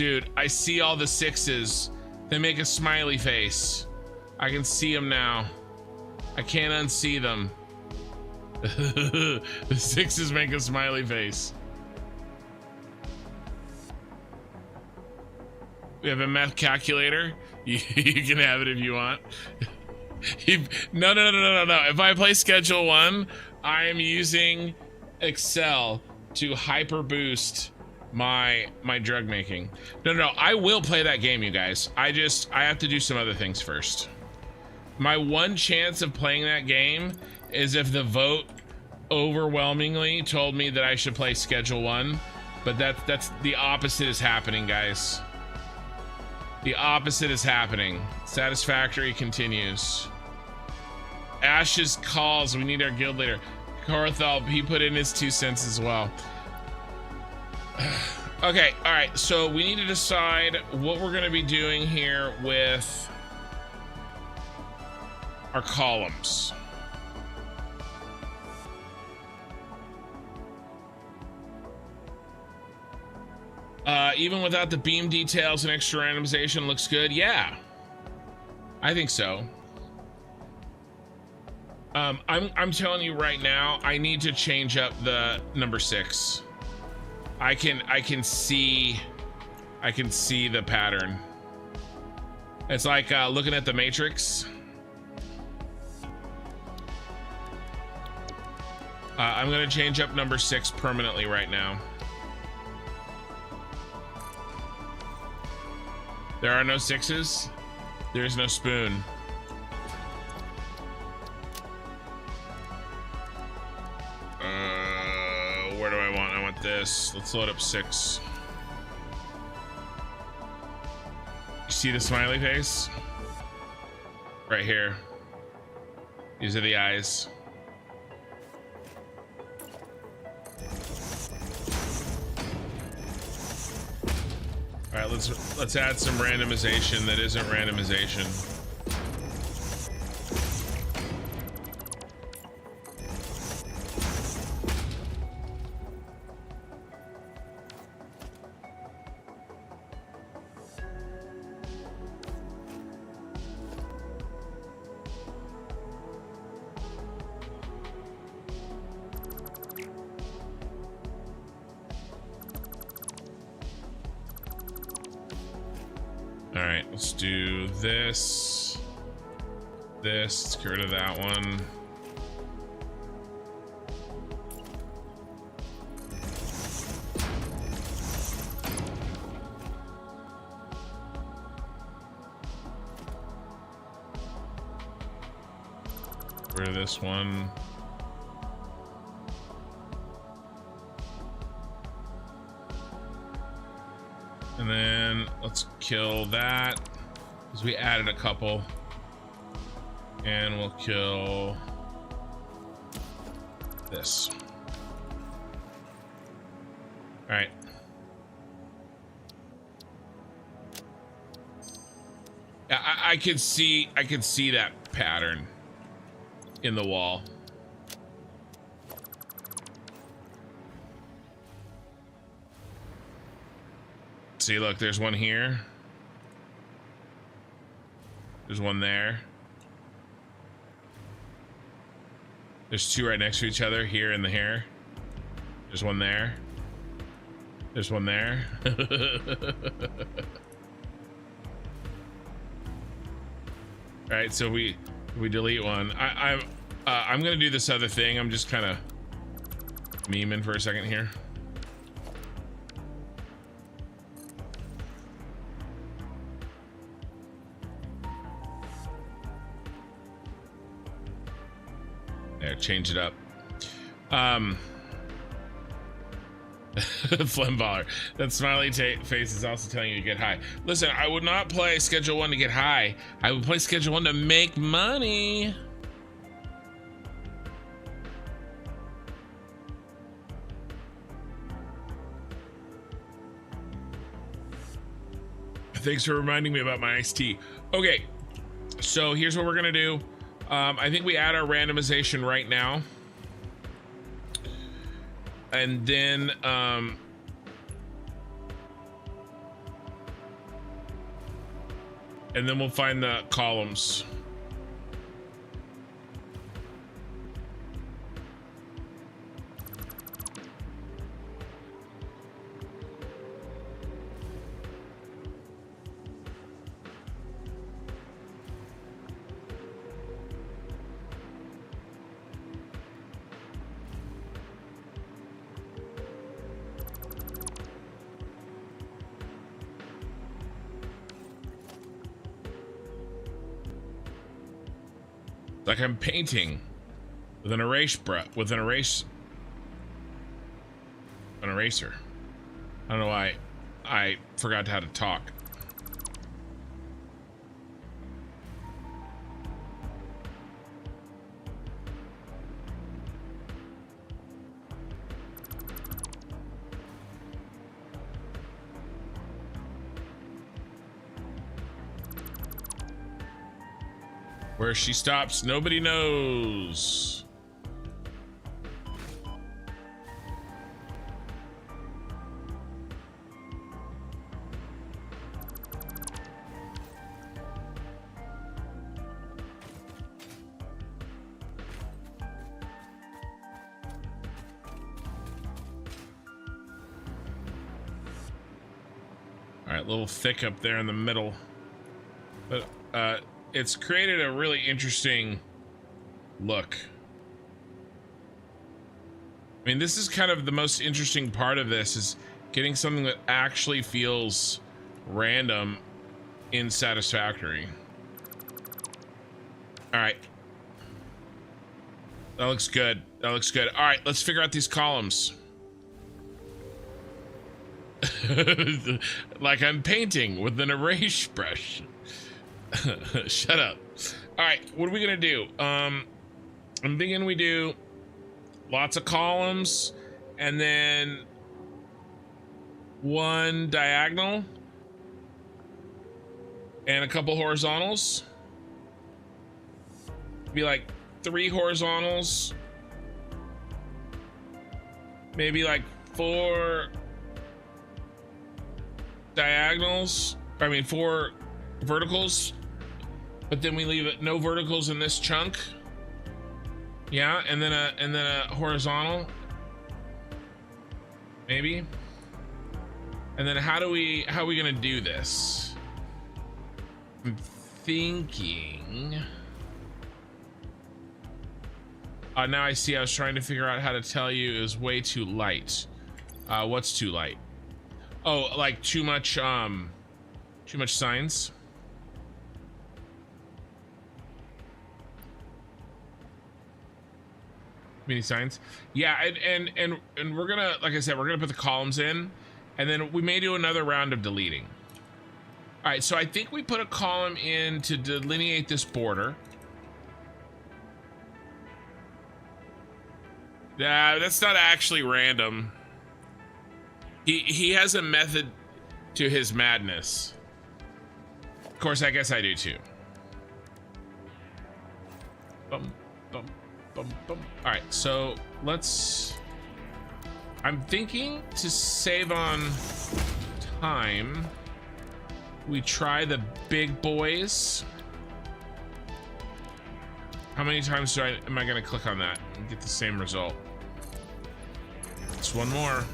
Speaker 1: Dude, I see all the 6s. They make a smiley face. I can see them now. I can't unsee them. The 6s make a smiley face. We have a math calculator. You can have it if you want. No. If I play Schedule 1, I am using Excel to hyper boost my drug making. No, I will play that game, you guys. I have to do some other things first. My one chance of playing that game is if the vote overwhelmingly told me that I should play Schedule 1, but that's the opposite is happening, guys. The opposite is happening. Satisfactory continues. Ashes calls. We need our guild leader. Corthal, he put in his 2 cents as well. Okay, all right. So we need to decide what we're going to be doing here with our columns. Even without the beam details and extra randomization, looks good. Yeah, I think so. I'm telling you right now, I need to change up the number 6. I can see the pattern. It's like looking at the Matrix. I'm gonna change up number 6 permanently right now. There are no 6s. There's no spoon. Where do I want? I want this. Let's load up 6. You see the smiley face? Right here. These are the eyes. All right, let's add some randomization that isn't randomization. All right, let's do this. Let's get rid of that one. Get rid of this one. And then let's kill that because we added a couple, and we'll kill this. All right. I could see that pattern in the wall. See, look, there's one here. There's one there. There's 2 right next to each other here in the hair. There's one there. There's one there. All right, so we delete one. I'm gonna do this other thing. I'm just kind of memeing for a second here. There, change it up. Flemballer. That smiley face is also telling you to get high. Listen, I would not play Schedule 1 to get high. I would play Schedule 1 to make money. Thanks for reminding me about my iced tea. Okay, so here's what we're gonna do. I think we add our randomization right now. And then and then we'll find the columns. Like I'm painting with an eraser. I don't know why I forgot how to talk. Where she stops, nobody knows. All right, a little thick up there in the middle, but it's created a really interesting look. I mean, this is kind of the most interesting part of this, is getting something that actually feels random in Satisfactory. All right. That looks good. That looks good. All right, let's figure out these columns. Like I'm painting with an erase brush. Shut up. All right, what are we gonna do? I'm thinking we do lots of columns and then one diagonal and a couple horizontals. Be like 3 horizontals, maybe like 4 diagonals. I mean 4 verticals. But then we leave it no verticals in this chunk. Yeah, and then a horizontal. Maybe. And then how are we gonna do this? I'm thinking. Now I see. I was trying to figure out how to tell you it was way too light. What's too light? Oh, like too much signs. Mini signs. Yeah, and we're gonna, like I said, we're gonna put the columns in, and then we may do another round of deleting. All right, so I think we put a column in to delineate this border. That's not actually random. He has a method to his madness. Of course, I guess I do too. Bum, bum. Bum, bum. All right, so I'm thinking to save on time, we try the big boys. How many times am I gonna click on that and get the same result? It's one more.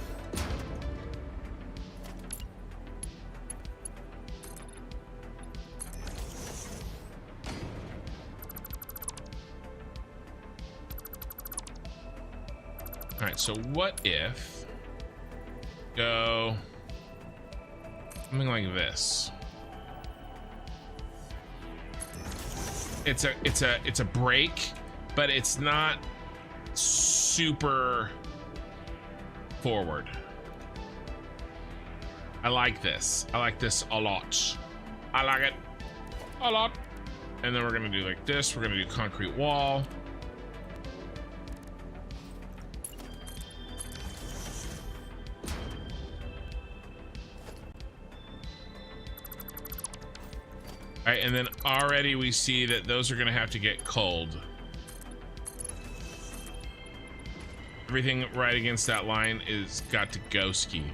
Speaker 1: All right, so what if go something like this? It's a break, but it's not super forward. I like this. I like this a lot. I like it a lot. And then we're gonna do like this. We're gonna do concrete wall. All right, and then already we see that those are gonna have to get cold. Everything right against that line is got to go ski.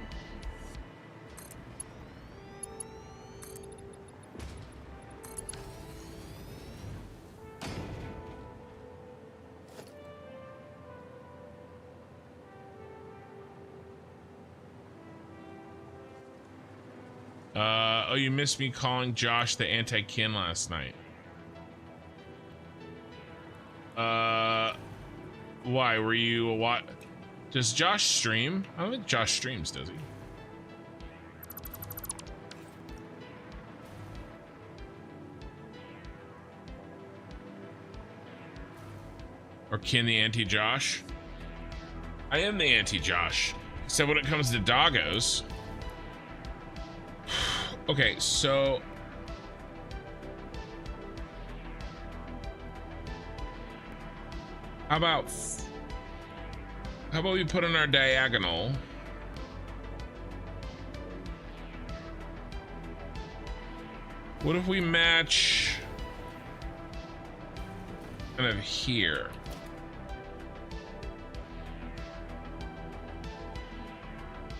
Speaker 1: Oh, you missed me calling Josh the anti-kin last night. Why were you what? Does Josh stream? I don't think Josh streams, does he? Or kin the anti-Josh? I am the anti-Josh. So when it comes to doggos. Okay, so how about we put in our diagonal? What if we match kind of here?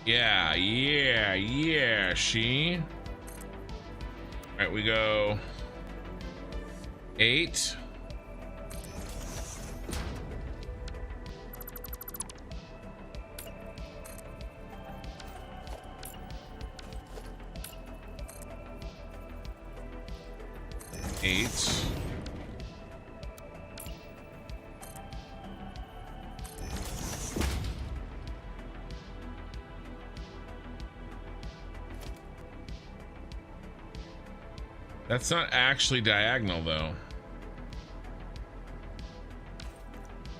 Speaker 1: Yeah, she. All right, we go 8. That's not actually diagonal though.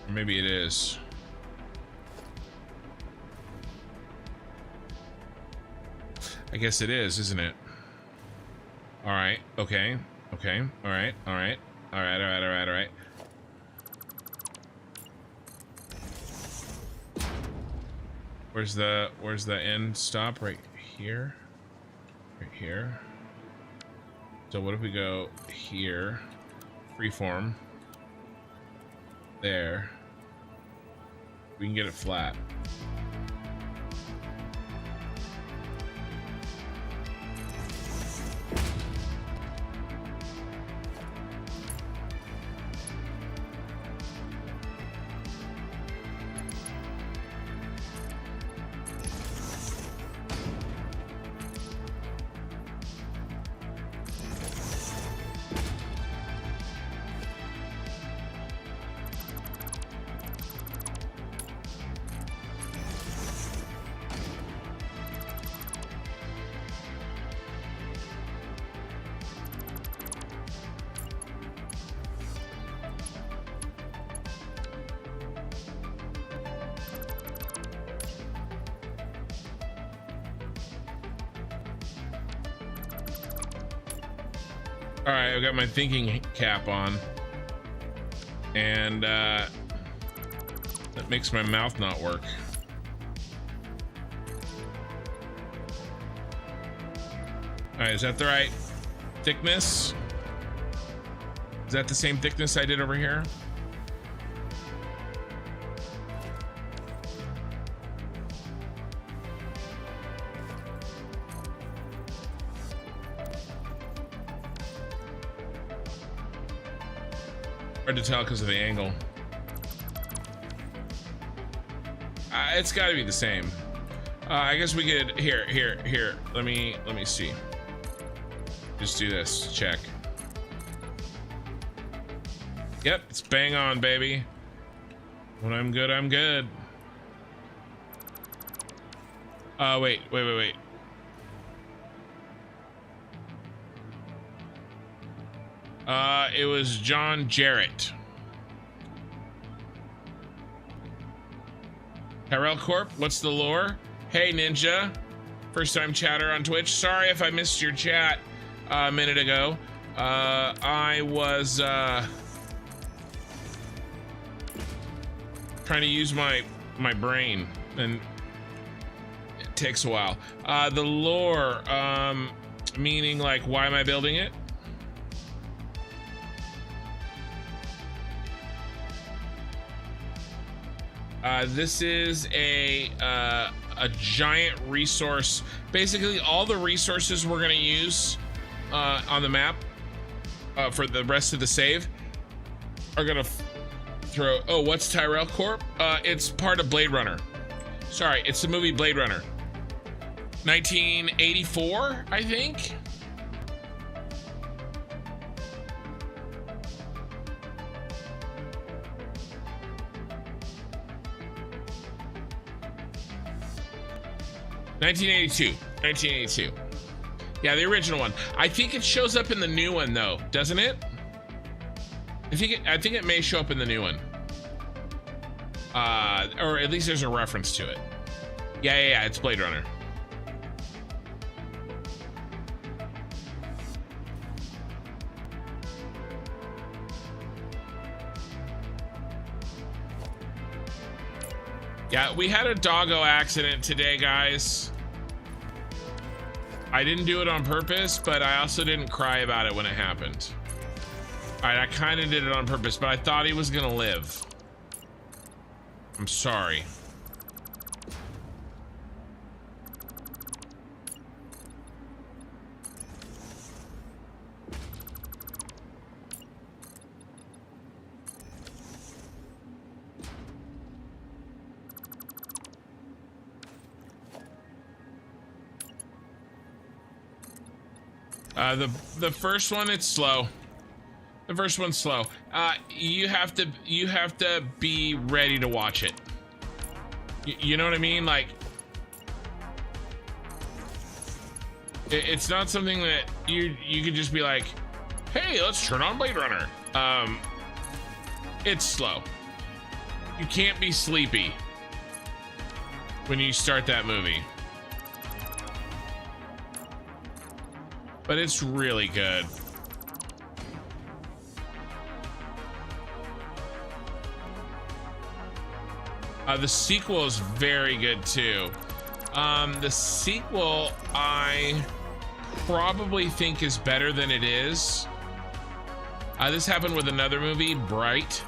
Speaker 1: Or maybe it is. I guess it is, isn't it? All right, okay, all right. Where's the end stop? Right here. Right here. So what if we go here, freeform, there, we can get it flat. All right, I've got my thinking cap on, and that makes my mouth not work. All right, is that the right thickness? Is that the same thickness I did over here? Hard to tell because of the angle. It's got to be the same. I guess we could here. Let me see. Just do this. Check. Yep, it's bang on, baby. When I'm good, I'm good. Wait. It was John Jarrett. Tyrell Corp, what's the lore? Hey, Ninja. First time chatter on Twitch. Sorry if I missed your chat a minute ago. I was trying to use my brain, and it takes a while. The lore, meaning like, why am I building it? This is a giant resource. Basically, all the resources we're gonna use on the map for the rest of the save are gonna throw. Oh, what's Tyrell Corp? It's part of Blade Runner. Sorry, it's the movie Blade Runner. 1984, I think. $1982. Yeah, the original one. I think it shows up in the new one though, doesn't it? I think it may show up in the new one. Or at least there's a reference to it. Yeah, it's Blade Runner. Yeah, we had a doggo accident today, guys. I didn't do it on purpose, but I also didn't cry about it when it happened. All right, I kind of did it on purpose, but I thought he was gonna live. I'm sorry. The first one, it's slow. The first one's slow. You have to be ready to watch it. You know what I mean? Like, it's not something that you could just be like, hey, let's turn on Blade Runner. It's slow. You can't be sleepy when you start that movie. But it's really good. The sequel is very good too. The sequel I probably think is better than it is. This happened with another movie, Bright.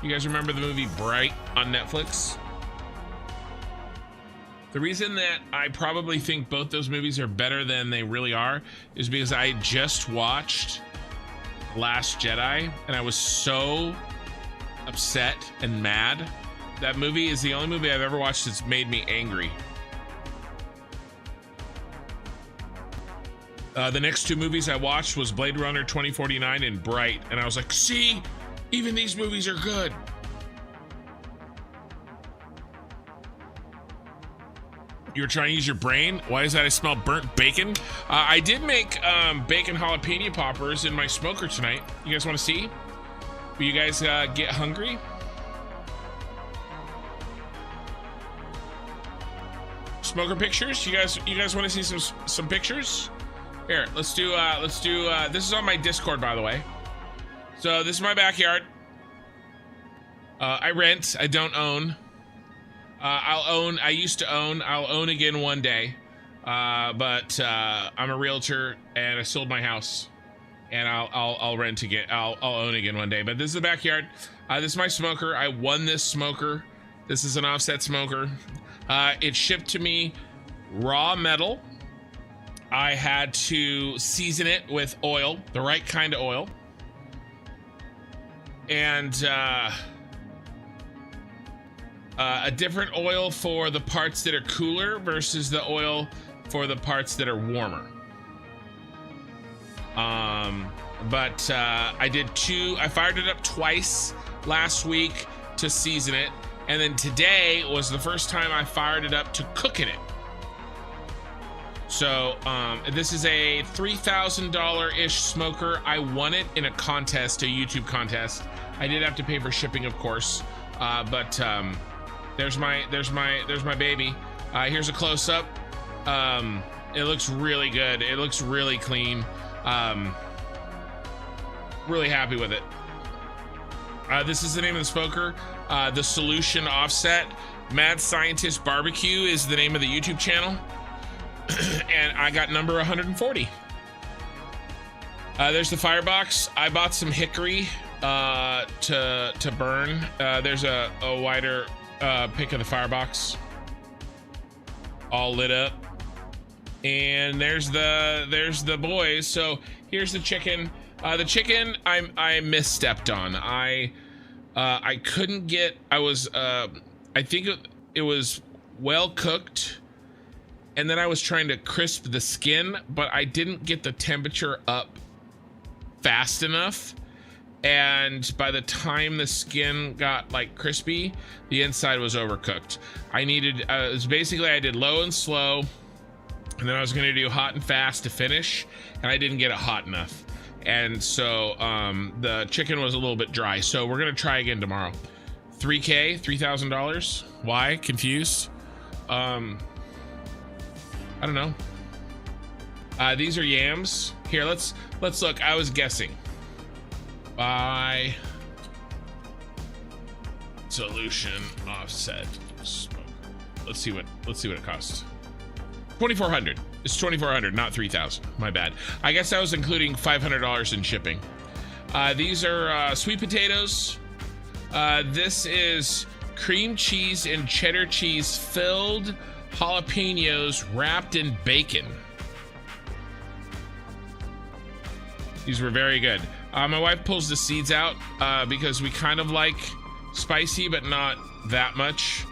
Speaker 1: You guys remember the movie Bright on Netflix? The reason that I probably think both those movies are better than they really are is because I just watched Last Jedi and I was so upset and mad. That movie is the only movie I've ever watched that's made me angry. The next two movies I watched was Blade Runner 2049 and Bright, and I was like, see, even these movies are good. You were trying to use your brain? Why is that I smell burnt bacon? I did make bacon jalapeno poppers in my smoker tonight. You guys want to see? Will you guys get hungry? Smoker pictures? You guys want to see some pictures? Here, let's do this is on my Discord, by the way. So this is my backyard. I rent, I don't own. I used to own, I'll own again one day. But I'm a realtor and I sold my house and I'll rent again. I'll own again one day, but this is the backyard. This is my smoker. I won this smoker. This is an offset smoker. It shipped to me raw metal. I had to season it with oil, the right kind of oil. And a different oil for the parts that are cooler versus the oil for the parts that are warmer. But I fired it up twice last week to season it. And then today was the first time I fired it up to cook in it. So this is a $3,000-ish smoker. I won it in a contest, a YouTube contest. I did have to pay for shipping, of course. But there's my baby. Here's a close-up. It looks really good. It looks really clean. Really happy with it. This is the name of the smoker. The Solution Offset. Mad Scientist Barbecue is the name of the YouTube channel. And I got number 140. There's the firebox. I bought some hickory to burn. There's a wider pic of the firebox, all lit up. And there's the boys. So here's the chicken. The chicken I misstepped on. I couldn't get. I think it was well cooked, and then I was trying to crisp the skin, but I didn't get the temperature up fast enough. And by the time the skin got like crispy, the inside was overcooked. I needed, it was basically I did low and slow, and then I was gonna do hot and fast to finish, and I didn't get it hot enough. And so the chicken was a little bit dry. So we're gonna try again tomorrow. $3K, $3,000. Why? Confused? I don't know. These are yams. Here, let's look. I was guessing. Buy solution offset smoke. Let's see what it costs. 2,400. It's 2,400, not 3,000. My bad. I guess I was including $500 in shipping. These are sweet potatoes. This is cream cheese and cheddar cheese filled jalapenos wrapped in bacon. These were very good. My wife pulls the seeds out because we kind of like spicy, but not that much.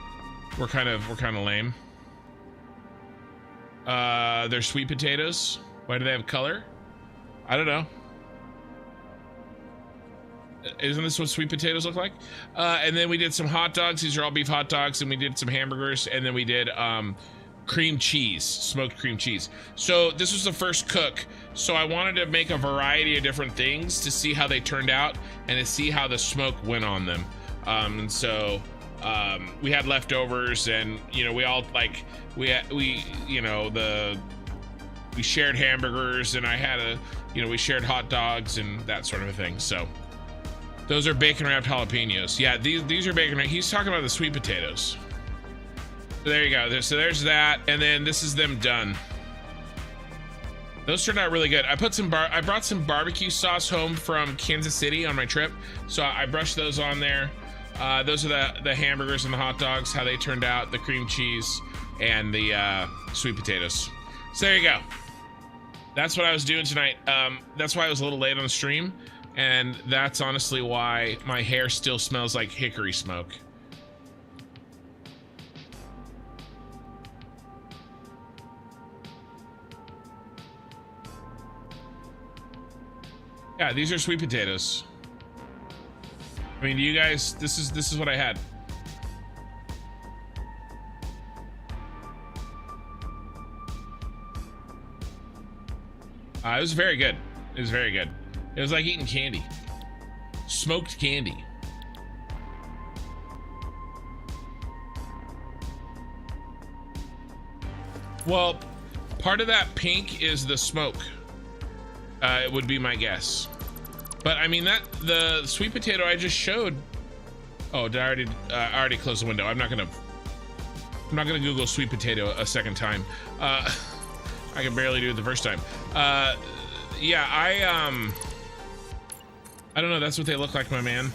Speaker 1: We're kind of lame. They're sweet potatoes. Why do they have color? I don't know. Isn't this what sweet potatoes look like? And then we did some hot dogs. These are all beef hot dogs, and we did some hamburgers, and then we did cream cheese, smoked cream cheese. So this was the first cook. So I wanted to make a variety of different things to see how they turned out and to see how the smoke went on them. And so we had leftovers, and you know, we all like we shared hamburgers, and I had we shared hot dogs and that sort of a thing. So those are bacon wrapped jalapenos. Yeah, these are bacon wrapped. He's talking about the sweet potatoes. So there you go. So there's that, and then this is them done. Those turned out really good. I brought some barbecue sauce home from Kansas City on my trip, so I brushed those on there. Those are the hamburgers and the hot dogs, how they turned out, the cream cheese and the sweet potatoes. So there you go. That's what I was doing tonight. That's why I was a little late on the stream, and that's honestly why my hair still smells like hickory smoke. Yeah, these are sweet potatoes. I mean, you guys, this is what I had. It was very good. It was very good. It was like eating candy. Smoked candy. Well, part of that pink is the smoke. It would be my guess. But I mean, the sweet potato I just showed. Oh, did I already closed the window. I'm not gonna Google sweet potato a second time. I can barely do it the first time. Yeah, I don't know. That's what they look like, my man.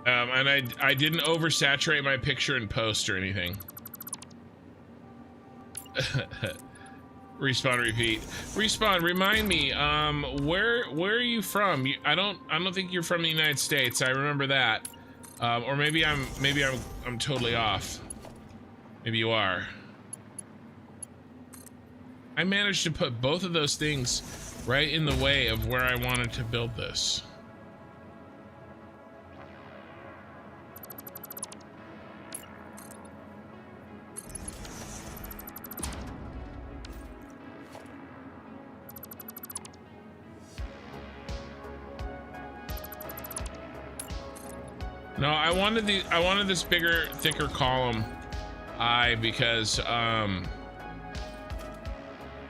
Speaker 1: And I didn't oversaturate my picture in post or anything. Respawn, repeat. Respawn, remind me, where are you from? I don't think you're from the United States. I remember that. Or maybe I'm totally off. Maybe you are. I managed to put both of those things right in the way of where I wanted to build this. No, I wanted this bigger, thicker column because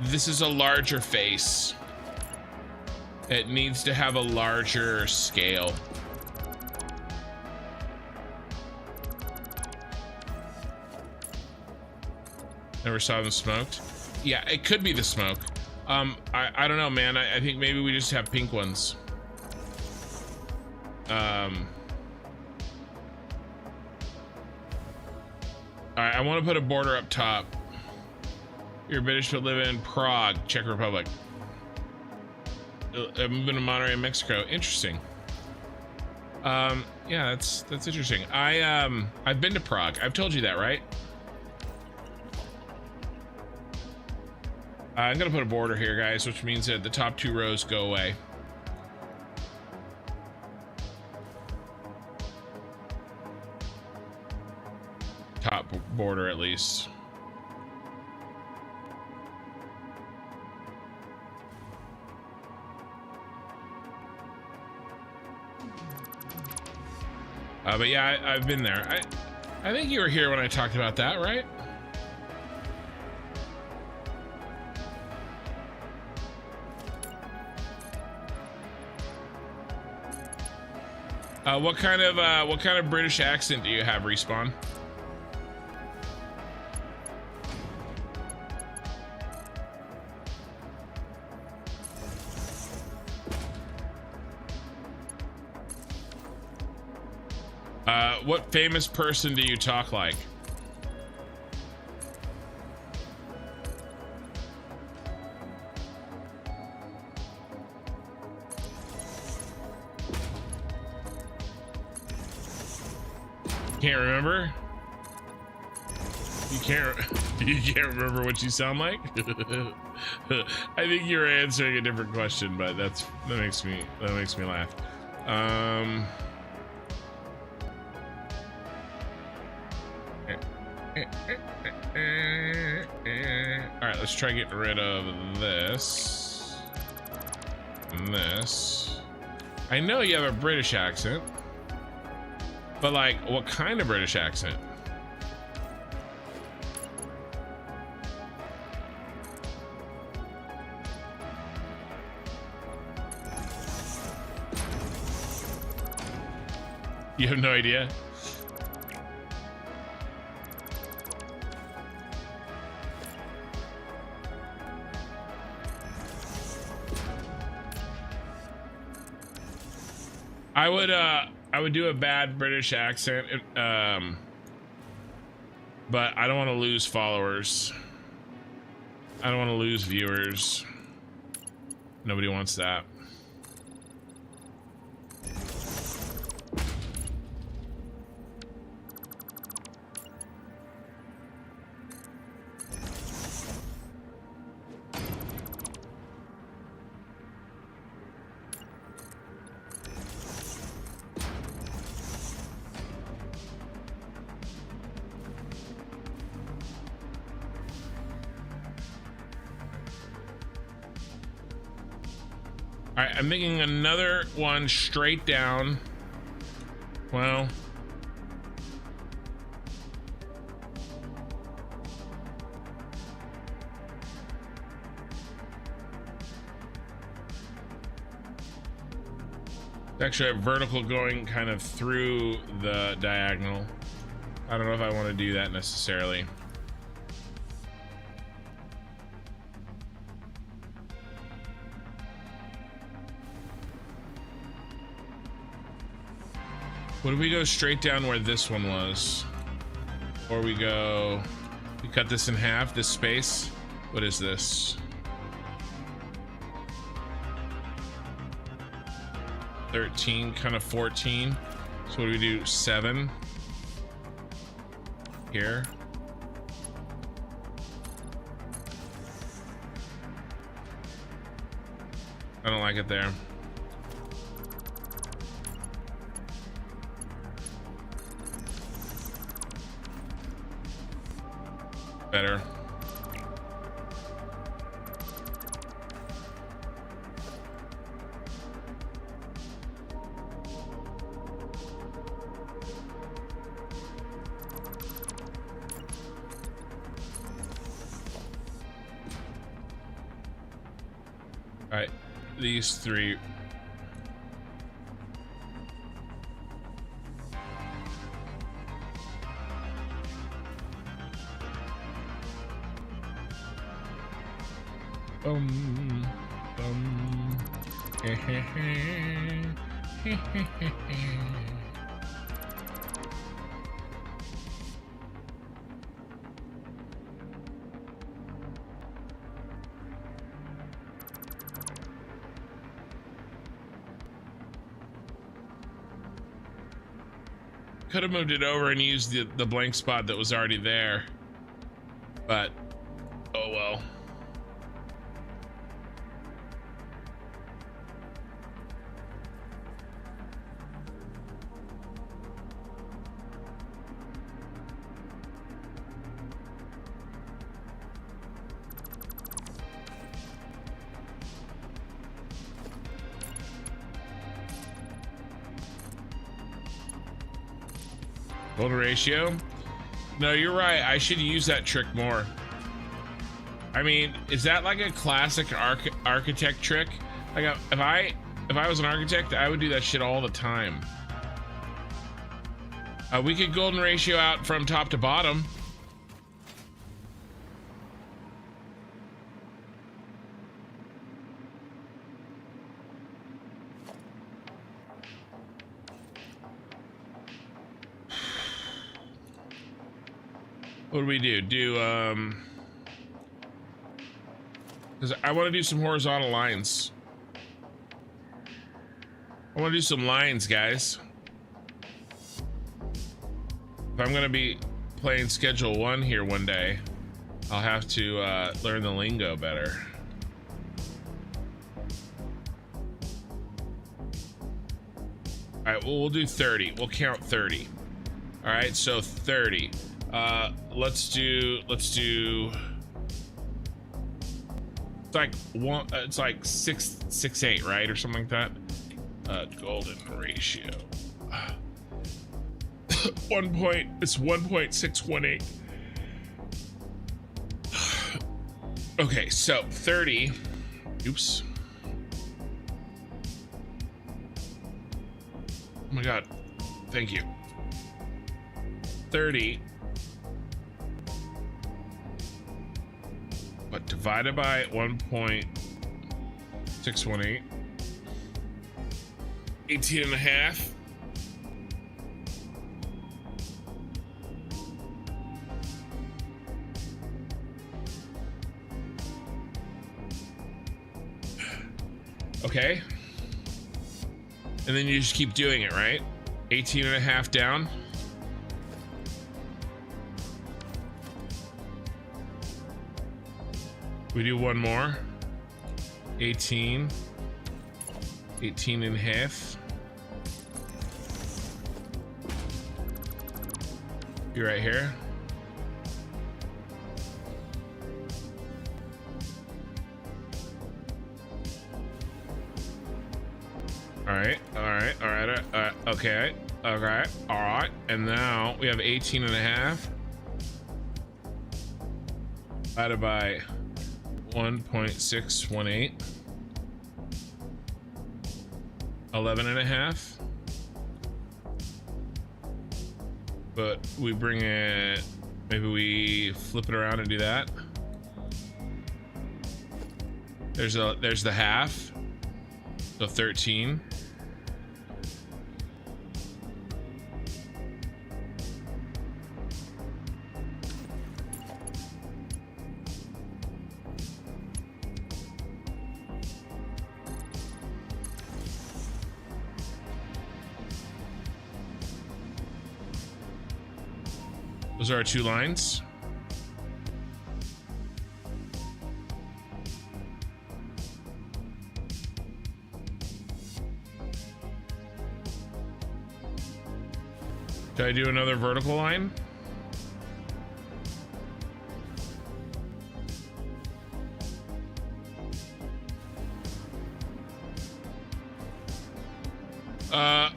Speaker 1: this is a larger face. It needs to have a larger scale. Never saw them smoked. Yeah, it could be the smoke. I don't know, man. I think maybe we just have pink ones. All right, I want to put a border up top. You're British but live in Prague, Czech Republic. I'm moving to Monterrey, Mexico. Interesting. Yeah, that's interesting. I've been to Prague. I've told you that, right? I'm gonna put a border here, guys, which means that the top 2 rows go away. Top border, at least. But yeah, I've been there. I think you were here when I talked about that, right? What kind of British accent do you have, Respawn? What famous person do you talk like? Can't remember? You can't remember what you sound like? I think you're answering a different question, but that makes me laugh. All right, let's try getting rid of this and this. I know you have a British accent, but like, what kind of British accent? You have no idea? I would do a bad British accent, but I don't want to lose followers. I don't want to lose viewers. Nobody wants that. All right, I'm making another one straight down. Well, actually I have vertical going kind of through the diagonal. I don't know if I want to do that necessarily. Would we go straight down where this one was? Or we cut this in half, this space? What is this? 13, kind of 14. So what do we do? 7 here. I don't like it there. Better. All right, these 3. Could have moved it over and used the blank spot that was already there, but oh well. Golden ratio. No, you're right. I should use that trick more. I mean, is that like a classic architect trick? Like, if I was an architect, I would do that shit all the time. We could golden ratio out from top to bottom. What do we do? Because I want to do some horizontal lines. I want to do some lines, guys. If I'm going to be playing Schedule 1 here one day, I'll have to learn the lingo better. All right, well, we'll do 30. We'll count 30. All right, so 30. Let's do it's like one, it's like 668, right, or something like that. Golden ratio. It's 1.618. Okay, so 30. Oops. Oh my god. Thank you. 30. But divided by 1.618. 18 and a half. Okay. And then you just keep doing it, right? 18 and a half down. We do one more. 18 and a half. Be right here. Okay, all right. And now we have 18 and a half divided by 1.618. 11 and a half. But we bring it, maybe we flip it around and do that. There's the half. So 13. Those are our two lines. Did I do another vertical line?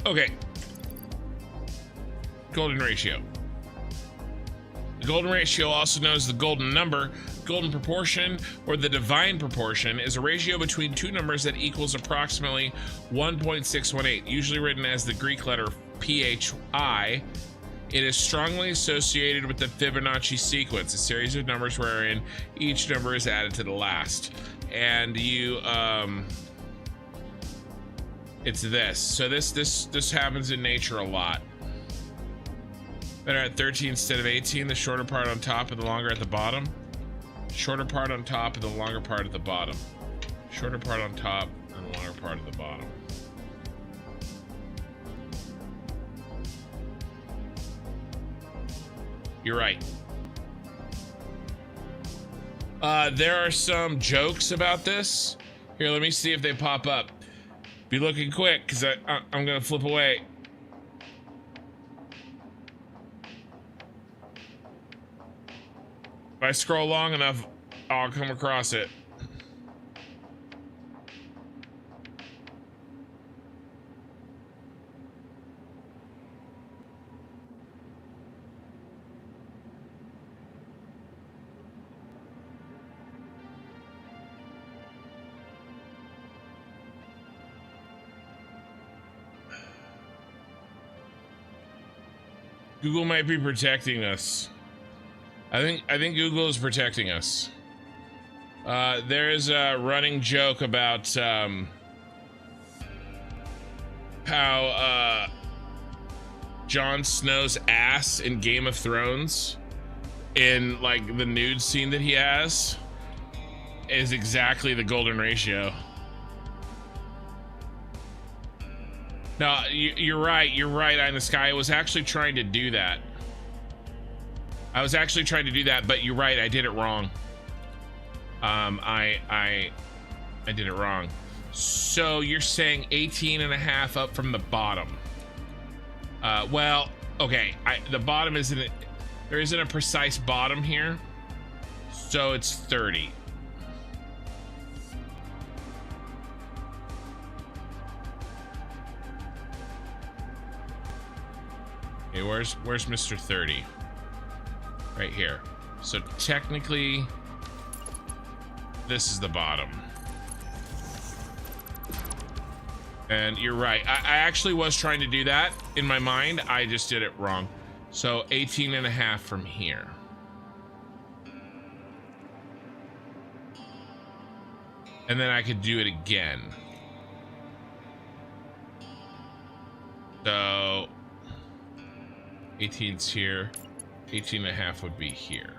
Speaker 1: Okay. Golden ratio. The golden ratio, also known as the golden number, golden proportion, or the divine proportion, is a ratio between two numbers that equals approximately 1.618, usually written as the Greek letter PHI. It is strongly associated with the Fibonacci sequence, a series of numbers wherein each number is added to the last. And you, it's this. So this happens in nature a lot. Better at 13 instead of 18, the shorter part on top and the longer at the bottom. Shorter part on top and the longer part at the bottom. Shorter part on top and the longer part at the bottom. You're right. There are some jokes about this. Here, let me see if they pop up. Be looking quick, because I'm gonna flip away. If I scroll long enough, I'll come across it. Google might be protecting us. I think Google is protecting us. There is a running joke about how Jon Snow's ass in Game of Thrones, in like the nude scene that he has, is exactly the golden ratio. No, you're right. You're right, Eye in the Sky. I was actually trying to do that. But you're right. I did it wrong. I did it wrong. So you're saying 18 and a half up from the bottom. Well, okay. The bottom isn't. There isn't a precise bottom here. So it's 30. Okay, where's Mr. 30? Right here. So technically, this is the bottom. And you're right. I actually was trying to do that in my mind. I just did it wrong. So 18 and a half from here. And then I could do it again. So 18's here. 18 and a half would be here.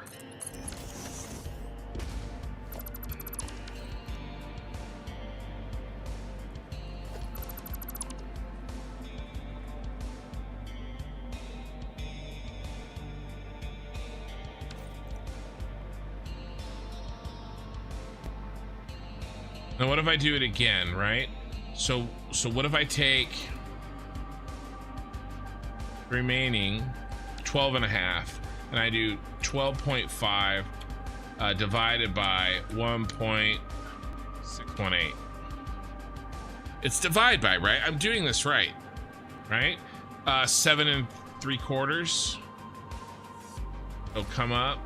Speaker 1: Now what if I do it again, right? So what if I take remaining 12 and a half and I do 12.5 divided by 1.618. It's divide by, right? I'm doing this right? 7 3/4. It'll come up.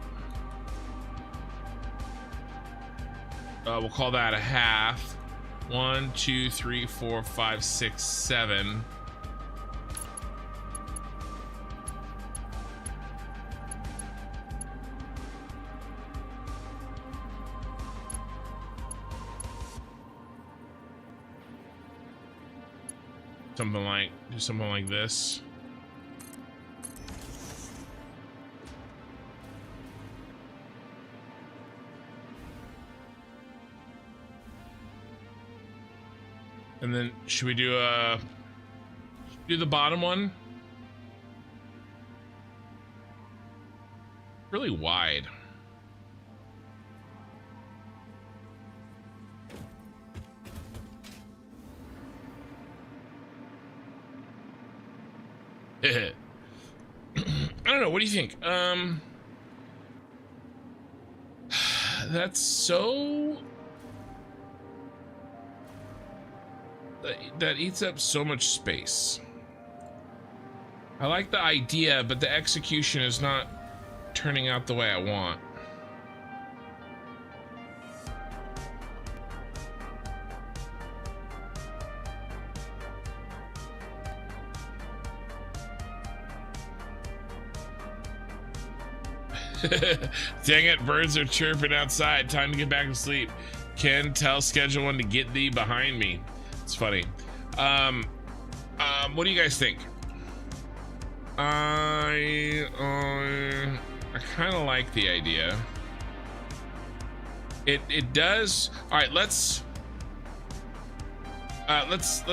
Speaker 1: We'll call that a half. 1, 2, 3, 4, 5, 6, 7. Do something like this. And then should we do the bottom one? Really wide. I don't know. What do you think? That's so... That eats up so much space. I like the idea, but the execution is not turning out the way I want. Dang it, birds are chirping outside. Time to get back to sleep. Ken, tell schedule one to get thee behind me. It's funny. What do you guys think? I kind of like the idea. It does. All right, let's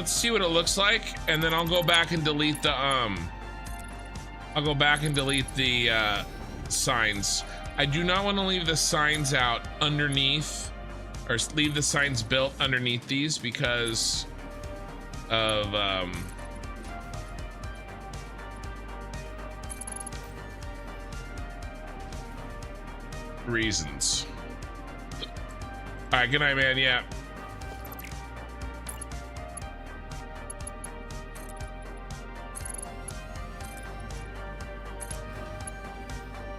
Speaker 1: see what it looks like, and then I'll go back and delete the signs. I do not want to leave the signs out underneath, or leave the signs built underneath these because of reasons. All right, good night, man. Yeah.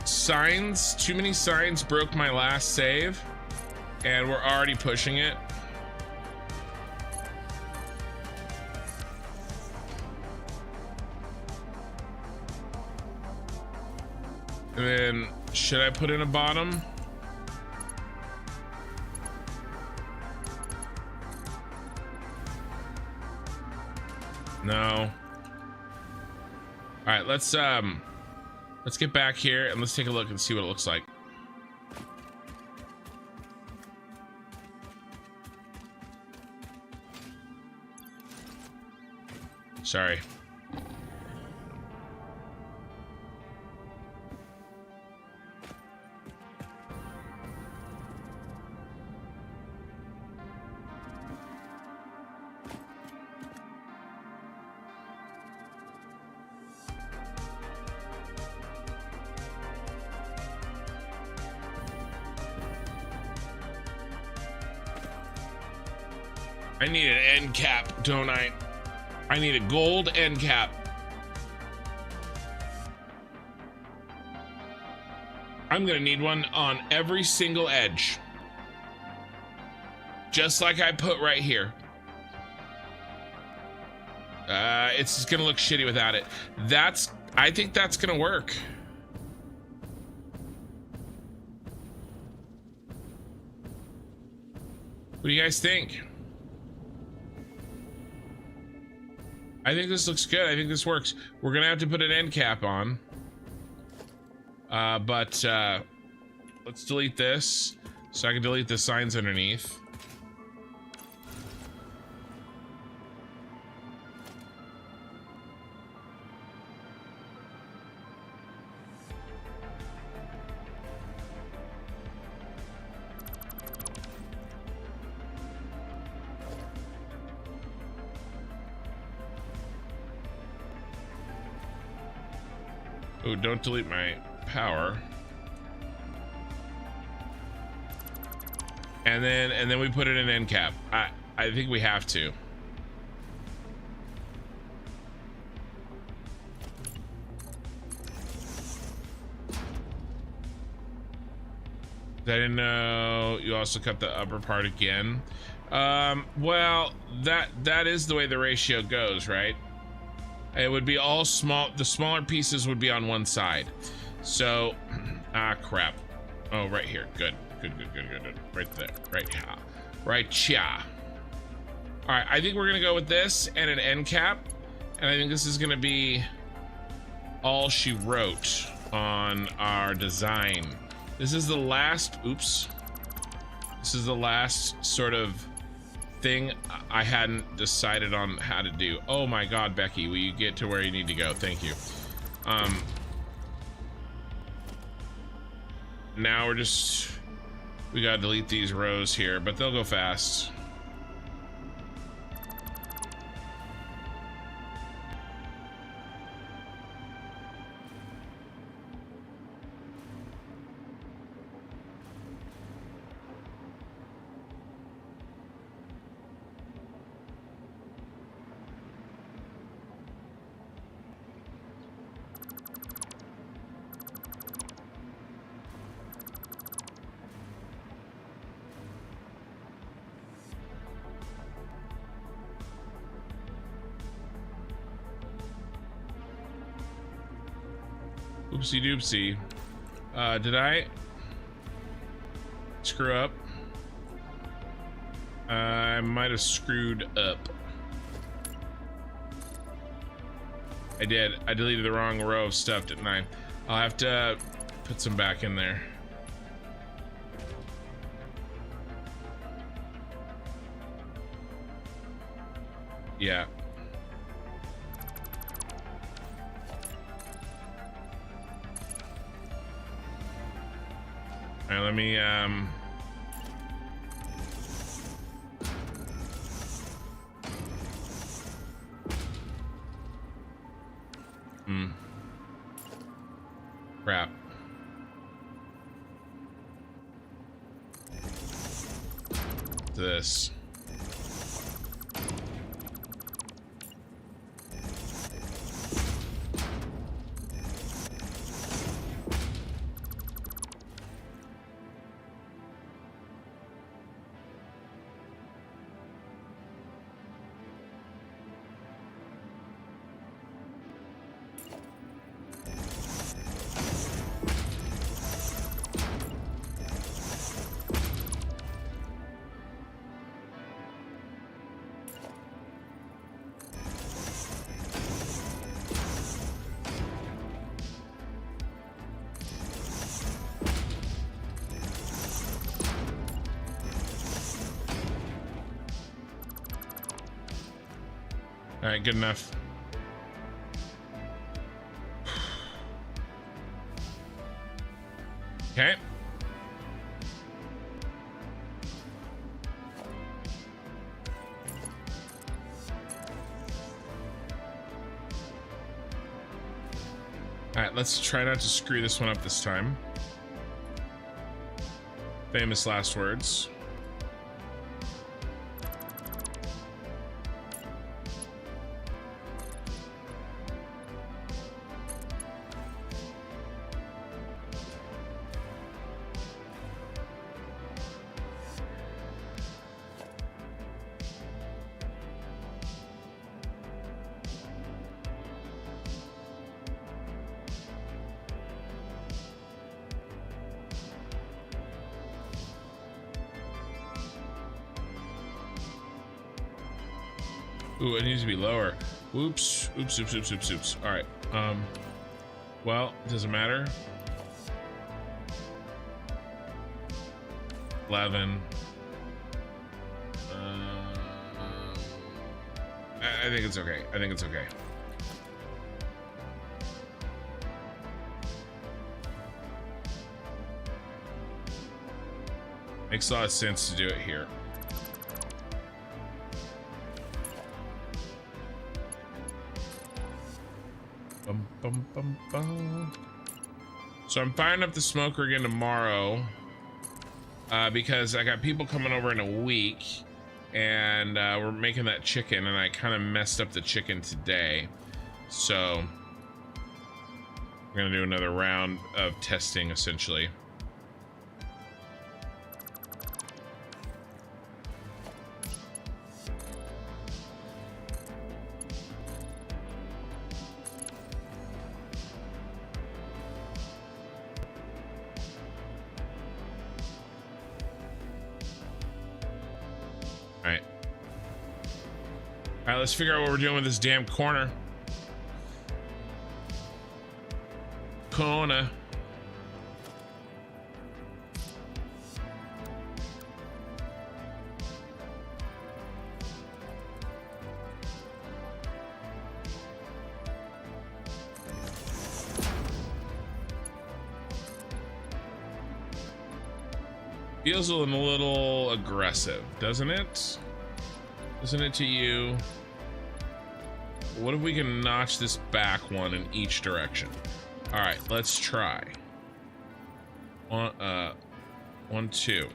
Speaker 1: Signs, too many signs broke my last save, and we're already pushing it. And then, should I put in a bottom? No. All right, let's get back here and let's take a look and see what it looks like. Sorry. I need an end cap, don't I? I need a gold end cap. I'm gonna need one on every single edge. Just like I put right here. It's just gonna look shitty without it. I think that's gonna work. What do you guys think? I think this looks good. I think this works. We're gonna have to put an end cap on. But let's delete this so I can delete the signs underneath. Oh, don't delete my power. And then we put it in end cap. I think we have to. I didn't know you also cut the upper part again. Well, that is the way the ratio goes, right? It would be all small. The smaller pieces would be on one side. So, crap. Oh, right here. Good. Right there. Right here. Right here. All right. I think we're going to go with this and an end cap. And I think this is going to be all she wrote on our design. This is the last, oops. This is the last sort of thing I hadn't decided on how to do. Oh my God, Becky, will you get to where you need to go? Thank you. Now we gotta delete these rows here, but they'll go fast. Oopsie doopsie. Did I screw up? I might have screwed up. I did. I deleted the wrong row of stuff, didn't I? I'll have to put some back in there. Yeah. All right, let me crap. This. All right, good enough. Okay. All right, let's try not to screw this one up this time. Famous last words. Ooh, it needs to be lower. Oops, oops, oops, oops, oops, oops. All right. Well, it doesn't matter. 11. I think it's okay. I think it's okay. Makes a lot of sense to do it here. Bum, bum, bum, bum. So I'm firing up the smoker again tomorrow because I got people coming over in a week, and we're making that chicken, and I kind of messed up the chicken today. So we're gonna do another round of testing, essentially. All right, let's figure out what we're doing with this damn corner. Corner. Feels a little aggressive, doesn't it? Isn't it to you? What if we can notch this back one in each direction? All right, let's try. 1, 2.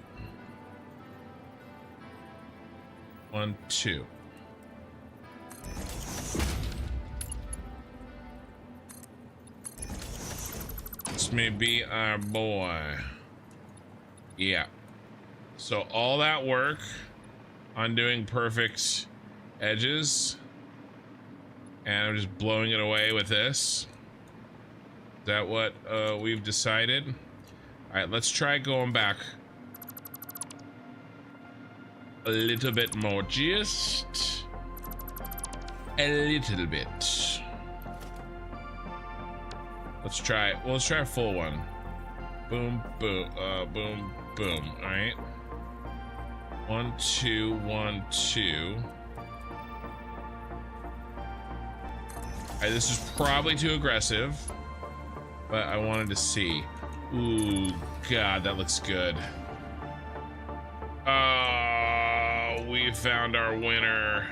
Speaker 1: 1, 2. This may be our boy. Yeah. So all that work on doing perfect edges, and I'm just blowing it away with this. Is that what we've decided? All right, let's try going back a little bit more, just a little bit. Let's try, well, let's try a full one. Boom, boom, boom, boom. All right. 1, 2, 1, 2. All right, this is probably too aggressive, but I wanted to see. Ooh, God, that looks good. Oh, we found our winner.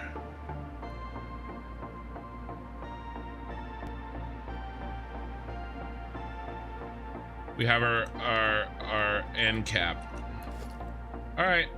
Speaker 1: We have our end cap. All right.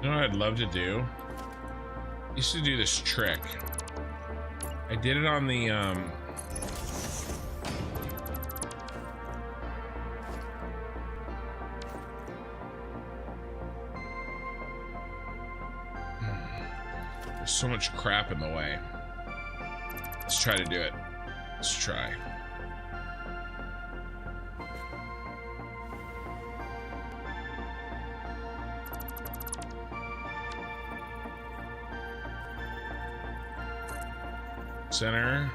Speaker 1: You know what I'd love to do? I used to do this trick. I did it on the there's so much crap in the way. Let's try to do it. Let's try. Center.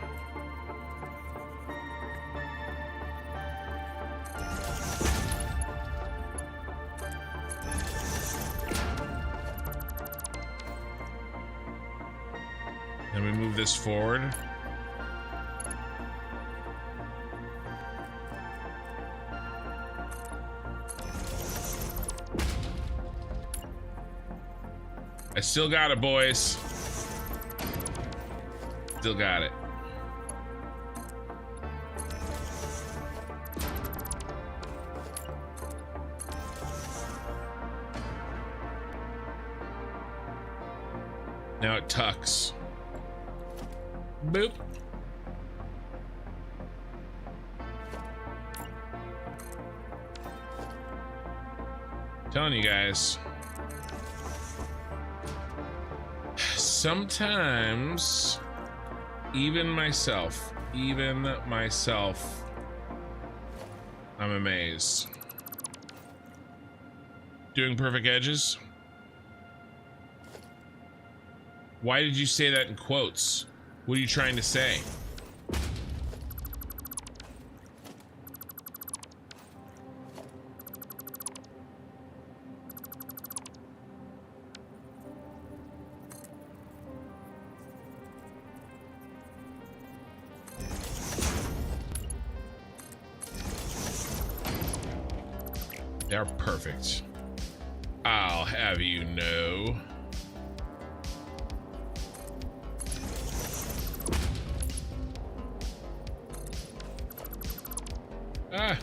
Speaker 1: Then we move this forward. I still got it, boys. Still got it. Now it tucks. Boop. Telling you guys. Sometimes even myself, I'm amazed. Doing perfect edges? Why did you say that in quotes? What are you trying to say? They're perfect. I'll have you know. Ah.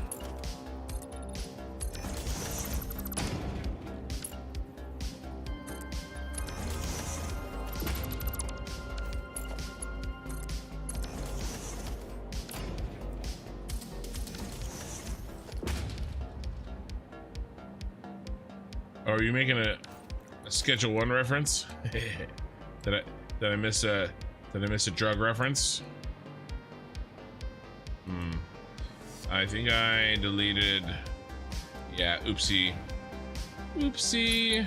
Speaker 1: Oh, are you making a Schedule 1 reference? Did I miss a drug reference? I think I deleted. Yeah, oopsie. Oopsie.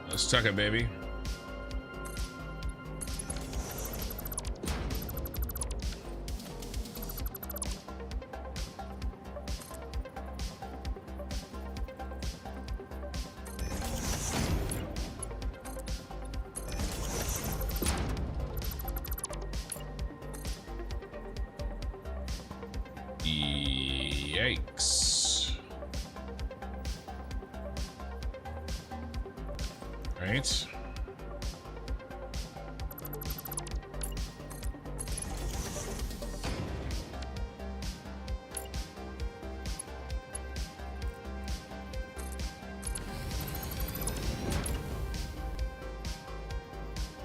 Speaker 1: Let's tuck it, baby. Yikes. Right.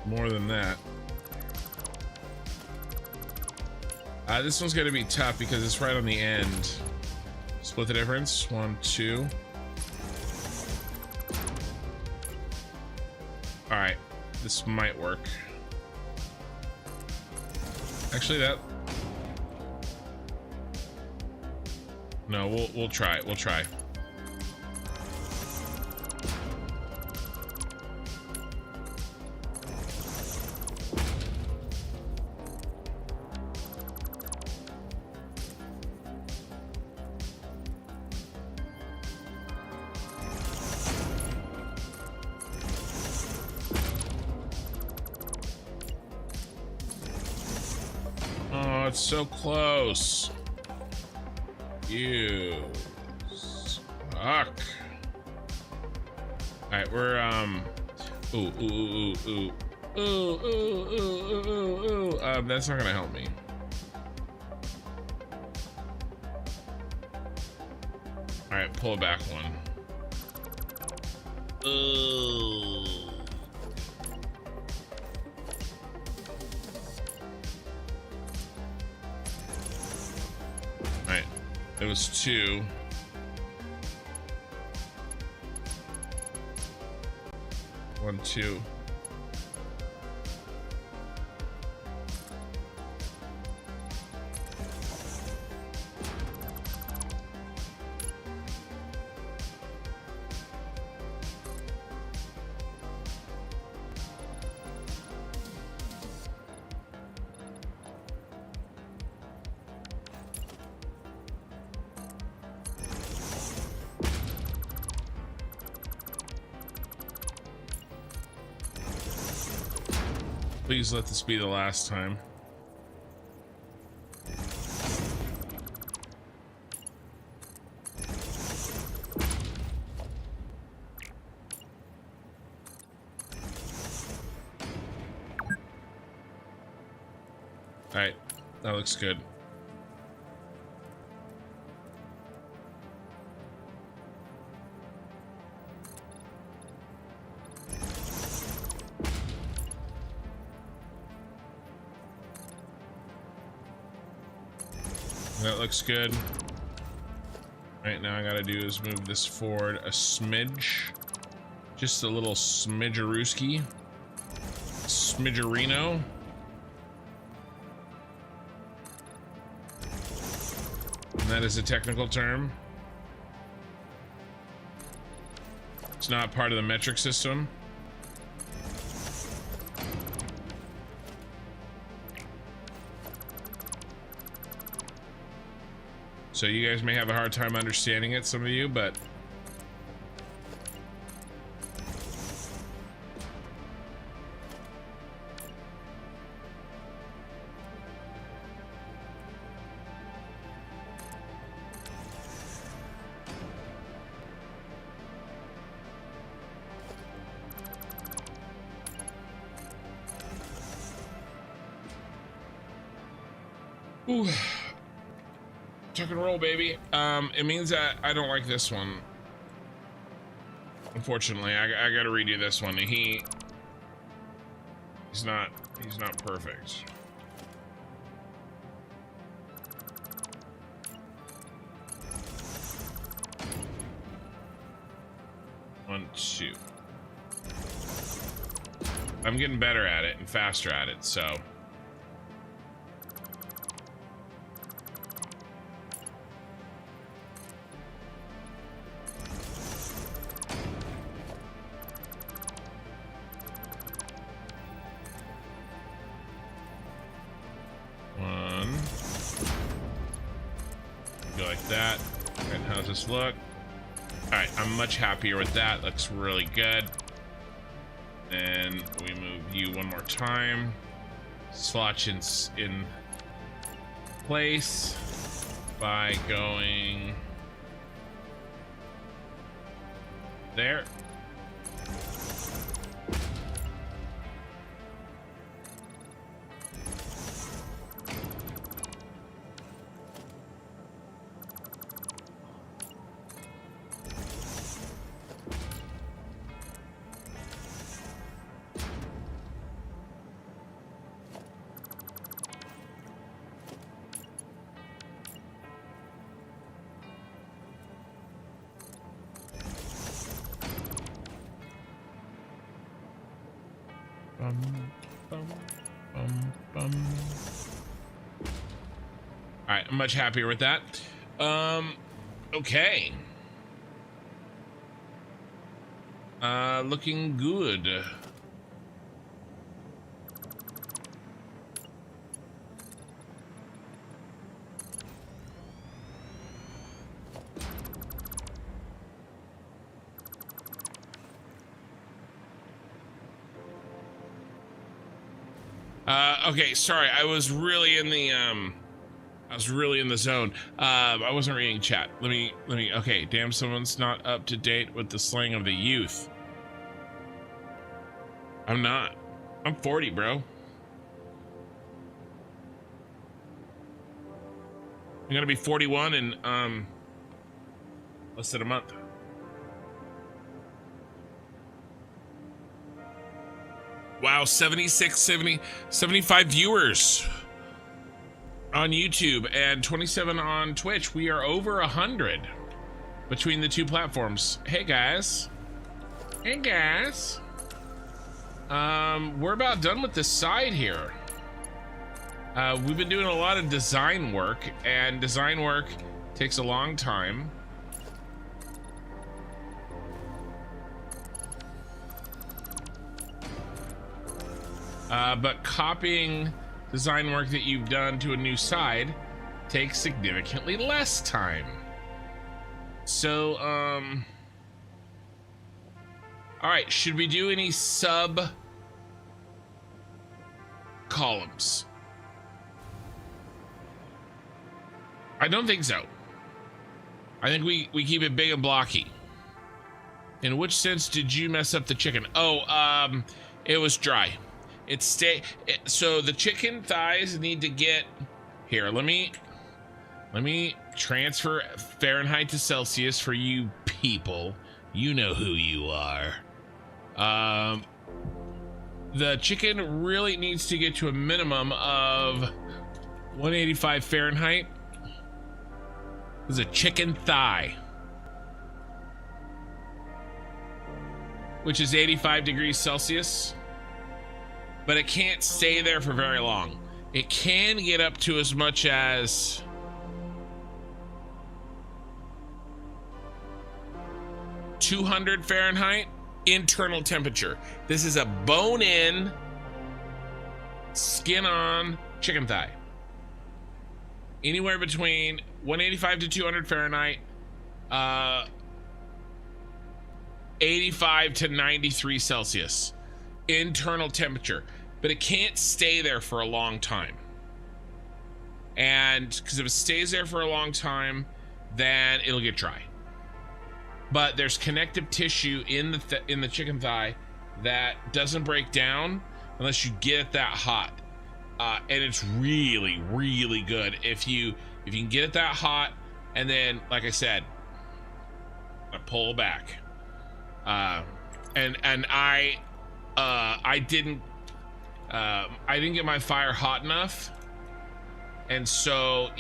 Speaker 1: More than that. This one's gonna be tough because it's right on the end. Split the difference. 1, 2. All right, this might work. Actually, that. No, we'll try. We'll try. Oh, it's so close. You suck. All right, we're that's not gonna help me. All right, pull back one. All right, it was 2. One, 2. Please let this be the last time. All right, that looks good. That looks good. Right now, I gotta do is move this forward a smidge, just a little smidgerooski, smidgerino. And that is a technical term. It's not part of the metric system. So you guys may have a hard time understanding it, some of you, but ooh. Tuck and roll, baby. It means that I don't like this one. Unfortunately, I gotta redo this one. He's not perfect. One, 2. I'm getting better at it and faster at it, so. That. And how's this look? All right, I'm much happier with that. Looks really good. And we move you one more time. Slot in place by going there. All right, I'm much happier with that. Okay. Looking good. Okay, sorry, I was really in the zone. I wasn't reading chat. Let me, okay, damn, someone's not up to date with the slang of the youth. I'm not. I'm 40, bro. I'm gonna be 41 in, less than a month. Wow, 75 viewers on YouTube and 27 on Twitch. We are over 100 between the two platforms. Hey guys. Hey guys. We're about done with this side here. We've been doing a lot of design work, and design work takes a long time. But copying design work that you've done to a new side takes significantly less time. So, all right, should we do any sub columns? I don't think so. I think we keep it big and blocky. In which sense did you mess up the chicken? Oh, it was dry. So the chicken thighs need to get here. Let me transfer Fahrenheit to Celsius for you people. You know who you are. The chicken really needs to get to a minimum of 185 Fahrenheit. This is a chicken thigh, which is 85 degrees Celsius. But it can't stay there for very long. It can get up to as much as 200 Fahrenheit internal temperature. This is a bone-in, skin-on chicken thigh. Anywhere between 185 to 200 Fahrenheit, 85 to 93 Celsius. Internal temperature, but it can't stay there for a long time. And because if it stays there for a long time, then it'll get dry. But there's connective tissue in the chicken thigh that doesn't break down unless you get it that hot. And it's really, really good if you can get it that hot, and then, like I said, pull back. And I didn't get my fire hot enough, and so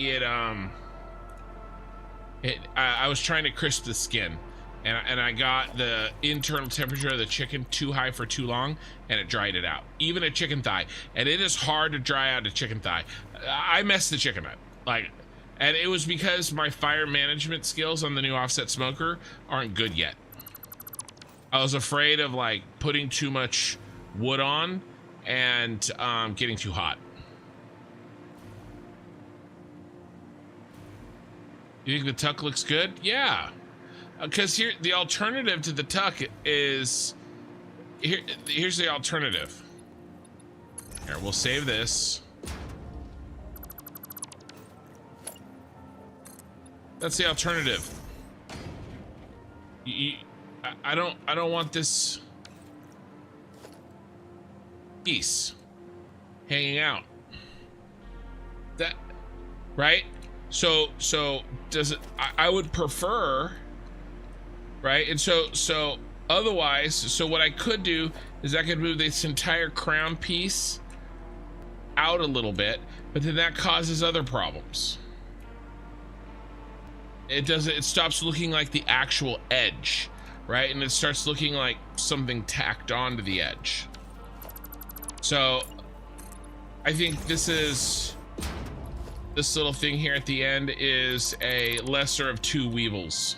Speaker 1: I was trying to crisp the skin, and I got the internal temperature of the chicken too high for too long, and it dried it out. Even a chicken thigh, and it is hard to dry out a chicken thigh. I messed the chicken up, and it was because my fire management skills on the new offset smoker aren't good yet. I was afraid of putting too much wood on and getting too hot. You think the tuck looks good? Yeah, because here the alternative to the tuck is here's the alternative. Here, we'll save this. That's the alternative. I don't want this piece hanging out. That right? So does it? I would prefer, right? And so otherwise, so what I could do is I could move this entire crown piece out a little bit, but then that causes other problems. It stops looking like the actual edge, right? And it starts looking like something tacked onto the edge. So I think this little thing here at the end is a lesser of two weevils.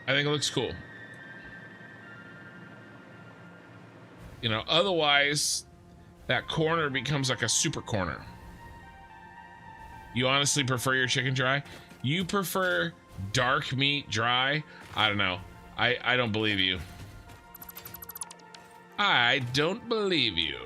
Speaker 1: I think it looks cool. You know, otherwise that corner becomes like a super corner. You honestly prefer your chicken dry? You prefer dark meat dry? I don't know. I don't believe you. I don't believe you.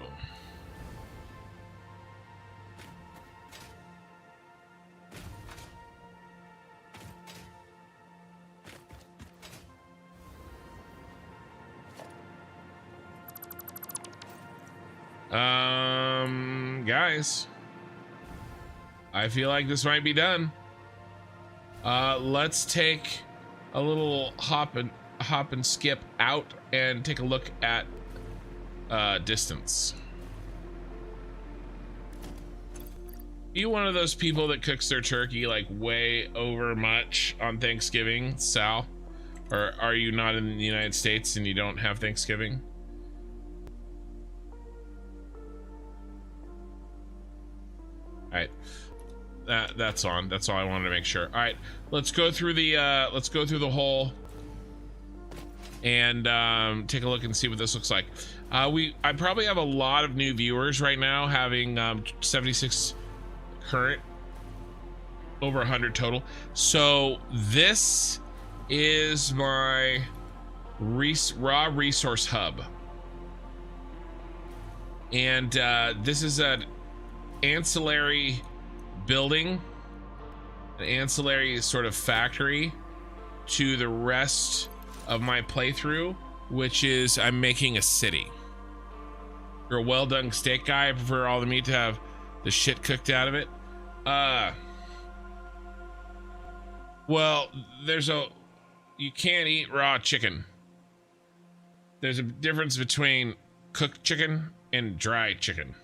Speaker 1: Guys, I feel like this might be done. Let's take a little hop and skip out and take a look at distance. You one of those people that cooks their turkey like way over much on Thanksgiving, Sal? Or are you not in the United States and you don't have Thanksgiving? All right, that's on. That's all I wanted to make sure. All right, let's go through the whole and take a look and see what this looks like. I probably have a lot of new viewers right now, having 76 current, over 100 total. So this is my raw resource hub, and this is an ancillary building, an ancillary sort of factory to the rest of my playthrough, which is I'm making a city. You're a well done steak guy. I prefer all the meat to have the shit cooked out of it. Well, you can't eat raw chicken. There's a difference between cooked chicken and dry chicken.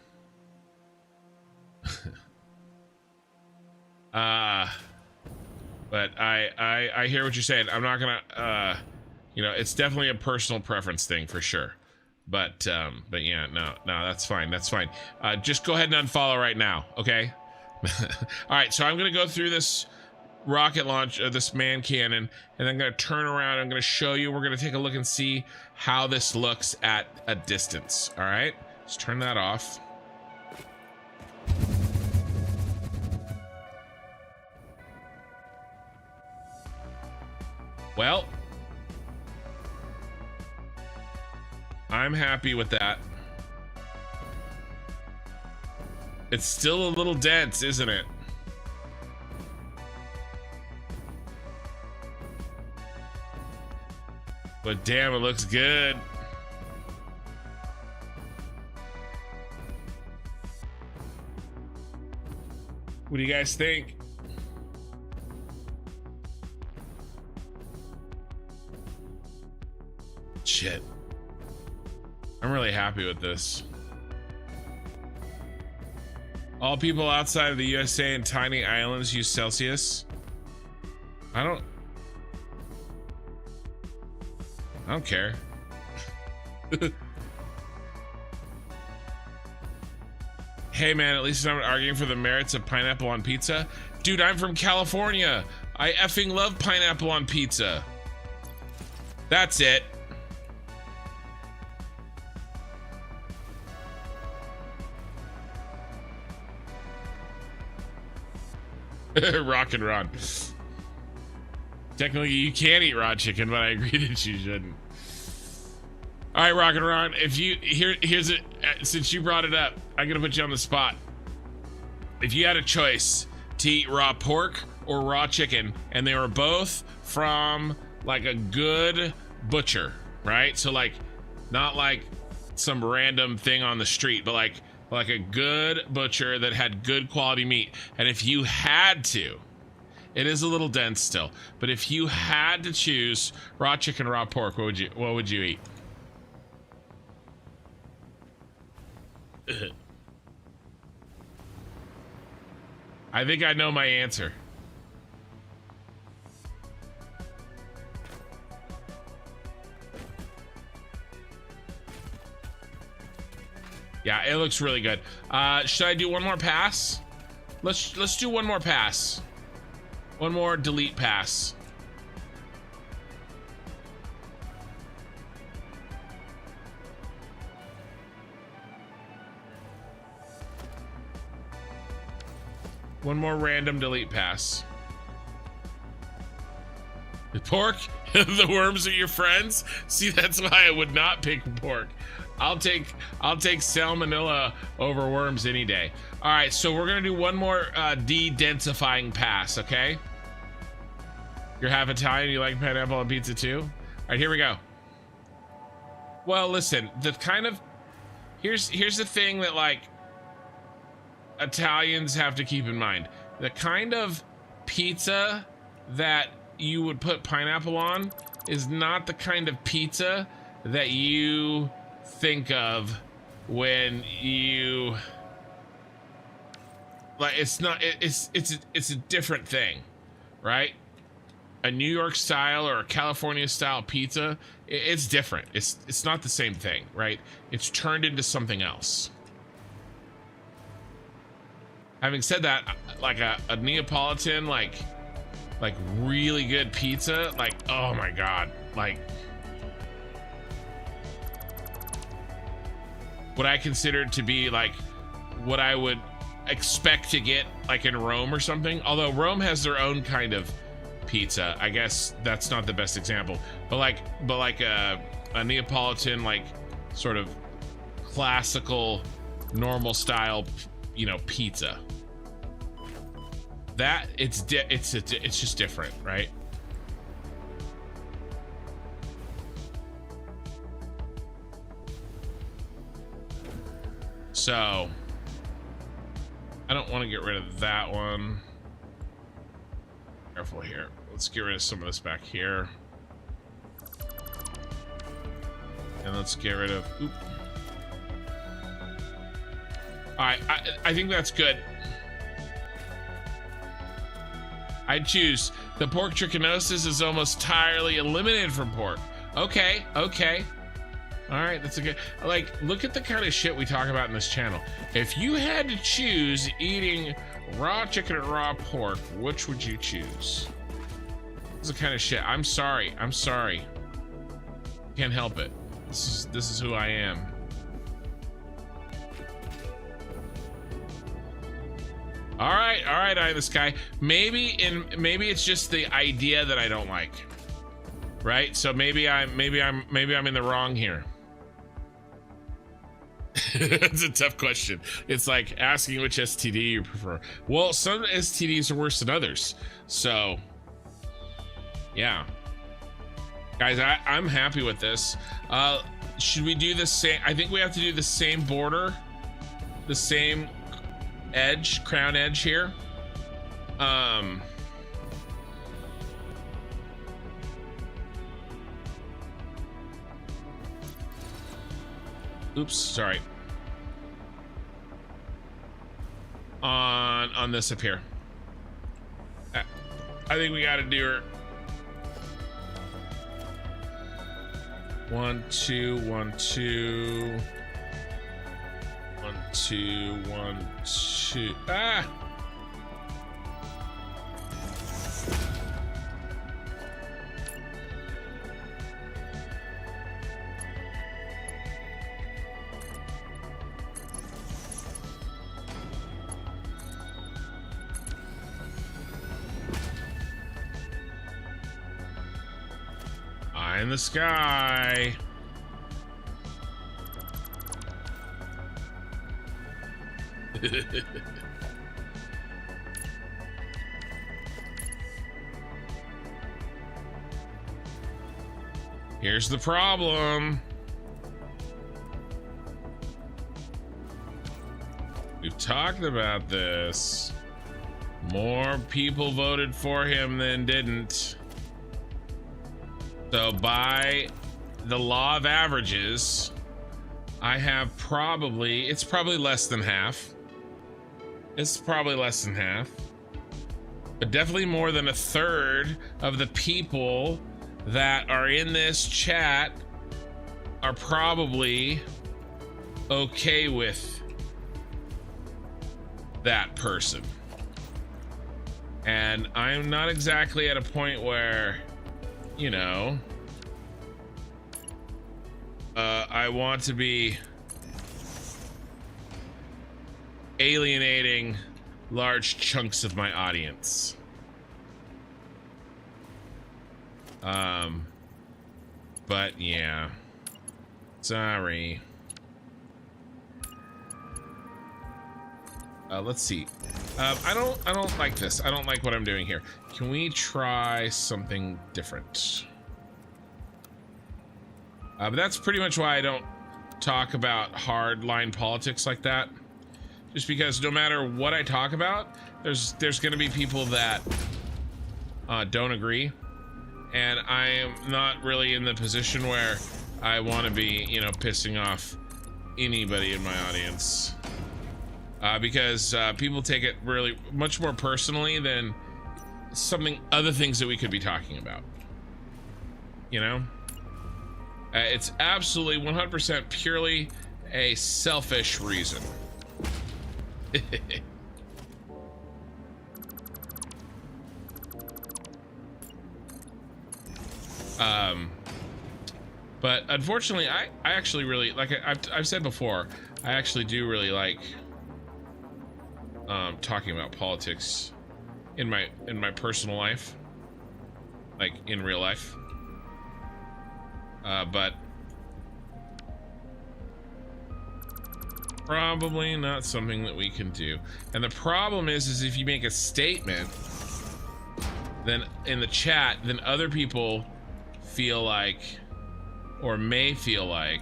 Speaker 1: But I hear what you're saying. I'm not gonna you know, it's definitely a personal preference thing for sure. But yeah, no, that's fine. That's fine. Just go ahead and unfollow right now, okay? All right, so I'm gonna go through this rocket launch, this man cannon, and I'm gonna turn around. I'm gonna show you. We're gonna take a look and see how this looks at a distance. All right, let's turn that off. Well, I'm happy with that. It's still a little dense, isn't it? But damn, it looks good. What do you guys think? Shit. I'm really happy with this. All people outside of the USA and tiny islands use Celsius. I don't care. Hey man, at least I'm not arguing for the merits of pineapple on pizza. Dude, I'm from California. I effing love pineapple on pizza. That's it. Rock and Ron. Technically, you can eat raw chicken, but I agree that you shouldn't. All right, Rock and Ron. If you here's it. Since you brought it up, I'm gonna put you on the spot. If you had a choice to eat raw pork or raw chicken, and they were both from like a good butcher, right? So like, not like some random thing on the street, but like a good butcher that had good quality meat. And if you had to, it is a little dense still, but if you had to choose raw chicken, raw pork, what would you eat? I think I know my answer. Yeah, it looks really good. Should I do one more pass? Let's do one more pass. One more delete pass. One more random delete pass. The pork? The worms are your friends? See, that's why I would not pick pork. I'll take salmonella over worms any day. All right, so we're gonna do one more de-densifying pass, okay? You're half Italian, you like pineapple on pizza too? All right, here we go. Well, listen, the kind of, here's the thing that like Italians have to keep in mind. The kind of pizza that you would put pineapple on is not the kind of pizza that you think of when you like, it's not, it's a different thing, right? A New York style or a California style pizza, it's different. It's not the same thing, right? It's turned into something else. Having said that, like a Neapolitan, like really good pizza, like, oh my God, like what I consider to be like what I would expect to get like in Rome or something. Although Rome has their own kind of pizza, I guess that's not the best example, but like a Neapolitan, like sort of classical normal style, you know, pizza, that it's just different, right? So I don't want to get rid of that one. Careful here. Let's get rid of some of this back here. And let's get rid of, oop. All right, I think that's good. I'd choose. The pork trichinosis is almost entirely eliminated from pork. Okay, okay. All right, that's a good, like, look at the kind of shit we talk about in this channel. If you had to choose eating raw chicken or raw pork, which would you choose? This is the kind of shit. I'm sorry. Can't help it. This is who I am. All right, Eye in the Sky. Maybe it's just the idea that I don't like, right? So maybe I'm in the wrong here. That's a tough question. It's like asking which STD you prefer. Well, some STDs are worse than others. So, yeah, guys, I'm happy with this. Should we do the same? I think we have to do the same border, the same edge, crown edge here. Oops, sorry. On this up here. I think we gotta do her. 1, 2, 1, 2. 1, 2, 1, 2. Ah! Eye in the Sky. Here's the problem. We've talked about this. More people voted for him than didn't. So by the law of averages, I have probably, it's probably less than half. It's probably less than half. But definitely more than a third of the people that are in this chat are probably okay with that person. And I'm not exactly at a point where, you know, I want to be alienating large chunks of my audience. But yeah, sorry. Let's see. I don't like this. I don't like what I'm doing here. Can we try something different? But that's pretty much why I don't talk about hard line politics like that. Just because no matter what I talk about, there's going to be people that don't agree, and I am not really in the position where I want to be, you know, pissing off anybody in my audience, because people take it really much more personally than other things that we could be talking about. You know, it's absolutely 100% purely a selfish reason. But unfortunately, I actually really like, I've said before, I actually do really like talking about politics in my personal life, like in real life. But probably not something that we can do. And the problem is if you make a statement, then in the chat, then other people feel like, or may feel like,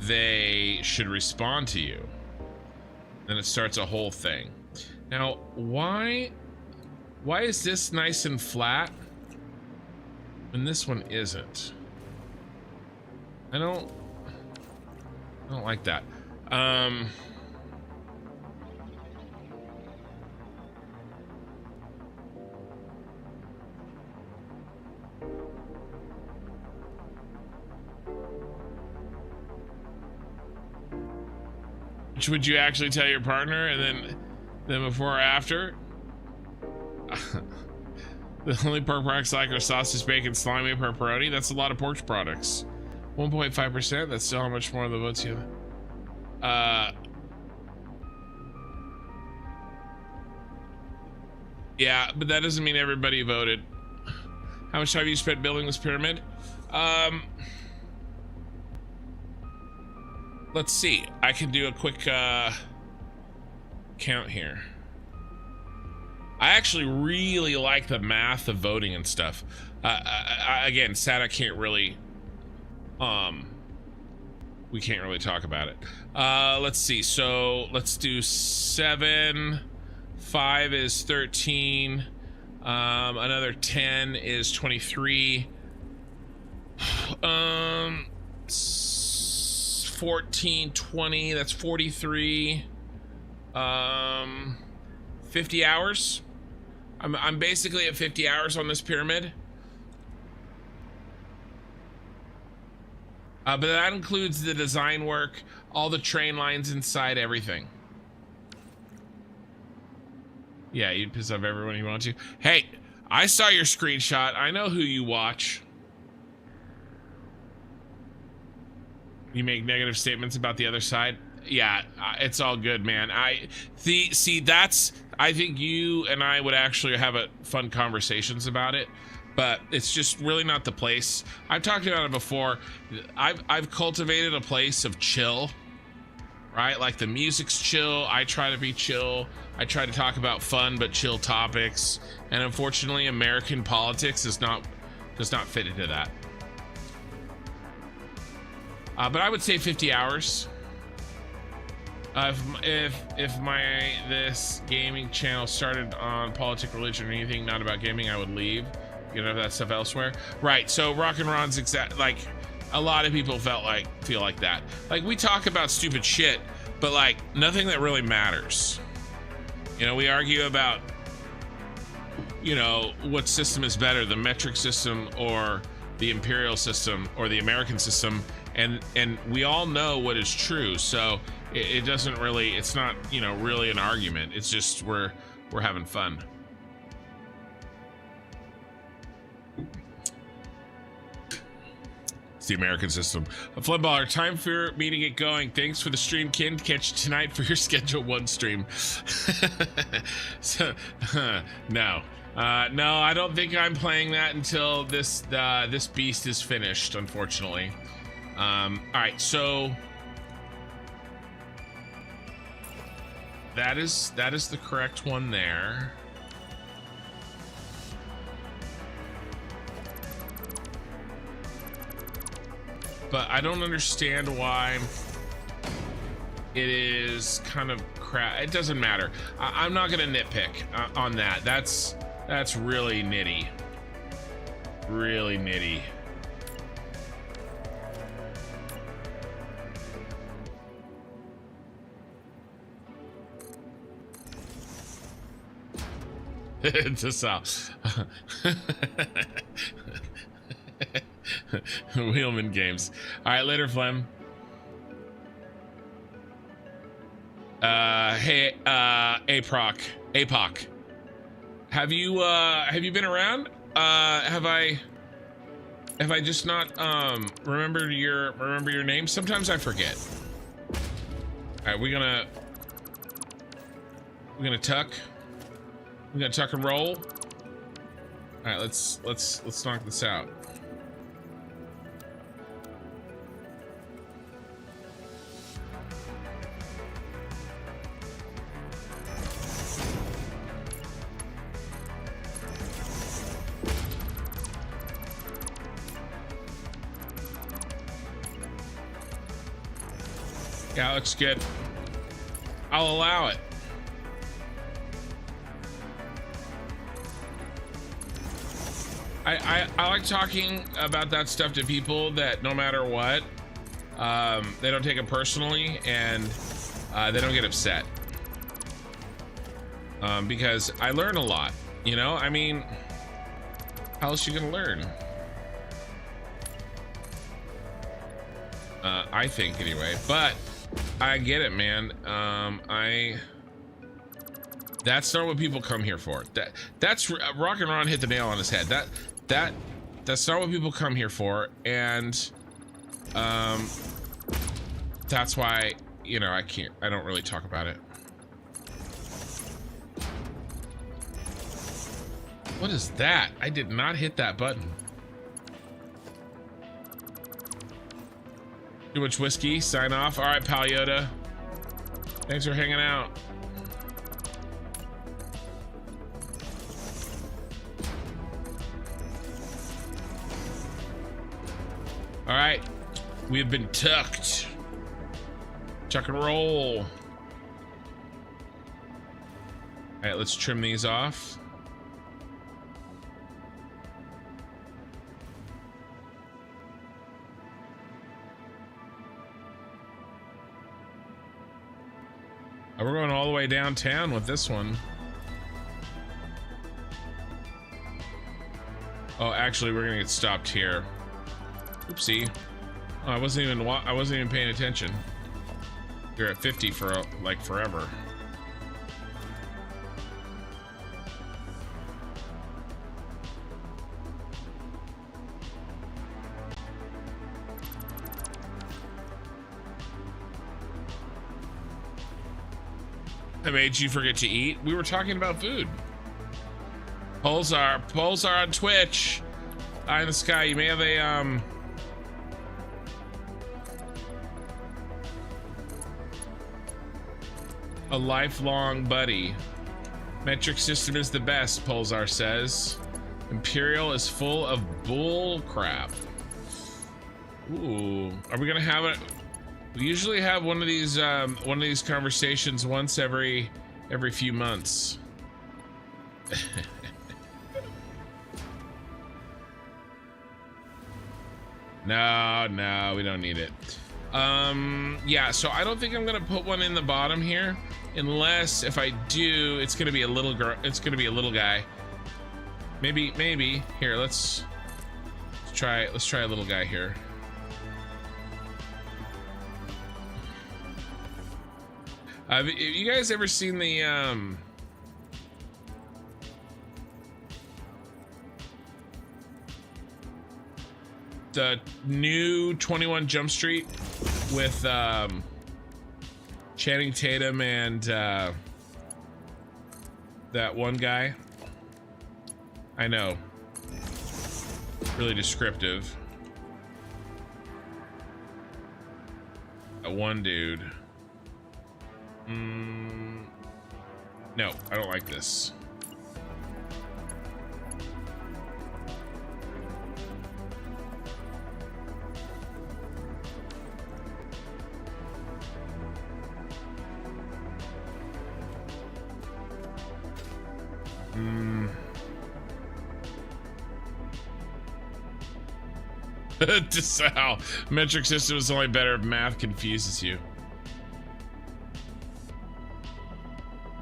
Speaker 1: they should respond to you. Then it starts a whole thing. Now, why is this nice and flat when this one isn't? I don't like that. Which would you actually tell your partner, and then before or after? The only pork products I like are sausage, bacon, salami, pepperoni. That's a lot of pork products. 1.5%. That's still how much more of the votes you have. Yeah, but that doesn't mean everybody voted. How much time have you spent building this pyramid? Let's see. I can do a quick count here. I actually really like the math of voting and stuff. Again, sad I can't really we can't really talk about it. Let's see. So let's do 7. 5 is 13. Another 10 is 23. 14, 20, that's 43. 50 hours. I'm basically at 50 hours on this pyramid. But that includes the design work, all the train lines inside, everything. Yeah, you'd piss off everyone you want to. Hey, I saw your screenshot. I know who you watch. You make negative statements about the other side. Yeah, it's all good, man. I think you and I would actually have fun conversations about it, but it's just really not the place. I've talked about it before. I've cultivated a place of chill, right? Like the music's chill. I try to be chill. I try to talk about fun but chill topics, and unfortunately, American politics does not fit into that. But I would say 50 hours. If this gaming channel started on politics, religion, or anything not about gaming, I would leave. You know, that stuff elsewhere. Right. So Rock and Ron's like a lot of people feel like that. Like, we talk about stupid shit, but like nothing that really matters. You know, we argue about, you know, what system is better, the metric system or the imperial system or the American system, and we all know what is true. So it doesn't really, it's not, you know, really an argument. It's just we're having fun. The American system. A Flubballer, time for me to get going. Thanks for the stream, Ken. Catch you tonight for your Schedule 1 stream. So, no, I don't think I'm playing that until this beast is finished, unfortunately. All right, so that is the correct one there. But I don't understand why it is kind of crap. It doesn't matter. I'm not gonna nitpick on that. That's really nitty. Really nitty. To sell. Wheelman Games. All right, later, Flem. Hey, APOC. Have you been around? Have I just not remembered your name? Sometimes I forget. All right, we're gonna tuck. We're gonna tuck and roll. All right, let's knock this out. Yeah, looks good. I'll allow it. I like talking about that stuff to people that no matter what, they don't take it personally and they don't get upset. Because I learn a lot, you know? I mean, how else are you gonna learn? I think anyway, but I get it, man. That's not what people come here for. That's Rock and Ron hit the nail on his head. That's not what people come here for, and that's why, you know, I don't really talk about it. What is that? I did not hit that button. Too much whiskey, sign off. All right, Pal Yoda. Thanks for hanging out. All right, we have been tucked. Chuck and roll. All right, let's trim these off. We're going all the way downtown with this one. Oh, actually, we're gonna get stopped here. Oopsie. Oh, I wasn't even paying attention. You're at 50 for like forever. I made you forget to eat. We were talking about food. Polls are on Twitch. Eye in the sky. You may have a lifelong buddy. Metric system is the best, Pulsar says. Imperial is full of bull crap. Ooh, are we gonna have it? We usually have one of these conversations once every few months. No, we don't need it. Yeah, so I don't think I'm gonna put one in the bottom here, unless if I do, it's gonna be a little girl. It's gonna be a little guy. Maybe here. Let's try a little guy here. Have you guys ever seen the new 21 Jump Street with Channing Tatum and that one guy? I know, really descriptive. That one dude. No, I don't like this. Desal. Metric system is only better if math confuses you.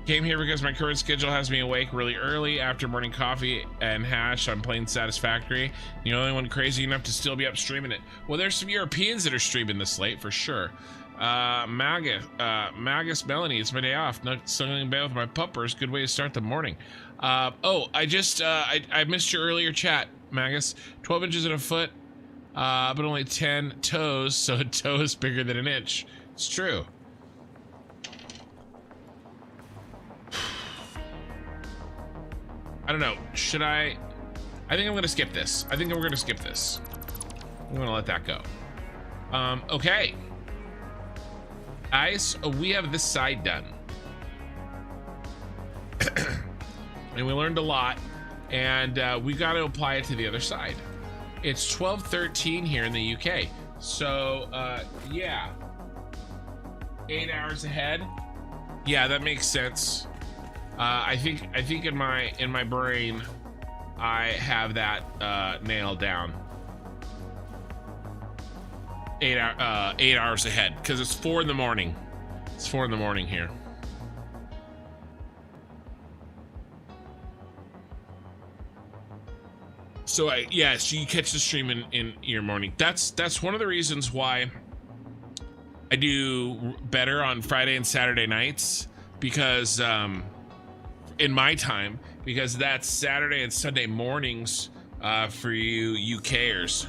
Speaker 1: Came here because my current schedule has me awake really early after morning coffee and hash. I'm playing Satisfactory. The only one crazy enough to still be up streaming it. Well, there's some Europeans that are streaming this late for sure. Magus Melanie, it's my day off. Not snuggling in bed with my puppers. Good way to start the morning. Oh, I missed your earlier chat, Magus. 12 inches in a foot, but only 10 toes, so a toe is bigger than an inch. It's true. I don't know. Should I think I'm gonna skip this. I'm gonna let that go. Okay. Guys, we have this side done. And we learned a lot, and we got to apply it to the other side. It's 12:13 here in the UK. So, yeah. 8 hours ahead. Yeah, that makes sense. I think in my brain, I have that nailed down. 8 hours ahead, because it's 4 in the morning. It's 4 in the morning here. So so you catch the stream in your morning. That's one of the reasons why I do better on Friday and Saturday nights, because in my time, because that's Saturday and Sunday mornings for you UKers.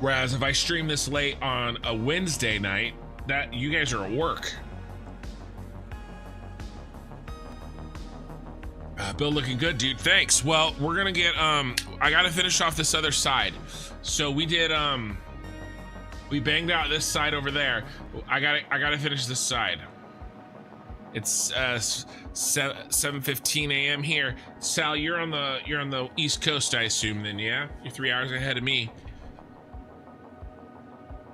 Speaker 1: Whereas if I stream this late on a Wednesday night, that you guys are at work. Bill looking good, dude. Thanks. Well, we're gonna get I gotta finish off this other side. So we did we banged out this side over there. I gotta finish this side. It's 7:15 a.m. here. Sal, you're on the East Coast, I assume, then, yeah? You're 3 hours ahead of me.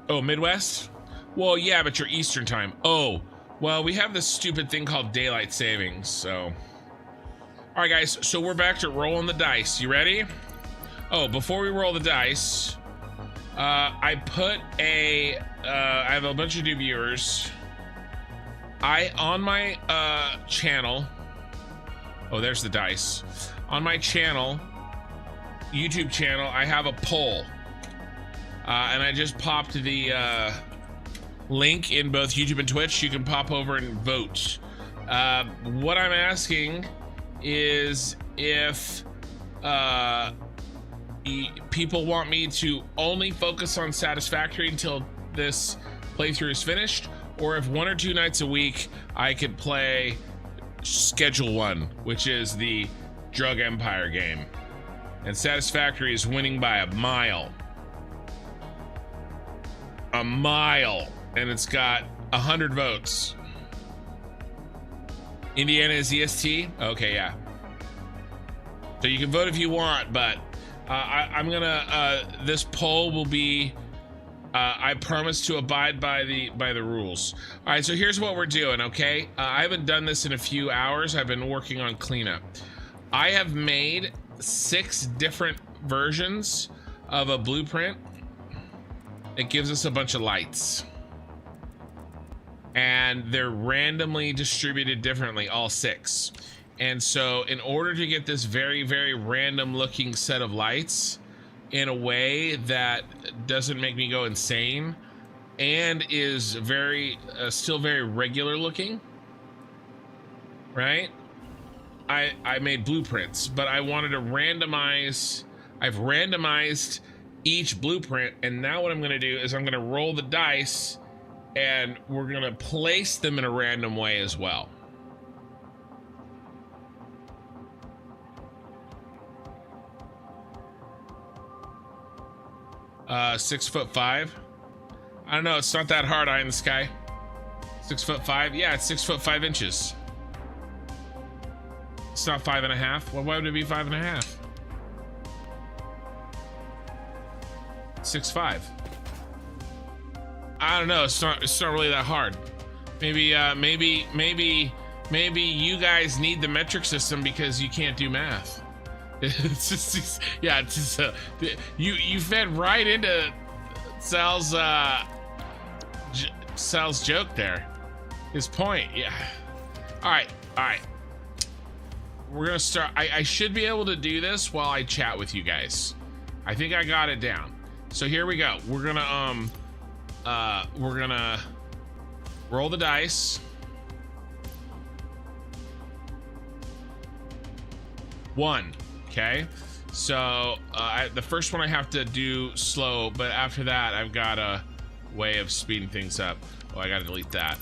Speaker 1: Oh, Midwest? Well, yeah, but you're Eastern time. Oh, well, we have this stupid thing called daylight savings, so. All right, guys, so we're back to rolling the dice. You ready? Oh, before we roll the dice, I put I have a bunch of new viewers. On my channel, oh, there's the dice. On my channel, YouTube channel, I have a poll. And I just popped the link in both YouTube and Twitch. You can pop over and vote. What I'm asking is if people want me to only focus on Satisfactory until this playthrough is finished, or if 1 or 2 nights a week I could play Schedule 1, which is the Drug Empire game. And Satisfactory is winning by a mile. A mile. And it's got 100 votes. Indiana is EST? Okay, yeah. So you can vote if you want, but I'm gonna, this poll will be, I promise to abide by the rules. All right, so here's what we're doing, okay? I haven't done this in a few hours. I've been working on cleanup. I have made 6 different versions of a blueprint. It gives us a bunch of lights. And they're randomly distributed differently, all 6. And so in order to get this very, very random looking set of lights in a way that doesn't make me go insane and is very, still very regular looking, right? I made blueprints, but I wanted to randomize. I've randomized each blueprint, and now what I'm gonna do is I'm gonna roll the dice and we're gonna place them in a random way as well. Uh, 6'5". I don't know, it's not that hard, eye in the sky. 6'5"? Yeah, it's 6'5"". It's not 5.5. Well, why would it be 5.5? 6'5". I don't know. It's not really that hard. Maybe you guys need the metric system because you can't do math. It's just, yeah, it's just you fed right into Sal's joke there. His point, yeah. All right. We're gonna start. I should be able to do this while I chat with you guys. I think I got it down. So here we go. We're gonna roll the dice. 1. Okay. So the first one I have to do slow, but after that I've got a way of speeding things up. Oh, I gotta delete that.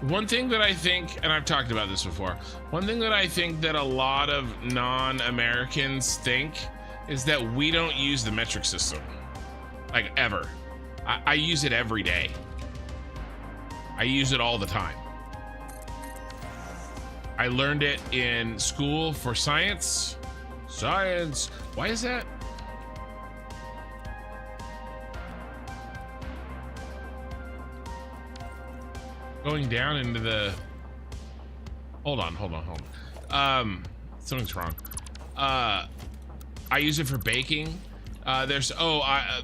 Speaker 1: One thing that I think, and I've talked about this before, one thing that I think that a lot of non-Americans think is that we don't use the metric system, like ever. I use it every day. I use it all the time. I learned it in school for science. Science. Why is that? Going down into the... Hold on. Something's wrong. I use it for baking.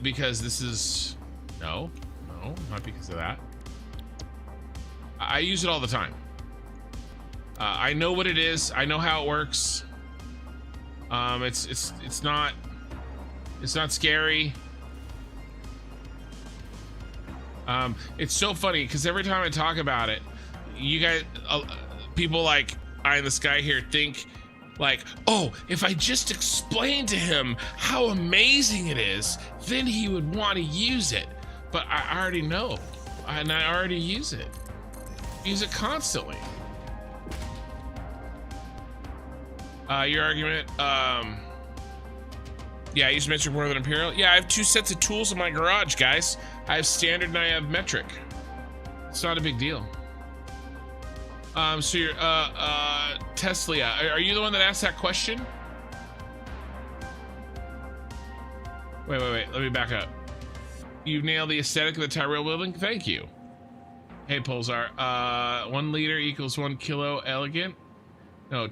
Speaker 1: Because this is... No, not because of that. I use it all the time. I know what it is. I know how it works. It's not scary. It's so funny because every time I talk about it, you guys, people like Eye in the Sky here think like, oh, if I just explain to him how amazing it is, then he would want to use it. But I already know, and I already use it. Use it constantly. Your argument, yeah, I use metric more than Imperial. Yeah, I have 2 sets of tools in my garage, guys. I have standard and I have metric. It's not a big deal. So you're, Tesla, are you the one that asked that question? Wait, let me back up. You nailed the aesthetic of the Tyrell building. Thank you. Hey, Pulsar, 1 liter equals 1 kilo elegant. No,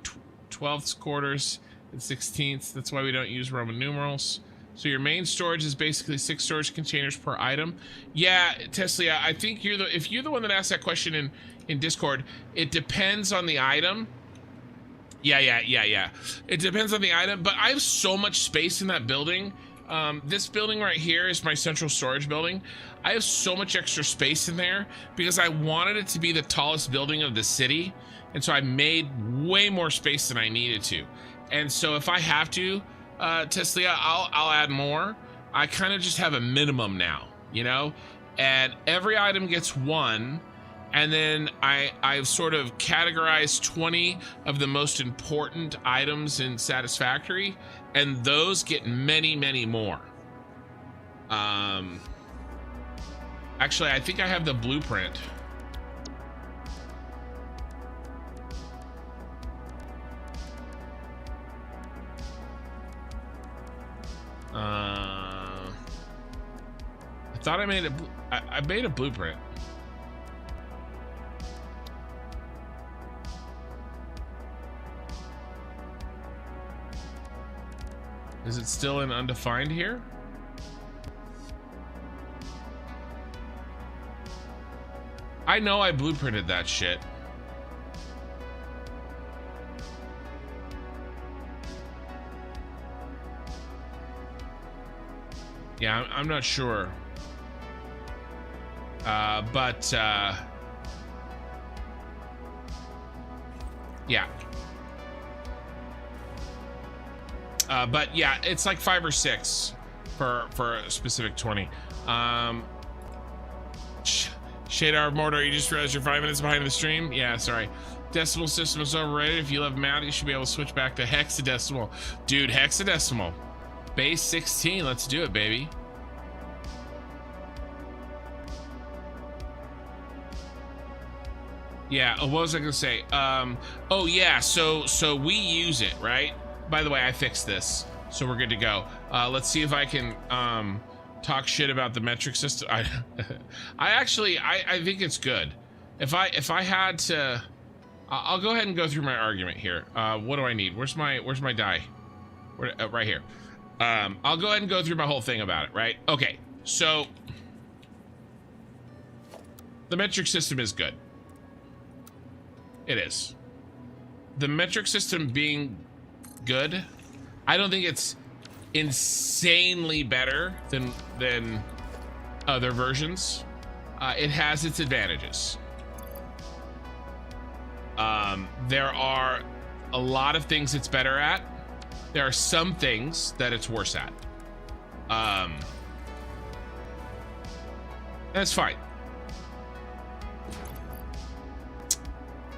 Speaker 1: 12ths, quarters, and 16ths. That's why we don't use Roman numerals. So your main storage is basically 6 storage containers per item. Yeah, Tesla, I think if you're the one that asked that question in Discord, it depends on the item. Yeah. It depends on the item, but I have so much space in that building. This building right here is my central storage building. I have so much extra space in there because I wanted it to be the tallest building of the city. And so I made way more space than I needed to. And so if I have to, Tesla, I'll add more. I kind of just have a minimum now, you know? And every item gets 1. And then I've sort of categorized 20 of the most important items in Satisfactory, and those get many, many more. Actually, I think I have the blueprint. I thought I made I made a blueprint. Is it still in undefined here? I know I blueprinted that shit. Yeah, I'm not sure. Yeah. But yeah, it's like 5 or 6 for a specific 20. Shadar Mortar, you just realized you're 5 minutes behind the stream? Yeah, sorry. Decimal system is overrated. If you love math, you should be able to switch back to hexadecimal. Dude, hexadecimal. Base 16. Let's do it, baby. Yeah, what was I gonna say? Oh yeah, so we use it, right? By the way, I fixed this, so we're good to go. Let's see if I can talk shit about the metric system. I think it's good. If I had to, I'll go ahead and go through my argument here. What do I need? Where's my die? Right here. I'll go ahead and go through my whole thing about it, right? Okay, so the metric system is good. It is. The metric system being good, I don't think it's insanely better than other versions. It has its advantages. There are a lot of things it's better at. There are some things that it's worse at. That's fine.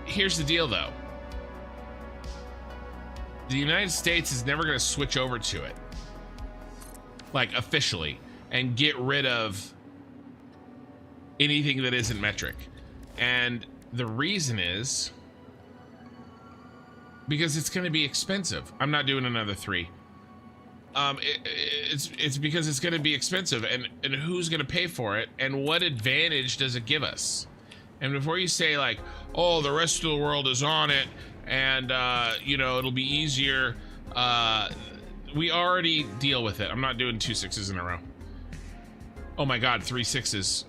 Speaker 1: Here's the deal, though. The United States is never going to switch over to it, like officially, and get rid of anything that isn't metric. And the reason is because it's going to be expensive. I'm not doing another 3. It's because it's going to be expensive, and who's going to pay for it, and what advantage does it give us? And before you say like, oh, the rest of the world is on it, and you know, it'll be easier, we already deal with it. I'm not doing 2 6s in a row. Oh my god, 3 6s.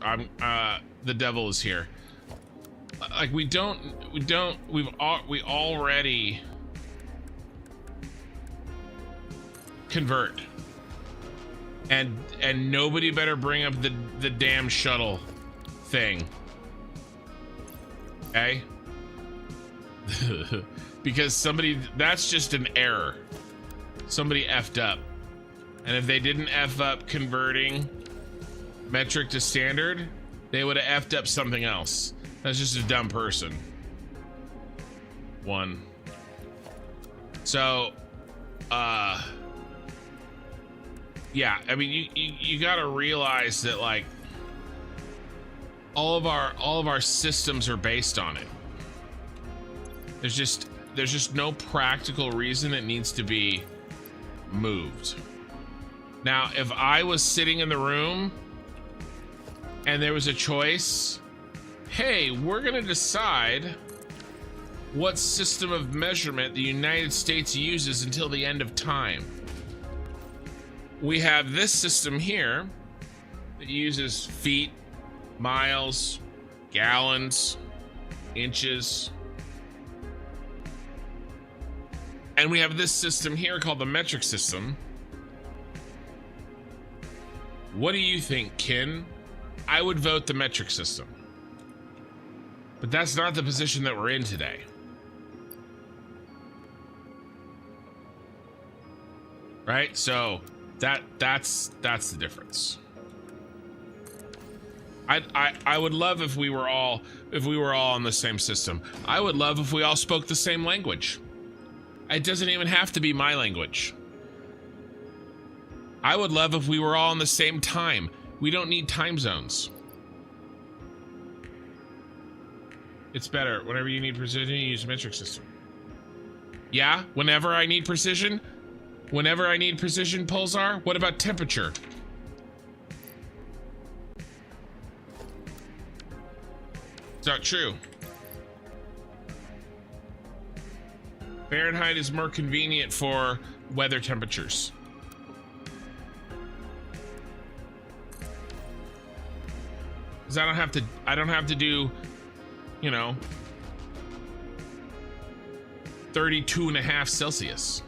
Speaker 1: The devil is here. Like we already convert, and nobody better bring up the damn shuttle thing. Okay? Because somebody, that's just an error. Somebody effed up. And if they didn't F up converting metric to standard, they would have effed up something else. That's just a dumb person. 1. So, yeah, I mean, you gotta realize that, like, all of our systems are based on it. There's just no practical reason it needs to be moved. Now, if I was sitting in the room and there was a choice, hey, we're gonna decide what system of measurement the United States uses until the end of time. We have this system here that uses feet, miles, gallons, inches. And we have this system here called the metric system. What do you think, Kin? I would vote the metric system. But that's not the position that we're in today. Right? So that's the difference. I would love if we were all on the same system. I would love if we all spoke the same language. It doesn't even have to be my language. I would love if we were all on the same time. We don't need time zones. It's better. Whenever you need precision, you use a metric system. Yeah, whenever I need precision? Whenever I need precision, Pulsar? What about temperature? It's not true. Fahrenheit is more convenient for weather temperatures. Because I don't have to do, you know, 32.5 Celsius.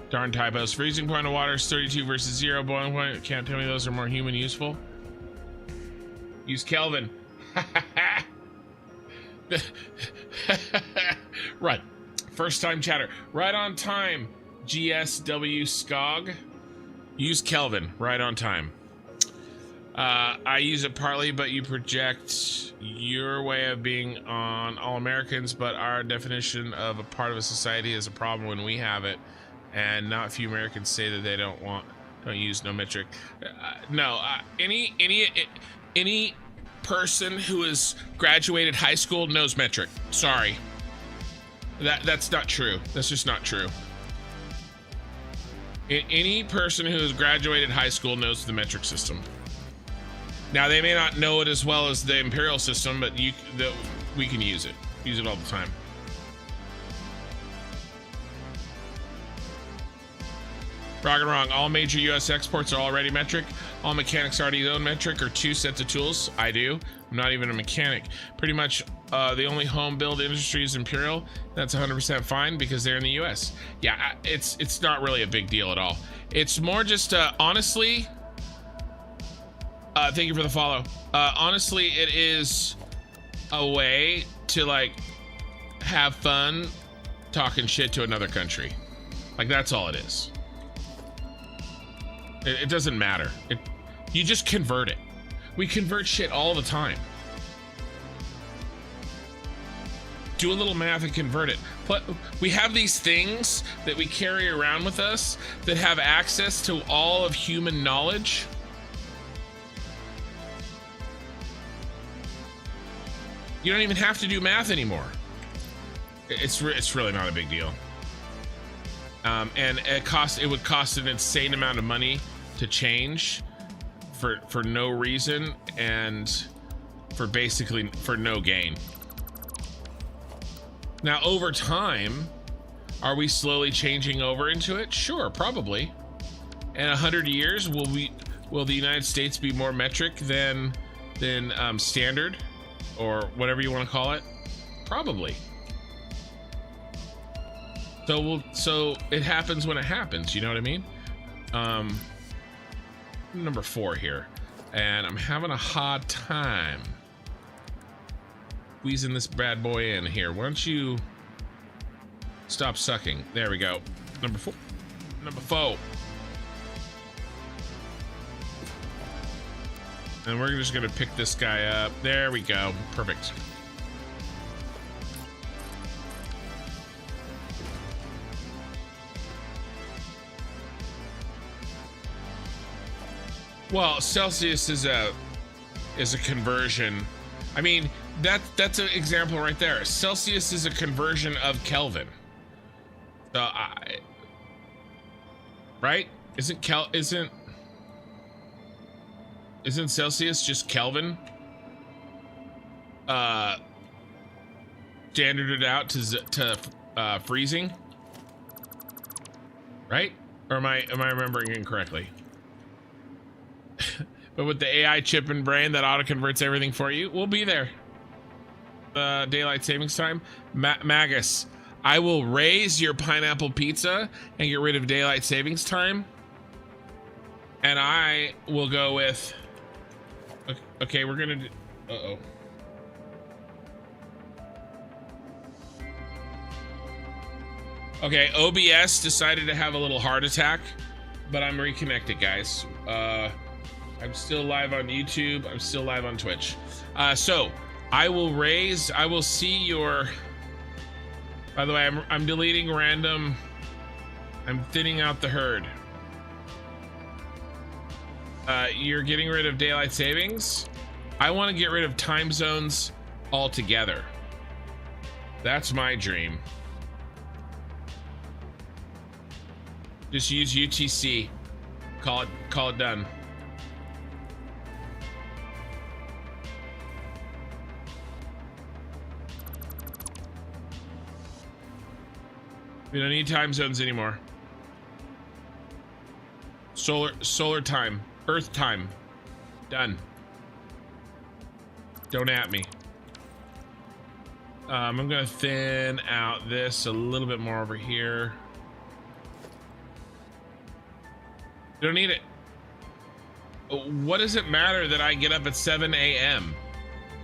Speaker 1: Darn typos. Freezing point of water is 32 versus 0. Boiling point, can't tell me those are more human useful. Use Kelvin. Right. First time chatter. Right on time. GSW Skog. Use Kelvin. Right on time. I use it partly, but you project your way of being on all Americans, but our definition of a part of a society is a problem when we have it, and not few Americans say that they don't use no metric. Any person who has graduated high school knows metric. Sorry, that's not true. That's just not true. Any person who has graduated high school knows the metric system. Now, they may not know it as well as the imperial system, but we can use it. Use it all the time. Wrong and wrong. All major U.S. exports are already metric. All mechanics already own metric or 2 sets of tools. I do. I'm not even a mechanic. Pretty much the only home build industry is imperial. That's 100% fine because they're in the U.S. Yeah, it's not really a big deal at all. It's more just honestly. Thank you for the follow. Honestly, it is a way to like have fun talking shit to another country. Like, that's all it is. It doesn't matter. You just convert it. We convert shit all the time. Do a little math and convert it. But we have these things that we carry around with us that have access to all of human knowledge. You don't even have to do math anymore. It's really not a big deal. And it would cost an insane amount of money to change for no reason and for no gain. Now, over time, are we slowly changing over into it? Sure, probably. In 100 years, will the United States be more metric than standard? Or whatever you want to call it? Probably. So it happens when it happens, you know what I mean? Number 4 here. And I'm having a hard time squeezing this bad boy in here. Why don't you stop sucking? There we go. Number 4. And we're just gonna pick this guy up. There we go. Perfect. Well, Celsius is a conversion. I mean, that's an example right there. Celsius is a conversion of Kelvin. Right? Isn't Celsius just Kelvin? Standarded out to freezing, right? Or am I remembering incorrectly? But with the AI chip and brain that auto converts everything for you, we'll be there. Daylight savings time, Magus. I will raise your pineapple pizza and get rid of daylight savings time, and I will go with. Okay, we're gonna do, Okay, OBS decided to have a little heart attack, but I'm reconnected, guys. I'm still live on YouTube. I'm still live on Twitch. So I will see your, by the way, I'm deleting random. I'm thinning out the herd. You're getting rid of daylight savings. I want to get rid of time zones altogether. That's my dream. Just use UTC. Call it done. We don't need time zones anymore. Solar time, Earth time, done. Don't at me. I'm gonna thin out this a little bit more over here. Don't need it. What does it matter that I get up at 7 a.m.?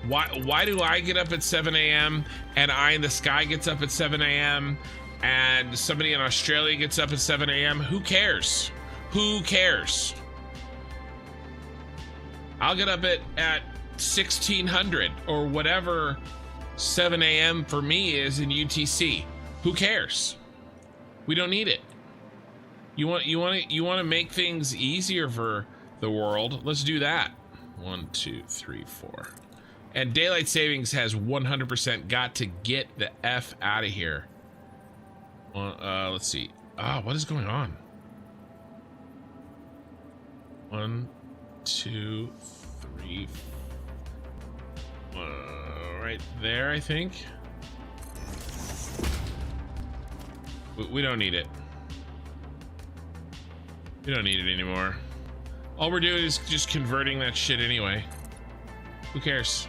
Speaker 1: Why do I get up at 7 a.m. and Eye in the Sky gets up at 7 a.m. and somebody in Australia gets up at 7 a.m.? Who cares? Who cares? I'll get up at 1600 or whatever 7 a.m. for me is in UTC. Who cares? We don't need it. You want to make things easier for the world. Let's do that. 1, 2, 3, 4. And daylight savings has 100% got to get the F out of here. Let's see. What is going on? 1, 2, 3. Right there, I think. We don't need it. We don't need it anymore. All we're doing is just converting that shit anyway. Who cares?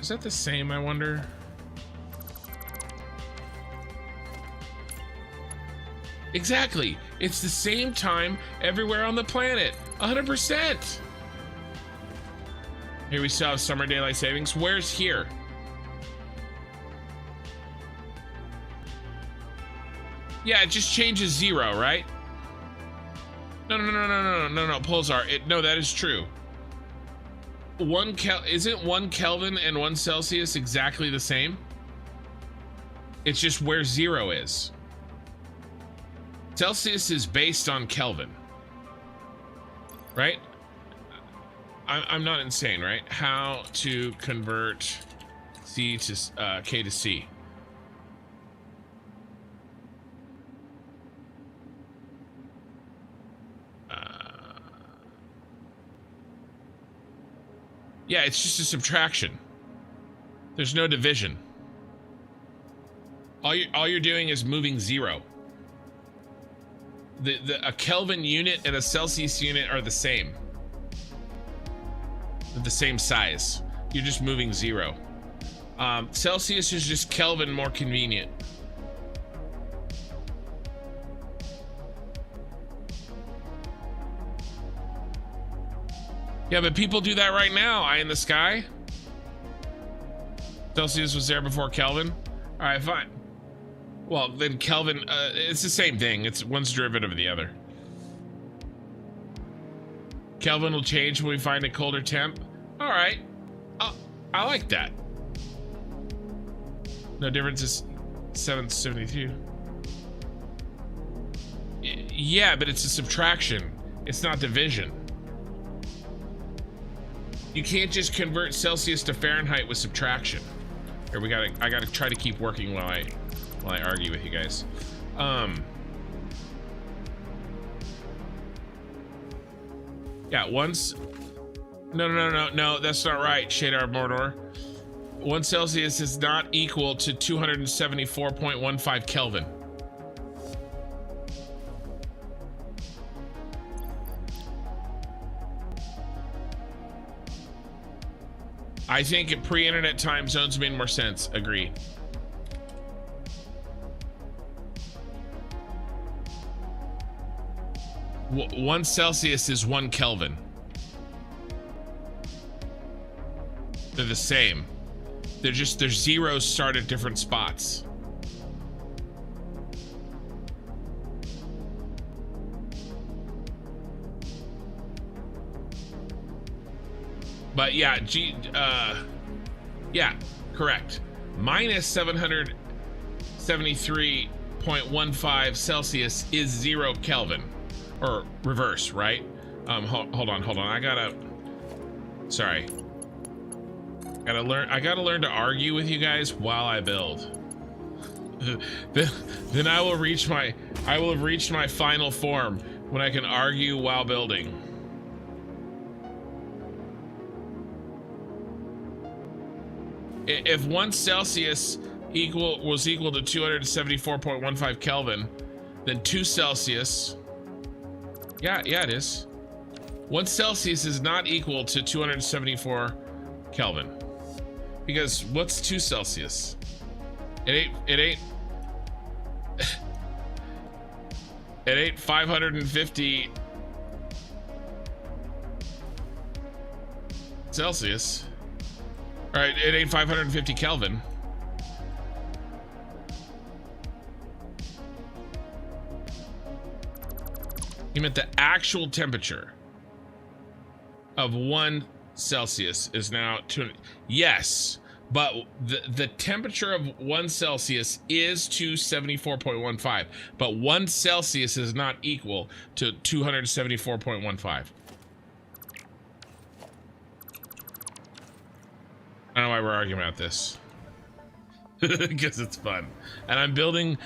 Speaker 1: Is that the same, I wonder? Exactly. It's the same time everywhere on the planet. 100%. Here we still have summer daylight savings. Where's here? Yeah, it just changes 0, right? No, Pulsar. No, that is true. Isn't 1 Kelvin and 1 Celsius exactly the same? It's just where 0 is. Celsius is based on Kelvin, right? I'm not insane, right? How to convert C to K to C. Yeah, it's just a subtraction. There's no division. All you're doing is moving 0. A Kelvin unit and a Celsius unit are the same. They're the same size. You're just moving 0. Celsius is just Kelvin more convenient. Yeah, but people do that right now. Eye in the sky. Celsius was there before Kelvin. All right, fine. Well, then Kelvin, it's the same thing. It's one's derivative of the other. Kelvin will change when we find a colder temp. All right. I like that. No difference is 772. Yeah, but it's a subtraction. It's not division. You can't just convert Celsius to Fahrenheit with subtraction. Here, I gotta try to keep working while I argue with you guys. Yeah, once. No, that's not right, Shadar Mordor. 1 Celsius is not equal to 274.15 Kelvin. I think in pre-internet time zones made more sense. Agree. One Celsius is 1 Kelvin. They're the same. They're just, their zeros start at different spots. But yeah, yeah, correct. Minus 773.15 Celsius is 0 Kelvin. Or reverse, right? Hold on. I gotta learn to argue with you guys while I build. Then I will have reached my final form when I can argue while building. If 1 Celsius was equal to 274.15 Kelvin, then 2 Celsius. Yeah, it is. 1 Celsius is not equal to 274 Kelvin. Because what's 2 Celsius? It ain't 550 Celsius. All right, it ain't 550 Kelvin. He meant the actual temperature of 1 Celsius is now 200. Yes, but the temperature of 1 Celsius is 274.15, but 1 Celsius is not equal to 274.15. I don't know why we're arguing about this. Because it's fun. And I'm building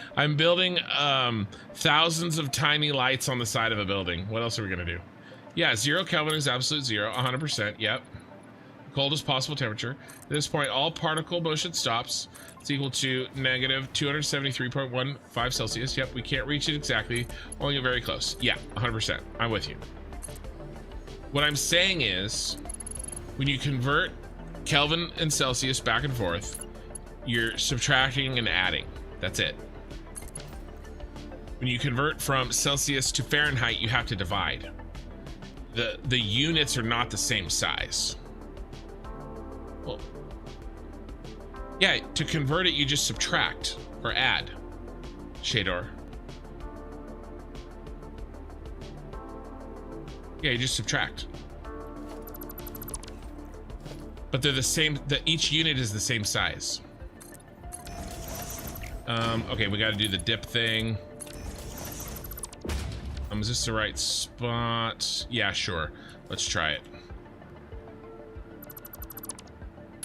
Speaker 1: thousands of tiny lights on the side of a building. What else are we gonna do? Yeah, 0 Kelvin is absolute 0, 100%. Yep. Coldest possible temperature. At this point, all particle motion stops. It's equal to negative 273.15 Celsius. Yep, we can't reach it exactly. Only get very close. Yeah, 100%. I'm with you. What I'm saying is, when you convert Kelvin and Celsius back and forth, you're subtracting and adding. That's it. When you convert from Celsius to Fahrenheit, you have to divide. The units are not the same size. Well, yeah, to convert it, you just subtract or add. Shador. Yeah, you just subtract. But they're the same, each unit is the same size. Okay, we gotta do the dip thing. Is this the right spot? Yeah, sure. Let's try it.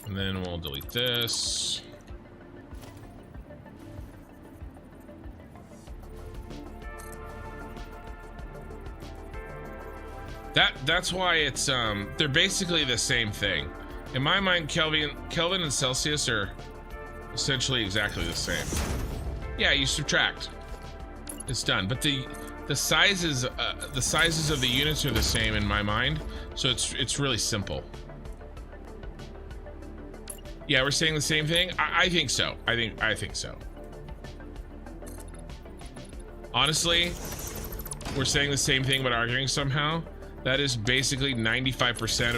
Speaker 1: And then we'll delete this. That's why it's they're basically the same thing. In my mind, Kelvin and Celsius are essentially exactly the same. Yeah, you subtract. It's done. But the sizes of the units are the same in my mind, so it's really simple. Yeah, we're saying the same thing. I think so. I think so. Honestly, we're saying the same thing but arguing somehow. That is basically 95%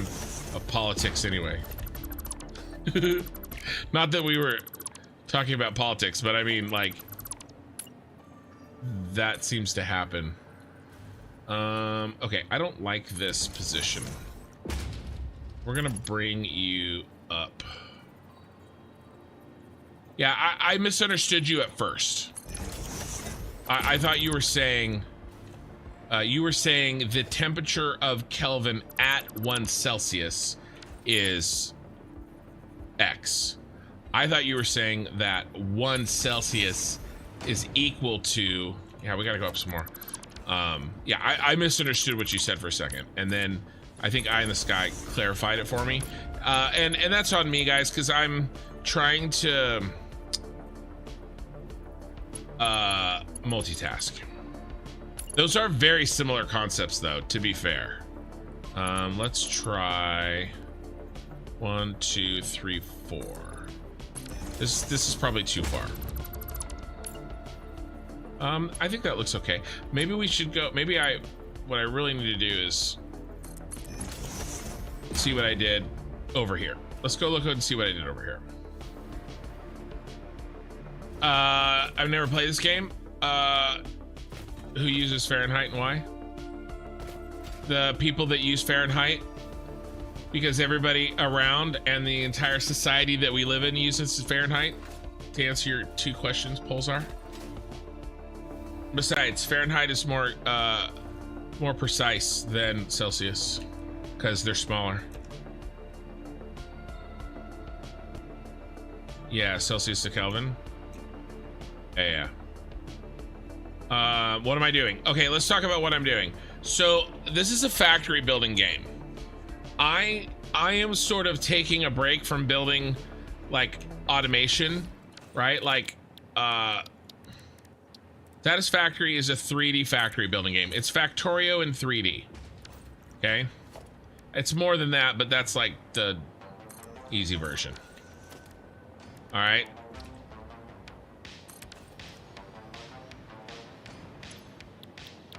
Speaker 1: of politics anyway. Not that we were talking about politics, but I mean, like, that seems to happen. Okay, I don't like this position. We're gonna bring you up. Yeah, I misunderstood you at first. I thought you were saying the temperature of Kelvin at 1 Celsius is X. I thought you were saying that 1 Celsius is equal to, yeah, we gotta go up some more. Yeah, I misunderstood what you said for a second, and then I think Eye in the Sky clarified it for me. And that's on me, guys, because I'm trying to multitask. Those are very similar concepts, though, to be fair. Let's try 1, 2, 3, 4. This is probably too far. I think that looks okay. Maybe we should go. What I really need to do is see what I did over here. Let's go look and see what I did over here. I've never played this game. Who uses Fahrenheit and why? The people that use Fahrenheit, because everybody around and the entire society that we live in uses Fahrenheit. To answer your 2 questions, Pulsar. Besides, Fahrenheit is more precise than Celsius because they're smaller. Yeah, Celsius to Kelvin. Yeah. What am I doing? Okay, let's talk about what I'm doing. So this is a factory building game. I am sort of taking a break from building like automation, right? Like Satisfactory is a 3D factory building game. It's Factorio in 3D. Okay? It's more than that, but that's like the easy version. All right.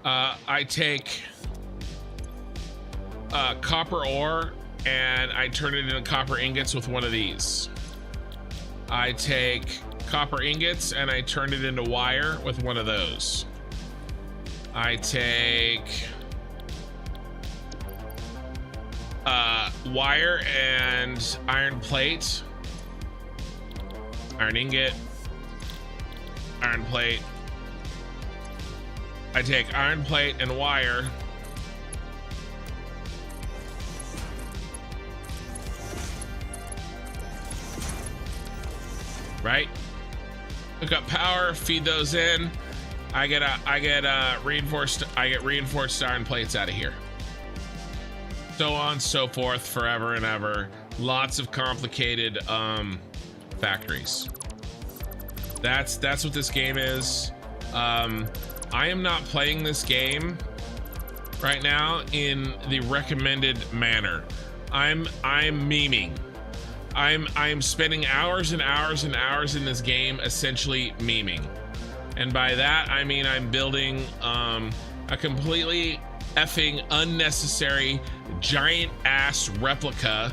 Speaker 1: I take copper ore and I turn it into copper ingots with one of these. I take copper ingots and I turn it into wire with one of those. I take wire and iron plate, iron ingot, iron plate. I take iron plate and wire. Right? Hook up power, feed those in. I get reinforced iron plates out of here. So on, so forth, forever and ever. Lots of complicated factories. That's what this game is. I am not playing this game right now in the recommended manner. I'm memeing. I'm spending hours and hours and hours in this game essentially memeing. And by that, I mean I'm building a completely effing unnecessary giant ass replica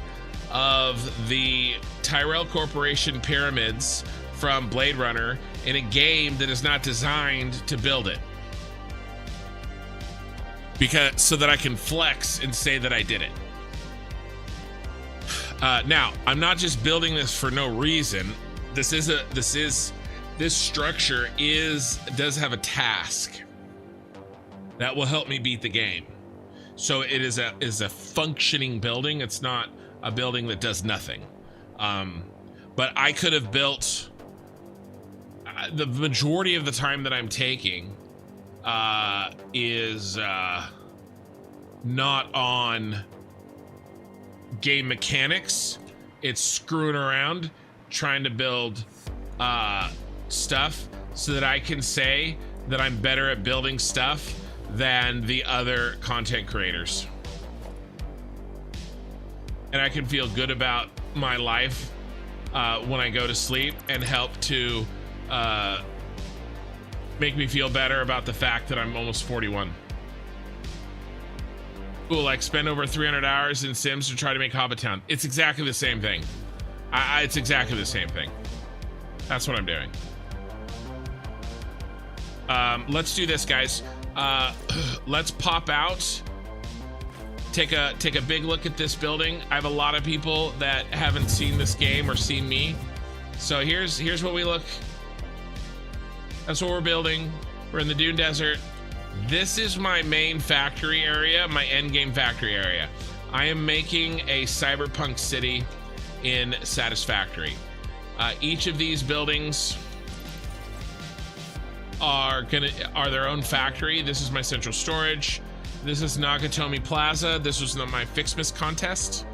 Speaker 1: of the Tyrell Corporation pyramids from Blade Runner in a game that is not designed to build it. Because so that I can flex and say that I did it. Now, I'm not just building this for no reason. This structure does have a task that will help me beat the game. So it is a functioning building. It's not a building that does nothing. But I could have built the majority of the time that I'm taking is not on game mechanics. It's screwing around trying to build stuff so that I can say that I'm better at building stuff than the other content creators, and I can feel good about my life when I go to sleep and help to make me feel better about the fact that I'm almost 41. Cool, like spend over 300 hours in Sims to try to make Hobbitown. It's exactly the same thing. It's exactly the same thing. That's what I'm doing. Let's do this, guys. Let's pop out. Take a big look at this building. I have a lot of people that haven't seen this game or seen me. So here's what we look. That's what we're building. We're in the Dune Desert. This is my main factory area, my end game factory area. I am making a cyberpunk city in Satisfactory. Each of these buildings are their own factory. This is my central storage. This is Nakatomi Plaza. This was my Fixmas contest.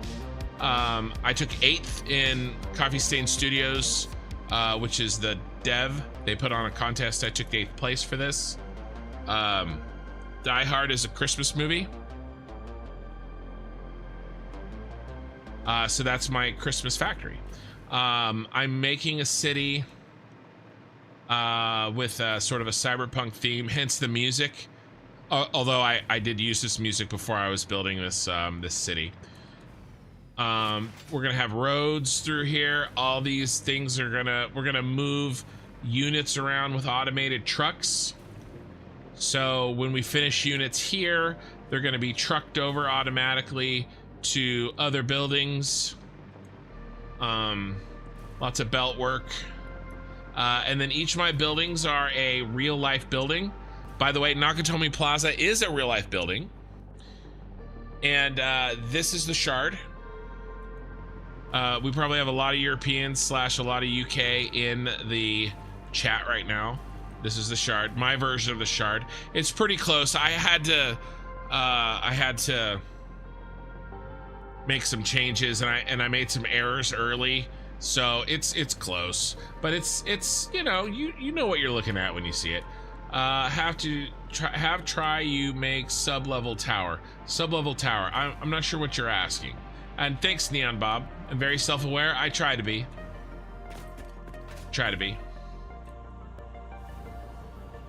Speaker 1: I took 8th in Coffee Stain Studios, which is the dev. They put on a contest. I took 8th place for this. Die Hard is a Christmas movie. So that's my Christmas factory. I'm making a city with a sort of a cyberpunk theme, hence the music. Although I did use this music before I was building this this city. We're gonna have roads through here. All these things we're gonna move units around with automated trucks. So when we finish units here, they're gonna be trucked over automatically to other buildings. Lots of belt work. And then each of my buildings are a real life building. By the way, Nakatomi Plaza is a real life building. And this is the Shard. We probably have a lot of Europeans / a lot of UK in the chat right now. This is the Shard, my version of the Shard. It's pretty close. I had to make some changes, and I made some errors early, so it's close. But it's you know what you're looking at when you see it. Try you make sub-level tower. Sub-level tower. I'm not sure what you're asking. And thanks, Neon Bob. I'm very self-aware. I try to be.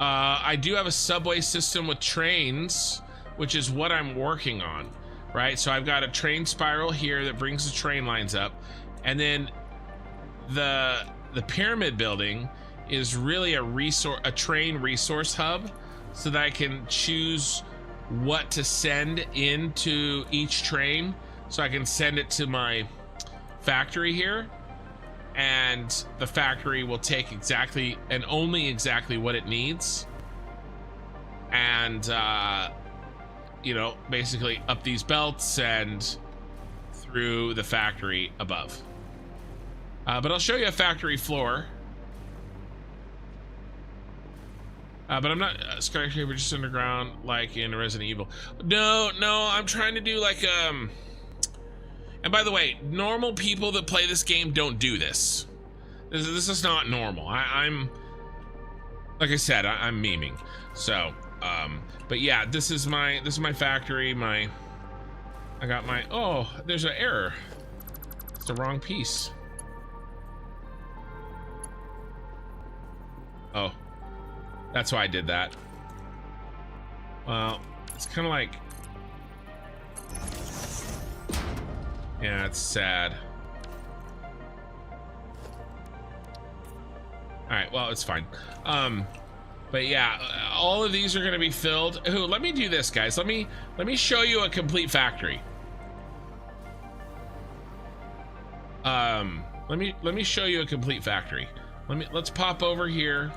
Speaker 1: I do have a subway system with trains, which is what I'm working on, right? So I've got a train spiral here that brings the train lines up, and then the pyramid building is really a train resource hub so that I can choose what to send into each train. So I can send it to my factory here, and the factory will take exactly and only exactly what it needs. And, you know, basically up these belts and through the factory above. But I'll show you a factory floor. But I'm not skyscraper, just underground like in Resident Evil. No, I'm trying to do like and by the way, normal people that play this game don't do this. This is not normal. I'm like I said, I'm memeing. So but yeah, this is my factory. I got my, oh, there's an error. It's the wrong piece. Oh, that's why I did that. Well, it's kind of like, yeah, it's sad. All right, well, it's fine. But yeah, all of these are going to be filled. Ooh, let me do this, guys. Let me show you a complete factory. Let me show you a complete factory. Let's pop over here.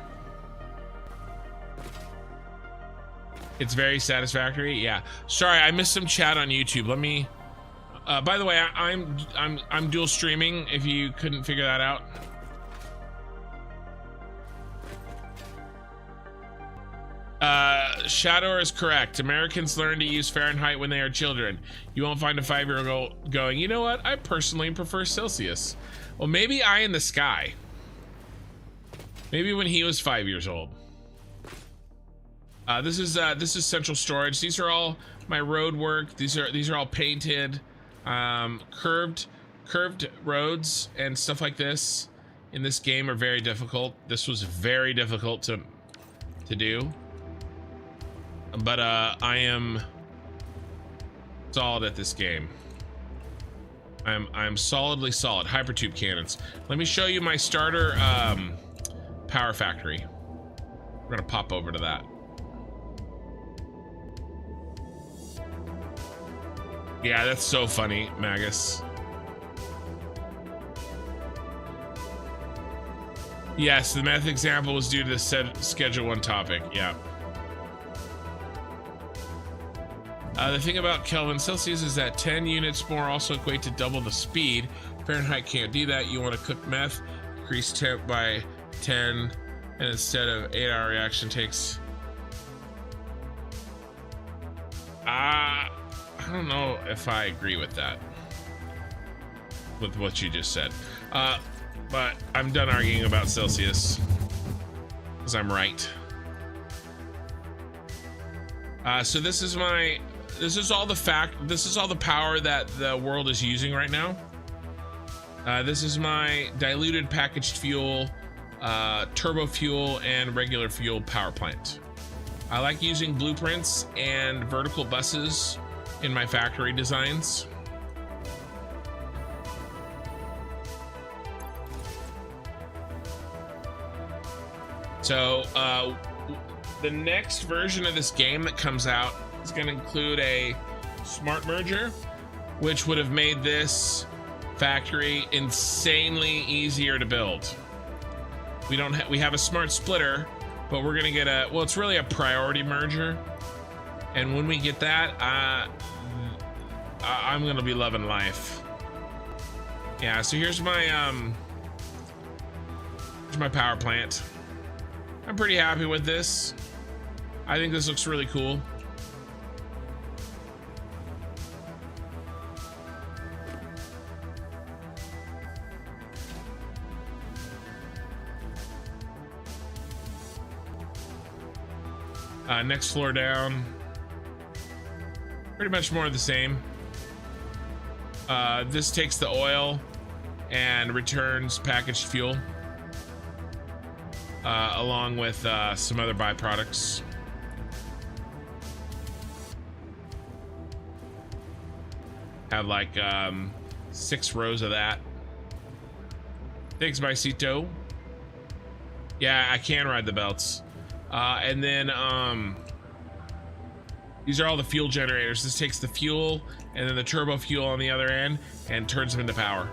Speaker 1: It's very satisfactory. Yeah. Sorry, I missed some chat on YouTube. Let me. By the way, I'm dual streaming. If you couldn't figure that out. Shadow is correct. Americans learn to use Fahrenheit when they are children. You won't find a 5-year-old going, you know what? I personally prefer Celsius. Well, maybe Eye in the Sky. Maybe when he was 5 years old. This is central storage. These are all my road work. These are all painted, curved roads and stuff like this in this game are very difficult. This was very difficult to do. But I am solid at this game. I'm solidly solid. Hypertube cannons. Let me show you my starter power factory. We're gonna pop over to that. Yeah, that's so funny, Magus. Yes, the math example was due to the schedule 1 topic. Yeah. The thing about Kelvin Celsius is that 10 units more also equate to double the speed. Fahrenheit can't do that. You want to cook meth, increase temp by 10, and instead of 8-hour reaction takes... I don't know if I agree with that. With what you just said. But I'm done arguing about Celsius. Because I'm right. So this is all the power that the world is using right now. This is my diluted packaged fuel, turbo fuel, and regular fuel power plant. I like using blueprints and vertical buses in my factory designs. So the next version of this game that comes out is going to include a smart merger, which would have made this factory insanely easier to build. We have a smart splitter, but we're gonna get well, it's really a priority merger, and when we get that, I'm gonna be loving life. Yeah, so here's my power plant. I'm pretty happy with this. I think this looks really cool. Next floor down, pretty much more of the same. This takes the oil and returns packaged fuel, along with some other byproducts. Have like 6 rows of that. Thanks, Bicito. Yeah, I can ride the belts. And then These are all the fuel generators. This takes the fuel and then the turbo fuel on the other end and turns them into power.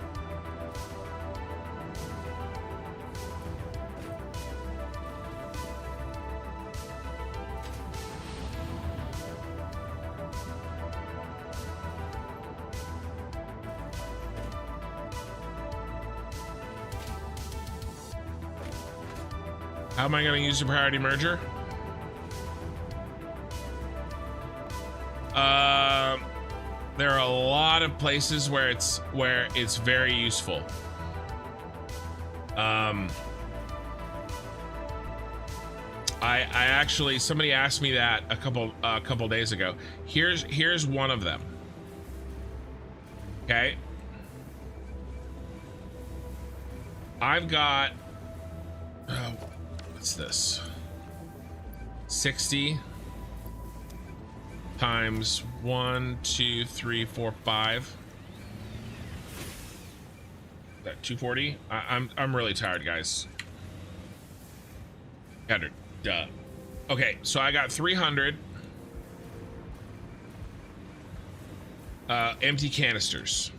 Speaker 1: How am I going to use the priority merger? There are a lot of places where it's very useful. I actually, somebody asked me that a couple days ago. Here's one of them. Okay. I've got what's this? 60 times 1, 2, 3, 4, 5. That 240. I'm really tired, guys. 100. Duh. Okay, so I got 300 empty canisters.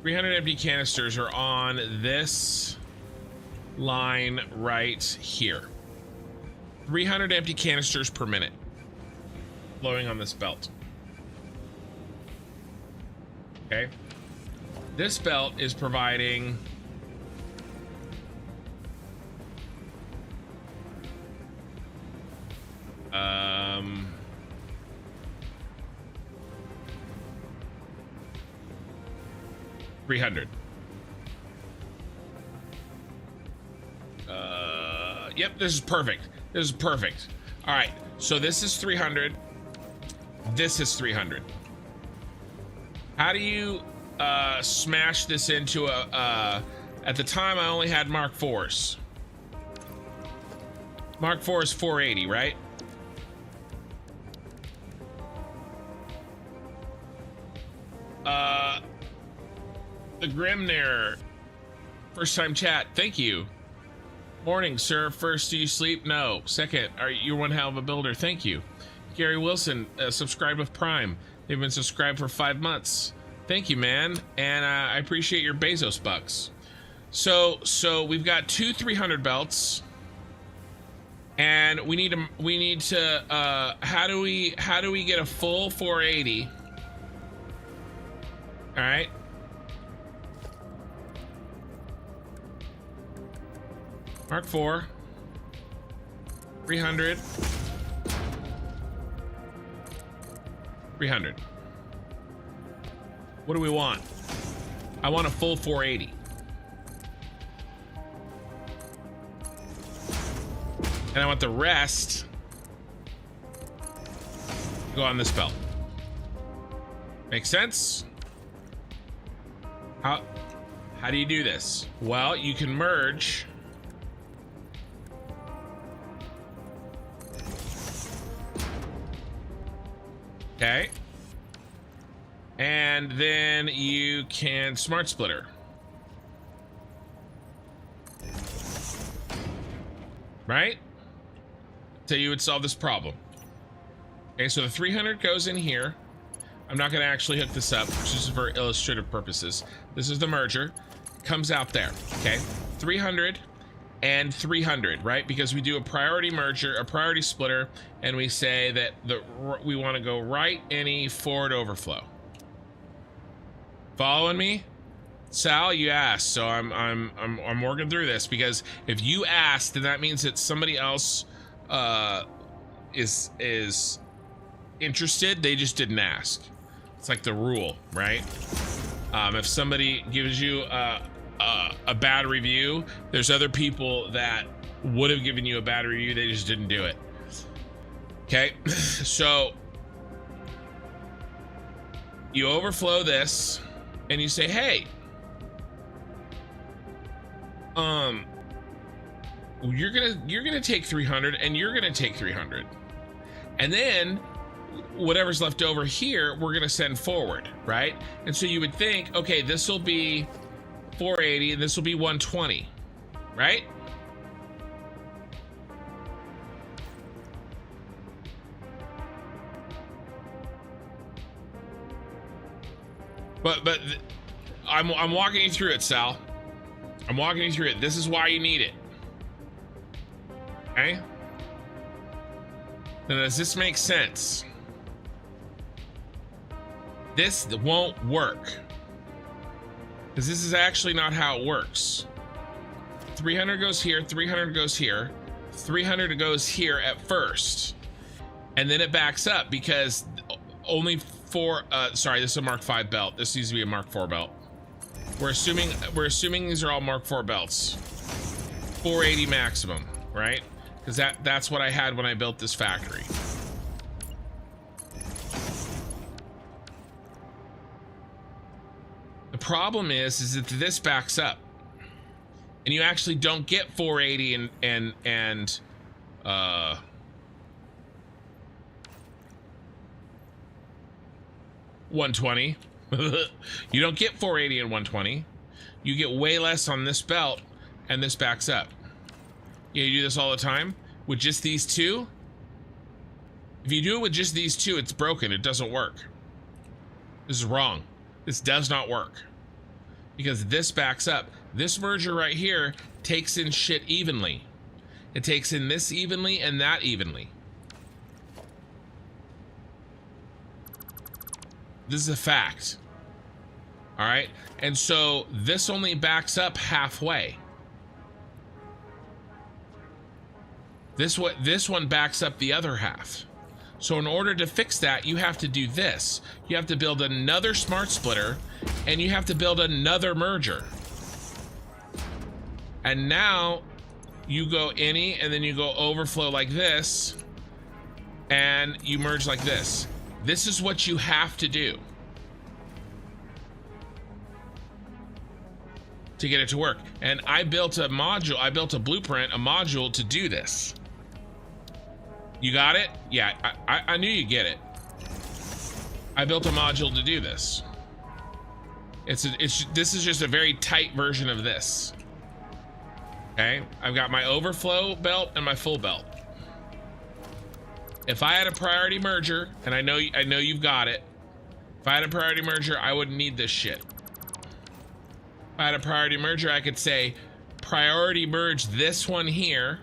Speaker 1: 300 empty canisters are on this line right here. 300 empty canisters per minute flowing on this belt. Okay, this belt is providing 300. Yep, this is perfect. This is perfect. All right, so this is 300. This is 300. How do you smash this into a at the time I only had Mark IVs. Mark IV is 480, right? The Grimnir, first time chat, thank you. Morning, sir. First, do you sleep? No. Second, you're one hell of a builder. Thank you. Gary Wilson, subscribed with Prime. They've been subscribed for 5 months. Thank you, man. And I appreciate your Bezos bucks. So we've got 2 300 belts, and we need to. How do we get a full 480? All right. Mark IV, 300, 300. What do we want? I want a full 480. And I want the rest to go on this belt. Make sense? How do you do this? Well, you can merge. Okay. And then you can smart splitter. Right? So you would solve this problem. Okay, so the 300 goes in here. I'm not going to actually hook this up, just for illustrative purposes. This is the merger. Comes out there. Okay. 300 and 300, right? Because we do a priority merger, a priority splitter, and we say that we want to go right any forward overflow. Following me? Sal, you asked, so I'm working through this, because if you asked, then that means that somebody else is interested. They just didn't ask. It's like the rule, right? If somebody gives you a bad review, there's other people that would have given you a bad review, they just didn't do it. Okay, so you overflow this and you say, hey, you're gonna take 300 and you're gonna take 300, and then whatever's left over here we're gonna send forward, right? And so you would think, okay, this will be 480 and this will be 120, right? But I'm walking you through it, Sal. I'm walking you through it. This is why you need it. Okay? Now, does this make sense? This won't work. Because this is actually not how it works. 300 goes here, 300 goes here, 300 goes here at first. And then it backs up because only sorry, this is a Mark 5 belt. This needs to be a Mark 4 belt. We're assuming these are all Mark 4 belts. 480 maximum, right? Because that's what I had when I built this factory. The problem is that this backs up. And you actually don't get 480 and 120. You don't get 480 and 120. You get way less on this belt, and this backs up. You do this all the time with just these two. If you do it with just these two, it's broken. It doesn't work. This is wrong. This does not work because this backs up. This merger right here takes in shit evenly. It takes in this evenly and that evenly. This is a fact. All right. And so this only backs up halfway. This one backs up the other half. So in order to fix that, you have to do this. You have to build another smart splitter and you have to build another merger. And now you go any and then you go overflow like this and you merge like this. This is what you have to do to get it to work. And I built a module, I built a blueprint, a module to do this. You got it? Yeah, I knew you'd get it. I built a module to do this. This is just a very tight version of this. Okay, I've got my overflow belt and my full belt. If I had a priority merger, and I know you've got it. If I had a priority merger, I wouldn't need this shit. If I had a priority merger, I could say priority merge this one here.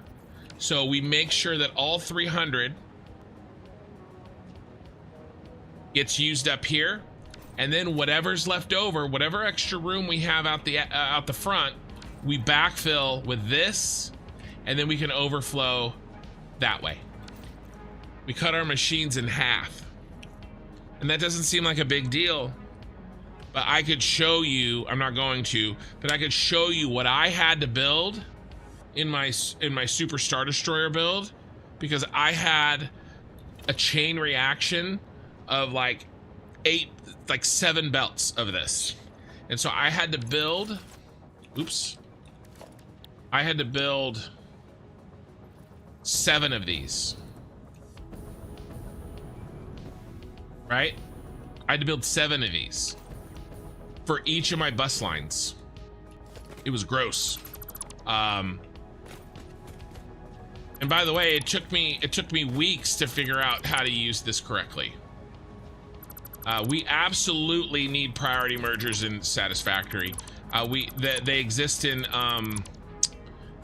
Speaker 1: So we make sure that all 300 gets used up here, and then whatever's left over, whatever extra room we have out the front, we backfill with this, and then we can overflow that way. We cut our machines in half, and that doesn't seem like a big deal. But I could show you. I'm not going to, but I could show you what I had to build in my Super Star Destroyer build, because I had a chain reaction of like 7 belts of this, and so I had to build. Oops. I had to build 7 of these. Right? I had to build 7 of these for each of my bus lines. It was gross. And by the way, it took me weeks to figure out how to use this correctly. We absolutely need priority mergers in Satisfactory. They exist in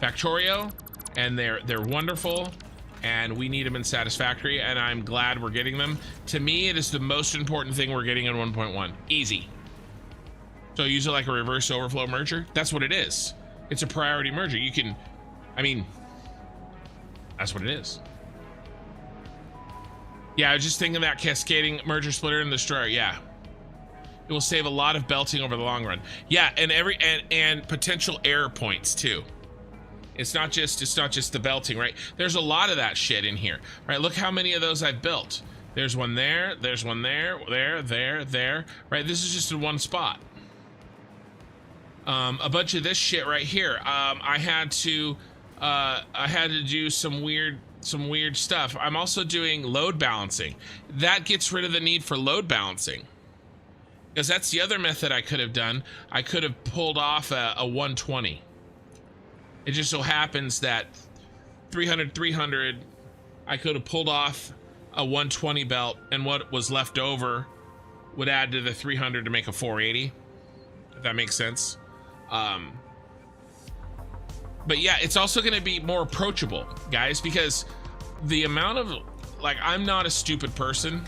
Speaker 1: Factorio, and they're wonderful, and we need them in Satisfactory, and I'm glad we're getting them. To me, it is the most important thing we're getting in 1.1. Easy. So use it like a reverse overflow merger. That's what it is. It's a priority merger. You can, I mean, that's what it is. Yeah, I was just thinking that cascading merger splitter and destroyer. Yeah, it will save a lot of belting over the long run. Yeah, and and potential error points too. It's not just the belting, right? There's a lot of that shit in here, right? Look how many of those I've built. There's one there. There's one there. There. Right? This is just in one spot. A bunch of this shit right here. I had to do some weird stuff. I'm also doing load balancing. That gets rid of the need for load balancing, because that's the other method I could have done. I could have pulled off a 120. It just so happens that 300, I could have pulled off a 120 belt, and what was left over would add to the 300 to make a 480, if that makes sense. But yeah, it's also going to be more approachable, guys, because the amount of, like, I'm not a stupid person.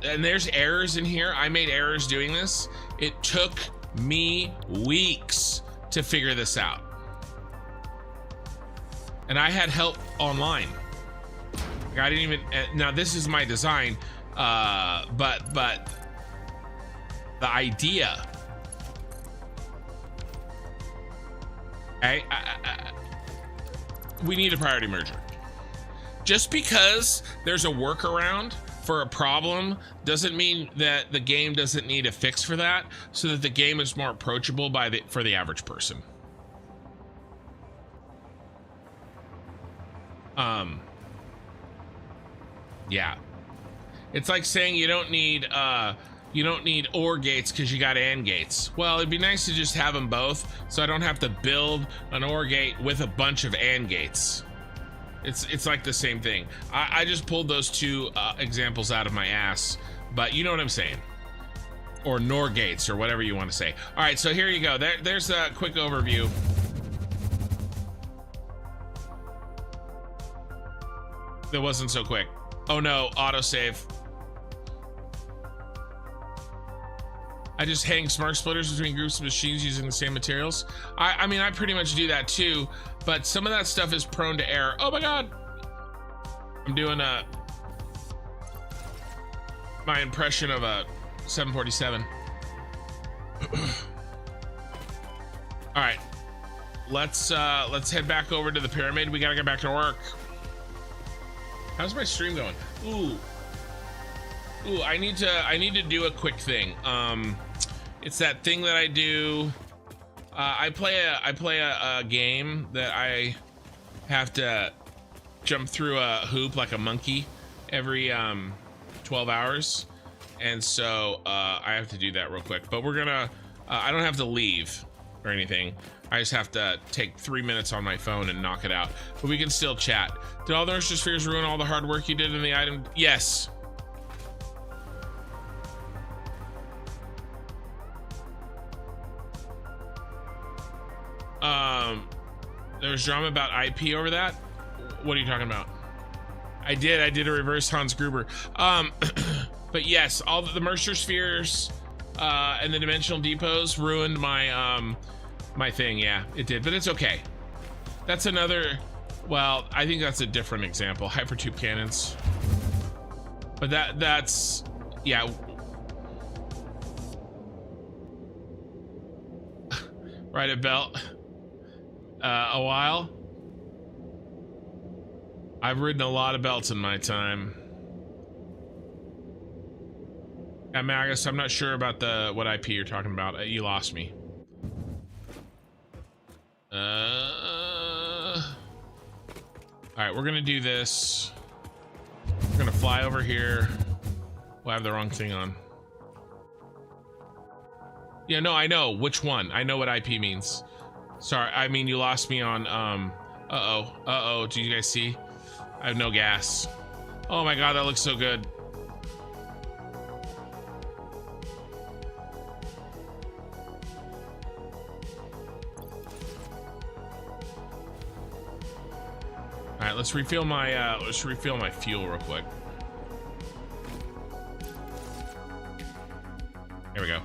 Speaker 1: And there's errors in here. I made errors doing this. It took me weeks to figure this out. And I had help online. Like, I didn't even, now this is my design, but the idea, we need a priority merger. Just because there's a workaround for a problem doesn't mean that the game doesn't need a fix for that, so that the game is more approachable for the average person. Yeah, it's like saying you don't need OR gates because you got AND gates. Well, it'd be nice to just have them both, so I don't have to build an OR gate with a bunch of AND gates. It's like the same thing. I just pulled those two examples out of my ass, but you know what I'm saying. Or NOR gates, or whatever you want to say. All right, so here you go. There's a quick overview. That wasn't so quick. Oh no, autosave. I just hang smart splitters between groups of machines using the same materials. I mean, I pretty much do that too, but some of that stuff is prone to error. Oh my God. I'm doing my impression of a 747. All right, let's head back over to the pyramid. We gotta get back to work. How's my stream going? Ooh, I need to do a quick thing. It's that thing that I do. I play a game that I have to jump through a hoop like a monkey every 12 hours, and so I have to do that real quick. But we're gonna. I don't have to leave or anything. I just have to take 3 minutes on my phone and knock it out. But we can still chat. Did all the nurture spheres ruin all the hard work you did in the item? Yes. There was drama about IP over that. What are you talking about? I did a reverse Hans Gruber. But yes, all the Mercer spheres and the dimensional depots ruined my my thing. Yeah, it did, but it's okay. That's another, well, I think that's a different example. Hypertube cannons. But that's yeah. Ride a belt. A while. I've ridden a lot of belts in my time. Yeah, Magus, I'm not sure about what IP you're talking about. You lost me. All right, we're gonna do this. We're gonna fly over here. We'll have the wrong thing on. Yeah, no, I know which one. I know what IP means. Sorry, I mean, you lost me on, uh-oh, do you guys see? I have no gas. Oh my God, that looks so good. All right, let's refill my fuel real quick. Here we go.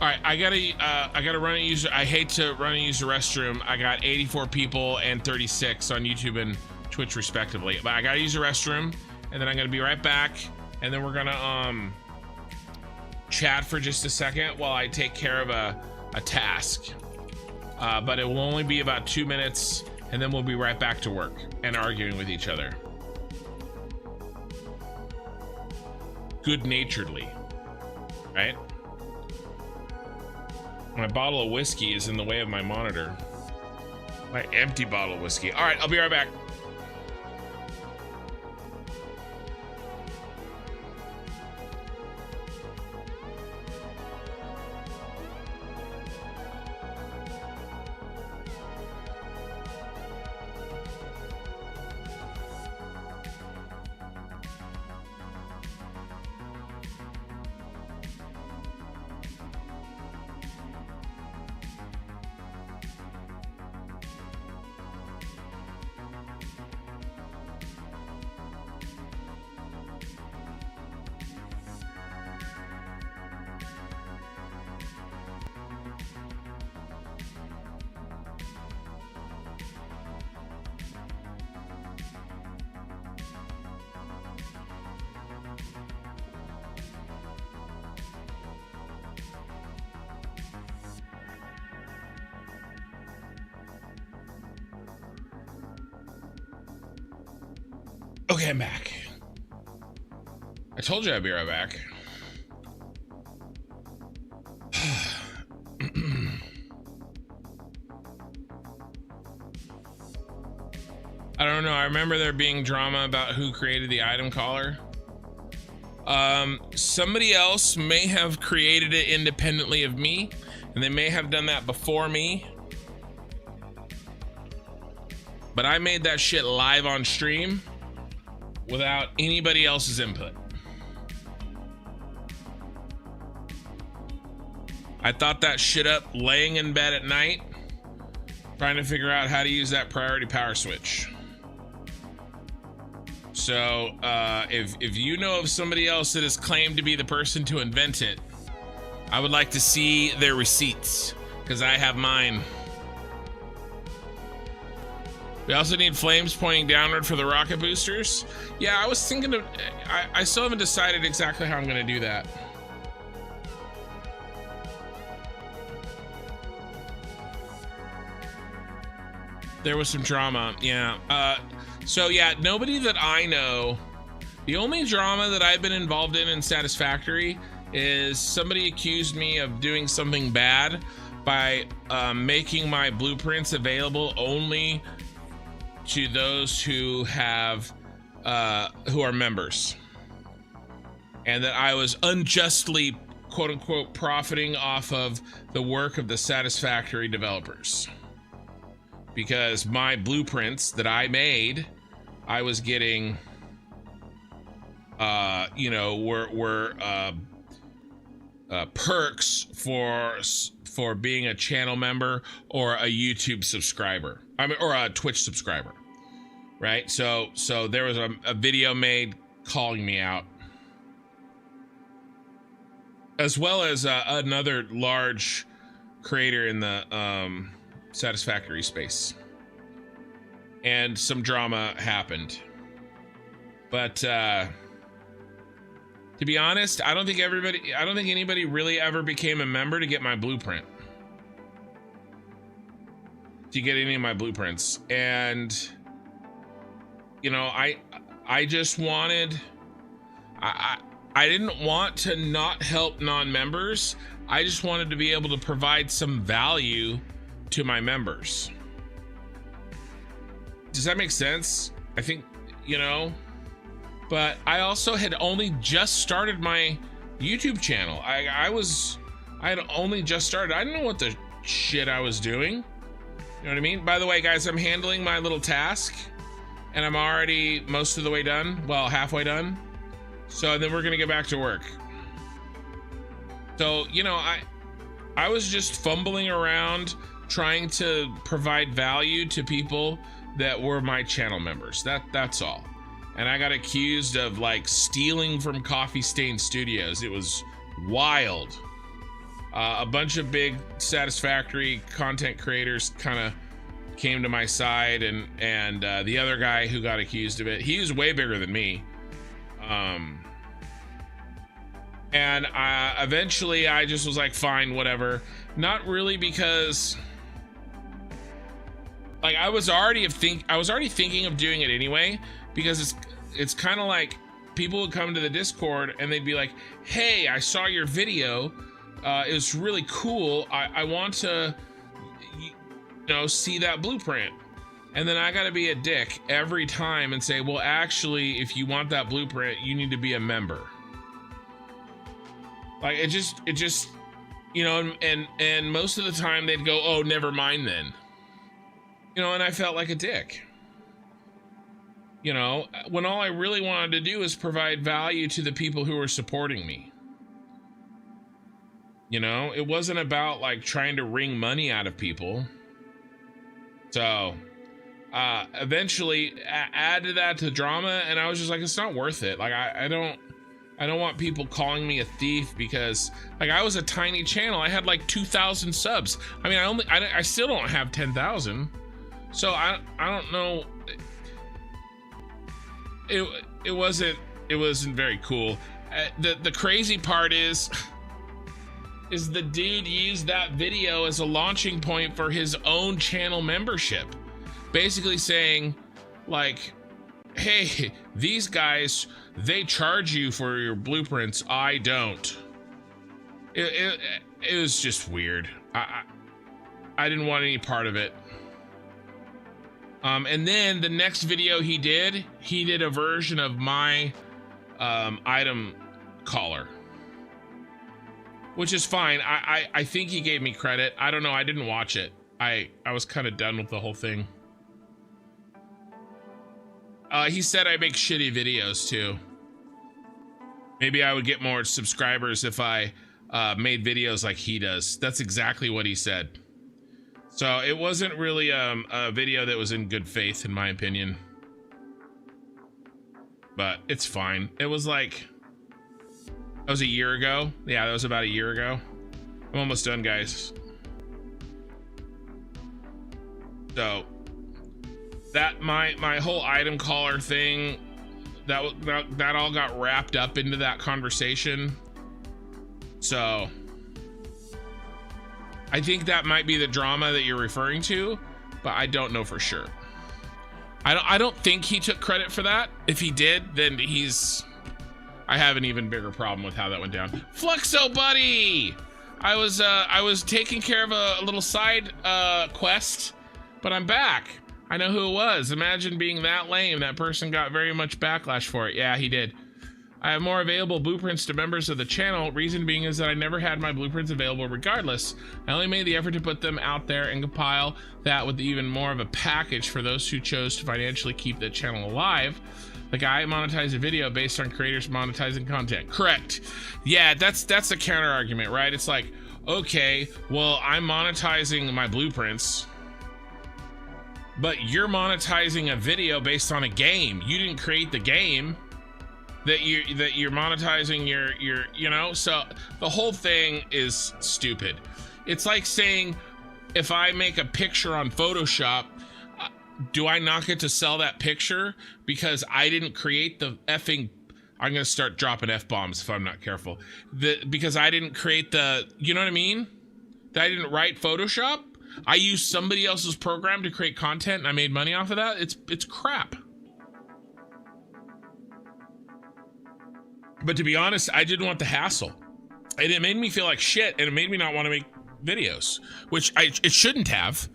Speaker 1: All right, I gotta run and use. I hate to run and use the restroom. I got 84 people and 36 on YouTube and Twitch respectively, but I gotta use the restroom, and then I'm gonna be right back, and then we're gonna chat for just a second while I take care of a task. But it will only be about 2 minutes, and then we'll be right back to work and arguing with each other. Good-naturedly, right? My bottle of whiskey is in the way of my monitor. My empty bottle of whiskey. All right, I'll be right back. Okay, I'm back. I told you I'd be right back. I don't know. I remember there being drama about who created the item caller. Somebody else may have created it independently of me, and they may have done that before me. But I made that shit live on stream without anybody else's input. I thought that shit up laying in bed at night, trying to figure out how to use that priority power switch. So if you know of somebody else that has claimed to be the person to invent it, I would like to see their receipts, because I have mine. We also need flames pointing downward for the rocket boosters. Yeah, I was thinking of, I still haven't decided exactly how I'm gonna do that. There was some drama, yeah. So yeah, nobody that I know, the only drama that I've been involved in Satisfactory is somebody accused me of doing something bad by making my blueprints available only to those who have who are members, and that I was unjustly, quote unquote, profiting off of the work of the Satisfactory developers, because my blueprints that I made, I was getting you know, were perks for being a channel member or a YouTube subscriber, I mean, or a Twitch subscriber, right? So there was a video made calling me out, as well as another large creator in the Satisfactory space, and some drama happened. But to be honest, I don't think anybody really ever became a member to get my blueprint, to get any of my blueprints. And you know, I just wanted, I didn't want to not help non-members. I just wanted to be able to provide some value to my members. Does that make sense? I think, you know, but I also had only just started my YouTube channel. I had only just started. I didn't know what the shit I was doing. You know what I mean? By the way, guys, I'm handling my little task, and I'm already most of the way done. Well, halfway done. So then we're gonna get back to work. So, you know, I was just fumbling around trying to provide value to people that were my channel members. That's all. And I got accused of like stealing from Coffee Stain Studios. It was wild. A bunch of big Satisfactory content creators kind of came to my side, and the other guy who got accused of it, he was way bigger than me. And eventually I just was like, fine, whatever. Not really, because like I was already thinking of doing it anyway, because it's kind of like people would come to the Discord and they'd be like, hey, I saw your video, it was really cool, I want to, you know, see that blueprint. And then I gotta be a dick every time and say, well, actually, if you want that blueprint, you need to be a member. Like it just, you know, and most of the time they'd go, oh, never mind then. You know, and I felt like a dick. You know, when all I really wanted to do is provide value to the people who were supporting me. You know, it wasn't about like trying to wring money out of people. So eventually added that to drama, and I was just like, it's not worth it. Like I don't want people calling me a thief, because like I was a tiny channel. I had like 2,000 subs. I mean, I still don't have 10,000. So I don't know. It wasn't very cool. The crazy part is the dude used that video as a launching point for his own channel membership, basically saying like, hey, these guys, they charge you for your blueprints. I don't. It was just weird. I didn't want any part of it. And then the next video he did a version of my item caller, which is fine. I think he gave me credit. I don't know. I didn't watch it. I was kind of done with the whole thing. He said I make shitty videos too. Maybe I would get more subscribers if I made videos like he does. That's exactly what he said. So it wasn't really a video that was in good faith, in my opinion. But it's fine. It was like, that was a year ago. Yeah, that was about a year ago. I'm almost done, guys. So that my whole item caller thing, that all got wrapped up into that conversation. So I think that might be the drama that you're referring to, but I don't know for sure. I don't think he took credit for that. If he did, then I have an even bigger problem with how that went down. Fluxo buddy! I was taking care of a little side quest, but I'm back. I know who it was. Imagine being that lame. That person got very much backlash for it. Yeah, he did. I have more available blueprints to members of the channel. Reason being is that I never had my blueprints available regardless. I only made the effort to put them out there and compile that with even more of a package for those who chose to financially keep the channel alive. The guy monetized a video based on creators monetizing content. Correct. Yeah, that's a counter argument, right? It's like, okay, well, I'm monetizing my blueprints, but you're monetizing a video based on a game. You didn't create the game that you're monetizing your you know. So the whole thing is stupid. It's like saying, if I make a picture on Photoshop, do I not get to sell that picture because I didn't create the effing, I'm gonna start dropping F-bombs if I'm not careful, because I didn't create the, you know what I mean, that I didn't write Photoshop. I used somebody else's program to create content and I made money off of that. It's crap. But to be honest, I didn't want the hassle. And it made me feel like shit, and it made me not want to make videos, which it shouldn't have,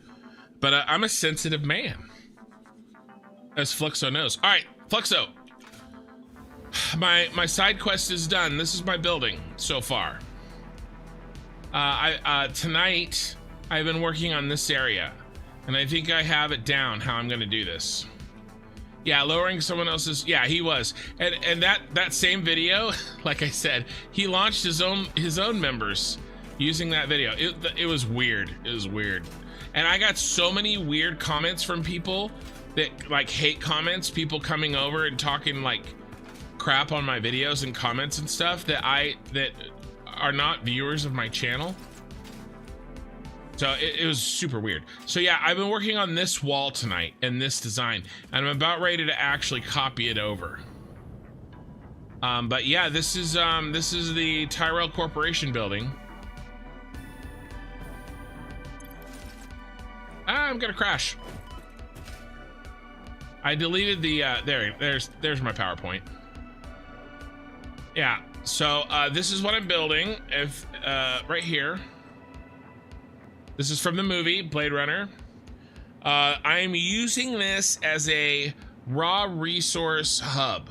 Speaker 1: but I'm a sensitive man, as Fluxo knows. All right, Fluxo, my side quest is done. This is my building so far. Tonight, I've been working on this area, and I think I have it down how I'm gonna do this. Yeah, lowering someone else's, yeah, he was. And that same video, like I said, he launched his own members using that video. It was weird. It was weird. And I got so many weird comments from people that, like, hate comments, people coming over and talking like crap on my videos and comments and stuff that are not viewers of my channel. So it was super weird. So yeah, I've been working on this wall tonight and this design, and I'm about ready to actually copy it over. But yeah, this is the Tyrell Corporation building. I'm gonna crash. I deleted the there's my PowerPoint. Yeah, so this is what I'm building. If right here. This is from the movie Blade Runner. I'm using this as a raw resource hub.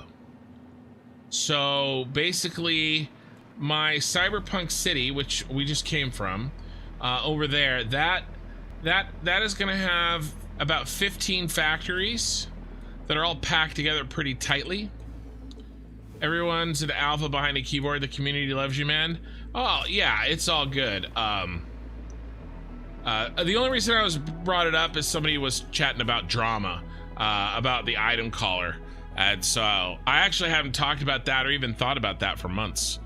Speaker 1: So basically, my cyberpunk city, which we just came from, over there, that is gonna have about 15 factories that are all packed together pretty tightly. Everyone's an alpha behind a keyboard. The community loves you, man. Oh yeah, it's all good. The only reason I was brought it up is somebody was chatting about drama, about the item caller. And so I actually haven't talked about that or even thought about that for months.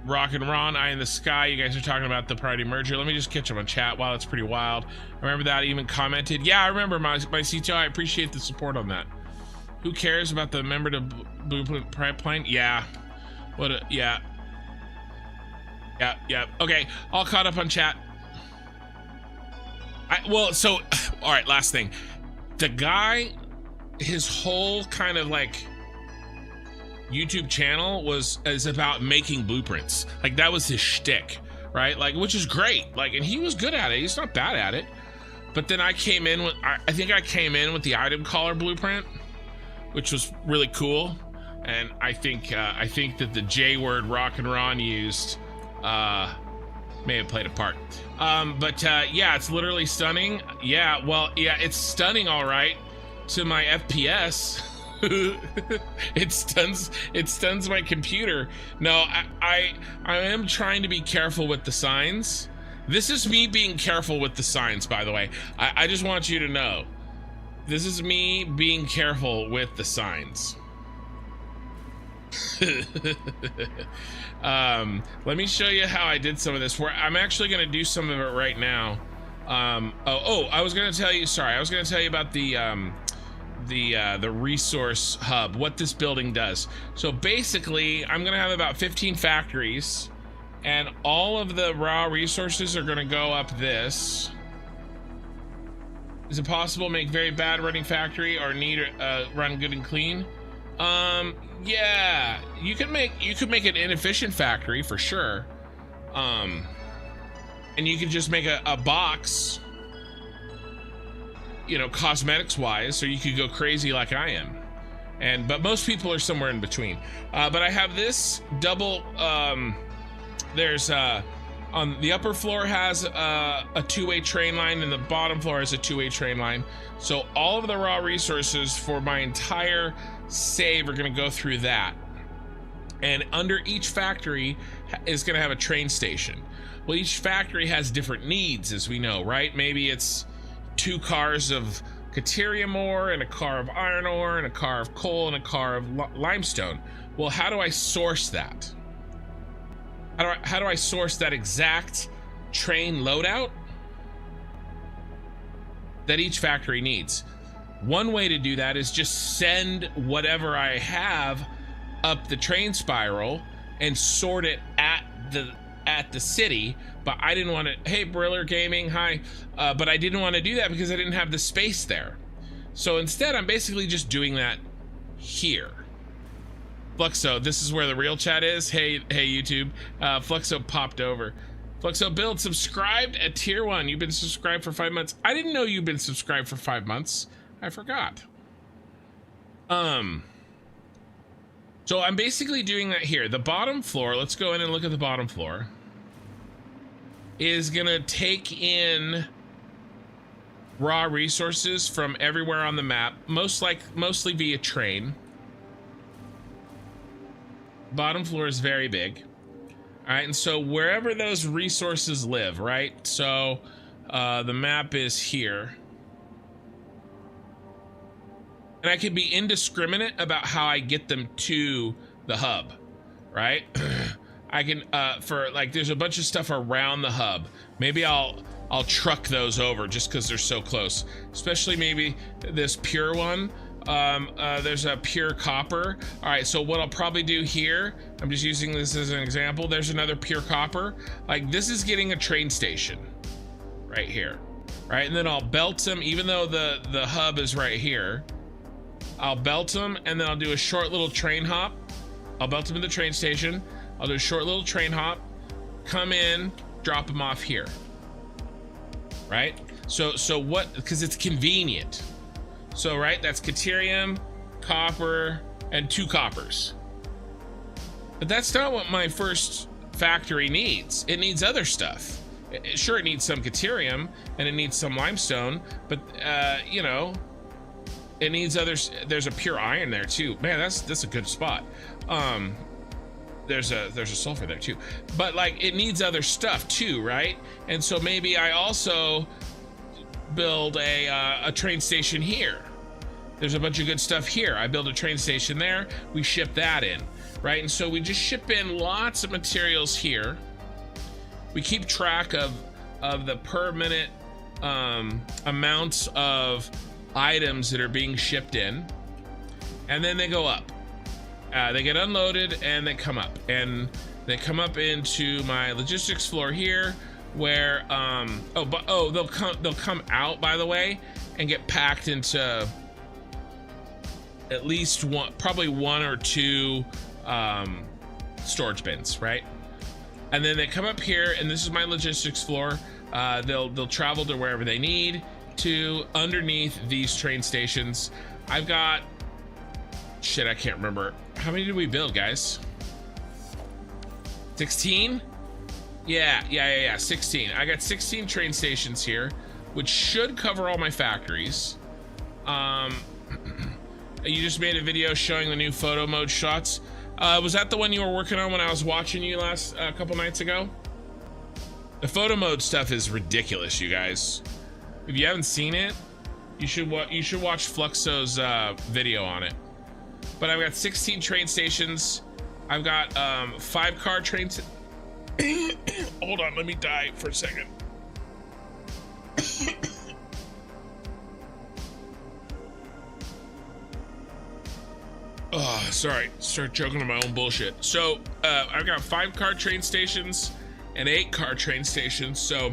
Speaker 1: Rock and Ron, Eye in the Sky, you guys are talking about the priority merger. Let me just catch up on chat. Wow, that's pretty wild. I remember that. I even commented. Yeah, I remember my CTO. I appreciate the support on that. Who cares about the member to blueprint pipeline? Yeah. What? Yeah. Okay, all caught up on chat. Well, so, all right, last thing. The guy, his whole kind of like YouTube channel is about making blueprints. Like that was his shtick, right? Like, which is great. Like, and he was good at it. He's not bad at it. But then I came in with, I think I came in with the item caller blueprint, which was really cool. And I think that the J word Rock and Ron used may have played a part. But yeah, it's literally stunning. Yeah, well, yeah, it's stunning, all right, to my FPS. it stuns my computer. No, I am trying to be careful with the signs. This is me being careful with the signs, by the way. I just want you to know. This is me being careful with the signs. Let me show you how I did some of this. I'm actually going to do some of it right now. I was going to tell you, sorry, I was going to tell you about the resource hub, what this building does. So basically, I'm going to have about 15 factories, and all of the raw resources are going to go up this. Is it possible to make very bad running factory or need run good and clean? Yeah, you could make an inefficient factory for sure. And you could just make a box, you know, cosmetics wise, so you could go crazy like I am. But most people are somewhere in between. But I have this double, there's on the upper floor has a two-way train line, and the bottom floor has a two-way train line. So all of the raw resources for my entire save are going to go through that. And under each factory is going to have a train station. Well, each factory has different needs, as we know, right? Maybe it's 2 cars of Caterium ore and a car of iron ore and a car of coal and a car of limestone. Well, how do I source that? How do I source that exact train loadout that each factory needs? One way to do that is just send whatever I have up the train spiral and sort it at the city. But I didn't want to, hey, Briller Gaming, hi. But I didn't want to do that because I didn't have the space there. So instead, I'm basically just doing that here. Fluxo, this is where the real chat is. Hey YouTube. Fluxo popped over. Fluxo Build subscribed at tier 1. You've been subscribed for 5 months. I didn't know you've been subscribed for 5 months. I forgot. So I'm basically doing that here. The bottom floor, let's go in and look at the bottom floor, is gonna take in raw resources from everywhere on the map, mostly via train. Bottom floor is very big. All right, and so wherever those resources live, right? So the map is here. And I can be indiscriminate about how I get them to the hub, right? I can, for like, there's a bunch of stuff around the hub. Maybe I'll truck those over just because they're so close. Especially maybe this pure one. There's a pure copper. All right, so what I'll probably do here, I'm just using this as an example. There's another pure copper. Like, this is getting a train station right here, right? And then I'll belt them, even though the hub is right here. I'll belt them, and then I'll do a short little train hop. I'll belt them to the train station. I'll do a short little train hop, come in, drop them off here, right? So what, because it's convenient. So, right, that's Caterium, copper, and 2 coppers. But that's not what my first factory needs. It needs other stuff. Sure, it needs some Caterium, and it needs some limestone, but, you know, it needs others. There's a pure iron there too. Man, that's a good spot. There's a sulfur there too. But like, it needs other stuff too, right? And so maybe I also build a train station here. There's a bunch of good stuff here. I build a train station there. We ship that in, right? And so we just ship in lots of materials here. We keep track of the per minute amounts of items that are being shipped in, and then they go up. They get unloaded and they come up, and they come up into my logistics floor here, where they'll come out, by the way, and get packed into at least probably one or two storage bins, right? And then they come up here, and this is my logistics floor. They'll travel to wherever they need to underneath these train stations. I've got shit, I can't remember. How many did we build, guys? 16? Yeah, 16. I got 16 train stations here, which should cover all my factories. You just made a video showing the new photo mode shots. Was that the one you were working on when I was watching you last couple nights ago? The photo mode stuff is ridiculous, you guys. If you haven't seen it, you should watch Fluxo's video on it. But I've got 16 train stations. I've got 5-car trains. Hold on, let me die for a second. Oh, sorry. Start choking on my own bullshit. So I've got 5-car train stations and 8-car train stations. So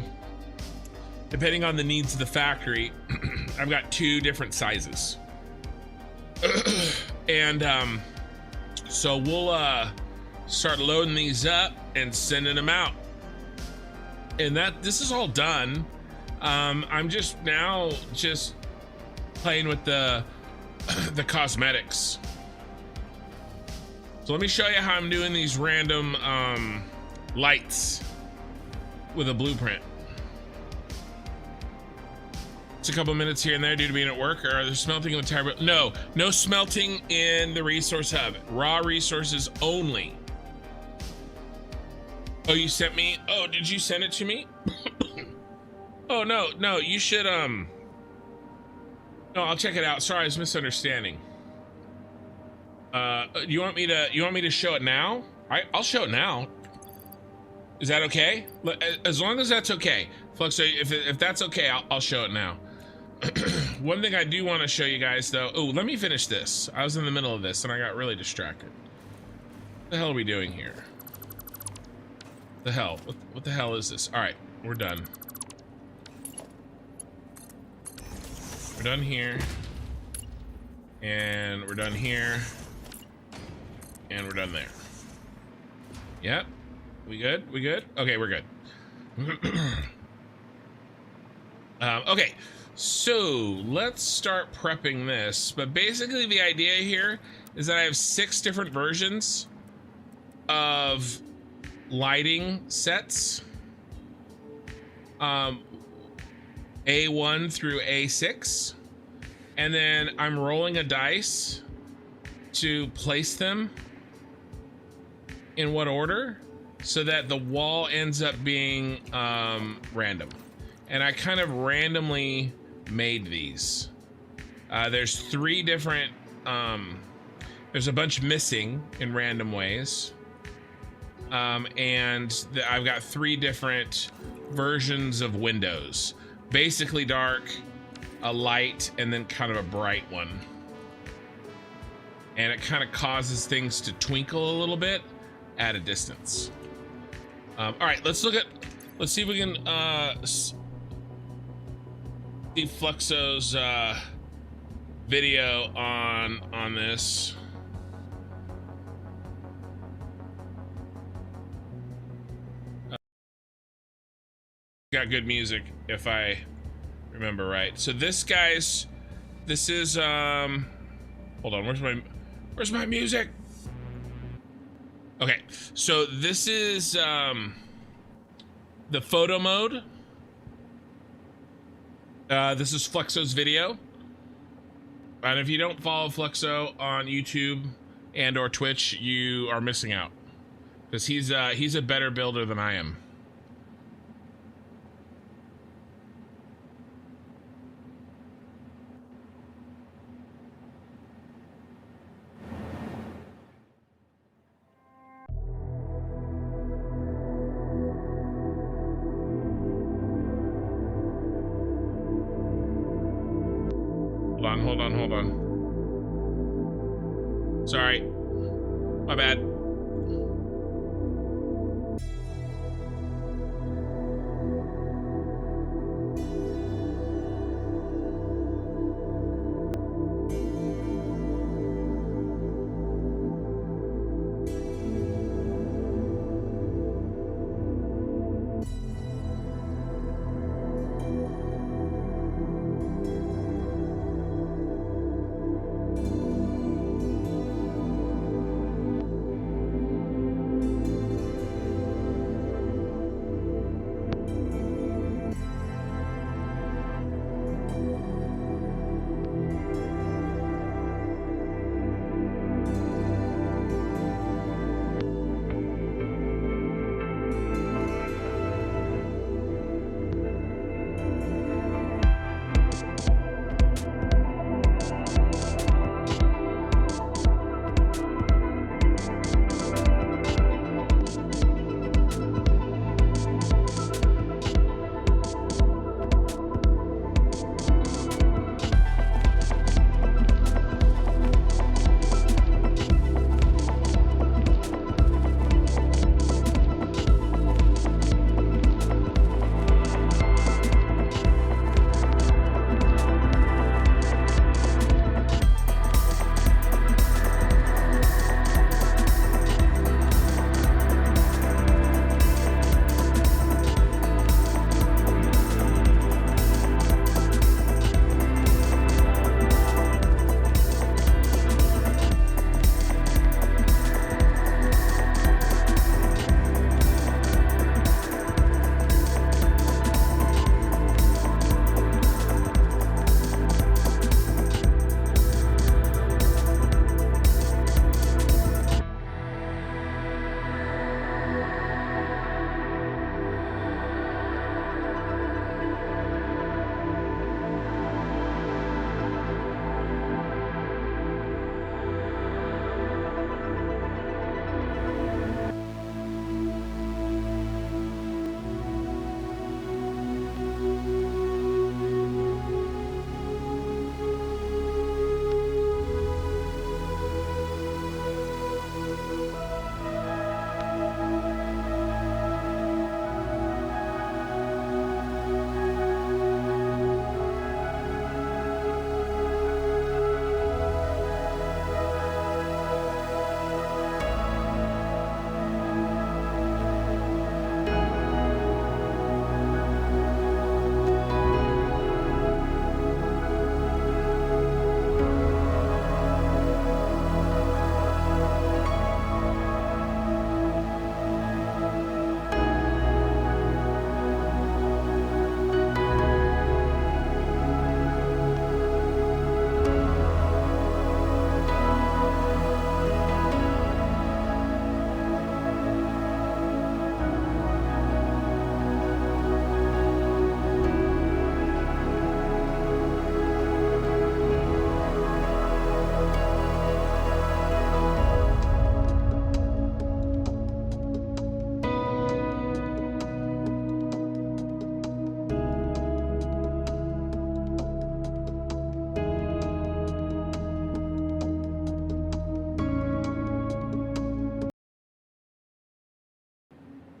Speaker 1: depending on the needs of the factory, I've got 2 different sizes. And so we'll start loading these up and sending them out. And this is all done. I'm just playing with the cosmetics. So let me show you how I'm doing these random lights with a blueprint. It's a couple minutes here and there due to being at work. Or are there smelting in the tire? No smelting in the resource hub. Raw resources only. Oh, you sent me? Oh, did you send it to me? Oh, no, you should, no, I'll check it out. Sorry, I was misunderstanding. You want me to show it now? I'll show it now. Is that okay? As long as that's okay. Flux, if that's okay, I'll show it now. One thing I do want to show you guys though. Oh, let me finish this. I was in the middle of this and I got really distracted. What the hell are we doing here? The hell? What the hell is this? All right, we're done. We're done here. And we're done here. And we're done there. Yep. We good? We good? Okay, we're good. Okay, so let's start prepping this. But basically the idea here is that I have 6 different versions of lighting sets. A1 through A6. And then I'm rolling a dice to place them in what order so that the wall ends up being random. And I kind of randomly made these. There's 3 different, there's a bunch missing in random ways. And I've got 3 different versions of windows. Basically dark, a light, and then kind of a bright one. And it kind of causes things to twinkle a little bit at a distance. All right, let's see if we can see Fluxo's video on this. Got good music if I remember right. So this is hold on, where's my music? Okay, so this is the photo mode. This is Fluxo's video. And if you don't follow Fluxo on YouTube and or Twitch, you are missing out. Because he's a better builder than I am. Hold on. Sorry. My bad.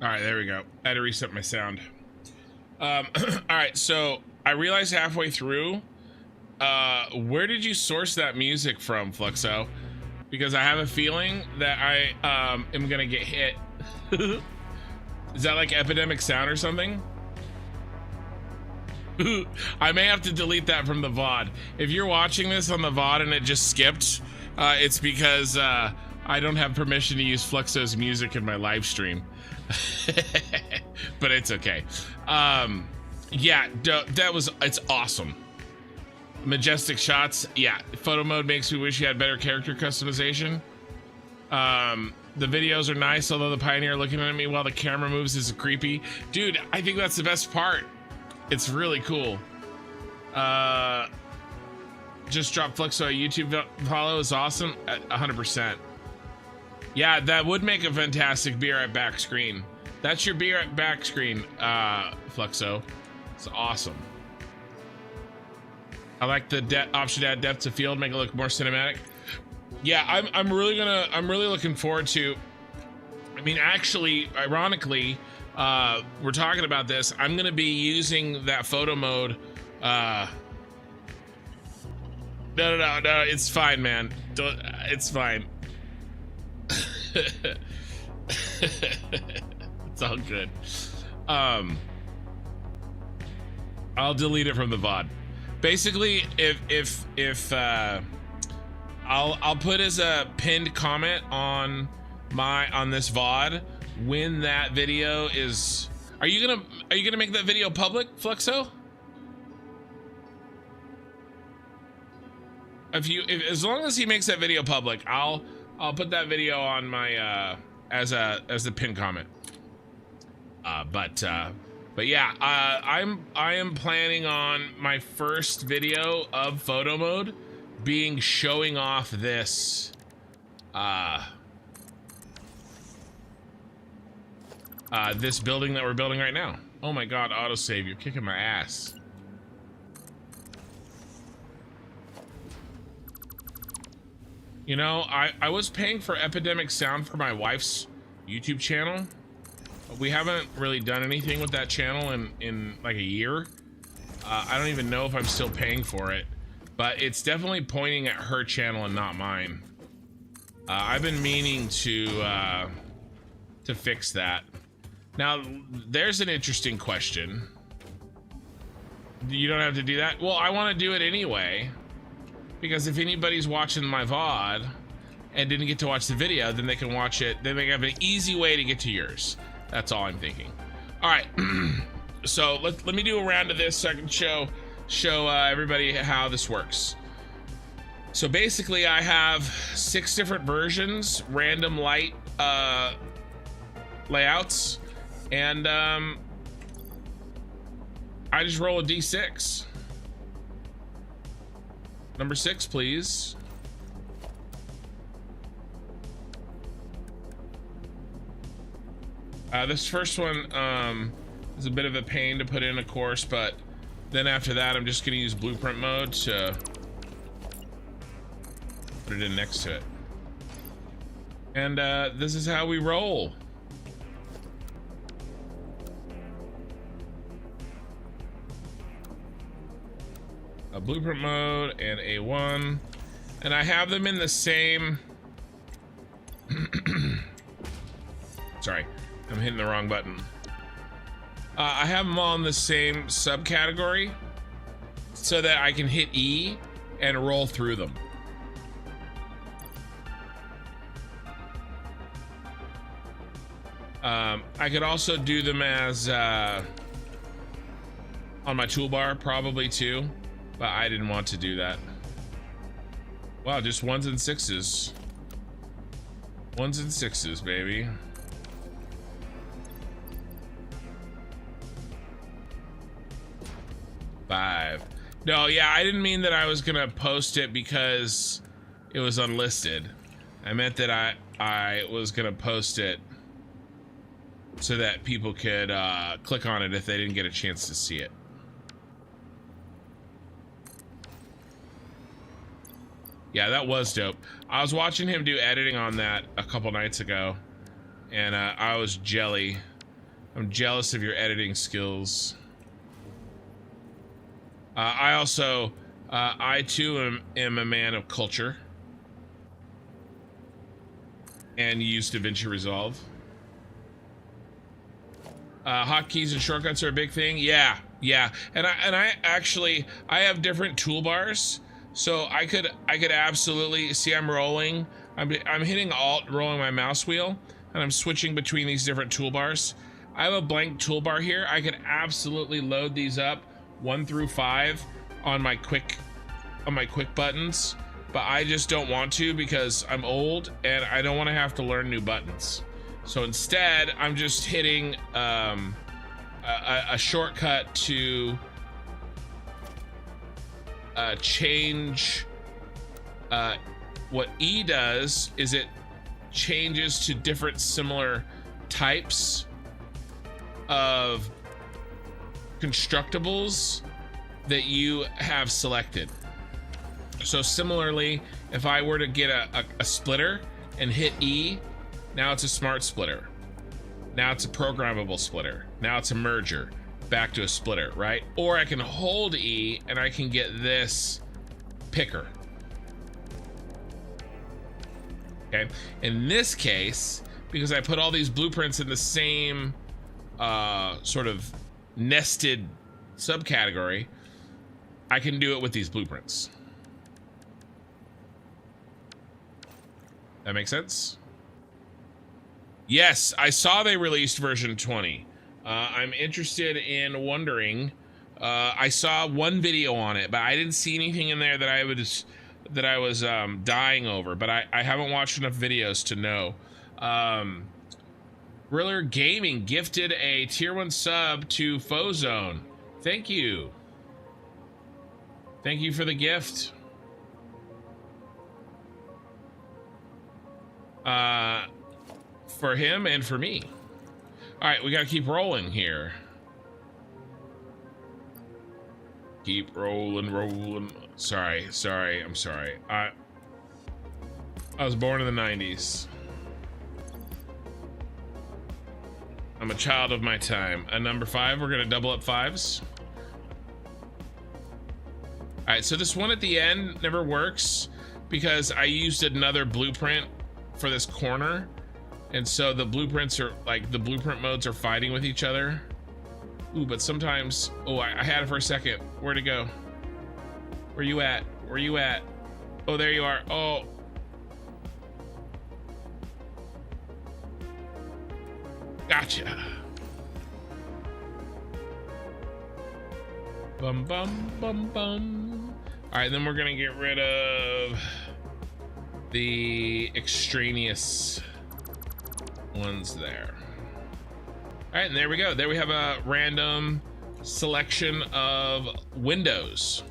Speaker 1: All right, there we go. I had to reset my sound. All right, so I realized halfway through, where did you source that music from, Fluxo? Because I have a feeling that I am gonna get hit. Is that like Epidemic Sound or something? I may have to delete that from the VOD. If you're watching this on the VOD and it just skipped, it's because I don't have permission to use Fluxo's music in my live stream. But it's okay. Yeah, it's awesome. Majestic shots. Yeah, photo mode makes me wish you had better character customization. The videos are nice, although the Pioneer looking at me while the camera moves is creepy. Dude, I think that's the best part. It's really cool. Just drop Fluxo a YouTube follow is awesome. 100%. Yeah, that would make a fantastic Be Right Back screen. That's your Be Right Back screen, Fluxo. It's awesome. I like the option to add depth to field, make it look more cinematic. Yeah, I'm really looking forward to. I mean, actually, ironically, we're talking about this. I'm gonna be using that photo mode. No, it's fine, man. It's fine. It's all good. I'll delete it from the VOD. Basically, if I'll put as a pinned comment on this VOD when that video is. Are you gonna make that video public, Fluxo? As long as he makes that video public, I'll put that video on my as the pinned comment. But yeah, I am planning on my first video of photo mode being showing off this this building that we're building right now. Oh my god, autosave, you're kicking my ass. You know, I was paying for Epidemic Sound for my wife's YouTube channel. We haven't really done anything with that channel in like a year. I don't even know if I'm still paying for it, but it's definitely pointing at her channel and not mine. I've been meaning to fix that. Now, there's an interesting question. You don't have to do that? Well, I want to do it anyway, because if anybody's watching my VOD and didn't get to watch the video, then they can watch it. Then they have an easy way to get to yours. That's all I'm thinking. All right, so let me do a round of this so I can show everybody how this works. So basically, I have 6 different versions, random light layouts, and I just roll a d6. Number 6, please. This first one is a bit of a pain to put in, of course, but then after that, I'm just going to use blueprint mode to put it in next to it. And this is how we roll. A blueprint mode and A1, and I have them in the same. Sorry, I'm hitting the wrong button. I have them all in the same subcategory so that I can hit E and roll through them. I could also do them as on my toolbar, probably too, but I didn't want to do that. Wow, just 1s and 6s. 1s and 6s, baby. Five. No, yeah, I didn't mean that I was gonna post it because it was unlisted. I meant that I was gonna post it so that people could click on it if they didn't get a chance to see it. Yeah, that was dope. I was watching him do editing on that a couple nights ago, and I was jelly I'm jealous of your editing skills. I too am a man of culture and use DaVinci Resolve. Hotkeys and shortcuts are a big thing. Yeah. And I actually have different toolbars, so I could absolutely see. I'm rolling. I'm hitting Alt, rolling my mouse wheel, and I'm switching between these different toolbars. I have a blank toolbar here. I could absolutely load these up 1 through 5 on my quick buttons, but I just don't want to because I'm old and I don't want to have to learn new buttons. So instead, I'm just hitting a shortcut to change. What E does is it changes to different similar types of constructibles that you have selected. So similarly, if I were to get a splitter and hit E, now it's a smart splitter. Now it's a programmable splitter. Now it's a merger, back to a splitter, right? Or I can hold E and I can get this picker. Okay, in this case, because I put all these blueprints in the same sort of nested subcategory, I can do it with these blueprints. That makes sense? Yes, I saw they released version 20. I'm interested in wondering. I saw one video on it, but I didn't see anything in there that I was dying over. But I haven't watched enough videos to know. Riller Gaming gifted a tier 1 sub to Fozone. Thank you. Thank you for the gift. For him and for me. All right, we gotta keep rolling here. Keep rolling. Sorry, I'm sorry. I was born in the 90s. I'm a child of my time. Number 5, we're gonna double up 5s. All right, so this one at the end never works because I used another blueprint for this corner. And so the blueprints are like, the blueprint modes are fighting with each other. Ooh, but sometimes, oh, I had it for a second. Where'd it go? Where you at? Where you at? Oh, there you are. Oh. Gotcha. Bum, bum, bum, bum. All right, then we're gonna get rid of the extraneous ones there. All right, and there we go. There we have a random selection of windows.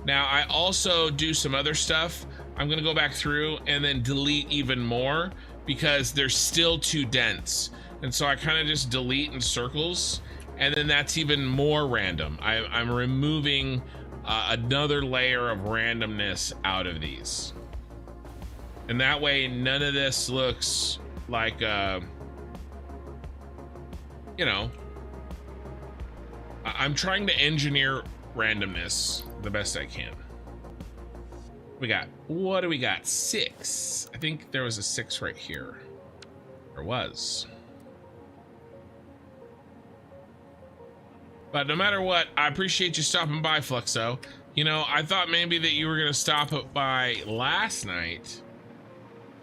Speaker 1: Now I also do some other stuff. I'm gonna go back through and then delete even more because they're still too dense. And so I kind of just delete in circles, and then that's even more random. I'm removing another layer of randomness out of these. And that way none of this looks like you know, I'm trying to engineer randomness the best I can. What do we got? 6. I think there was a 6 right here. There was. But no matter what, I appreciate you stopping by, Fluxo. You know, I thought maybe that you were gonna stop by last night,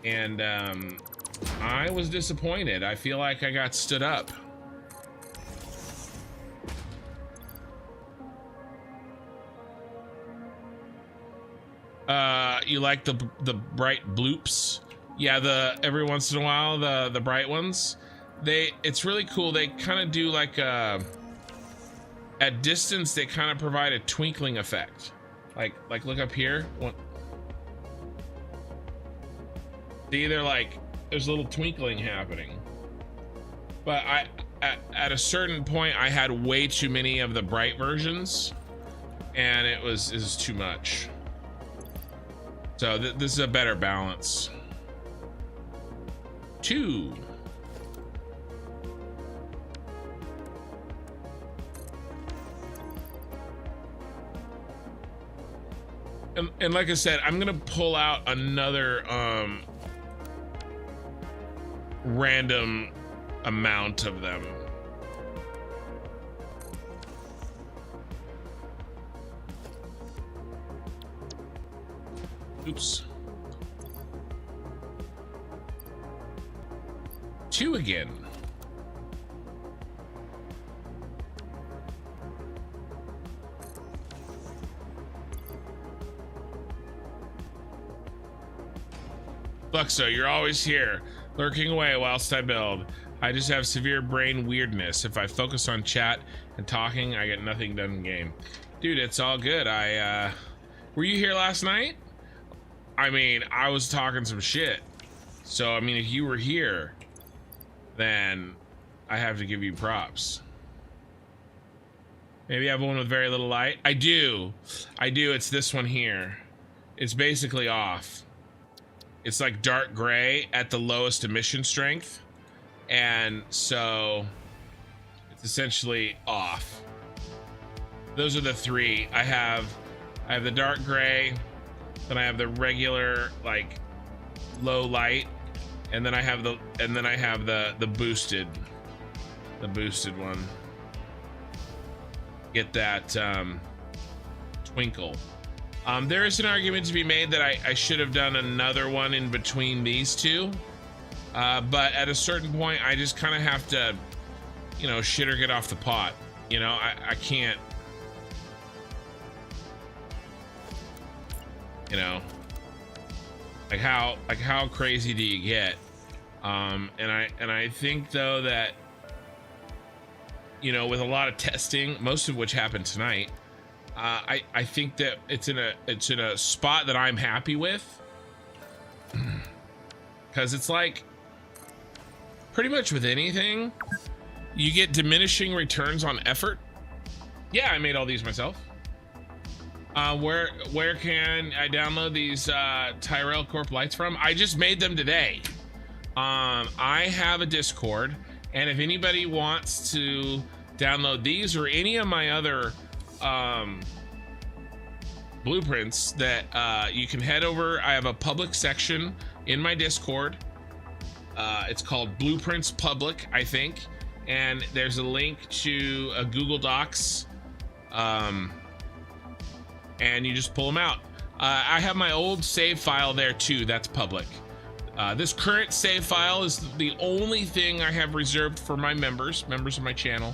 Speaker 1: and I was disappointed. I feel like I got stood up. You like the bright bloops? Yeah, every once in a while the bright ones. It's really cool. They kind of do like at distance they kind of provide a twinkling effect. Like look up here. See, they're like there's a little twinkling happening. But at a certain point I had way too many of the bright versions, and it was too much. So this is a better balance. 2. And like I said, I'm gonna pull out another random amount of them. Oops. 2 again. Luxo, you're always here, lurking away whilst I build. I just have severe brain weirdness. If I focus on chat and talking, I get nothing done in game. Dude, it's all good. Were you here last night? I mean, I was talking some shit. So, I mean, if you were here, then I have to give you props. Maybe I have one with very little light. I do. It's this one here. It's basically off. It's like dark gray at the lowest emission strength. And so it's essentially off. Those are the 3. I have the dark gray, then I have the regular like low light, and then I have the boosted one. Get that twinkle. There is an argument to be made that I should have done another one in between these 2. But at a certain point, I just kind of have to, you know, shit or get off the pot. You know, I can't, you know, like how crazy do you get? And I think though that, you know, with a lot of testing, most of which happened tonight, I think that it's in a spot that I'm happy with, because it's like pretty much with anything, you get diminishing returns on effort. Yeah, I made all these myself. Where can I download these Tyrell Corp lights from? I just made them today. I have a Discord, and if anybody wants to download these or any of my other blueprints, that you can head over. I have a public section in my Discord. It's called Blueprints Public, I think, and there's a link to a Google Docs, and you just pull them out. I have my old save file there too. That's public. This current save file is the only thing I have reserved for my members of my channel.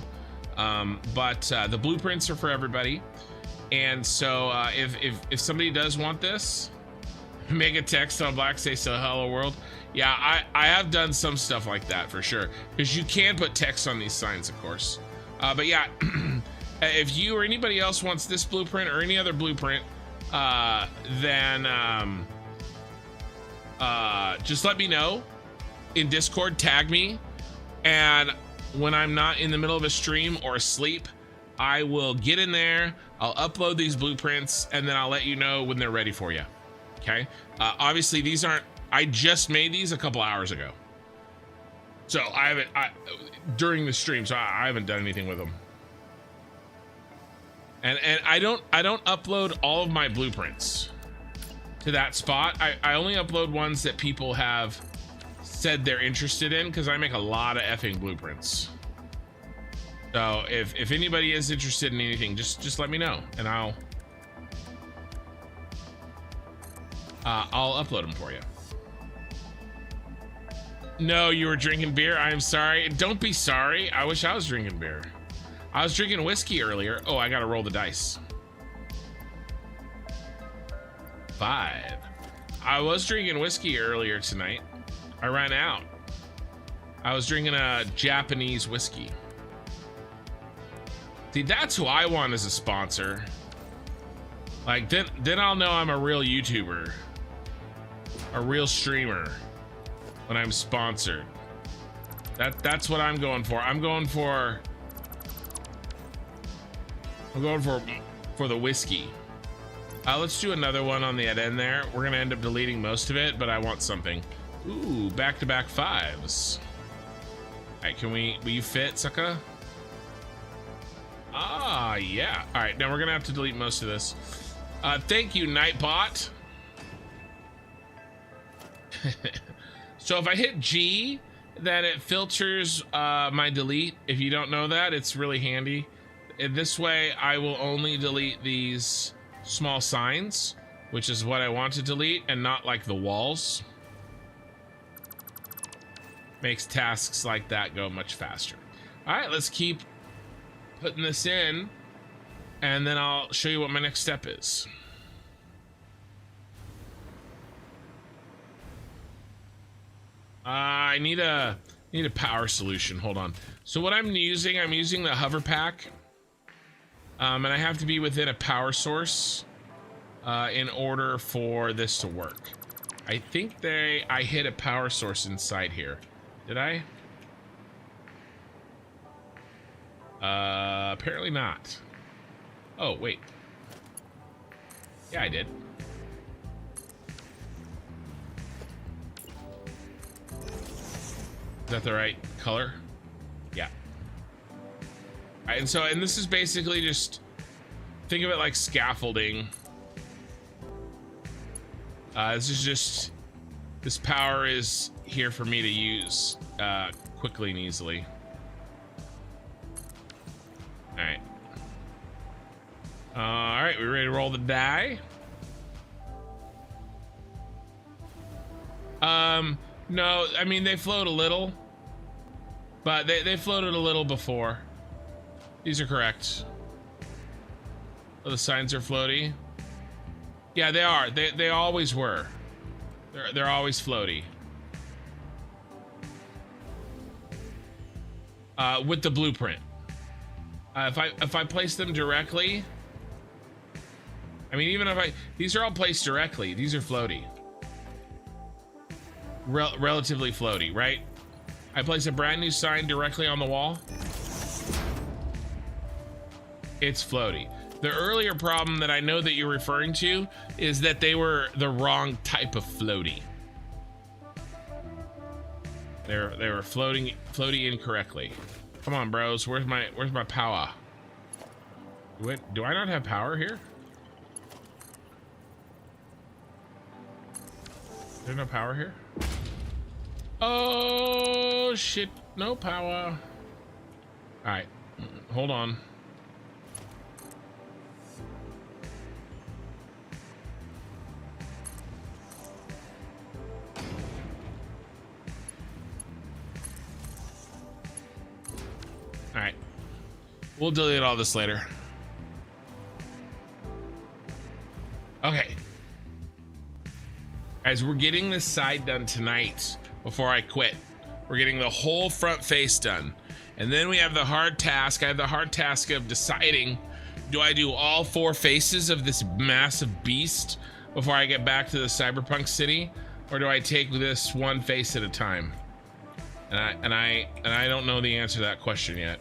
Speaker 1: But the blueprints are for everybody. And so if somebody does want this, make a text on Black, say so hello world. Yeah, I have done some stuff like that for sure, because you can put text on these signs, of course. But yeah, if you or anybody else wants this blueprint or any other blueprint, then just let me know in Discord, tag me, and when I'm not in the middle of a stream or asleep, I will get in there, I'll upload these blueprints, and then I'll let you know when they're ready for you. Okay? Obviously these aren't, I just made these a couple hours ago, so I haven't during the stream, so I haven't done anything with them. And I don't upload all of my blueprints to that spot. I only upload ones that people have said they're interested in, because I make a lot of effing blueprints. So if anybody is interested in anything, just let me know, and I'll upload them for you. No, you were drinking beer. I'm sorry. Don't be sorry. I wish I was drinking beer. I was drinking whiskey earlier. Oh, I gotta roll the dice. 5. I was drinking whiskey earlier tonight. I ran out. I was drinking a Japanese whiskey. See, that's who I want as a sponsor. Like, then I'll know I'm a real YouTuber, a real streamer, when I'm sponsored. That's what I'm going for. I'm going for the whiskey. Let's do another one on the end there. We're gonna end up deleting most of it, but I want something. Ooh, back-to-back 5s. All right, will you fit, sucker? Ah, yeah. All right, now we're gonna have to delete most of this. Thank you, Nightbot. So if I hit G, then it filters my delete. If you don't know that, it's really handy. In this way, I will only delete these small signs, which is what I want to delete, and not like the walls. Makes tasks like that go much faster. All right, let's keep putting this in, and then I'll show you what my next step is. I need a power solution. Hold on. So what I'm using the hover pack, and I have to be within a power source in order for this to work. I think I hit a power source inside here. Did I? Apparently not. Oh, wait. Yeah, I did. Is that the right color? Yeah. All right, and this is basically just, think of it like scaffolding. This power is here for me to use quickly and easily. All right. All right, we ready to roll the die? No, I mean, they float a little, but they floated a little before. These are correct. Oh, the signs are floaty. Yeah, they are. They always were. They're always floaty. With the blueprint. If I place them directly, I mean, even if these are all placed directly, these are floaty. Relatively floaty, right? I place a brand new sign directly on the wall. It's floaty. The earlier problem that I know that you're referring to is that they were the wrong type of floaty. They were floaty incorrectly. Come on, bros. Where's my power? Do I not have power here? Is there no power here? Oh shit, no power. All right, hold on. All right, we'll delete all this later. Okay. Guys, we're getting this side done tonight before I quit. We're getting the whole front face done. And then we have the hard task. I have the hard task of deciding, do I do all 4 faces of this massive beast before I get back to the cyberpunk city? Or do I take this one face at a time? And I don't know the answer to that question yet.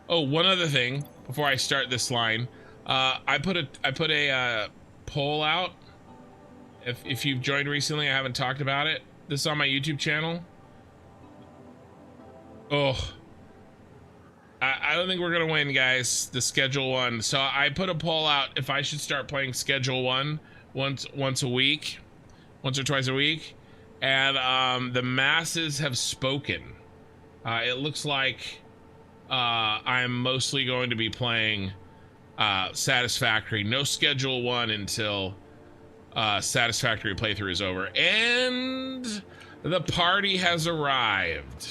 Speaker 1: Oh, one other thing before I start this line. I put a poll out. If you've joined recently, I haven't talked about it. This is on my YouTube channel. Oh, I don't think we're gonna win, guys. The schedule 1. So I put a poll out if I should start playing schedule 1 once a week, once or twice a week, and the masses have spoken. It looks like I'm mostly going to be playing Satisfactory. No schedule 1 until Satisfactory playthrough is over, and the party has arrived.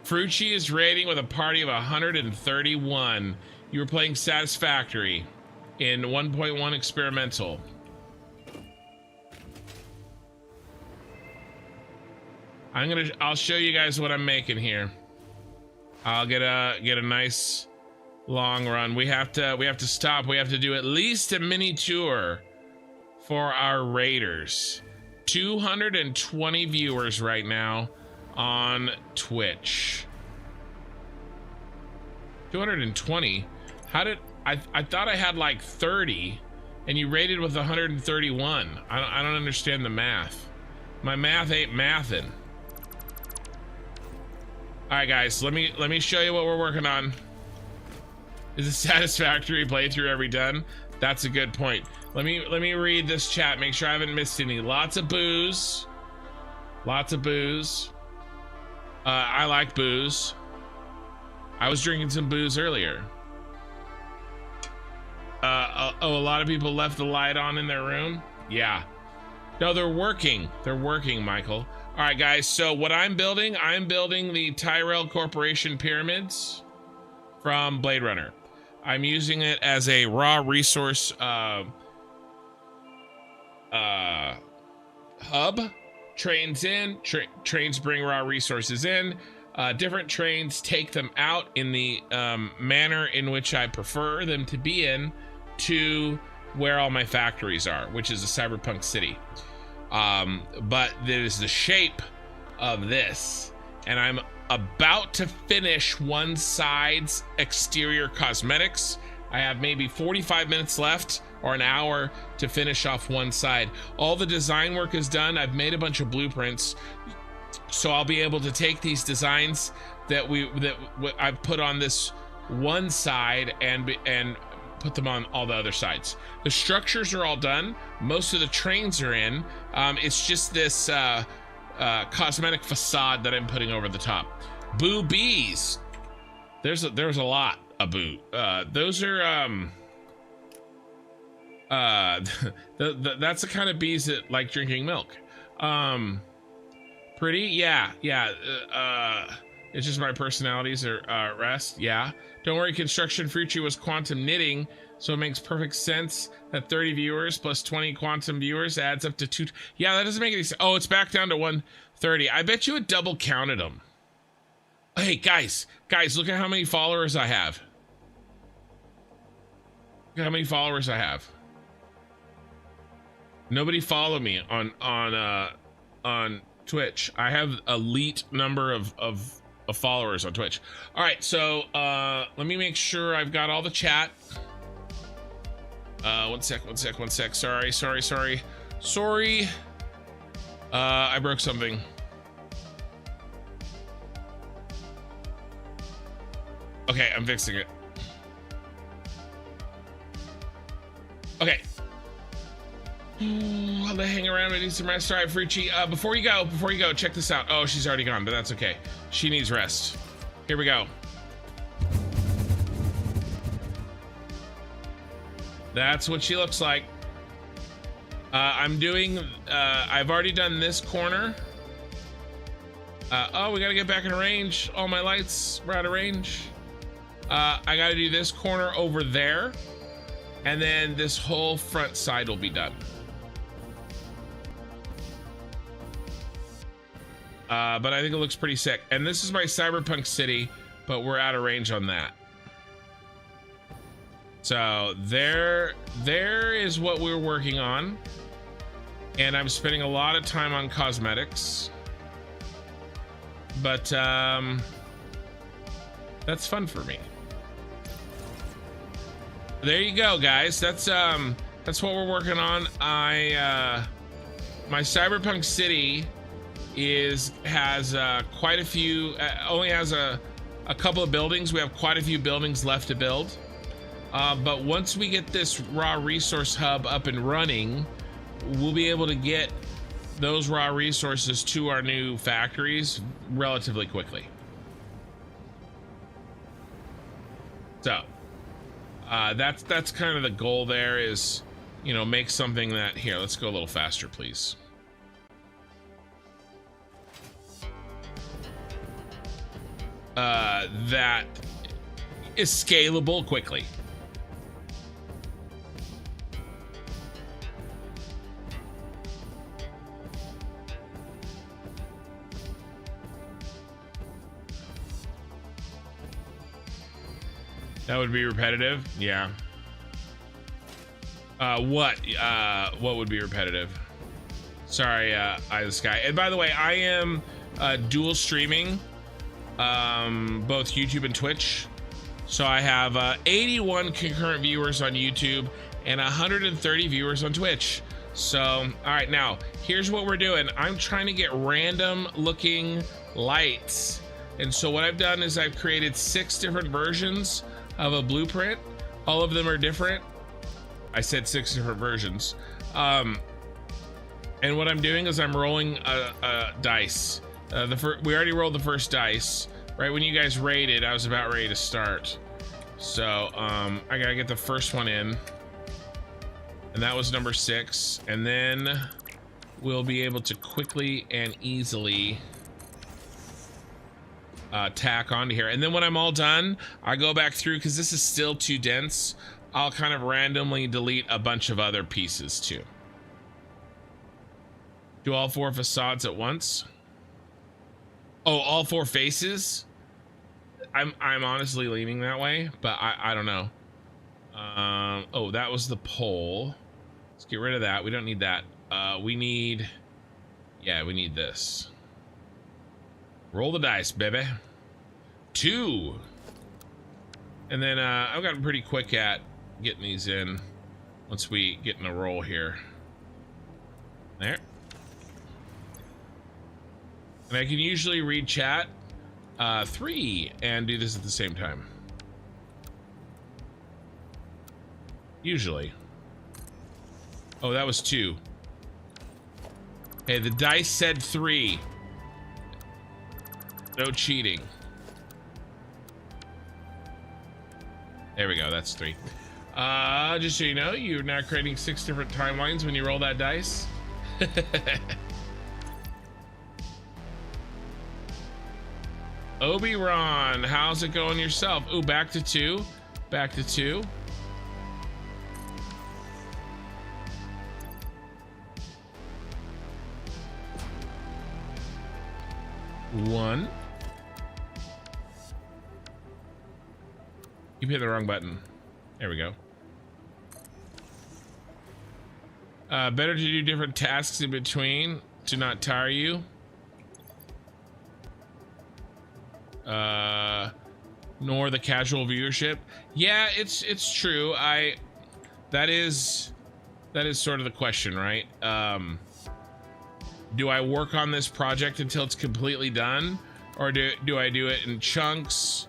Speaker 1: Frucci is raiding with a party of 131. You were playing Satisfactory in 1.1 experimental. I'll show you guys what I'm making here. I'll get a nice long run. We have to stop. We have to do at least a mini tour for our raiders. 220 viewers right now on Twitch. 220. How did I thought I had like 30 and you raided with 131. I don't understand the math. My math ain't mathin'. All right, guys, let me show you what we're working on. Is a satisfactory playthrough ever done? That's a good point. Let me read this chat, make sure I haven't missed any. Lots of booze. Lots of booze. I like booze. I was drinking some booze earlier. Oh, a lot of people left the light on in their room? Yeah. No, they're working. They're working, Michael. All right, guys, so what I'm building the Tyrell Corporation pyramids from Blade Runner. I'm using it as a raw resource hub. Trains in, trains bring raw resources in. Different trains take them out in the manner in which I prefer them to be in, to where all my factories are, which is a cyberpunk city. But there's the shape of this, and I'm about to finish one side's exterior cosmetics. I have maybe 45 minutes left or an hour to finish off one side. All the design work is done. I've made a bunch of blueprints, so I'll be able to take these designs that I've put on this one side and put them on all the other sides. The structures are all done. Most of the trains are in. It's just this cosmetic facade that I'm putting over the top. Boo bees. There's a lot of boo. Those are that's the kind of bees that like drinking milk. Pretty, yeah. It's just my personalities are rest. Yeah. Don't worry, Construction Frucci was quantum knitting, so it makes perfect sense that 30 viewers plus 20 quantum viewers adds up to 2. Yeah, that doesn't make any sense. Oh, it's back down to 130. I bet you it double counted them. Hey, guys, look at how many followers I have. Look at how many followers I have. Nobody follow me on Twitch. I have elite number of followers on Twitch. All right, so let me make sure I've got all the chat. One sec. Sorry. I broke something. Okay, I'm fixing it. Okay. Ooh, I'll hang around and need some rest. All right, Frucci, before you go, check this out. Oh, she's already gone, but that's okay. She needs rest. Here we go. That's what she looks like. I've already done this corner. Oh, we gotta get back in range. All my lights were out of range. I gotta do this corner over there, and then this whole front side will be done. But I think it looks pretty sick. And this is my cyberpunk city, but we're out of range on that. So there is what we're working on. And I'm spending a lot of time on cosmetics. But that's fun for me. There you go, guys. That's what we're working on. My cyberpunk city has quite a few, only has a couple of buildings. We have quite a few buildings left to build, but once we get this raw resource hub up and running, we'll be able to get those raw resources to our new factories relatively quickly. So that's kind of the goal there, is, you know, make something that, here, let's go a little faster, please. That is scalable quickly. That would be repetitive. Yeah. What would be repetitive? Sorry, Eye of the Sky. And by the way, I am dual streaming both YouTube and Twitch. So I have 81 concurrent viewers on YouTube and 130 viewers on Twitch. So, all right, now here's what we're doing. I'm trying to get random looking lights And so what I've done is I've created 6 different versions of a blueprint. All of them are different. I said 6 different versions. And what I'm doing is I'm rolling a dice. We already rolled the first dice. Right when you guys raided, I was about ready to start. So I gotta get the first one in. And that was number 6. And then we'll be able to quickly and easily tack onto here. And then when I'm all done, I go back through, because this is still too dense, I'll kind of randomly delete a bunch of other pieces too. Do all 4 facades at once? Oh, all 4 faces? I'm honestly leaning that way, but I don't know. Oh, that was the pole. Let's get rid of that. We don't need that. We need this. Roll the dice, baby. 2. And then I've gotten pretty quick at getting these in once we get in a roll here. There. And I can usually read chat 3 and do this at the same time. Usually. Oh, that was 2. Hey, the dice said 3. No cheating. There we go, that's 3. Just so you know, you're now creating 6 different timelines when you roll that dice. Obi-Ron, how's it going yourself? Ooh, back to 2. Back to 2. One. You hit the wrong button. There we go. Better to do different tasks in between to not tire you. Nor the casual viewership. Yeah, it's true. That is sort of the question, right? Do I work on this project until it's completely done, or do I do it in chunks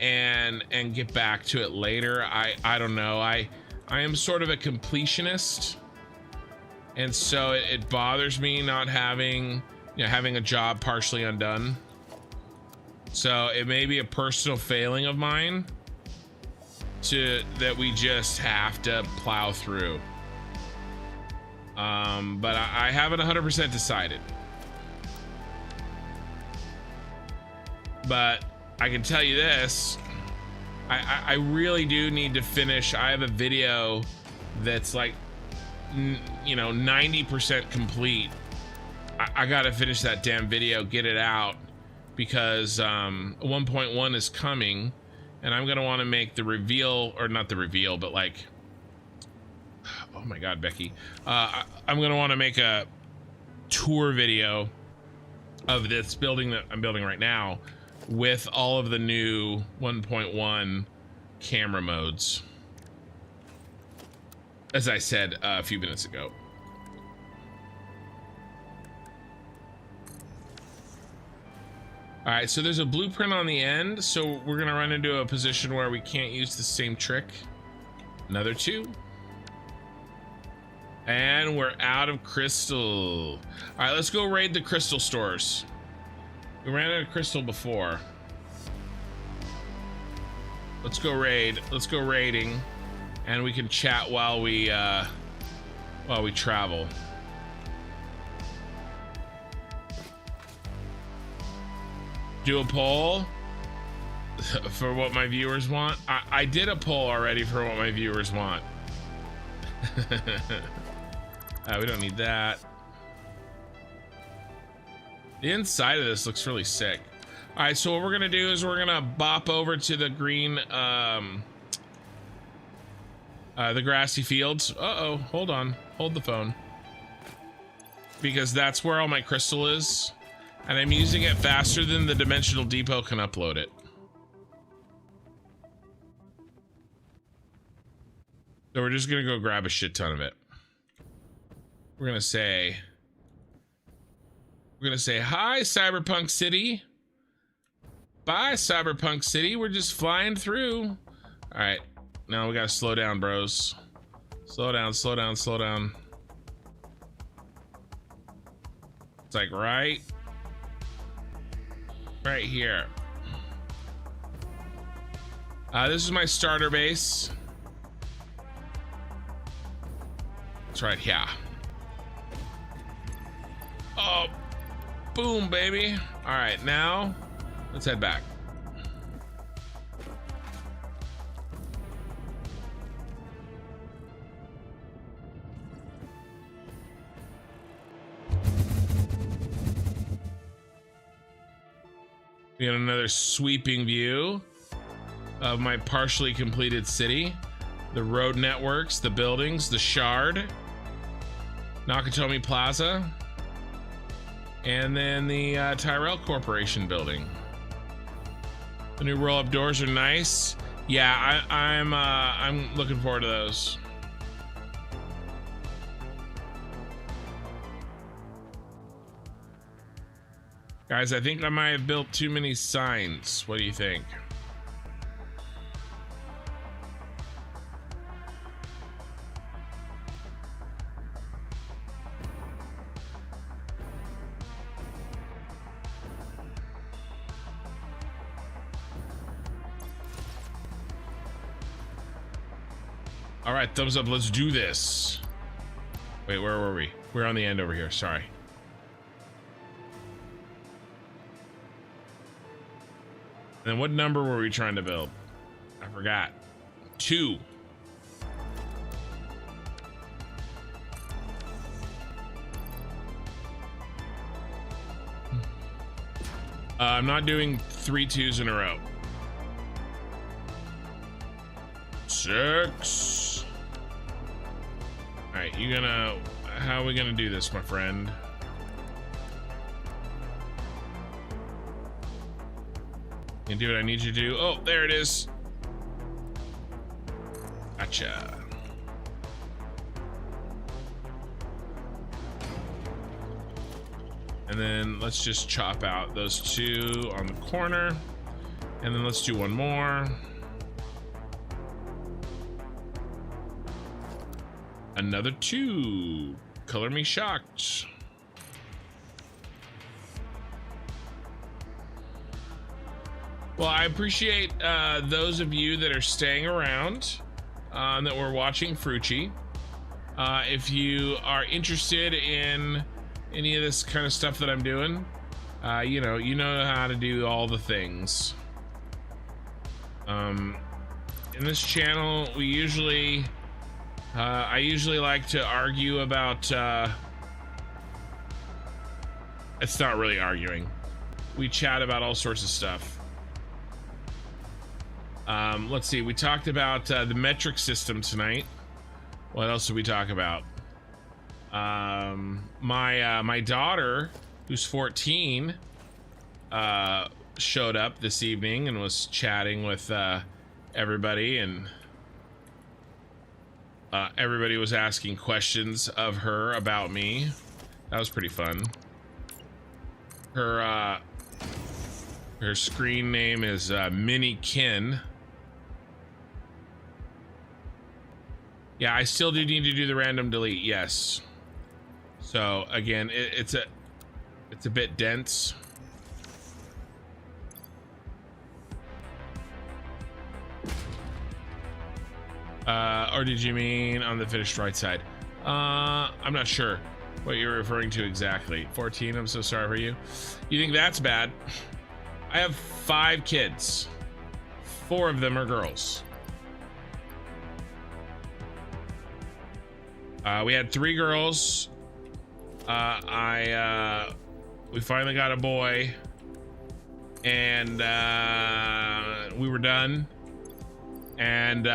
Speaker 1: and get back to it later? I don't know. I am sort of a completionist, and so it bothers me not having a job partially undone. So it may be a personal failing of mine that we just have to plow through. But I haven't 100% decided. But I can tell you this, I really do need to finish. I have a video that's like, 90% complete. I gotta finish that damn video, get it out, because 1.1 is coming, and I'm gonna want to make the reveal, or not the reveal, but like, oh my god, Becky, I'm gonna want to make a tour video of this building that I'm building right now with all of the new 1.1 camera modes, as I said a few minutes ago. All right, so there's a blueprint on the end, so we're gonna run into a position where we can't use the same trick. Another 2. And we're out of crystal. All right, let's go raid the crystal stores. We ran out of crystal before. Let's go raid. Let's go raiding, and we can chat while we travel. Do a poll for what my viewers want. I did a poll already for what my viewers want. We don't need that. The inside of this looks really sick. All right, so what we're gonna do is we're gonna bop over to the green, the grassy fields. Uh-oh, hold on, hold the phone. Because that's where all my crystal is, and I'm using it faster than the Dimensional Depot can upload it. So we're just gonna go grab a shit ton of it. We're gonna say hi, Cyberpunk City. Bye, Cyberpunk City. We're just flying through. All right, now we gotta slow down, bros. Slow down, slow down, slow down. It's like right here. This is my starter base. It's right here. Oh, boom, baby. All right, now let's head back. We got another sweeping view of my partially completed city, the road networks, the buildings, the Shard, Nakatomi Plaza, and then the Tyrell Corporation building. The new roll-up doors are nice. Yeah, I'm looking forward to those. Guys, I think I might have built too many signs. What do you think? All right, thumbs up. Let's do this. Wait, where were we? We're on the end over here. Sorry. And what number were we trying to build? I forgot. 2. I'm not doing 3 2s in a row. 6. All right, how are we gonna do this, my friend? You do what I need you to do. Oh, there it is. Gotcha. And then let's just chop out those 2 on the corner. And then let's do 1 more. Another 2. Color me shocked. Well, I appreciate those of you that are staying around, that were watching Frucci. If you are interested in any of this kind of stuff that I'm doing, you know how to do all the things. In this channel, we usually, I usually like to argue about, it's not really arguing. We chat about all sorts of stuff. Let's see, we talked about the metric system tonight. What else did we talk about? My daughter, who's 14, showed up this evening and was chatting with everybody, and everybody was asking questions of her about me. That was pretty fun. Her screen name is Minnie Kin. Yeah, I still do need to do the random delete. Yes. So again, it's a bit dense. Or did you mean on the finished right side? I'm not sure what you're referring to exactly. 14, I'm so sorry for you. You think that's bad? I have 5 kids. 4 of them are girls. We had 3 girls. We finally got a boy, and we were done. And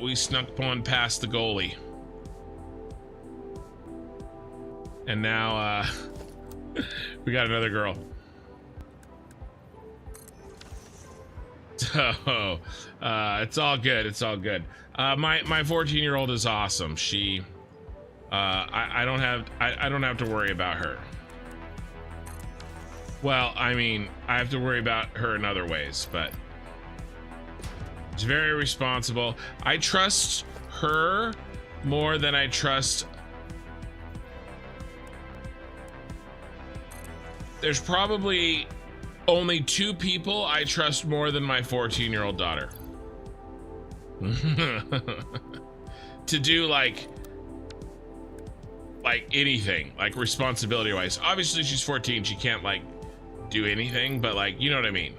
Speaker 1: we snuck one past the goalie. And now we got another girl. So it's all good. It's all good. My 14-year-old is awesome. She I don't have to worry about her. Well, I mean, I have to worry about her in other ways, but it's very responsible. I trust her more than I trust. There's probably only 2 people I trust more than my 14-year-old daughter. To do like anything, like responsibility wise. Obviously she's 14, she can't like do anything, but like, you know what I mean.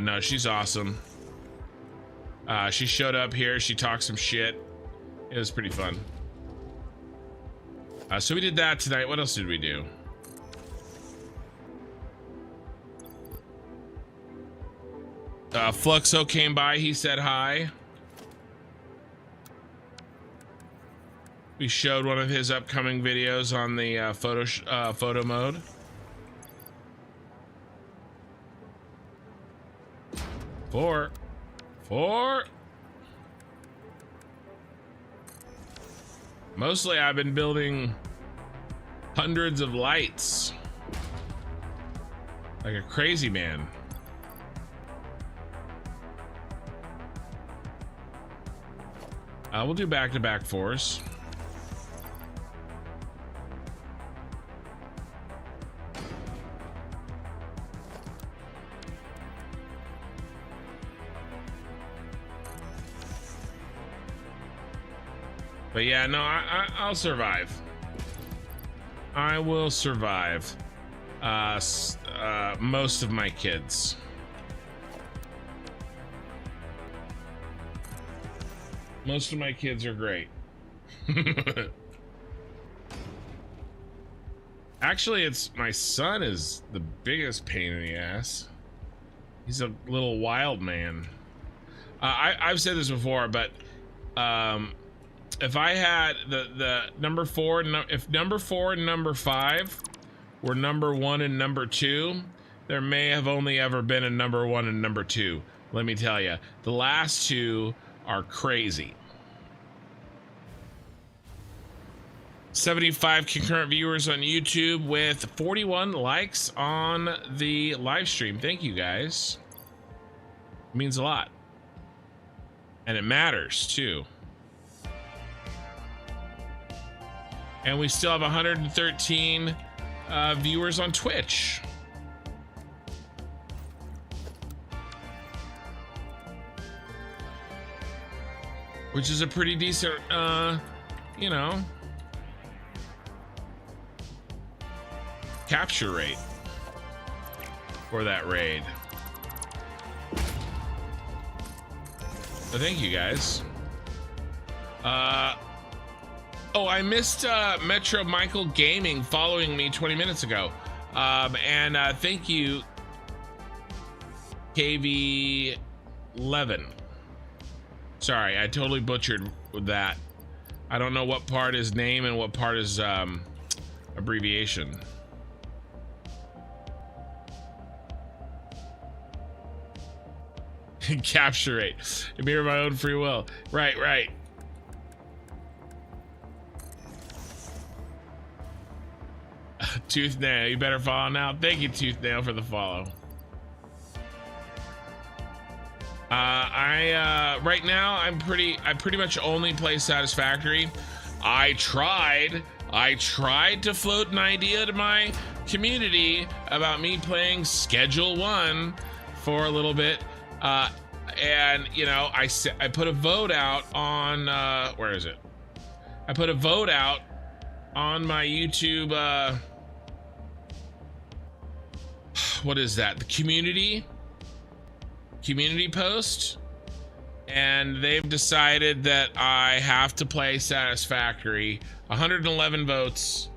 Speaker 1: No, she's awesome. She showed up here, she talked some shit. It was pretty fun. So we did that tonight. What else did we do? Fluxo came by, he said hi. We showed one of his upcoming videos on the photo mode. Four. Mostly I've been building hundreds of lights like a crazy man. We'll do back-to-back 4s. But yeah, no, I'll survive. I will survive. Most of my kids. Most of my kids are great. Actually, it's my son is the biggest pain in the ass. He's a little wild man. I've said this before, but if I had the number 4, if number 4 and number 5 were number 1 and number 2, there may have only ever been a number 1 and number 2. Let me tell you, the last 2 are crazy. 75 concurrent viewers on YouTube with 41 likes on the live stream. Thank you guys. It means a lot. And it matters too. And we still have 113 viewers on Twitch. Which is a pretty decent, you know, capture rate for that raid. So thank you guys. Oh, I missed Metro Michael Gaming following me 20 minutes ago. And thank you, KV11. Sorry, I totally butchered that. I don't know what part is name and what part is abbreviation. Capture rate. Mirror my own free will. Right. Tooth Nail, you better follow now. Thank you, Tooth Nail, for the follow. Right now I pretty much only play Satisfactory. I tried to float an idea to my community about me playing Schedule 1 for a little bit. And you know, I put a vote out on where is it? I put a vote out on my YouTube what is that? The community post, and they've decided that I have to play Satisfactory. 111 votes.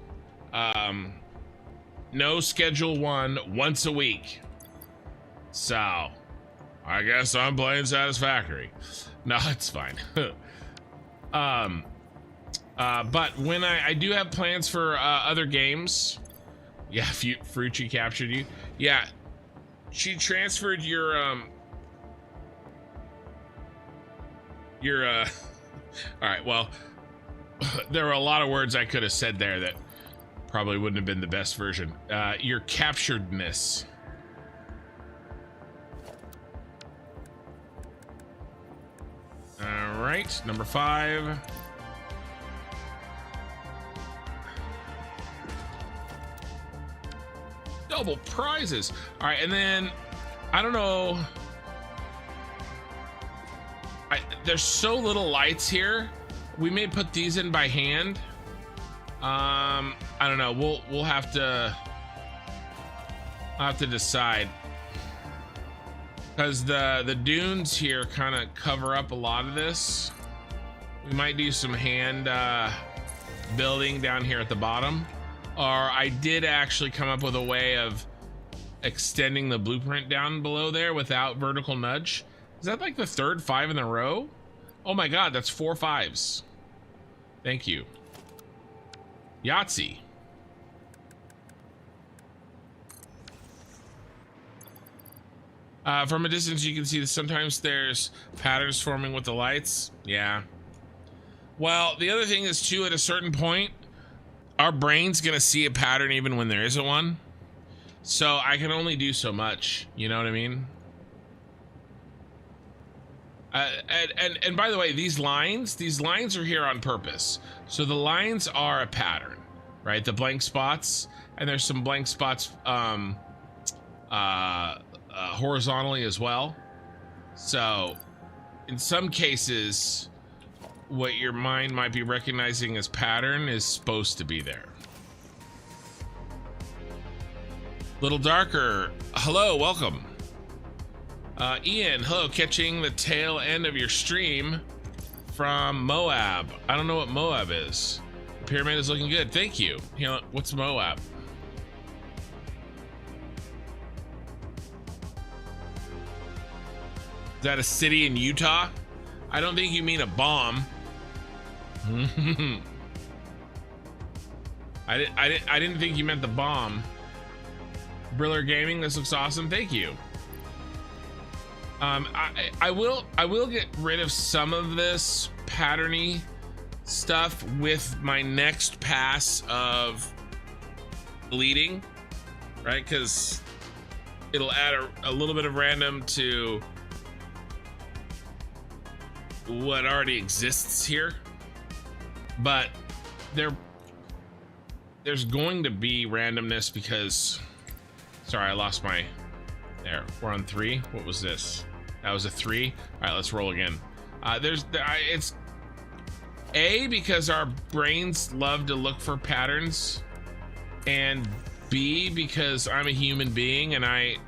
Speaker 1: No Schedule 1 once a week. So I guess I'm playing Satisfactory. No, it's fine. But when I do have plans for other games. Yeah, Frucci captured you. Yeah, she transferred your You're all right, well, there were a lot of words I could have said there that probably wouldn't have been the best version. Your capturedness. All right, number 5. Double prizes. All right, and then I don't know. There's so little lights here. We may put these in by hand. I don't know. We'll have to. I'll have to decide, because the dunes here kind of cover up a lot of this. We might do some hand building down here at the bottom, or I did actually come up with a way of extending the blueprint down below there without vertical nudge. Is that like the 3rd 5 in a row? Oh my god, that's 4 5s. Thank you. Yahtzee. From a distance, you can see that sometimes there's patterns forming with the lights. Yeah. Well, the other thing is too, at a certain point, our brain's gonna see a pattern even when there isn't one. So I can only do so much. You know what I mean? And by the way, these lines are here on purpose. So the lines are a pattern, right? The blank spots, and there's some blank spots horizontally as well. So in some cases, what your mind might be recognizing as pattern is supposed to be there. Little darker. Hello, welcome. Ian, hello, catching the tail end of your stream from Moab. I don't know what Moab is. The pyramid is looking good. Thank you. You know, what's Moab? Is that a city in Utah? I don't think you mean a bomb. I didn't think you meant the bomb. Briller Gaming, this looks awesome. Thank you. I will get rid of some of this patterny stuff with my next pass of bleeding, right? Because it'll add a little bit of random to what already exists here. But there's going to be randomness because, sorry, I lost my, there, we're on 3. What was this? That was a 3. All right, let's roll again. It's A, because our brains love to look for patterns, and B, because I'm a human being and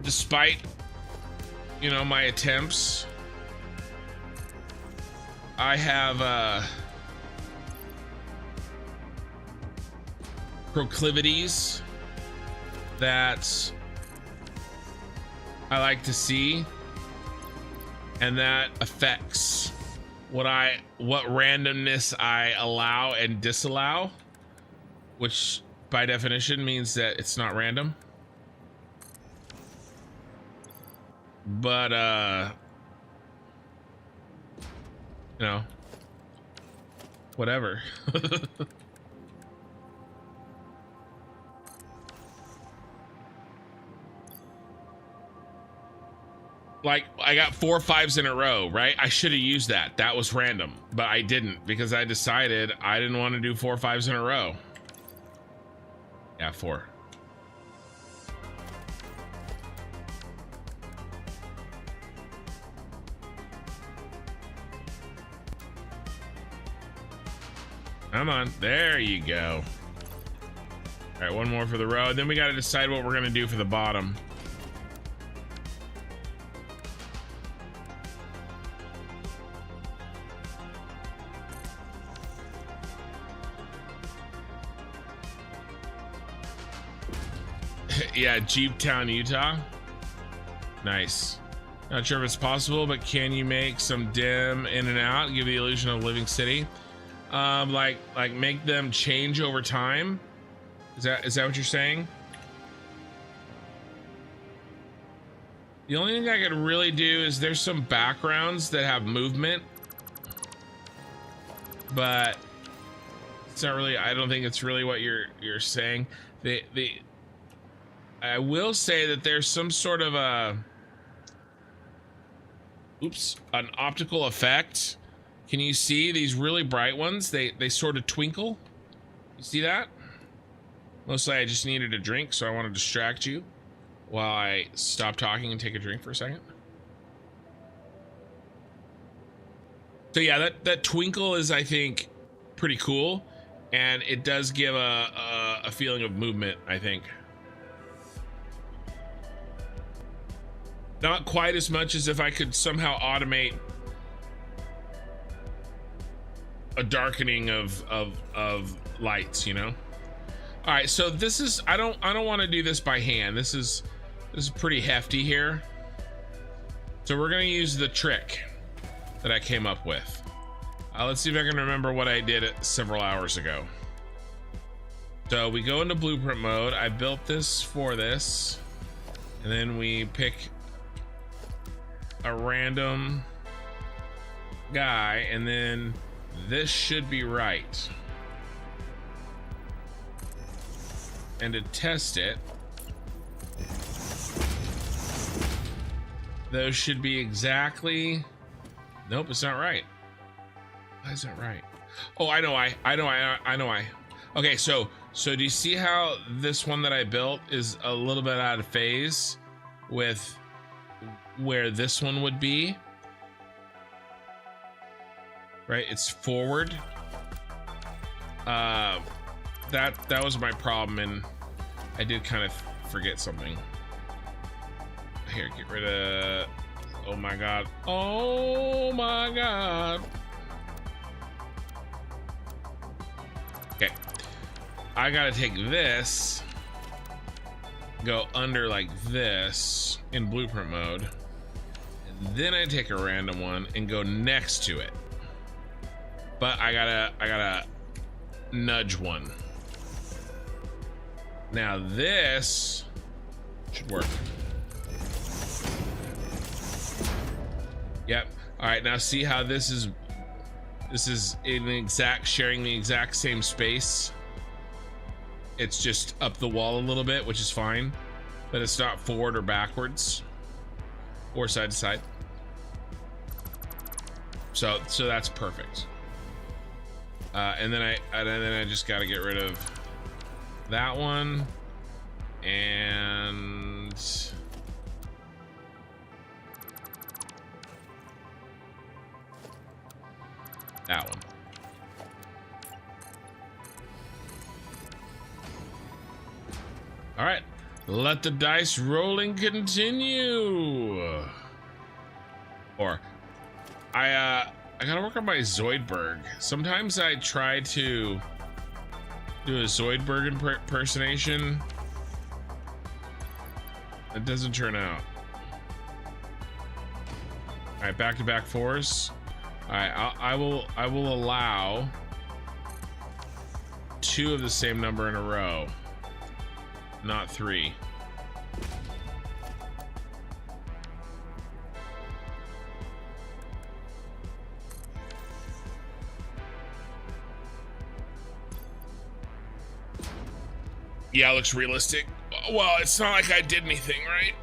Speaker 1: despite, you know, my attempts, I have proclivities that I like to see, and that affects what randomness I allow and disallow, which by definition means that it's not random. But you know, whatever. Like, I got 4 5s in a row, right? I should have used that. That was random, but I didn't, because I decided I didn't want to do 4 5s in a row. Yeah, 4. Come on, there you go. All right, 1 more for the row. Then we got to decide what we're gonna do for the bottom. Yeah, Jeep Town, Utah. Nice. Not sure if it's possible, but can you make some dim in and out, give the illusion of living city? Like make them change over time? Is that what you're saying? The only thing I could really do is there's some backgrounds that have movement, but it's not really, I don't think it's really what you're saying. I will say that there's some sort of a, an optical effect. Can you see these really bright ones? They sort of twinkle. You see that? Mostly I just needed a drink, so I want to distract you while I stop talking and take a drink for a second. So yeah, that twinkle is, I think, pretty cool, and it does give a feeling of movement, I think. Not quite as much as if I could somehow automate a darkening of lights, you know? All right, so this is, I don't want to do this by hand. This is pretty hefty here. So we're gonna use the trick that I came up with. Let's see if I can remember what I did several hours ago. So we go into blueprint mode. I built this for this, and then we pick a random guy, and then this should be right. And to test it, those should be exactly, nope, it's not right. Why is that right? Oh, I know why. Okay, so do you see how this one that I built is a little bit out of phase with where this one would be? Right, it's forward. That was my problem, and I did kind of forget something. Here, get rid of, oh my god. Oh my god. Okay. I gotta take this, go under like this in blueprint mode, and then I take a random one and go next to it. But I gotta nudge one. Now this should work. Yep. All right, now see how this is in exact, sharing the exact same space. It's just up the wall a little bit, which is fine, but it's not forward or backwards or side to side. So that's perfect. And then I just got to get rid of that one and that one. All right, let the dice rolling continue. Or I gotta work on my Zoidberg. Sometimes I try to do a Zoidberg impersonation. It doesn't turn out. All right, back-to-back fours. All right, I will allow 2 of the same number in a row, not 3. Yeah, it looks realistic. Well, it's not like I did anything, right?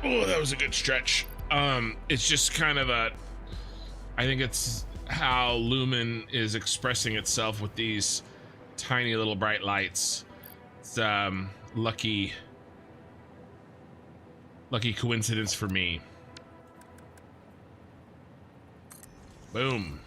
Speaker 1: Oh, that was a good stretch. It's just kind of I think it's how Lumen is expressing itself with these tiny little bright lights. It's lucky coincidence for me. Boom.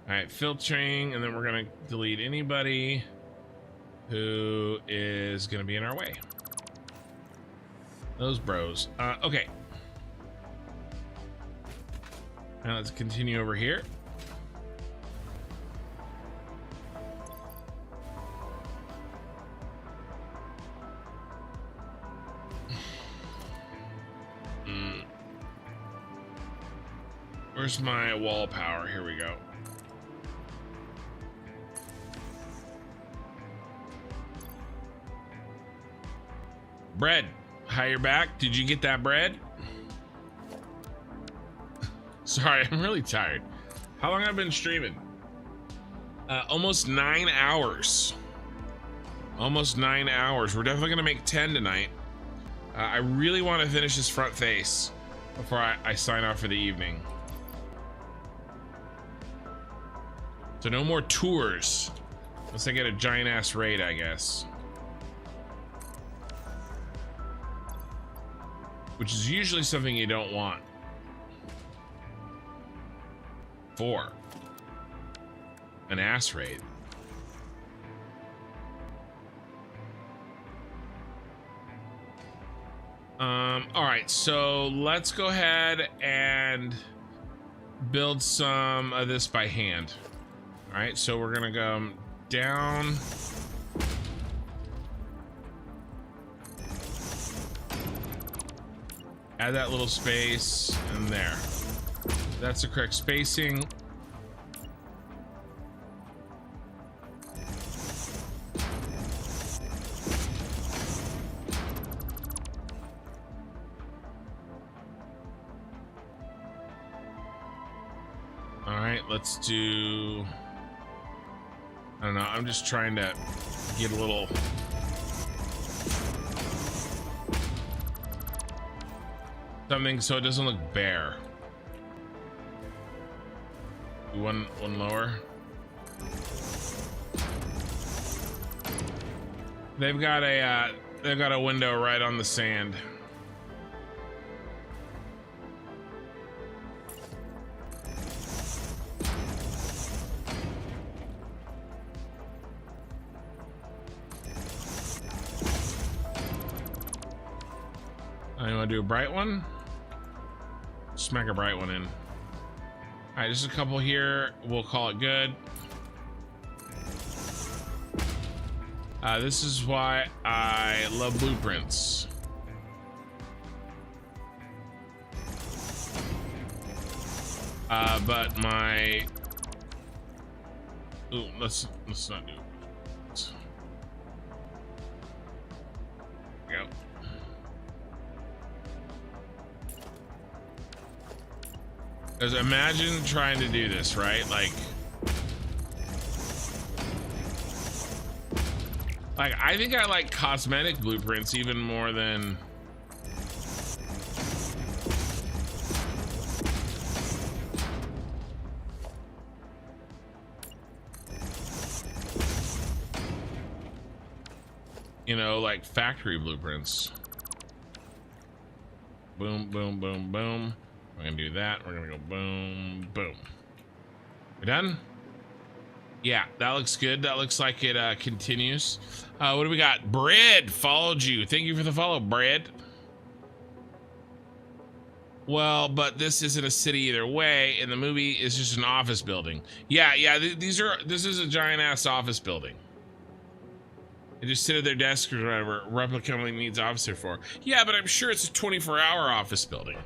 Speaker 1: All right, filtering, and then we're gonna delete anybody who is gonna be in our way. Those bros. Okay. Now let's continue over here. Where's my wall power? Here we go. Bread. Hi, you're back. Did you get that bread? Sorry, I'm really tired. How long have I been streaming? Almost 9 hours. Almost 9 hours. We're definitely gonna make 10 tonight. I really want to finish this front face before I sign off for the evening. So no more tours. Unless I get a giant ass raid, I guess. Which is usually something you don't want. 4. An ass raid. All right, so let's go ahead and build some of this by hand. All right, so we're gonna go down. Add that little space in there. That's the correct spacing. All right, let's do, I don't know, I'm just trying to get a little something so it doesn't look bare. One lower. They've got a window right on the sand. You want to do a bright one? Smack a bright one in. All right, just a couple here. We'll call it good. This is why I love blueprints. But my... Ooh, let's not do it. Go. Because imagine trying to do this, right? Like I think I like cosmetic blueprints even more than like factory blueprints. Boom, boom, boom, boom. We're gonna do that. We're gonna go boom, boom. We done? Yeah, that looks good. That looks like it continues. What do we got? Bread followed you. Thank you for the follow, Bread. Well, but this isn't a city either way, and the movie is just an office building. Yeah, this is a giant ass office building. They just sit at their desk or whatever. Replica only needs officer for. Yeah, but I'm sure it's a 24-hour office building.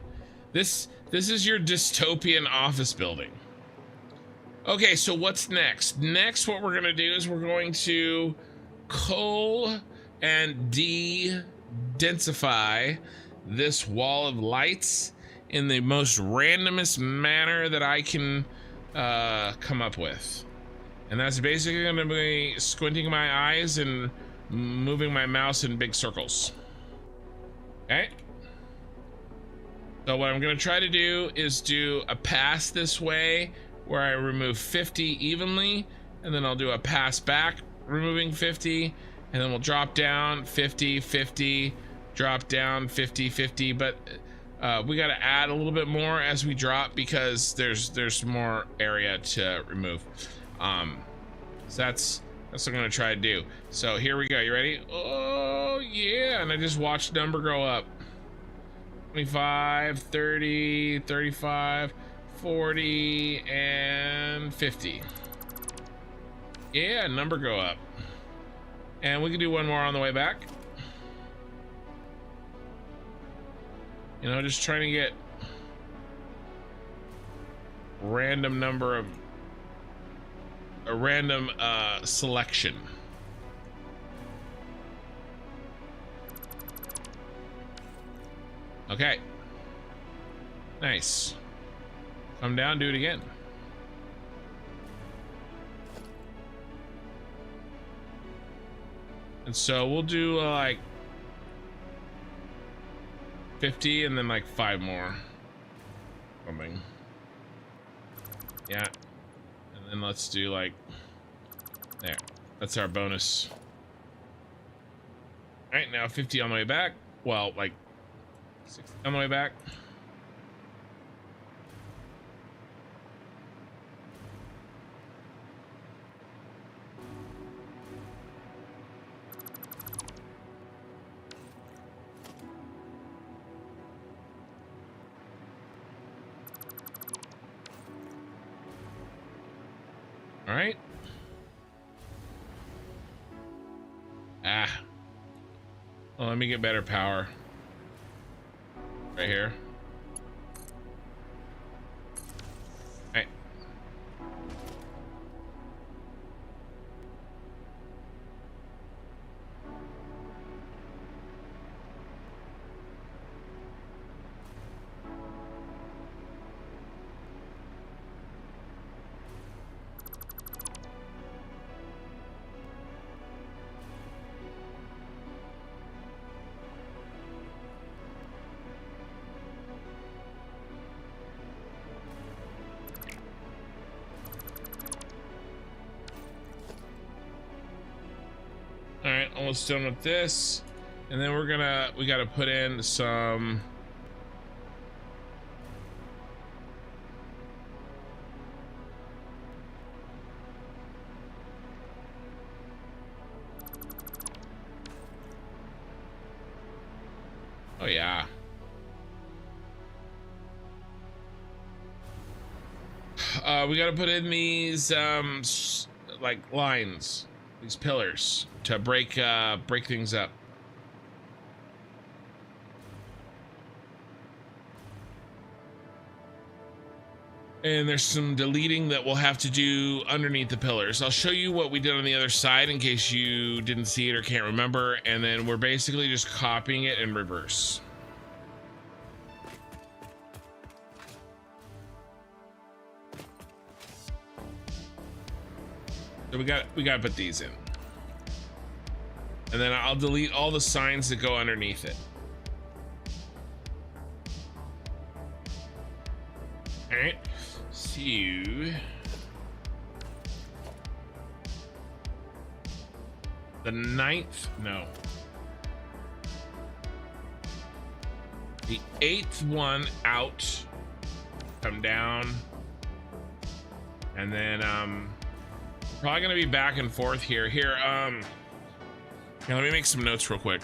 Speaker 1: This is your dystopian office building. Okay, so what's next? Next, what we're gonna do is we're going to coal and de-densify this wall of lights in the most randomest manner that I can come up with. And that's basically gonna be squinting my eyes and moving my mouse in big circles. Okay? So what I'm gonna try to do is do a pass this way where I remove 50 evenly, and then I'll do a pass back removing 50, and then we'll drop down 50, 50, drop down 50, 50, but we gotta add a little bit more as we drop because there's more area to remove. So that's what I'm gonna try to do. So here we go, you ready? Oh yeah, and I just watched the number grow up. 25, 30, 35, 40, and 50. Yeah, number go up. And we can do one more on the way back. Just trying to get random number of a random selection. Okay. Nice. Come down, do it again. And so we'll do like 50 and then like 5 more. Something. Yeah. And then let's do like there. That's our bonus. All right, now 50 on the way back. Well, like 60 on the way back. All right. Ah. Well, let me get better power. Right here. All right. All right, almost done with this. And then we gotta put in some oh yeah. We gotta put in these like lines, these pillars to break things up. And there's some deleting that we'll have to do underneath the pillars. I'll show you what we did on the other side in case you didn't see it or can't remember. And then we're basically just copying it in reverse. So we gotta put these in. And then I'll delete all the signs that go underneath it. All right, so the 9th, no. The 8th one out, come down. And then, probably gonna be back and forth here. Here, let me make some notes real quick.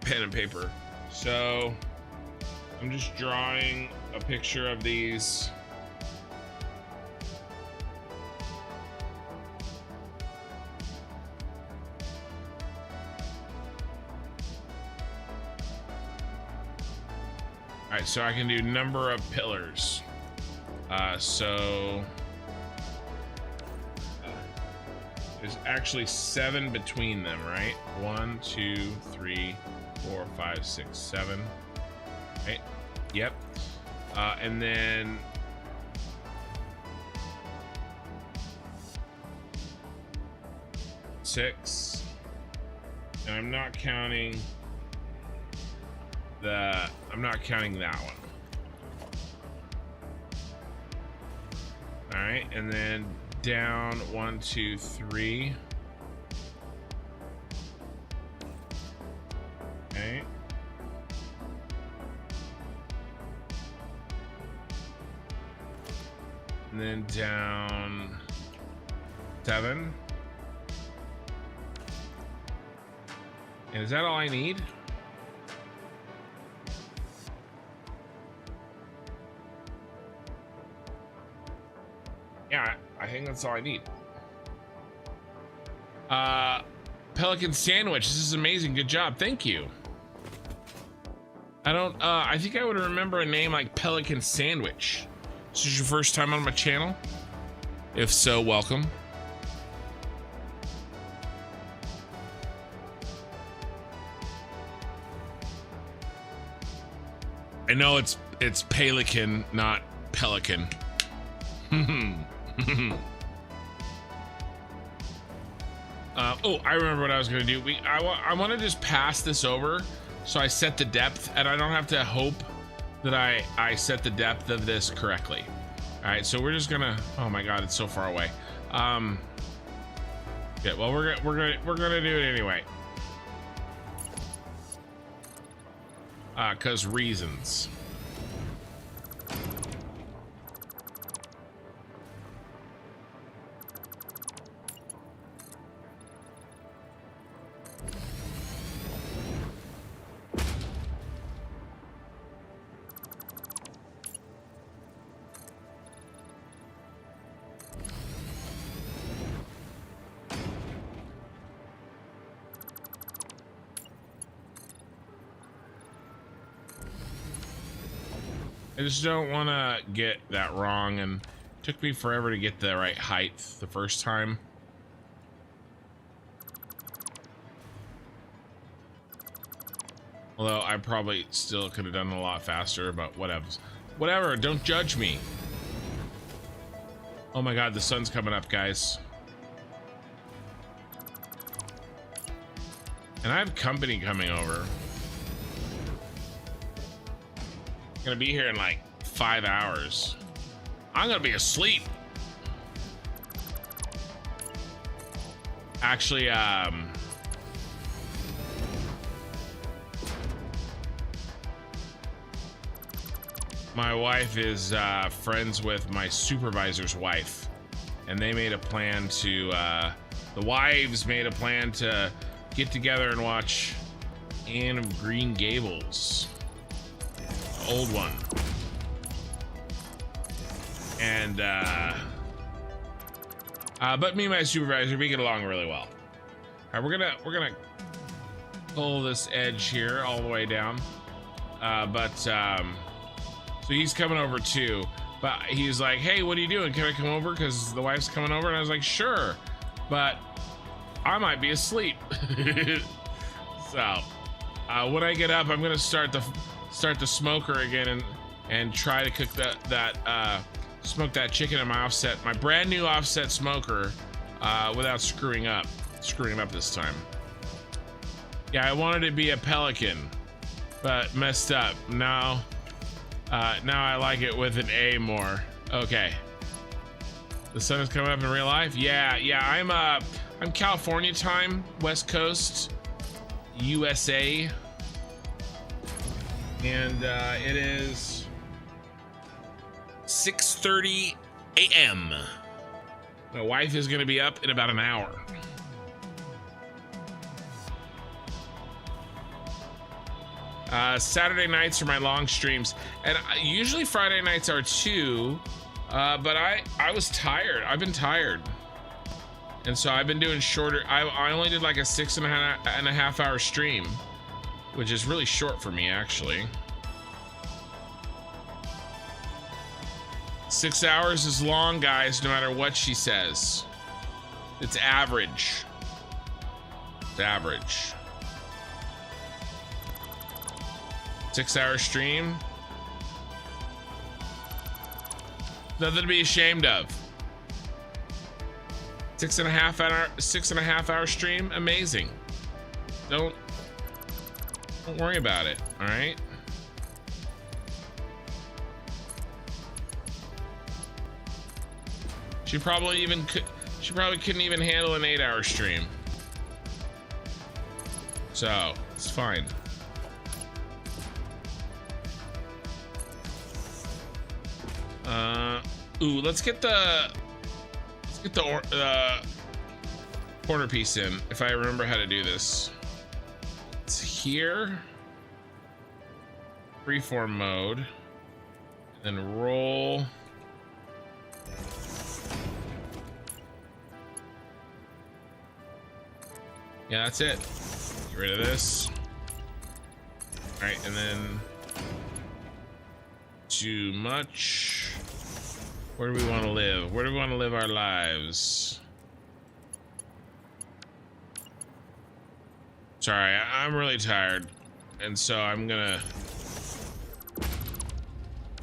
Speaker 1: Pen and paper. So I'm just drawing a picture of these. All right, so I can do number of pillars. So there's actually 7 between them, right? 1, 2, 3, 4, 5, 6, 7. Right? Yep. And then six. And I'm not counting that one. All right, and then down 1, 2, 3. Okay. And then down 7. And is that all I need? Yeah, I think that's all I need. Pelican Sandwich, this is amazing. Good job. Thank you. I think I would remember a name like Pelican Sandwich. This is your first time on my channel? If so, welcome. I know it's pelican, not pelican. Oh, I remember what I was gonna do. I want to just pass this over, so I set the depth, and I don't have to hope that I set the depth of this correctly. All right, so we're just gonna. Oh my God, it's so far away. Yeah, well we're gonna do it anyway. Cause reasons. I just don't want to get that wrong, and it took me forever to get the right height the first time. Although I probably still could have done it a lot faster, but whatever, don't judge me. Oh my God, the sun's coming up, guys. And I have company coming over. Gonna be here in like 5 hours. I'm gonna be asleep. Actually, my wife is friends with my supervisor's wife, and they made a plan to the wives made a plan to get together and watch Anne of Green Gables. Old one. And but me and my supervisor, we get along really well. All right, we're gonna pull this edge here all the way down. So he's coming over too, but he's like, hey, what are you doing? Can I come over? Because the wife's coming over. And I was like, sure, but I might be asleep. So when I get up, I'm gonna start the smoker again and try to cook smoke that chicken in my brand new offset smoker without screwing it up this time. Yeah, I wanted to be a pelican, but messed up. Now I like it with an A more. Okay, the sun is coming up in real life. Yeah, I'm California time, West Coast, USA. And it is 6:30 a.m. My wife is going to be up in about an hour. Saturday nights are my long streams, and usually Friday nights are too, but I was tired. I've been tired, and so I've been doing shorter. I only did like a 6.5 hour stream, which is really short for me, actually. 6 hours is long, guys, no matter what she says. It's average. It's average. 6 hour stream. Nothing to be ashamed of. 6.5 hour stream, amazing. Don't worry about it, all right? She probably couldn't even handle an 8 hour stream. So it's fine. Ooh, let's get the corner piece in, if I remember how to do this. It's here, freeform mode, and roll. Yeah, that's it. Get rid of this. All right, and then too much. Where do we want to live? Where do we want to live our lives? Sorry, I'm really tired. And so I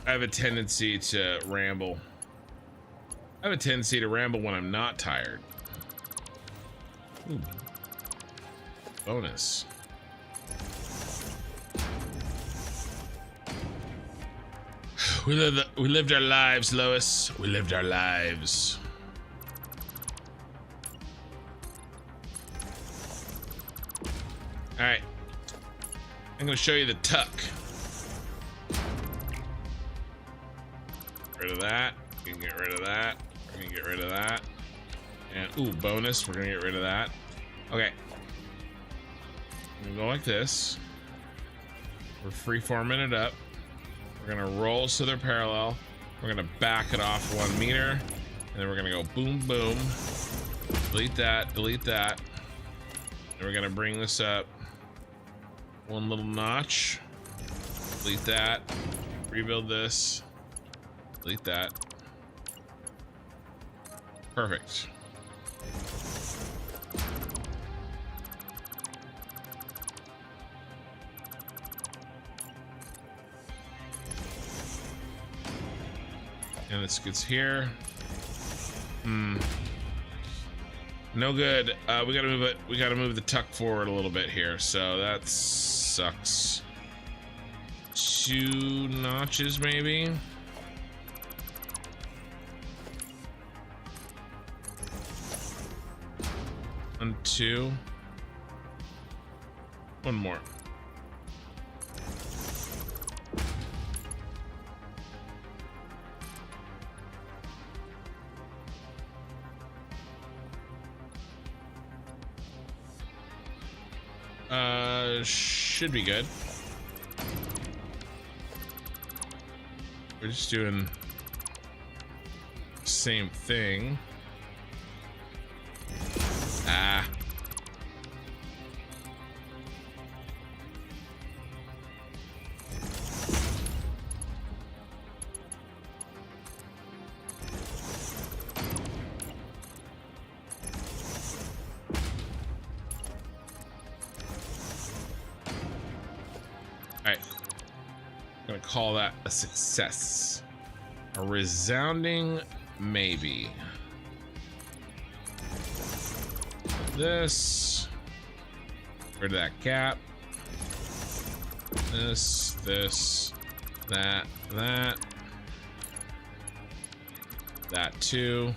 Speaker 1: have a tendency to ramble. I have a tendency to ramble when I'm not tired. Ooh. Bonus. We lived our lives, Lois. We lived our lives. All right. I'm gonna show you the tuck. Get rid of that. We can get rid of that. We're gonna get rid of that. And ooh, bonus. We're gonna get rid of that. Okay. I'm gonna go like this. We're freeforming it up. We're gonna roll so they're parallel. We're gonna back it off 1 meter, and then we're gonna go boom, boom. Delete that. Delete that. And we're gonna bring this up 1 little notch. Delete that. Rebuild this. Delete that. Perfect. And this gets here. No good. We gotta move it. We gotta move the tuck forward a little bit here. So that sucks. 2 notches maybe. And 2. 1 more. Should be good. We're just doing the same thing. Ah. Call that a success. A resounding maybe. This. Rid of that gap. This, that. That too.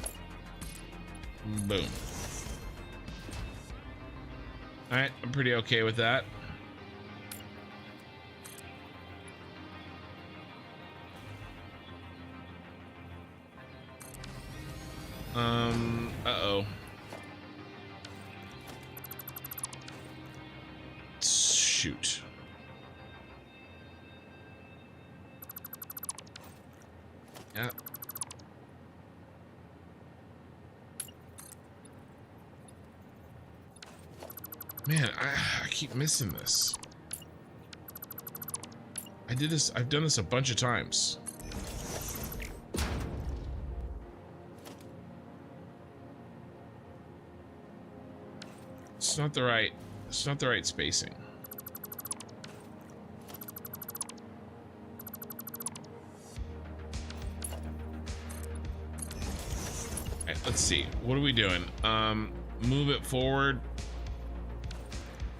Speaker 1: Boom. Alright, I'm pretty okay with that. Uh-oh. Shoot. Yeah. Man, I keep missing this. I've done this a bunch of times. It's not the right spacing. Alright, let's see. What are we doing? Move it forward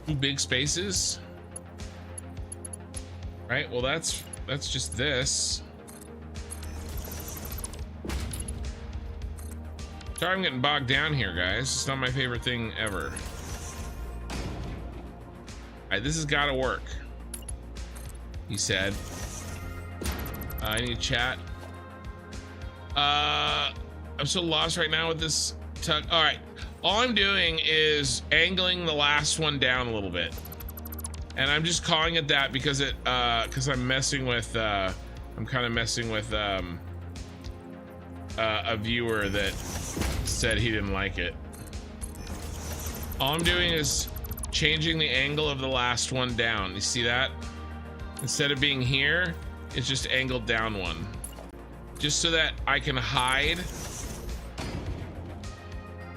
Speaker 1: 2 big spaces. Right, well that's just this. Sorry I'm getting bogged down here, guys. It's not my favorite thing ever. Alright, this has got to work, he said. I need chat. I'm so lost right now with this tuck. All right, all I'm doing is angling the last one down a little bit, and I'm just calling it that because I'm messing with I'm kind of messing with a viewer that said he didn't like it. All I'm doing is changing the angle of the last one down. You see that? Instead of being here, it's just angled down 1. just so that I can hide.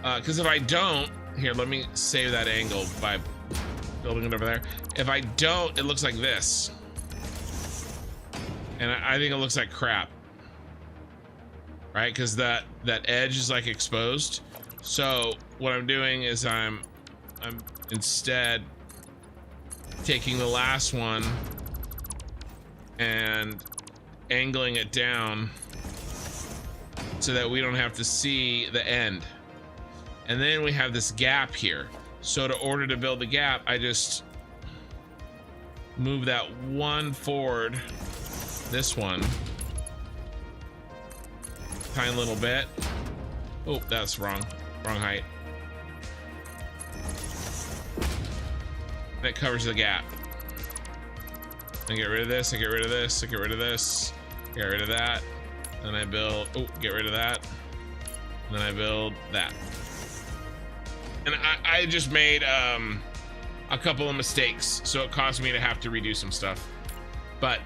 Speaker 1: Because if I don't, here, let me save that angle by building it over there. If I don't, it looks like this. And I think it looks like crap. Right? Because that edge is like exposed. So what I'm doing is I'm instead taking the last one and angling it down so that we don't have to see the end. And then we have this gap here. So in order to build the gap, I just move that one forward, this one, tiny little bit. Oh, that's wrong height. That covers the gap. I get rid of this, I get rid of this, I get rid of this, get rid of that. Then I build, oh, get rid of that. And then I build that. And I just made a couple of mistakes, so it caused me to have to redo some stuff. But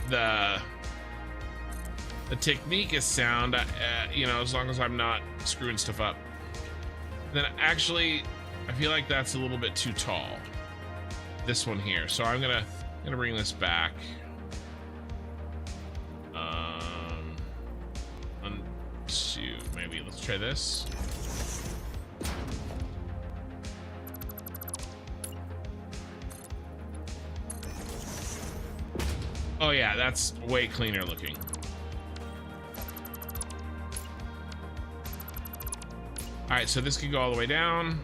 Speaker 1: the technique is sound, you know, as long as I'm not screwing stuff up. Then actually, I feel like that's a little bit too tall. This one here, so I'm gonna bring this back. One, two, maybe let's try this. Oh yeah, that's way cleaner looking. All right, so this could go all the way down.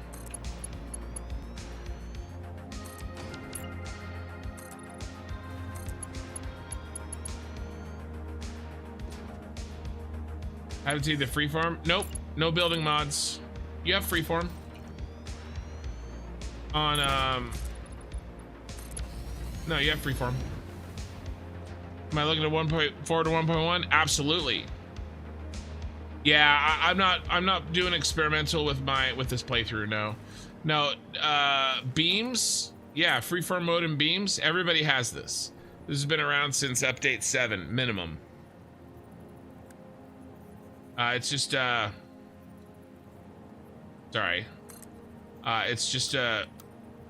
Speaker 1: I haven't seen the freeform. Nope, no building mods. You have freeform on no, you have freeform. Am I looking at 1.4 to 1.1? Absolutely. Yeah, I'm not doing experimental with this playthrough. No, beams. Yeah, freeform mode and beams. Everybody has this. This has been around since update 7 minimum. It's just sorry. It's just a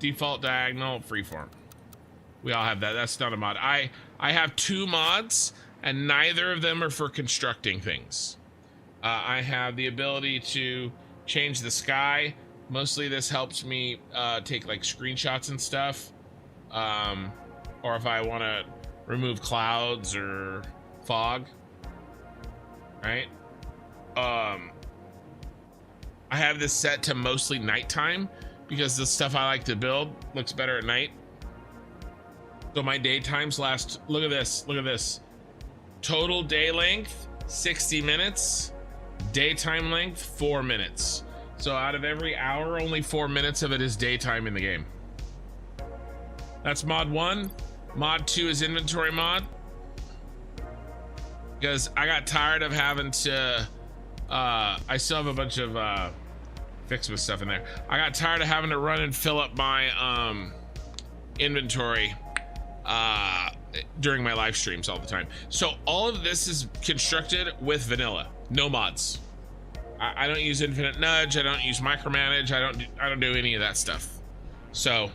Speaker 1: default diagonal freeform. We all have that. That's not a mod. I have 2 mods, and neither of them are for constructing things. I have the ability to change the sky. Mostly this helps me take like screenshots and stuff. Or if I want to remove clouds or fog. Right? I have this set to mostly nighttime because the stuff I like to build looks better at night. So my daytimes last, look at this. Total day length, 60 minutes. Daytime length, 4 minutes. So out of every hour, only 4 minutes of it is daytime in the game. That's mod 1. Mod 2 is inventory mod. Because I got tired of having to, I still have a bunch of Fixmas stuff in there. I got tired of having to run and fill up my inventory during my live streams all the time. So all of this is constructed with vanilla, no mods. I don't use infinite nudge. I don't use micromanage. I don't do any of that stuff. So,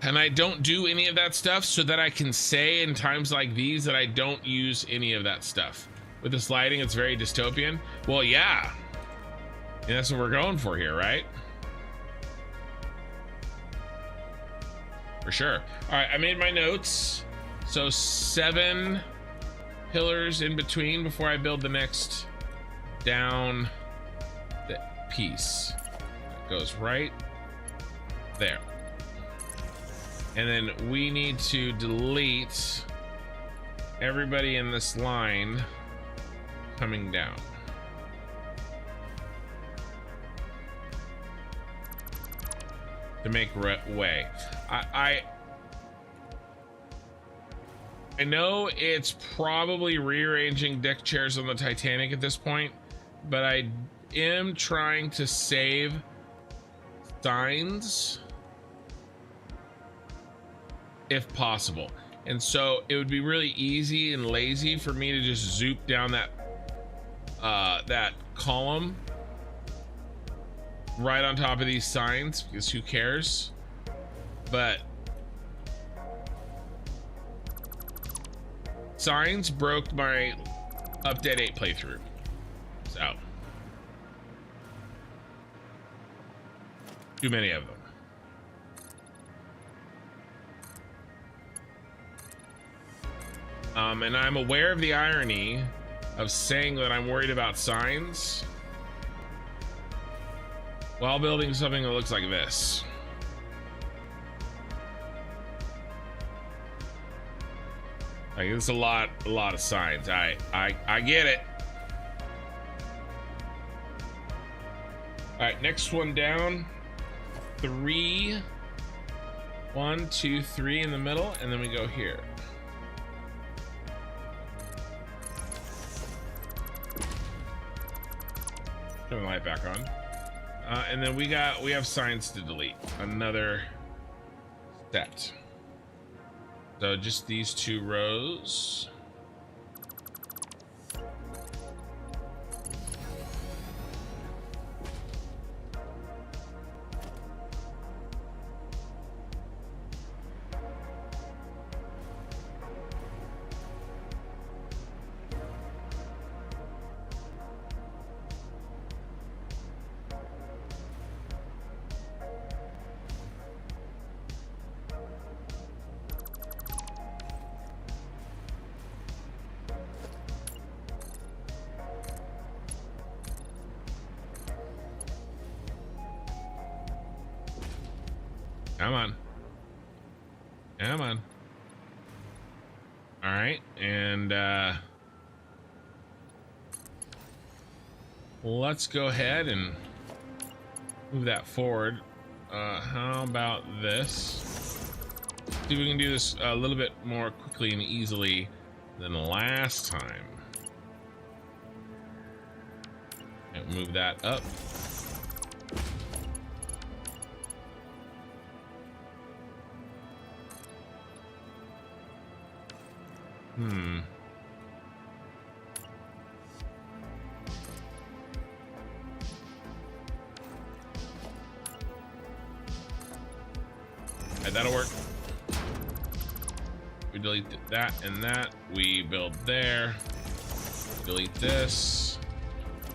Speaker 1: and I don't do any of that stuff so that I can say in times like these that I don't use any of that stuff. With this lighting, it's very dystopian. Well, yeah. And that's what we're going for here, right? For sure. All right, I made my notes. So 7 pillars in between before I build the next down the piece. It goes right there. And then we need to delete everybody in this line coming down. To make way. I know it's probably rearranging deck chairs on the Titanic at this point, but I am trying to save signs if possible. And so it would be really easy and lazy for me to just zoop down that that column right on top of these signs, because who cares? But signs broke my Update 8 playthrough. So too many of them. And I'm aware of the irony of saying that I'm worried about signs while building something that looks like this. Like, it's a lot of signs. I get it. All right, next one down. 3, 1, 2, 3 in the middle, and then we go here. Turn the light back on. And then we have signs to delete. Another set. So just these 2 rows. Come on. Come on. All right, and let's go ahead and move that forward. How about this? See if we can do this a little bit more quickly and easily than last time. And move that up. Right, that'll work. We delete that and that. We build there. Delete this.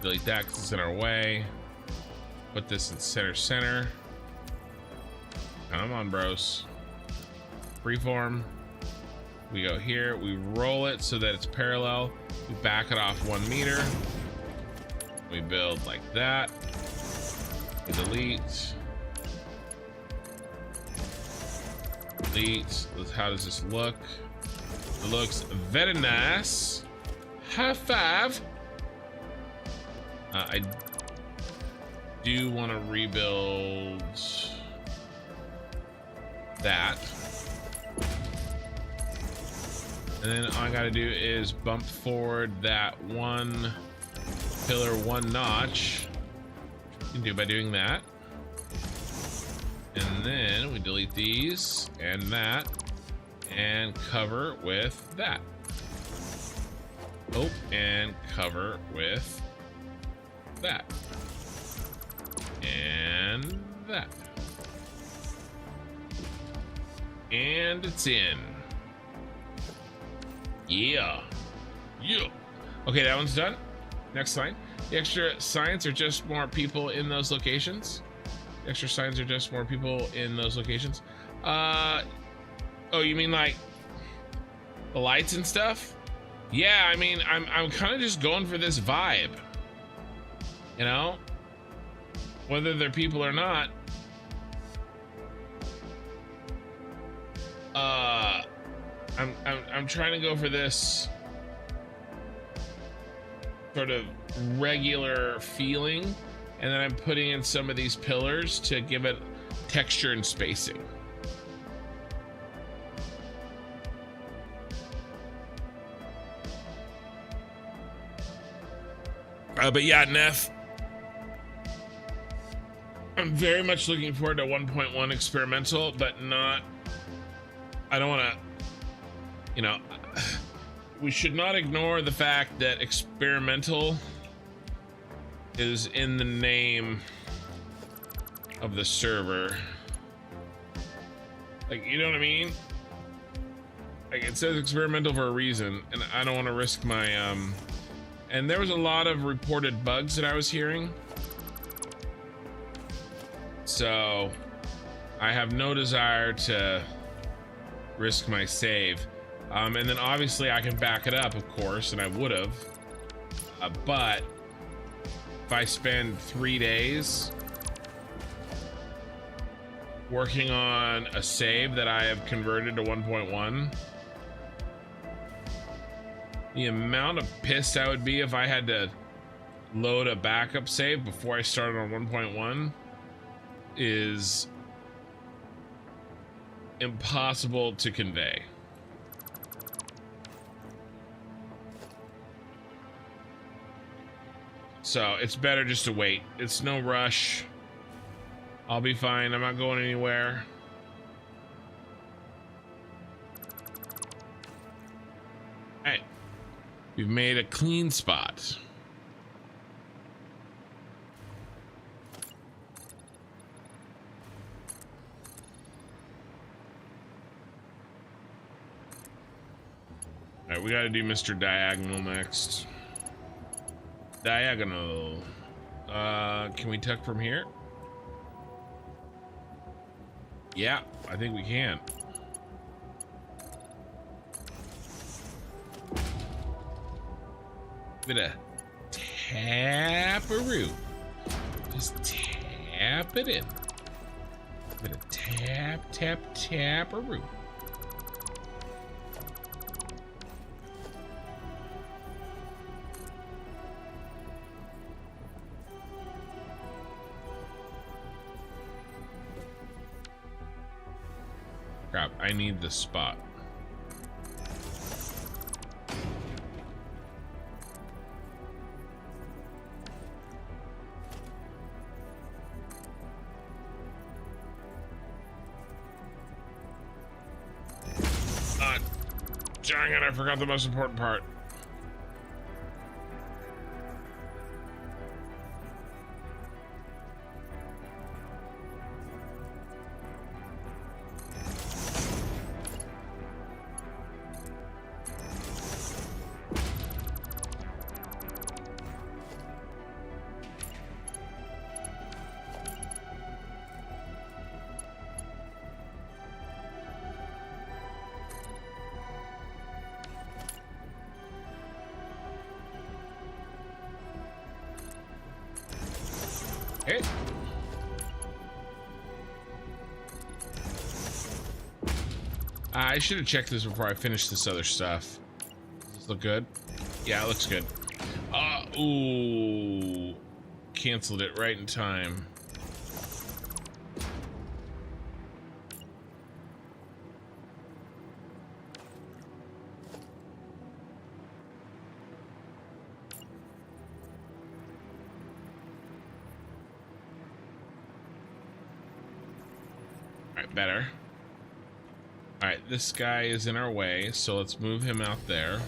Speaker 1: Delete that because it's in our way. Put this in center. Come on, bros. Freeform. We go here, we roll it so that it's parallel. We back it off 1 meter. We build like that. We delete. Delete. How does this look? It looks very nice. High five. I do want to rebuild that. And then all I gotta do is bump forward that 1 pillar 1 notch. You can do by doing that. And then we delete these and that and cover with that. Oh, and cover with that. And that. And it's in. Yeah. Okay, that one's done. Next slide. The extra signs are just more people in those locations. The extra signs are just more people in those locations. Oh, you mean like the lights and stuff? Yeah, I mean, I'm kind of just going for this vibe. You know? Whether they're people or not. I'm trying to go for this sort of regular feeling, and then I'm putting in some of these pillars to give it texture and spacing. But yeah, Neff, I'm very much looking forward to 1.1 experimental, but not, I don't want to you know, we should not ignore the fact that experimental is in the name of the server. Like, you know what I mean? Like, it says experimental for a reason, and I don't want to risk my, and there was a lot of reported bugs that I was hearing. So, I have no desire to risk my save. And then obviously I can back it up, of course, and I would have. But if I spend 3 days working on a save that I have converted to 1.1, the amount of pissed I would be if I had to load a backup save before I started on 1.1 is impossible to convey. So it's better just to wait. It's no rush. I'll be fine. I'm not going anywhere. Hey, we've made a clean spot. All right, we got to do Mr. Diagonal next. Diagonal. Can we tuck from here? Yeah, I think we can. Bit of tap-a-roo. Just tap it in. Bit of tap, tap, tap-a-roo. Crap, I need the spot. Dang it, I forgot the most important part. Okay. I should have checked this before I finished this other stuff. Does this look good? Yeah, it looks good. Ooh. Canceled it right in time. Better. All right, this guy is in our way, so let's move him out there.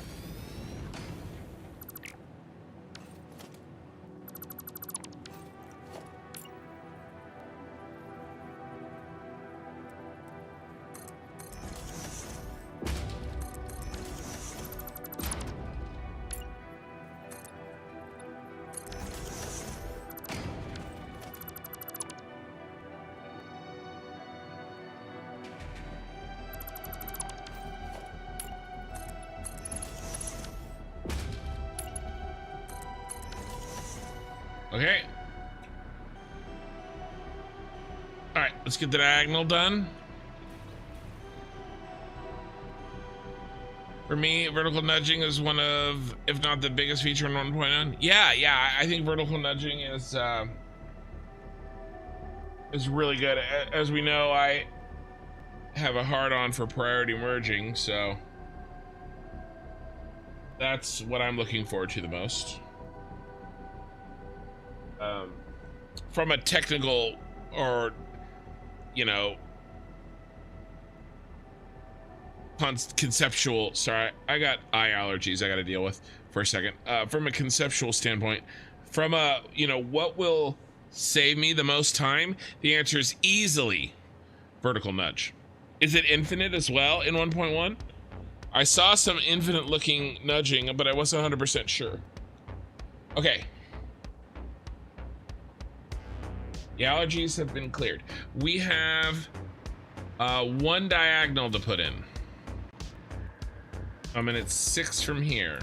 Speaker 1: Okay. All right, let's get the diagonal done. For me, vertical nudging is one of, if not the biggest feature in 1.0. Yeah, I think vertical nudging is really good. As we know, I have a hard-on for priority merging, so that's what I'm looking forward to the most. From a technical or, you know, conceptual, sorry, I got eye allergies I got to deal with for a second. From a conceptual standpoint, from a, you know, what will save me the most time? The answer is easily vertical nudge. Is it infinite as well in 1.1? I saw some infinite looking nudging, but I wasn't 100% sure. Okay. The allergies have been cleared. We have one diagonal to put in. And it's 6 from here.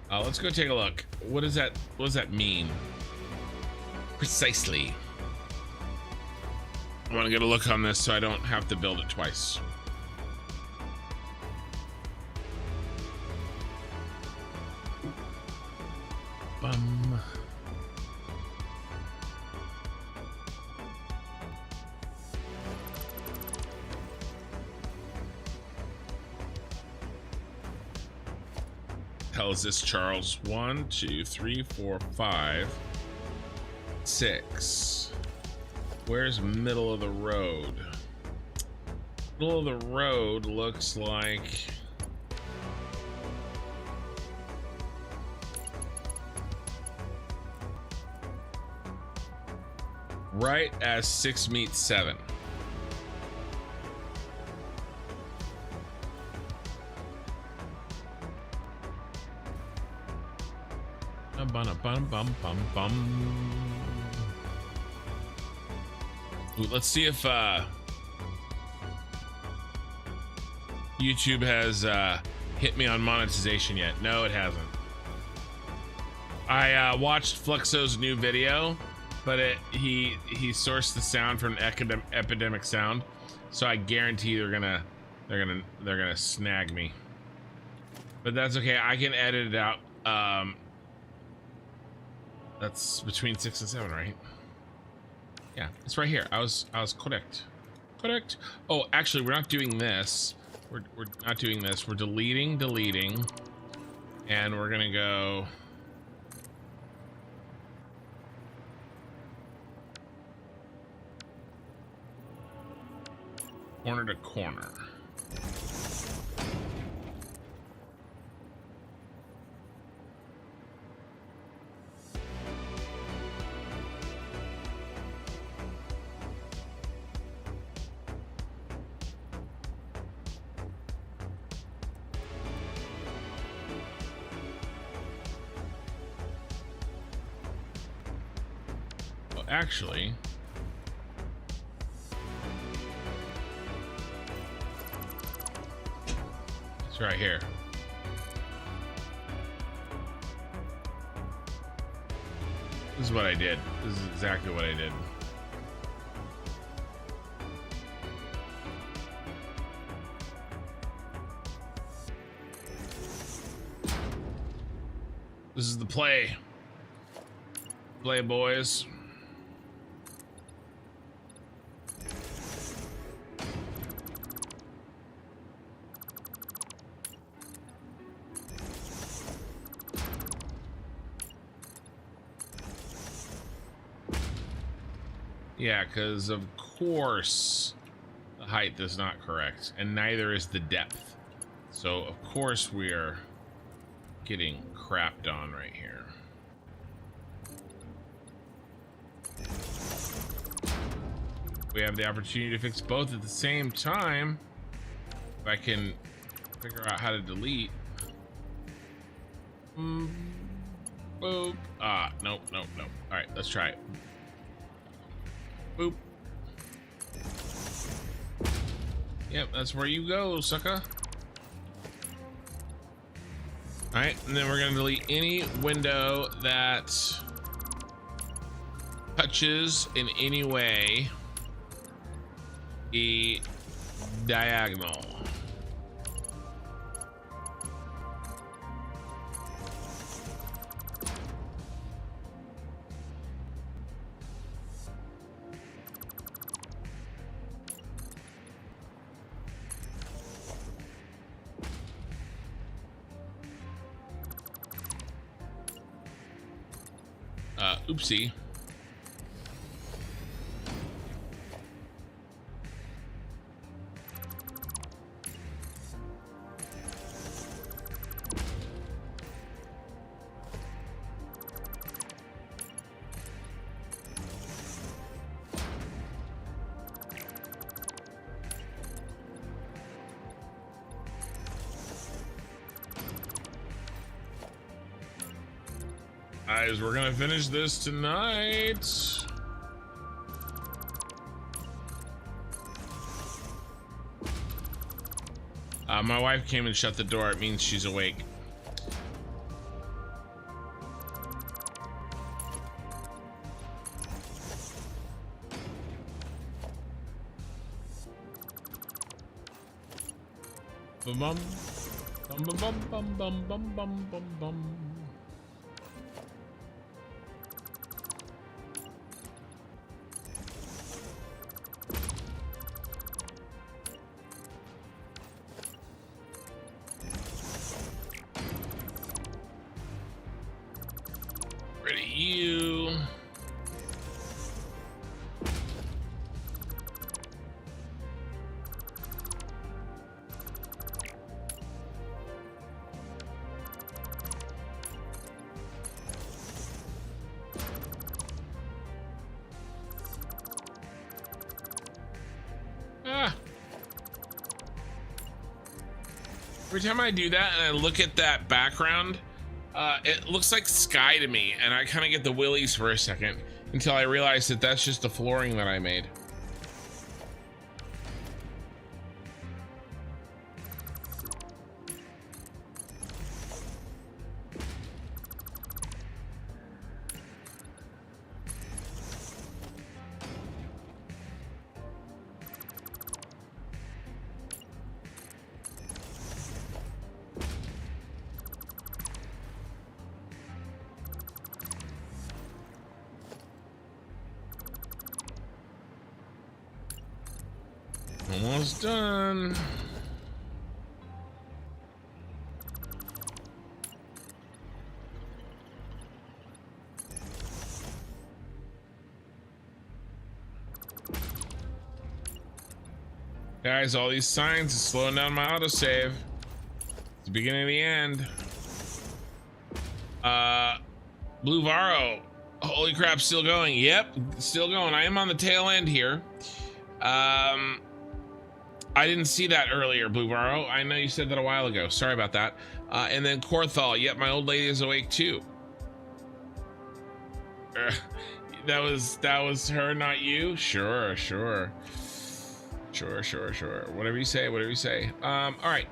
Speaker 1: Let's go take a look. What does that mean? Precisely. I want to get a look on this so I don't have to build it twice. Hell is this, Charles? 1, 2, 3, 4, 5, 6. Where's middle of the road? Middle of the road looks like right as 6 meets 7. Ooh, let's see if YouTube has hit me on monetization yet. No, it hasn't. I watched Fluxo's new video, but he sourced the sound from Epidemic Sound, so I guarantee they're gonna snag me. But that's okay. I can edit it out. That's between 6 and 7, right? Yeah, it's right here. I was correct. Correct. Oh, actually, we're not doing this. We're not doing this. We're deleting, and we're gonna go. Corner to corner. Actually, it's right here. This is what I did. This is exactly what I did. This is the play. Play, boys. Yeah, because of course the height is not correct, and neither is the depth. So of course we are getting crapped on right here. We have the opportunity to fix both at the same time. If I can figure out how to delete. Boop. Ah, nope. All right, let's try it. Boop. Yep, that's where you go, sucker. All right, and then we're gonna delete any window that touches in any way a diagonal. Oopsie. Guys, we're gonna finish this tonight. My wife came and shut the door. It means she's awake. Bum bum bum bum bum bum bum bum bum bum. Every time I do that and I look at that background, it looks like sky to me, and I kind of get the willies for a second until I realize that that's just the flooring that I made. Almost done. Guys, all these signs is slowing down my autosave. It's the beginning of the end. Blue Varro. Holy crap, still going. Yep, still going. I am on the tail end here. I didn't see that earlier, Blue Varro. I know you said that a while ago. Sorry about that. And then Corthal. Yep, my old lady is awake too. That was her, not you? Sure. Whatever you say, whatever you say. All right.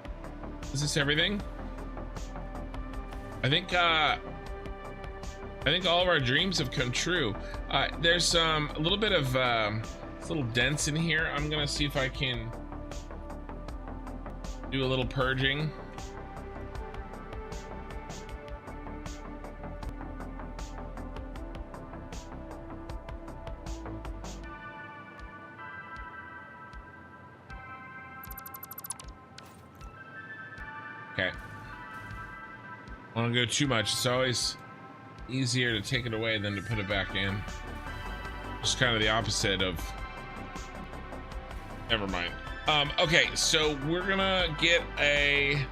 Speaker 1: Is this everything? I think all of our dreams have come true. There's a little bit of little dents in here. I'm gonna see if I can do a little purging. Okay. I don't go too much. It's always easier to take it away than to put it back in. Just kind of the opposite of. Never mind. Okay, so we're gonna get a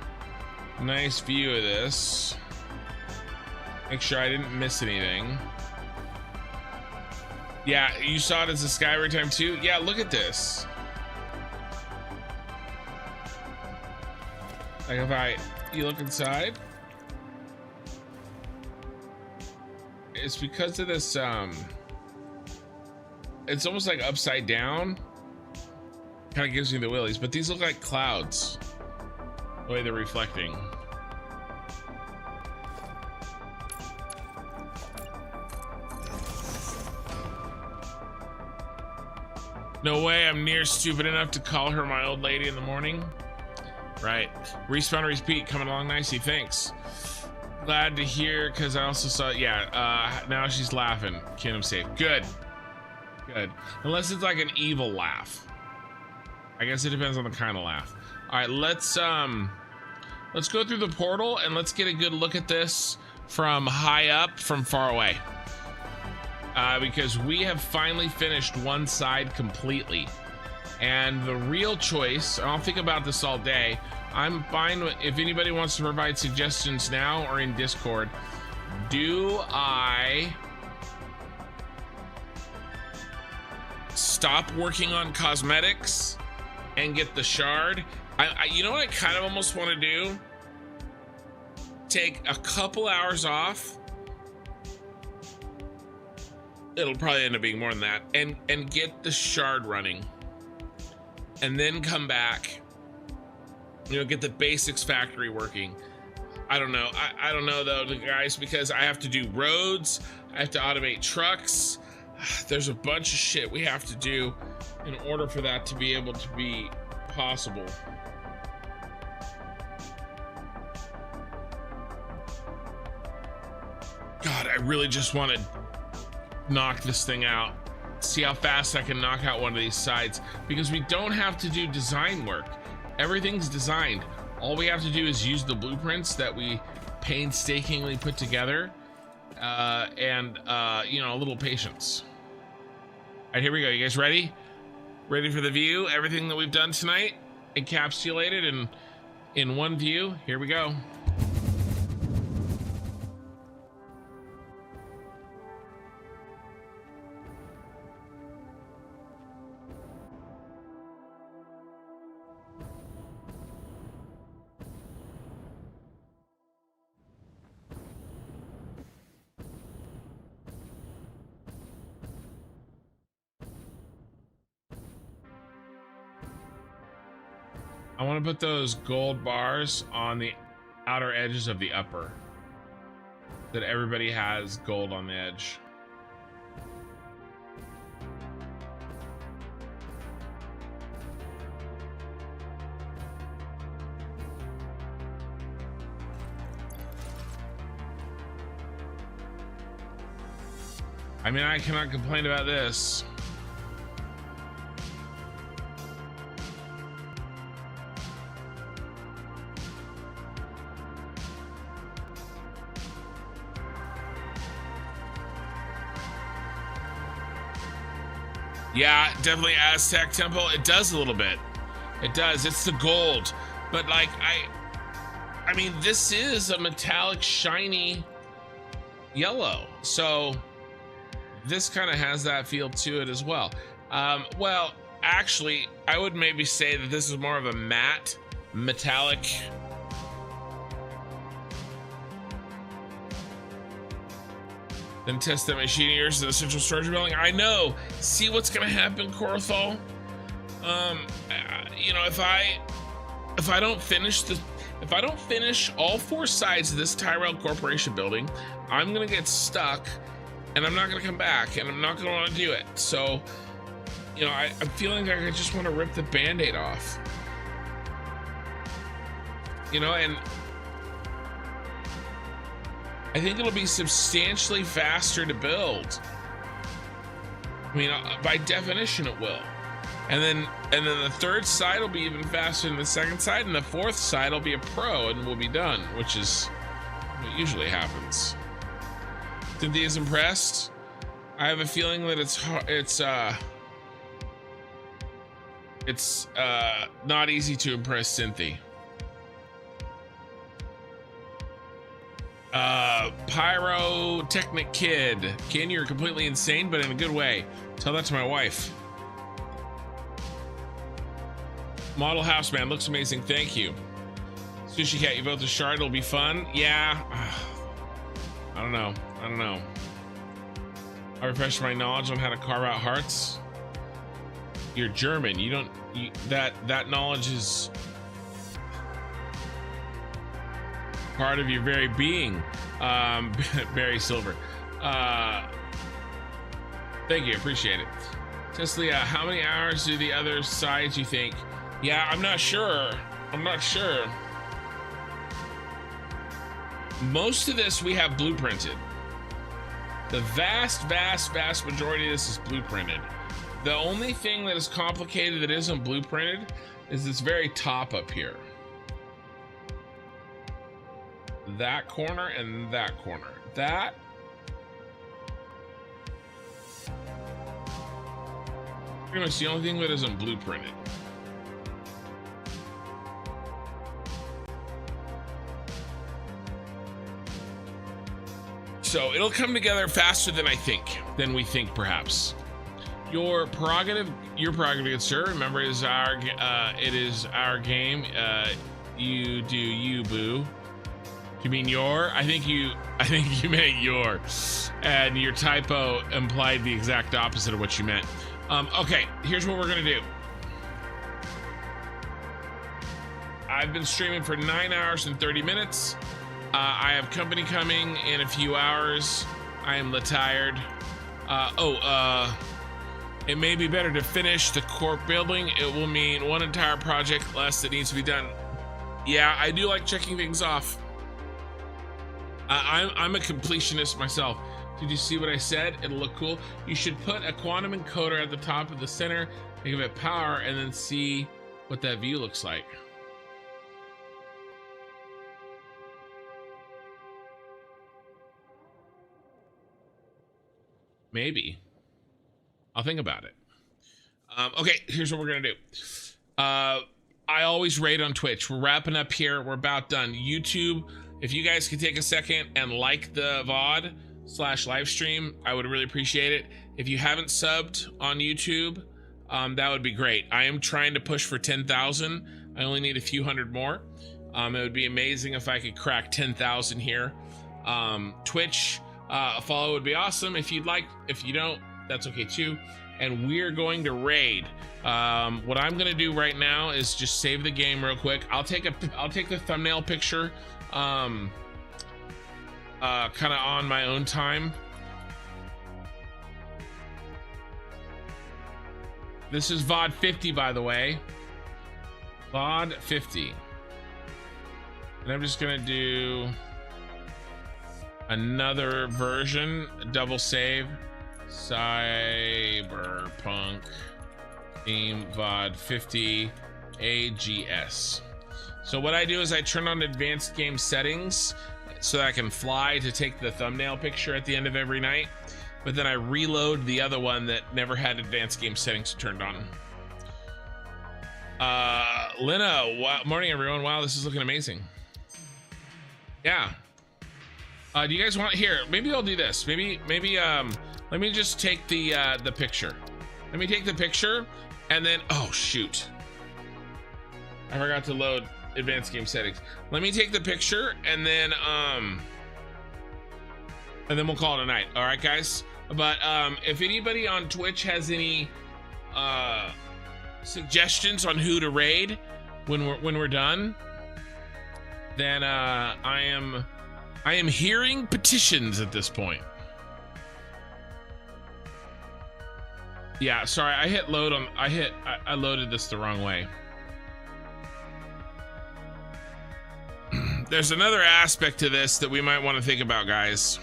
Speaker 1: nice view of this. Make sure I didn't miss anything. Yeah, you saw it as a sky every time too? Yeah, look at this. Like if you look inside, it's because of this, it's almost like upside down. Kind of gives me the willies, but these look like clouds the way they're reflecting. No way I'm near stupid enough to call her my old lady in the morning. Right. Respawn repeat coming along nicely. Thanks. Glad to hear, because I also saw, yeah, now she's laughing. Kingdom safe. Good. Unless it's like an evil laugh. I guess it depends on the kind of laugh. All right, let's go through the portal and let's get a good look at this from high up, from far away. because we have finally finished one side completely. And the real choice, I'll think about this all day. I'm fine with, if anybody wants to provide suggestions now or in Discord, do I stop working on cosmetics and get the shard? You know what I kind of almost want to do? Take a couple hours off. It'll probably end up being more than that, and get the shard running, and then come back, you know, get the basics factory working. I don't know. I don't know though, guys, because I have to do roads, I have to automate trucks. There's a bunch of shit we have to do in order for that to be able to be possible. God, I really just want to knock this thing out. See how fast I can knock out one of these sides, because we don't have to do design work. Everything's designed. All we have to do is use the blueprints that we painstakingly put together, and you know, a little patience. All right, here we go. You guys ready? Ready for the view? Everything that we've done tonight encapsulated in one view. Here we go. I want to put those gold bars on the outer edges of the upper, that everybody has gold on the edge. I mean, I cannot complain about this. Yeah, definitely Aztec Temple. It does a little bit. It does. It's the gold. But like, I mean, this is a metallic, shiny yellow. So this kind of has that feel to it as well. Well, actually, I would maybe say that this is more of a matte, metallic. Then test the machine ears in the central storage building. I know. See what's gonna happen, Corthal. You know, if I don't finish all four sides of this Tyrell Corporation building, I'm gonna get stuck, and I'm not gonna come back, and I'm not gonna want to do it. So, you know, I'm feeling like I just want to rip the Band-Aid off. You know, and I think it'll be substantially faster to build. I mean, by definition, it will. And then the third side will be even faster than the second side, and the fourth side will be a pro, and we'll be done, which is what usually happens. Cynthia's impressed. I have a feeling that it's not easy to impress Cynthia. Pyrotechnic Kid. Ken, you're completely insane, but in a good way. Tell that to my wife. Model House Man looks amazing. Thank you. Sushi Cat, you built a shard. It'll be fun. Yeah. I don't know. I refreshed my knowledge on how to carve out hearts. You're German. That knowledge is part of your very being. Barry Silver. Thank you, appreciate it. Teslia, how many hours do the other sides you think? Yeah, I'm not sure. Most of this we have blueprinted. The vast majority of this is blueprinted. The only thing that is complicated that isn't blueprinted is this very top up here. That corner and that corner. That Pretty much the only thing that isn't blueprinted. So it'll come together faster than we think perhaps. Your prerogative, good sir. Remember, it is our game. You do you, boo. You mean your? I think you meant your, and your typo implied the exact opposite of what you meant. Okay, here's what we're gonna do. I've been streaming for 9 hours and 30 minutes. I have company coming in a few hours. I am tired. It may be better to finish the Corp building. It will mean one entire project less that needs to be done. Yeah, I do like checking things off. I'm a completionist myself. Did you see what I said? It'll look cool. You should put a quantum encoder at the top of the center, give it power, and then see what that view looks like. Maybe. I'll think about it. Okay, here's what we're gonna do. I always raid on Twitch. We're wrapping up here. We're about done. YouTube, if you guys could take a second and like the VOD/live stream, I would really appreciate it. If you haven't subbed on YouTube, that would be great. I am trying to push for 10,000. I only need a few hundred more. It would be amazing if I could crack 10,000 here. Twitch, a follow would be awesome. If you'd like, if you don't, that's okay too. And we're going to raid. What I'm gonna do right now is just save the game real quick. I'll take the thumbnail picture kind of on my own time. This is VOD 50, by the way. VOD 50. And I'm just gonna do another version, double save. Cyberpunk theme VOD 50 AGS. So what I do is I turn on advanced game settings so that I can fly to take the thumbnail picture at the end of every night, but then I reload the other one that never had advanced game settings turned on. Lena, morning everyone. Wow, this is looking amazing. Yeah. Do you guys want here? Maybe I'll do this. Maybe let me just take the picture. Let me take the picture and then, oh shoot, I forgot to load advanced game settings. Let me take the picture and then we'll call it a night. All right, guys. But if anybody on Twitch has any suggestions on who to raid when we're done, then I am hearing petitions at this point. Yeah, sorry, I hit load on, I loaded this the wrong way. There's another aspect to this that we might want to think about, guys.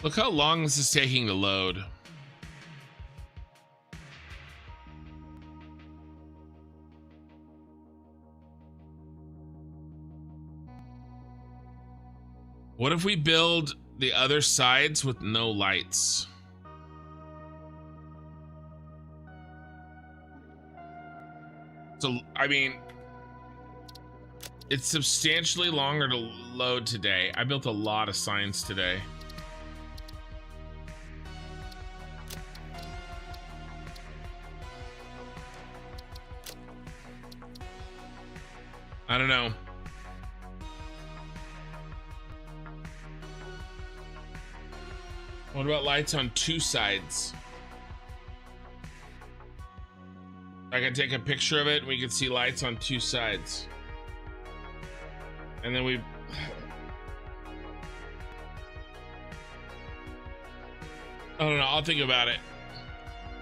Speaker 1: Look how long this is taking to load. What if we build the other sides with no lights? So, I mean, it's substantially longer to load today. I built a lot of signs today. I don't know. What about lights on two sides? I can take a picture of it and we can see lights on two sides. And then we... I don't know, I'll think about it.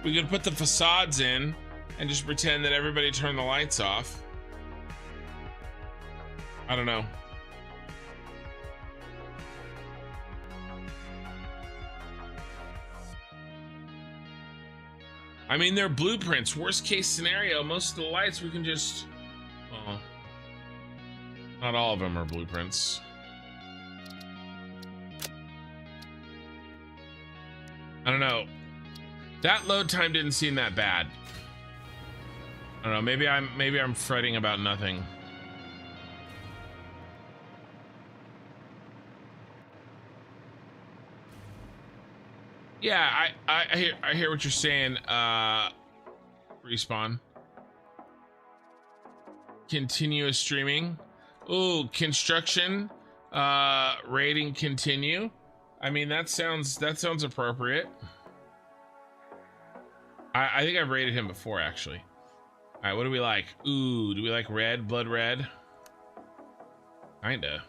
Speaker 1: We could put the facades in and just pretend that everybody turned the lights off. I don't know. I mean, they're blueprints. Worst case scenario, most of the lights we can just... Oh. Not all of them are blueprints. I don't know. That load time didn't seem that bad. I don't know, maybe I'm fretting about nothing. Yeah, I hear what you're saying. Respawn. Continuous streaming. Ooh, construction. Rating continue. I mean, that sounds appropriate. I think I've rated him before, actually. All right, what do we like? Ooh, do we like red? Blood red? Kinda.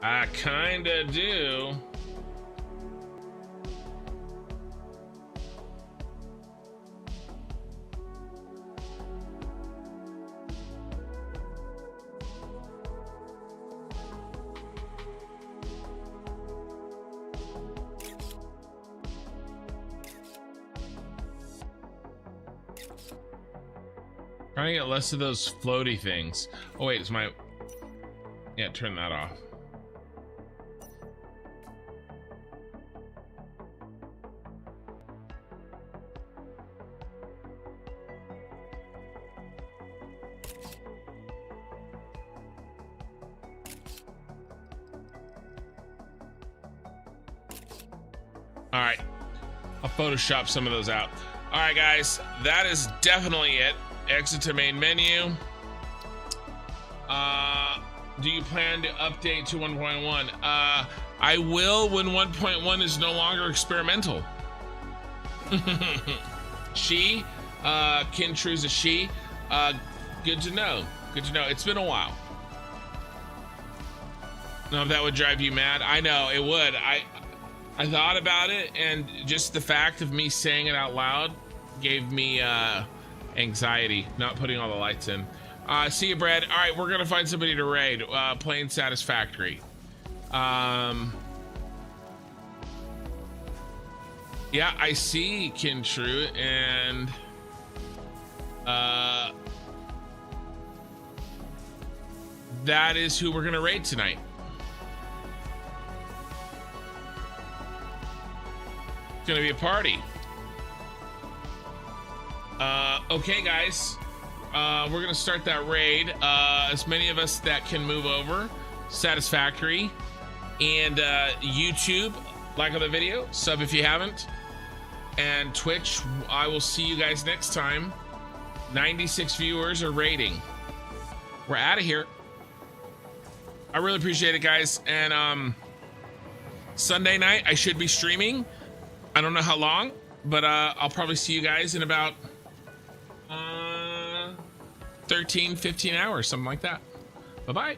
Speaker 1: I kinda do. Trying to get less of those floaty things. Oh wait, it's my... Yeah, turn that off. All right, I'll Photoshop some of those out. All right, guys, that is definitely it. Exit to main menu. Do you plan to update to 1.1? I will when 1.1 is no longer experimental. She, Kintru's a she. Good to know. Good to know. It's been a while. No, if that would drive you mad. I know it would. I thought about it, and just the fact of me saying it out loud gave me anxiety, not putting all the lights in. See you, Brad. All right, we're gonna find somebody to raid. Playing Satisfactory. Yeah, I see Kintru, and that is who we're gonna raid tonight. It's gonna be a party. Okay, guys, we're gonna start that raid. As many of us that can move over. Satisfactory and YouTube, like on the video, sub if you haven't, and Twitch. I will see you guys next time. 96 viewers are raiding. We're out of here. I really appreciate it, guys. And Sunday night I should be streaming. I don't know how long, but I'll probably see you guys in about 13, 15 hours, something like that. Bye-bye.